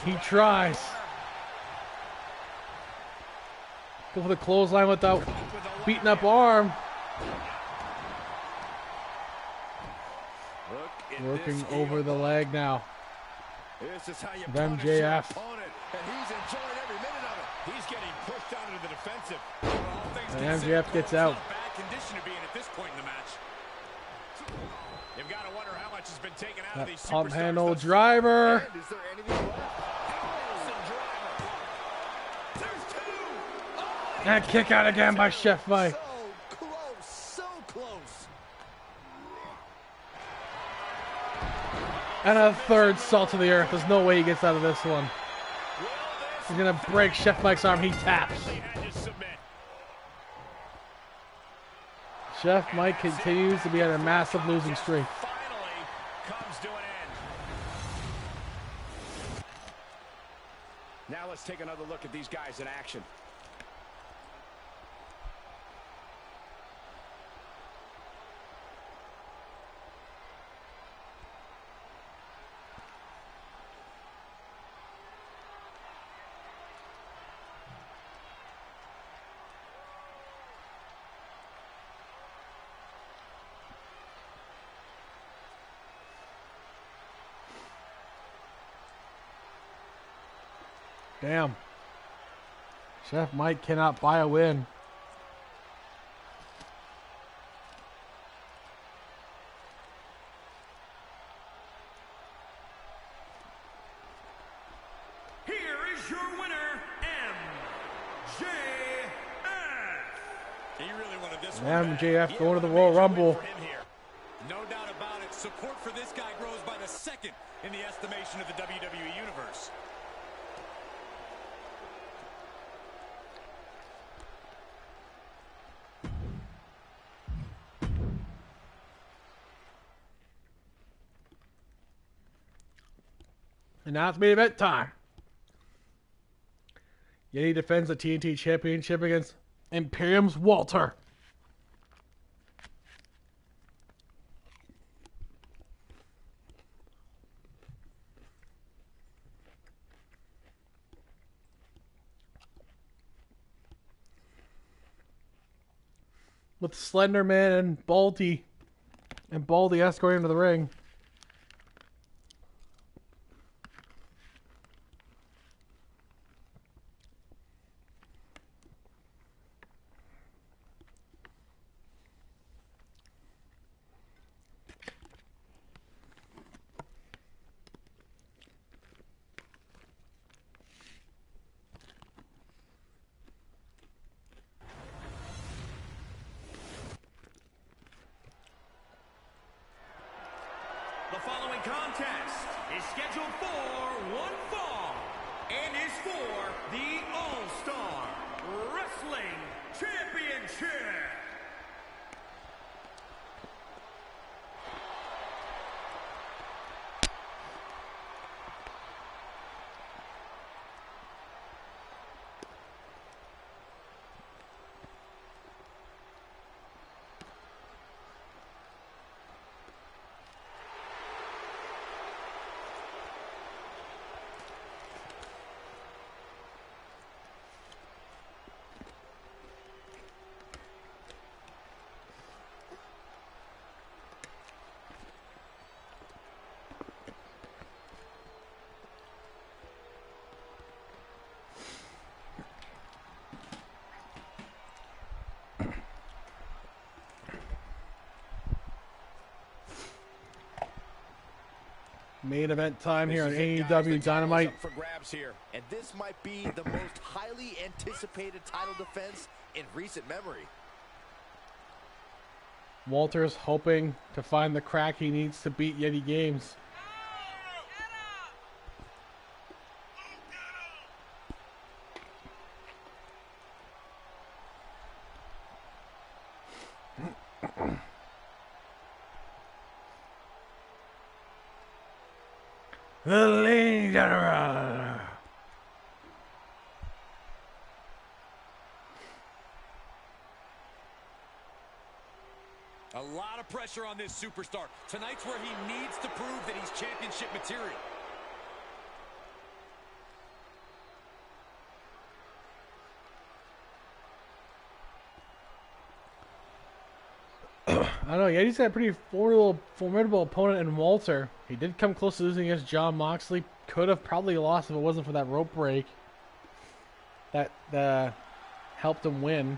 he tries. Go for the clothesline without beating up arm. Look at Working this over heel. the leg now. This is how you Of punish your MJF. opponent, and he's enjoying every minute of it. He's getting pushed out into the defensive. All things And considered, MJF gets Cole's out. not bad condition to be in at this point in the match. You've got to wonder how much has been taken out of That these pump superstars handle thus driver. And is there anything left? Carlson driver. There's 2. Oh, And kick out again by Chef Mike. So close, so close. And a 3rd Salt of the Earth. There's no way he gets out of this one. will this He's gonna break Chef Mike's arm. He taps. really had to submit? Chef Mike continues to be on a massive losing streak. Finally comes to an end. Now let's take another look at these guys in action. Damn. Chef Mike cannot buy a win. Here is your winner, MJF. He really wanted this one. MJF going to the Royal Rumble. For him here. No doubt about it. Support for this guy grows by the second in the estimation of the WWE Universe. And now it's main event time. Yeti defends the TNT Championship against Imperium's Walter. With Slender Man and Baldy escorting him to the ring. The following contest is scheduled for one fall and is for the All-Star Wrestling Championship. Main event time here on AEW Dynamite. For grabs here, and this might be the most highly anticipated title defense in recent memory. Walter's hoping to find the crack he needs to beat Yeti Games. The Lean General. A lot of pressure on this superstar. Tonight's where he needs to prove that he's championship material. I don't know, Yeti's got a pretty formidable opponent in Walter. He did come close to losing against Jon Moxley. Could have probably lost if it wasn't for that rope break that helped him win.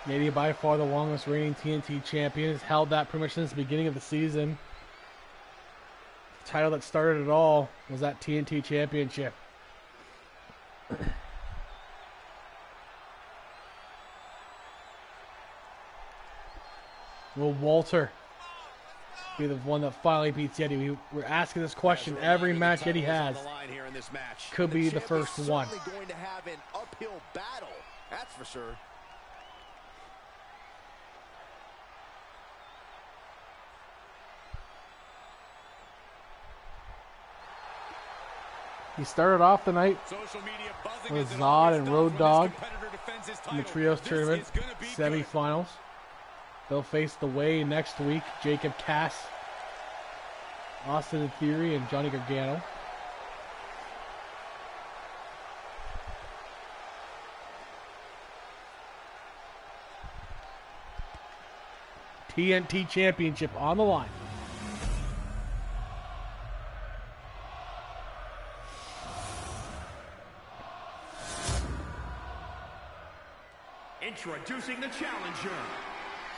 Yeti, by far the longest reigning TNT champion, has held that pretty much since the beginning of the season. The title that started it all was that TNT championship. Will Walter be the one that finally beats Yeti? We're asking this question every match Yeti has. Could be the first one. Going to have an uphill battle, that's for sure. He started off the night with Zod and Road Dogg in the Trios Tournament semifinals. They'll face The Way next week. Jacob Cass, Austin Theory, and Johnny Gargano. TNT Championship on the line. Introducing the challenger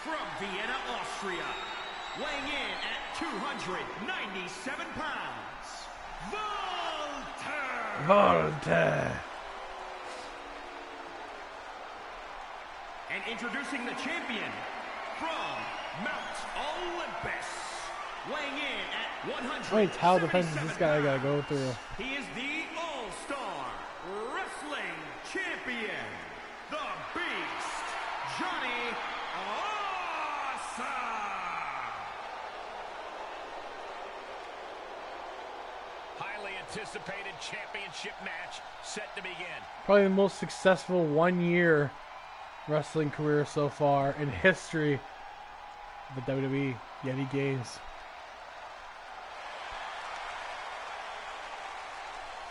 from Vienna, Austria, weighing in at 297 pounds, Walter. And introducing the champion from Mount Olympus, weighing in at 100. How many title defenses this guy gotta go through? He is the All-Star Wrestling Champion, the Beast, Johnny Awesome. Highly anticipated championship match set to begin. Probably the most successful 1-year wrestling career so far in history of the WWE Yeti Games.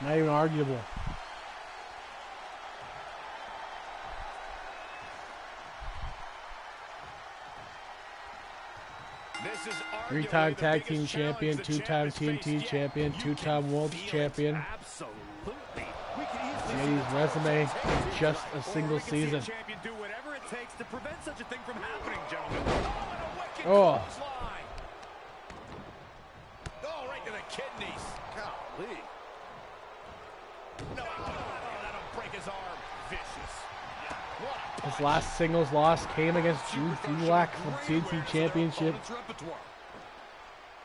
Not even arguable. This is 3-time arguably the tag team biggest champion, challenge the 2-time champ has TNT faced champion, yet. 2-time World Champion. Absolutely. We could easily Yeti's resume in just a single we can see season. a champion do whatever it takes to prevent such a thing from happening, gentlemen. Oh. Oh, right to the kidneys. Golly. No, that'll break his arm. Vicious. What a His last singles loss came against Drew Gulak for the TNT Championship.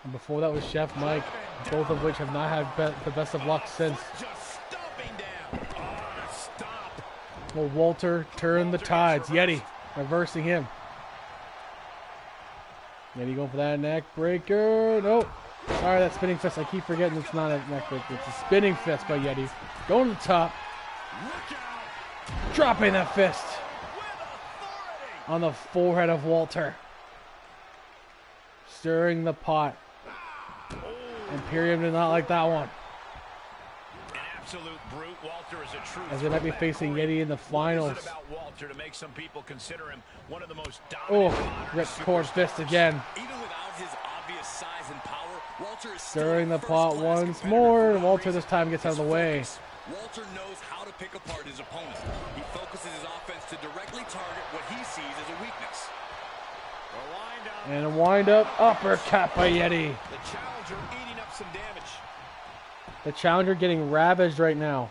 And before that was Chef Mike, both of which have not had the best of luck since. just stomping down. Oh, stop. Well, Walter turned the tides. Yeti reversing him. Yeti going for that neck breaker. Nope. Sorry, that spinning fist. I keep forgetting it's not a neck breaker. It's a spinning fist by Yeti. Going to the top. Dropping that fist on the forehead of Walter. Stirring the pot. Imperium did not like that one. An absolute brute. Walter is a true As they might be throwback. facing Corey, Yeti in the finals. What is it about Walter to make some people consider him one of the most Oh, dominant modern ripcord fist superstars? again. Even without his obvious size and power, Walter is Stirring the still a pot first-class once competitor more. for one Walter reason. this time gets out of the His way. focus. Walter knows how to pick apart his opponent. He focuses his offense to directly target what he sees as a weakness. And a wind up uppercut by Yeti. The challenger eating up some damage. The challenger getting ravaged right now.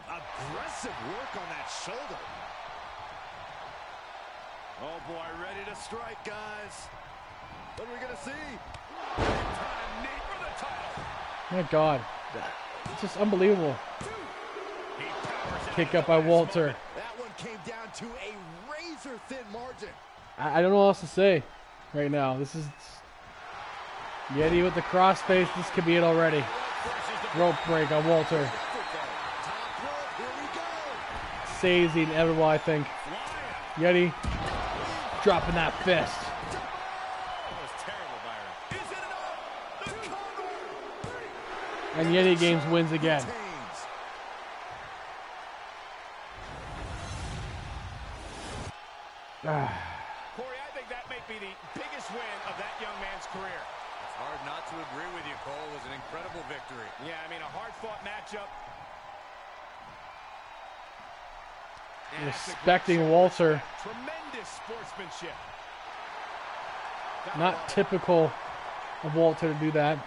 Aggressive work on that shoulder. Oh boy, ready to strike, guys. What are we gonna see? Time knee for the title. My God. It's just unbelievable. He powers it Kick at up the by last Walter. moment. That one came down to a razor-thin margin. I don't know what else to say right now. This is Yeti with the crossface. This could be it already. Rope break on Walter. Top rope, here we go. Saves the inevitable, I think. Yeti dropping that fist. That was terrible, Byron. Is it enough? The cover. And Yeti Games wins again. Tames. Corey, I think that may be the biggest win of that young man's career. It's hard not to agree with you, Cole. It was an incredible victory. Yeah, I mean, a hard-fought matchup. And that's a great Respecting shot. Walter. Tremendous sportsmanship. Not typical of Walter to do that.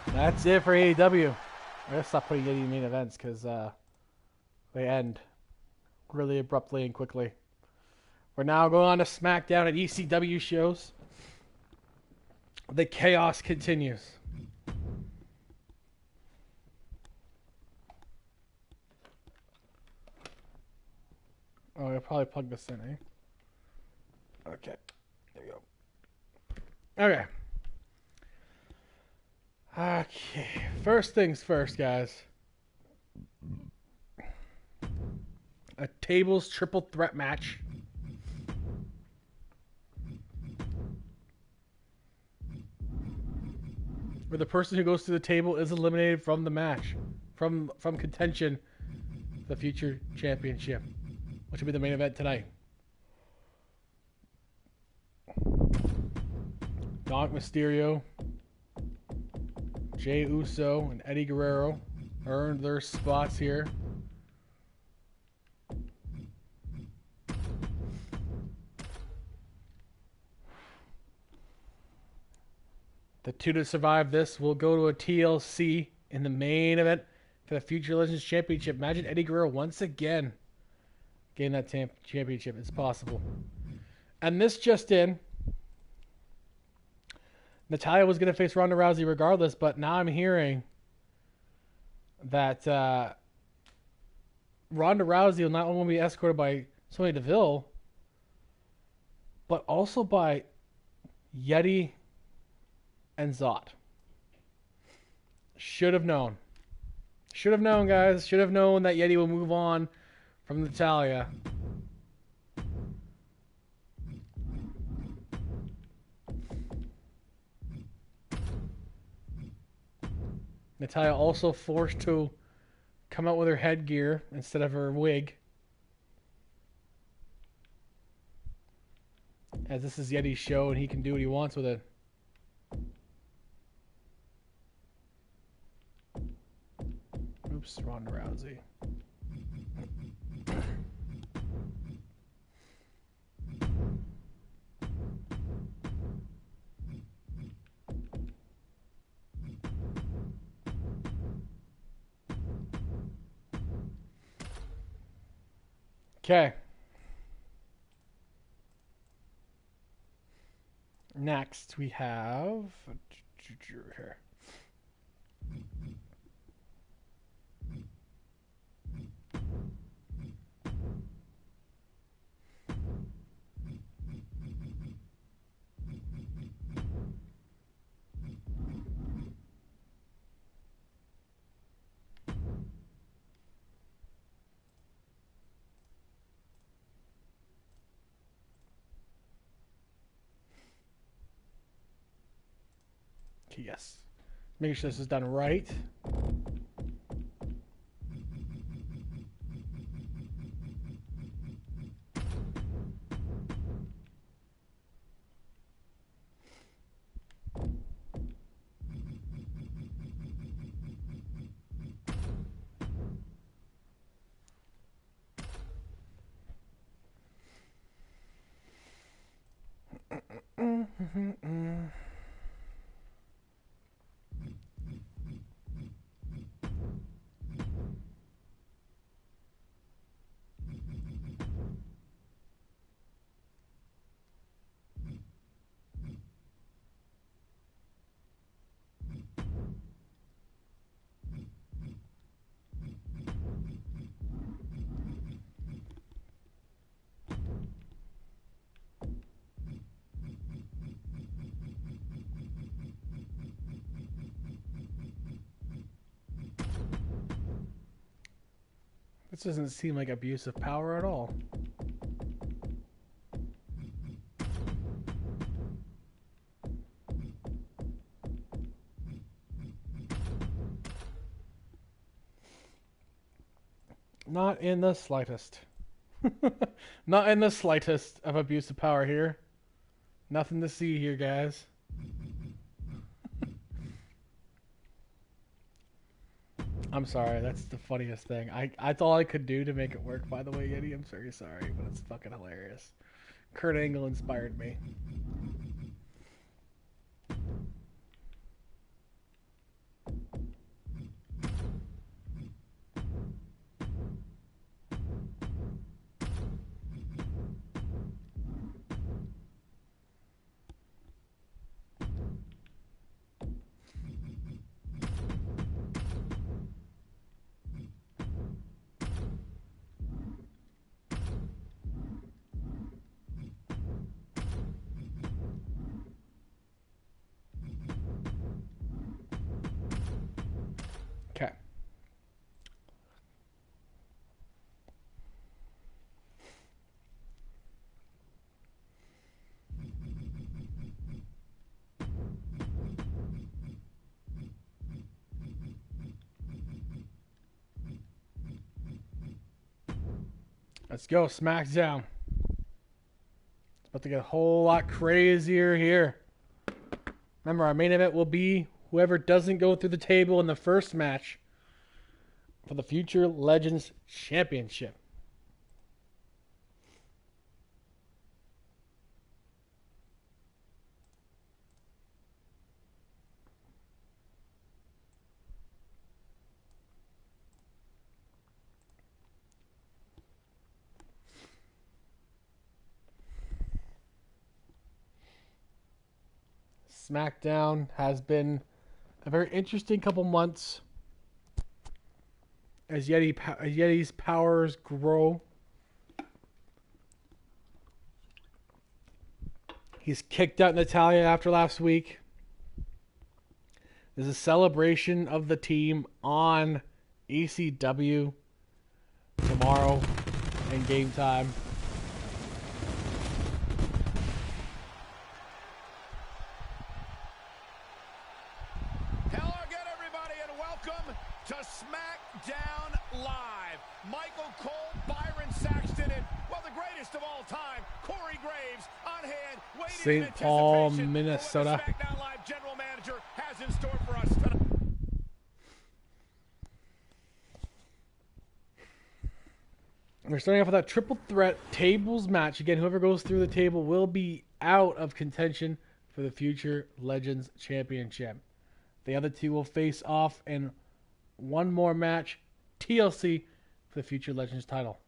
That's it for AEW. I gotta stop putting Yeti in main events because they end really abruptly and quickly. We're now going on to SmackDown at ECW shows. The chaos continues. Oh, I'll probably plug this in, eh? Okay. There you go. Okay. Okay. First things first, guys. A tables triple threat match. Where the person who goes to the table is eliminated from the match. From contention. The future championship. Which will be the main event tonight. Dominik Mysterio, Jey Uso, and Eddie Guerrero earned their spots here. The two to survive this will go to a TLC in the main event for the Future Legends Championship. Imagine Eddie Guerrero once again getting that championship. It's possible. And this just in. Natalya was going to face Ronda Rousey regardless, but now I'm hearing that Ronda Rousey will not only be escorted by Sonya Deville, but also by Yeti and Zot. Should have known. Should have known, guys. Should have known that Yeti will move on from Natalya. Natalya also forced to come out with her headgear instead of her wig. As this is Yeti's show and he can do what he wants with it. Oops, Ronda Rousey. Okay. Next we have here. Yes. Make sure this is done right. This doesn't seem like abuse of power at all. Not in the slightest. Not in the slightest of abuse of power here. Nothing to see here, guys. I'm sorry, that's the funniest thing. That's all I could do to make it work, by the way, Yeti. I'm very sorry, but it's fucking hilarious. Kurt Angle inspired me. Okay. Let's go, SmackDown. It's about to get a whole lot crazier here. Remember, our main event will be whoever doesn't go through the table in the first match for the Future Legends Championship. SmackDown has been a very interesting couple months. as Yeti's powers grow. He's kicked out Natalya after last week. There's a celebration of the team on ECW tomorrow in Game Time. Hello again, everybody, and welcome to SmackDown Live. Michael Cole, Byron Saxton, and, well, the greatest of all time, Corey Graves, on hand, waiting in St. Paul, anticipation Minnesota. for what the SmackDown Live general manager has in store for us tonight. We're starting off with that triple threat tables match. Again, whoever goes through the table will be out of contention for the future Legends Championship. The other two will face off in one more match, TLC, for the future Legends title.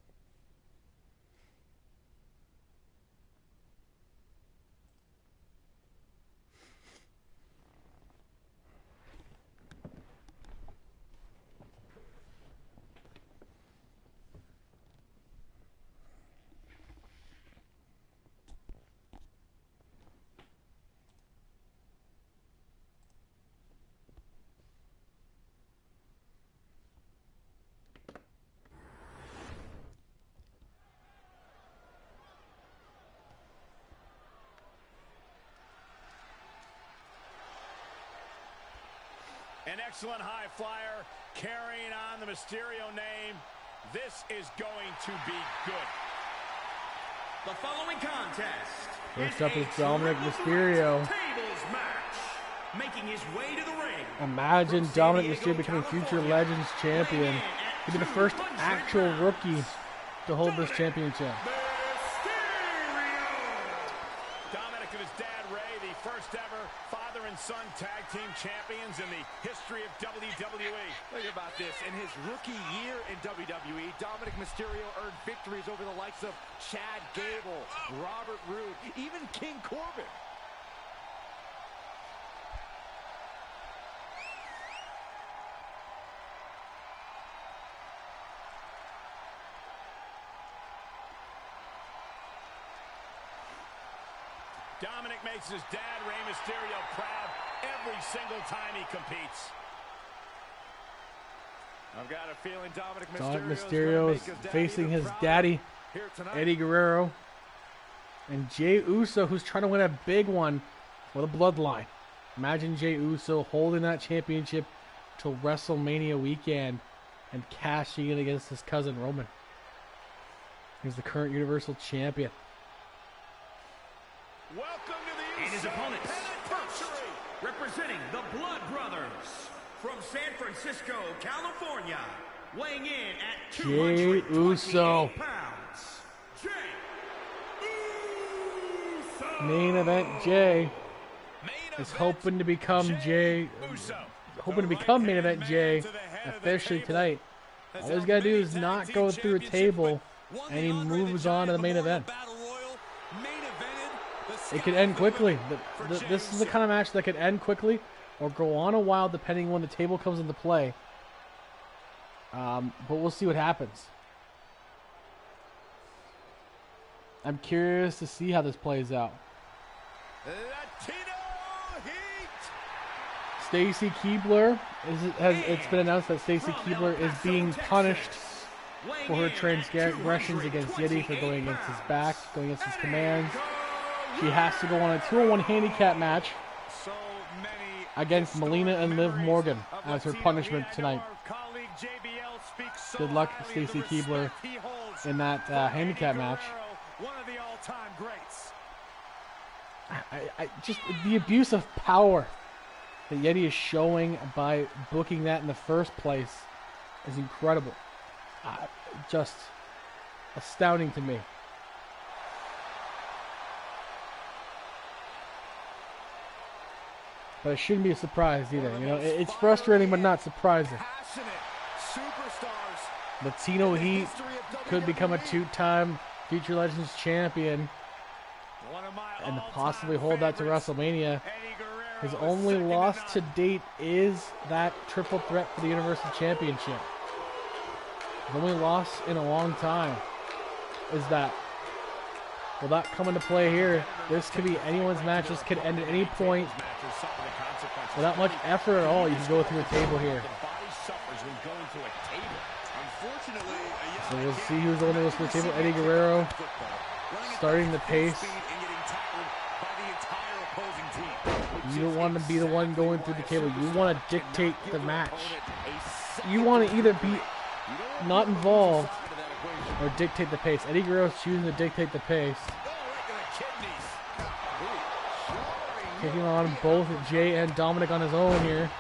An excellent high flyer, carrying on the Mysterio name. This is going to be good. The following contest First up is Dominic Mysterio. tables match. Making his way to the ring. Imagine Dominic Mysterio becoming future Legends champion. He'd be the first actual rookie to hold this championship. Dominic and his dad, Ray, the first ever father and son tag team champions in the history of WWE. Think about this. In his rookie year in WWE, Dominic Mysterio earned victories over the likes of Chad Gable, Robert Roode, even King Corbin. Dominic makes his dad, Rey Mysterio, proud every single time he competes. I've got a feeling Dominic Mysterio is facing his daddy, Eddie Guerrero, and Jey Uso, who's trying to win a big one with a bloodline. Imagine Jey Uso holding that championship till WrestleMania weekend and cashing in against his cousin Roman. He's the current Universal Champion. Welcome to the And his opponents, first, representing the Blood Brothers, from San Francisco, California, weighing in at Jey 228 Uso. pounds, Jey Uso. Main event Jey is hoping to become main event Jey officially tonight. All he's got to do is not go through a table, and he moves on to the main event. It could end quickly. This is the kind of match that could end quickly or go on a while depending when the table comes into play. But we'll see what happens. I'm curious to see how this plays out. Latino Heat. Stacy Keibler, it's been announced that Stacy Keibler is being punished for her transgressions against Yeti for going against his back, going against his commands. She has to go on a 2-on-1 handicap match against Melina and Liv Morgan as her punishment tonight. Good luck, Stacy Keibler, in that handicap match. One of the all-time greats. Just the abuse of power that Yeti is showing by booking that in the first place is incredible. Just astounding to me. But it shouldn't be a surprise either. You know, it's frustrating but not surprising. Latino Heat could become a 2-time Future Legends champion and possibly hold that to WrestleMania. His only loss to date is that triple threat for the Universal Championship. the only loss in a long time. Is that, will that come into play here? This could be anyone's match. This could end at any point. Without much effort at all, you can go through a table here. So we'll see who's the one that goes through the table. Eddie Guerrero starting the pace. You don't want to be the one going through the table. You want to dictate the match. You want to either be not involved or dictate the pace. Eddie Guerrero's choosing to dictate the pace. Taking on both Jay and Dominic on his own here.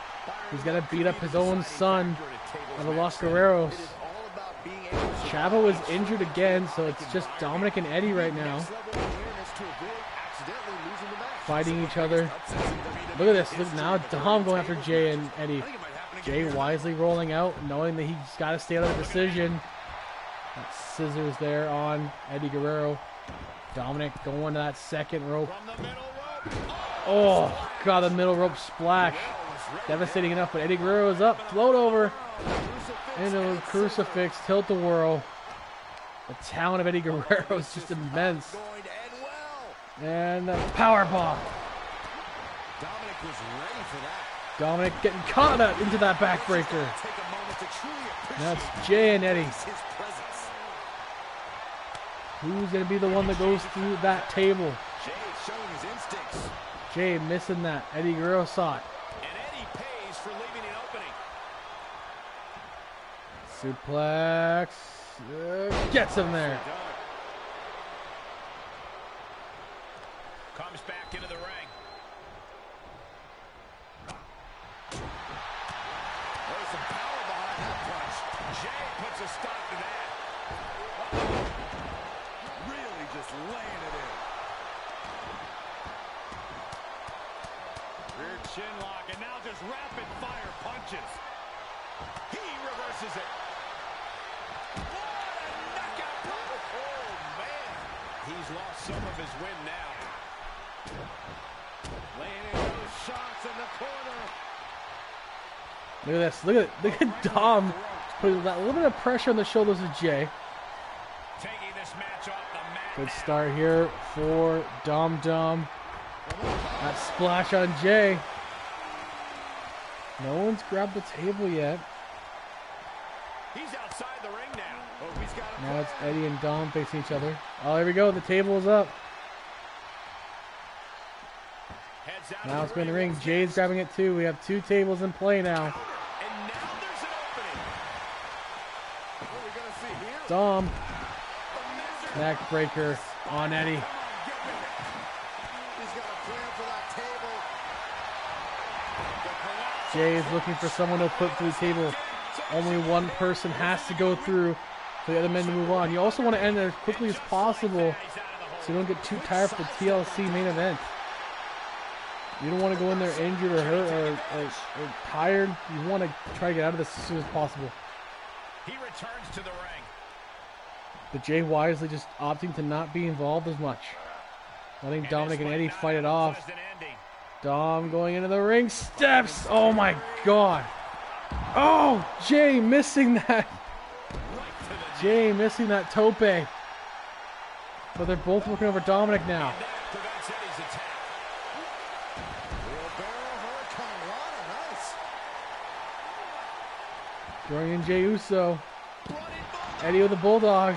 He's got to beat up his own son of the Los Guerreros. Chavo is injured again, so it's just Dominic and Eddie right now. Fighting each other. Look at this. Look now, Dom going after Jay and Eddie. Jay wisely rolling out, knowing that he's got to stay out of the decision. That scissors there on Eddie Guerrero. Dominic going to that second rope. Oh, God, the middle rope splash. Devastating enough, but Eddie Guerrero is up. Float over. Into a crucifix, tilt-a-whirl. The talent of Eddie Guerrero is just immense. And a power bomb. Dominic was ready for that. Dominic getting caught up into that backbreaker. Now it's Jay and Eddie. Who's going to be the one that goes through that table? Jay showing his instincts. Jay missing that. Eddie Guerrero saw it. And Eddie pays for leaving an opening. Suplex. Gets him there. Comes back into the ring. There's some power behind that punch. Jay puts a stop to that. Really just laying it in. Rear chin lock, and now just rapid fire punches. He reverses it. What a knockout blow. Oh, man. He's lost some of his wind now. Laying in those shots in the corner. Look at this. Look at Dom putting that little bit of pressure on the shoulders of Jay. Taking this match off the mat. Good start here for Dom. That splash on Jay. No one's grabbed the table yet. He's outside the ring now. Oh, he's got him. Now it's Eddie and Dom facing each other. Oh, there we go. The table is up. Heads out Now of it's going to the ring. Jay's grabbing it too. We have 2 tables in play now. And now there's an opening. What are we going to see here? Dom. Neck breaker on Eddie. He's got a plan for that table. Jay is looking for someone to put through the table. Only one person has to go through for the other men to move on. You also want to end as quickly as possible so you don't get too tired for the TLC main event. You don't want to go in there injured or hurt or tired. You want to try to get out of this as soon as possible. He returns to the ring. But Jay wisely just opting to not be involved as much. Letting Dominic and Eddie fight it off. Dom going into the ring. Steps. Oh my God. Oh, Jay missing that. Jay missing that tope. But they're both looking over Dominic now. Prevents Eddie's attack. Throwing in Jey Uso. Eddie with the Bulldog.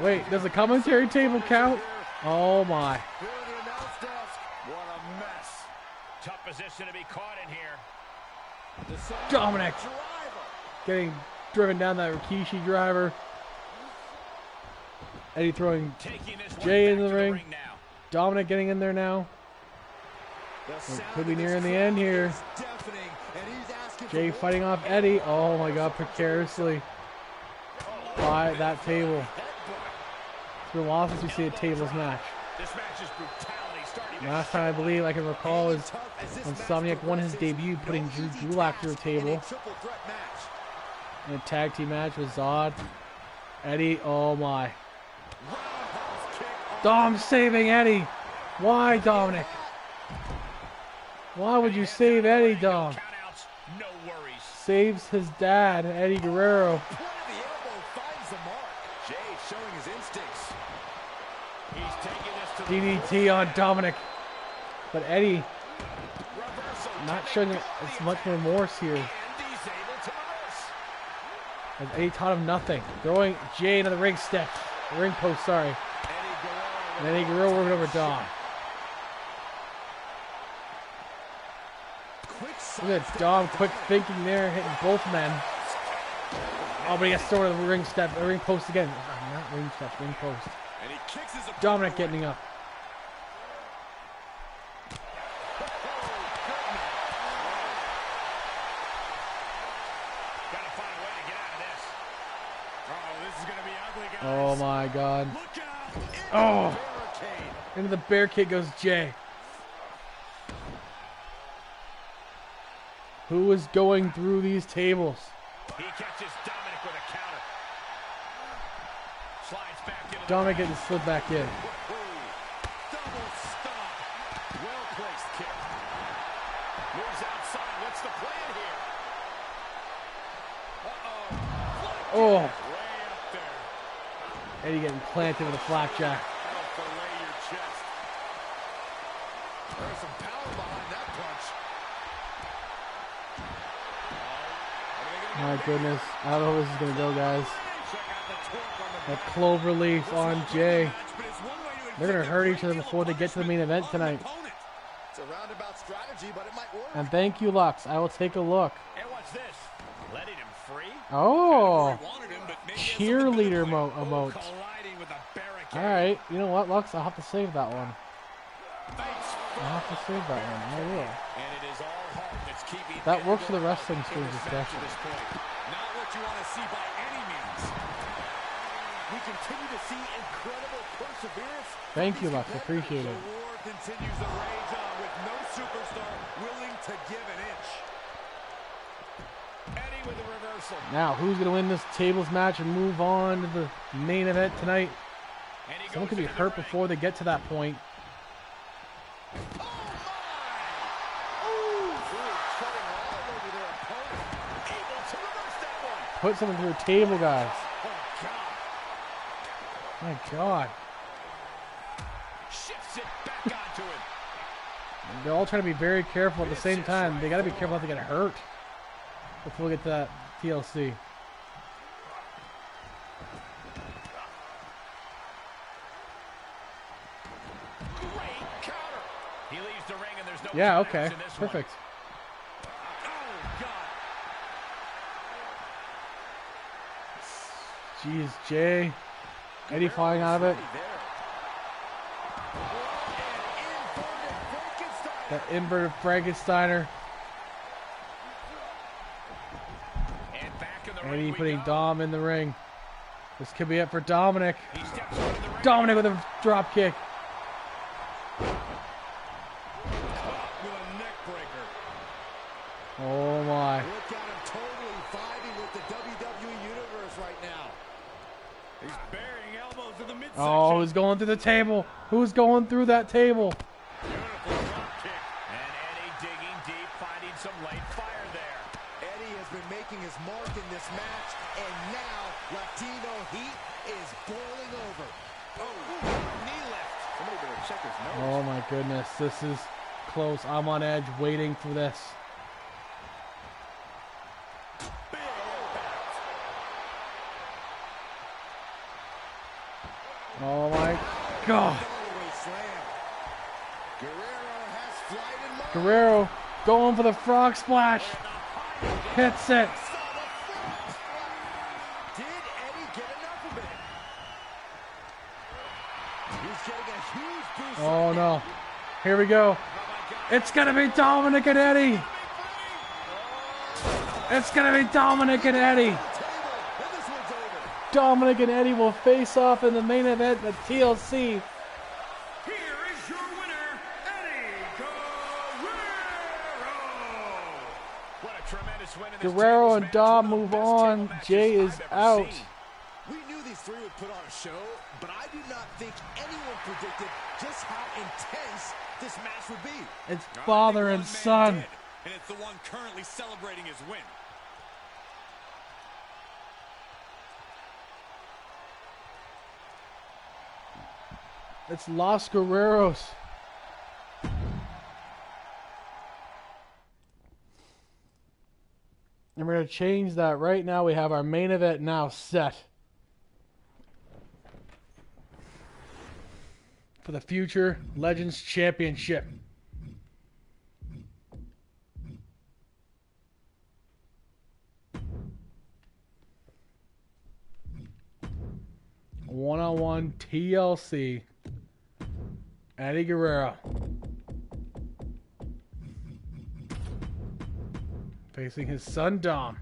Wait, does the commentary table count? Oh my. What a mess. Tough position to be caught in here. Dominic getting driven down that Rikishi driver. Eddie throwing Jay in the ring. Dominic getting in there now. It could be nearing the end here. Jay fighting off Eddie. Oh my God, precariously by that table. It's real often we see a tables match. Last time I believe I can recall is when Insomniac won his debut, putting Drew Gulak through a table. In a tag team match with Zod. Eddie, oh my. Dom saving Eddie. Why, Dominic? Why would you save Eddie, Dom? saves his dad, Eddie Guerrero. Point of the elbow finds the mark. Jay showing his instincts. He's taking this to the DDT on Dominic. But Eddie reversal. not showing as much remorse here. And he's able to reverse. As Eddie taught him nothing. Throwing Jay into the ring step. The ring post, sorry. Eddie Guerrero. And Eddie Guerrero working over Dom. Quick Look at Dom, quick thinking there, hitting both men. Oh, but he gets thrown to the ring step, ring post again. Oh, not ring step, ring post. And he kicks his opponent Dominic away. getting up. Gotta find a way to get out of this. Oh, this is going to be ugly, guys. Oh my God. Look out. Oh, barricade. into the bear kick goes Jay. Who is going through these tables? He catches Dominic with a counter. Slides back into the Dominic getting slid back in. double stomp. Well placed kick. Moves outside. What's the plan here? Uh-oh. Oh, Way up there. Eddie getting planted with a flapjack. That'll fillet your chest. There's some power behind that punch. My goodness. I don't know how this is going to go, guys. Check out the torque on the That clover leaf on Jay. But it's one way to They're going to hurt each other before they get to the main event tonight. It's a roundabout strategy, but it might work. And thank you, Lux. I will take a look. And what's this? Letting him free? Oh, Wanted him, but maybe cheerleader emote. Colliding with a barricade. All right. You know what, Lux? I'll have to save that one. Face I'll have to save that one. I will. And it is all heart that's keeping That Eddie works for the Guerrero wrestling in streams, this match especially. to this point. Not what you want to see by any means. We continue to see incredible perseverance. Thank you, Lux. Appreciate The it. war continues to rage on with no superstar willing to give an inch. Eddie with a reversal. Now, who's going to win this tables match and move on to the main event tonight? And he Someone goes could be into the hurt ring. before they get to that point. Oh, Treading all over their opponent. my! Able to reverse that one. Put someone through a table, guys. Oh, God. My God. Shifts it back onto him. They're all trying to be very careful at the same time. They got to be careful not to get hurt before we get to that TLC. Great counter. He leaves the ring and there's no Yeah, countouts okay. in this one. Perfect. Oh, God. Jeez, Jay. Eddie falling out of it. That inverted Frankensteiner. And back in the ring Eddie we putting go. Dom in the ring. This could be it for Dominic. He steps into the ring. Dominic with a drop kick. With a neck breaker. Oh my. Look at him totally vibing with the WWE Universe right now. He's burying elbows in the midsection. Oh, who's going through the table? Who's going through that table? Beautiful drop kick. And Eddie digging deep, finding some light fire there. Eddie has been making his mark in this match, and now Latino heat is boiling over. Knee lift. Somebody better check his nose. Oh my goodness. This is close. I'm on edge waiting for this. Oh my God. Fadeaway slam. Guerrero has flight in mind. Guerrero going for the frog splash. Hits it. Did Eddie get enough of it? He's getting a huge boost. Oh no. Here we go. It's going to be Dominic and Eddie. It's going to be Dominic and Eddie. Table, and this one's over. Dominic and Eddie will face off in the main event at TLC. Here is your winner, Eddie Guerrero. What a tremendous win in this Guerrero tables and match, Dom one of the move best on. table matches Jay is I've ever out. seen. We knew these three would put on a show, but I do not think anyone predicted just how intense this match would be. It's father and son. And it's the one currently celebrating his win. It's Los Guerreros. And we're going to change that right now. We have our main event now set for the Future Legends Championship. One-on-one TLC. Eddie Guerrero facing his son Dom.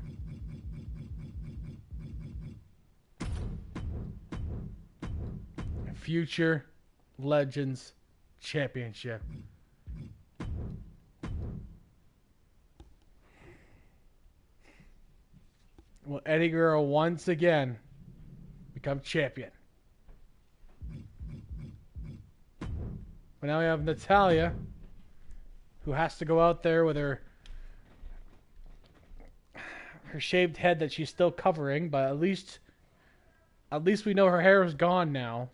Future Legends Championship. Will Eddie Guerrero once again become champion? But now we have Natalya, who has to go out there with her shaved head that she's still covering, but at least we know her hair is gone now.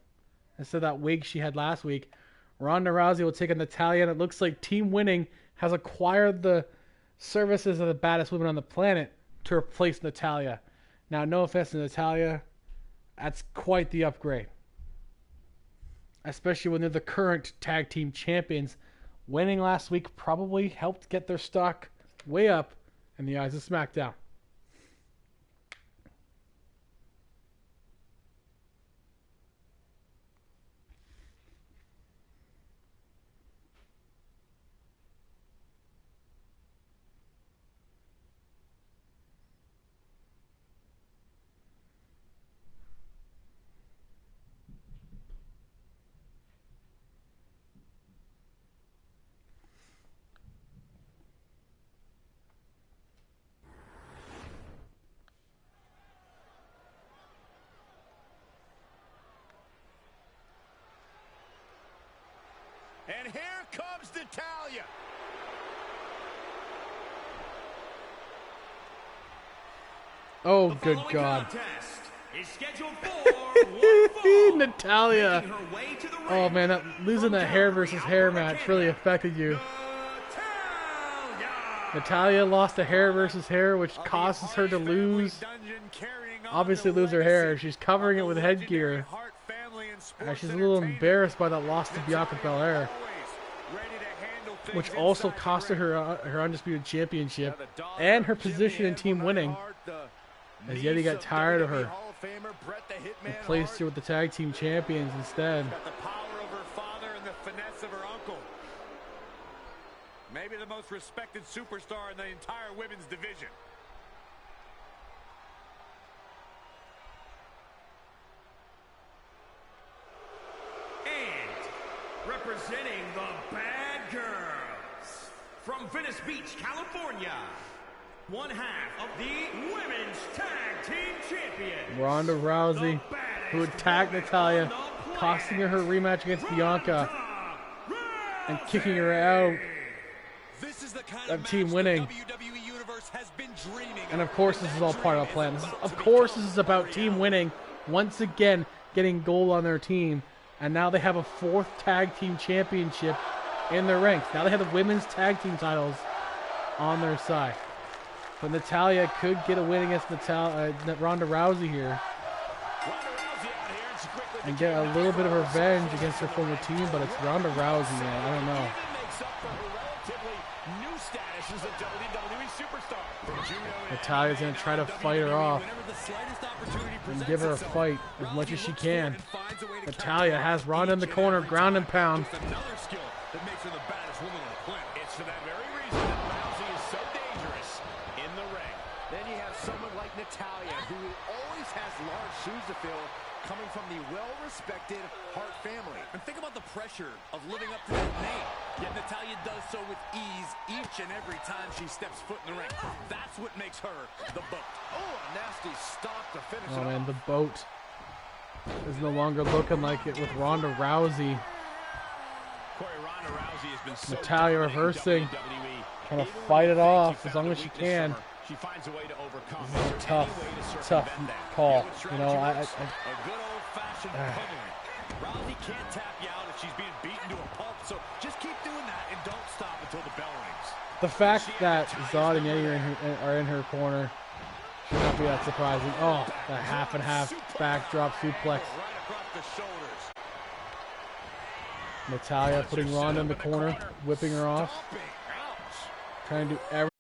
Instead of that wig she had last week. Ronda Rousey will take on Natalya, and it looks like Team Winning has acquired the services of the baddest women on the planet to replace Natalya. Now, no offense to Natalya, that's quite the upgrade. Especially when they're the current tag team champions. Winning last week probably helped get their stock way up in the eyes of SmackDown. And here comes Natalya. Oh, good God. Is scheduled for one fall. Natalya. Making her way to the ring Oh, man, losing that hair versus hair match really affected you. Natalya lost a hair versus hair, which causes her to obviously lose her hair. She's covering it with headgear. She's a little embarrassed by that loss to Bianca Belair, which also cost her her Undisputed Championship and her position in Team Winning, as Yeti got tired of her and placed her with the Tag Team Champions instead. Maybe the most respected superstar in the entire women's division. And representing the Bad Girls from Venice Beach, California, one half of the Women's Tag Team Champions, Ronda Rousey, who attacked Natalya, costing her rematch against Bianca and kicking her out. This is the kind of Team Winning. WWE Universe has been dreaming. And of course this is all part of a plan. Of course this is about Team Winning once again getting gold on their team. And now they have a 4th Tag Team Championship in their ranks. Now they have the women's tag team titles on their side. But Natalya could get a win against Ronda Rousey here. And get a little bit of revenge against her former team, but it's Ronda Rousey, man. I don't know. Natalya's going to try to fight her off and give her a fight as much as she can. Natalya has Ronda in the corner, ground and pound. It's for that very reason that Rousey is so dangerous in the ring. Then you have someone like Natalya, who always has large shoes to fill, coming from the well-respected Hart family. And think about the pressure of living up to that name. Yet Natalya does so with ease each and every time she steps foot in the ring. That's what makes her the boat. Oh, a nasty stop to finish Oh it man, off. the boat is no longer looking like it with Ronda Rousey. Corey, Ronda Rousey has been so Natalya dominant in reversing, WWE. trying to Even when fight it we think off she as long found as a she week this can. summer, she finds a way to overcome. This is a tough Any way to tough circumvent that. call. What You know, strategy works? A good old-fashioned pummeling. Rousey can't tap you out if she's being beaten to a pulp, so just keep doing that and don't stop until the bell rings. The fact that Zod and Eddie are in her corner should not be that surprising. Oh, that half and half backdrop suplex. Right across the shoulders. Natalya putting Ronda in the corner, whipping her off. Stomping. Ouch. Trying to do everything.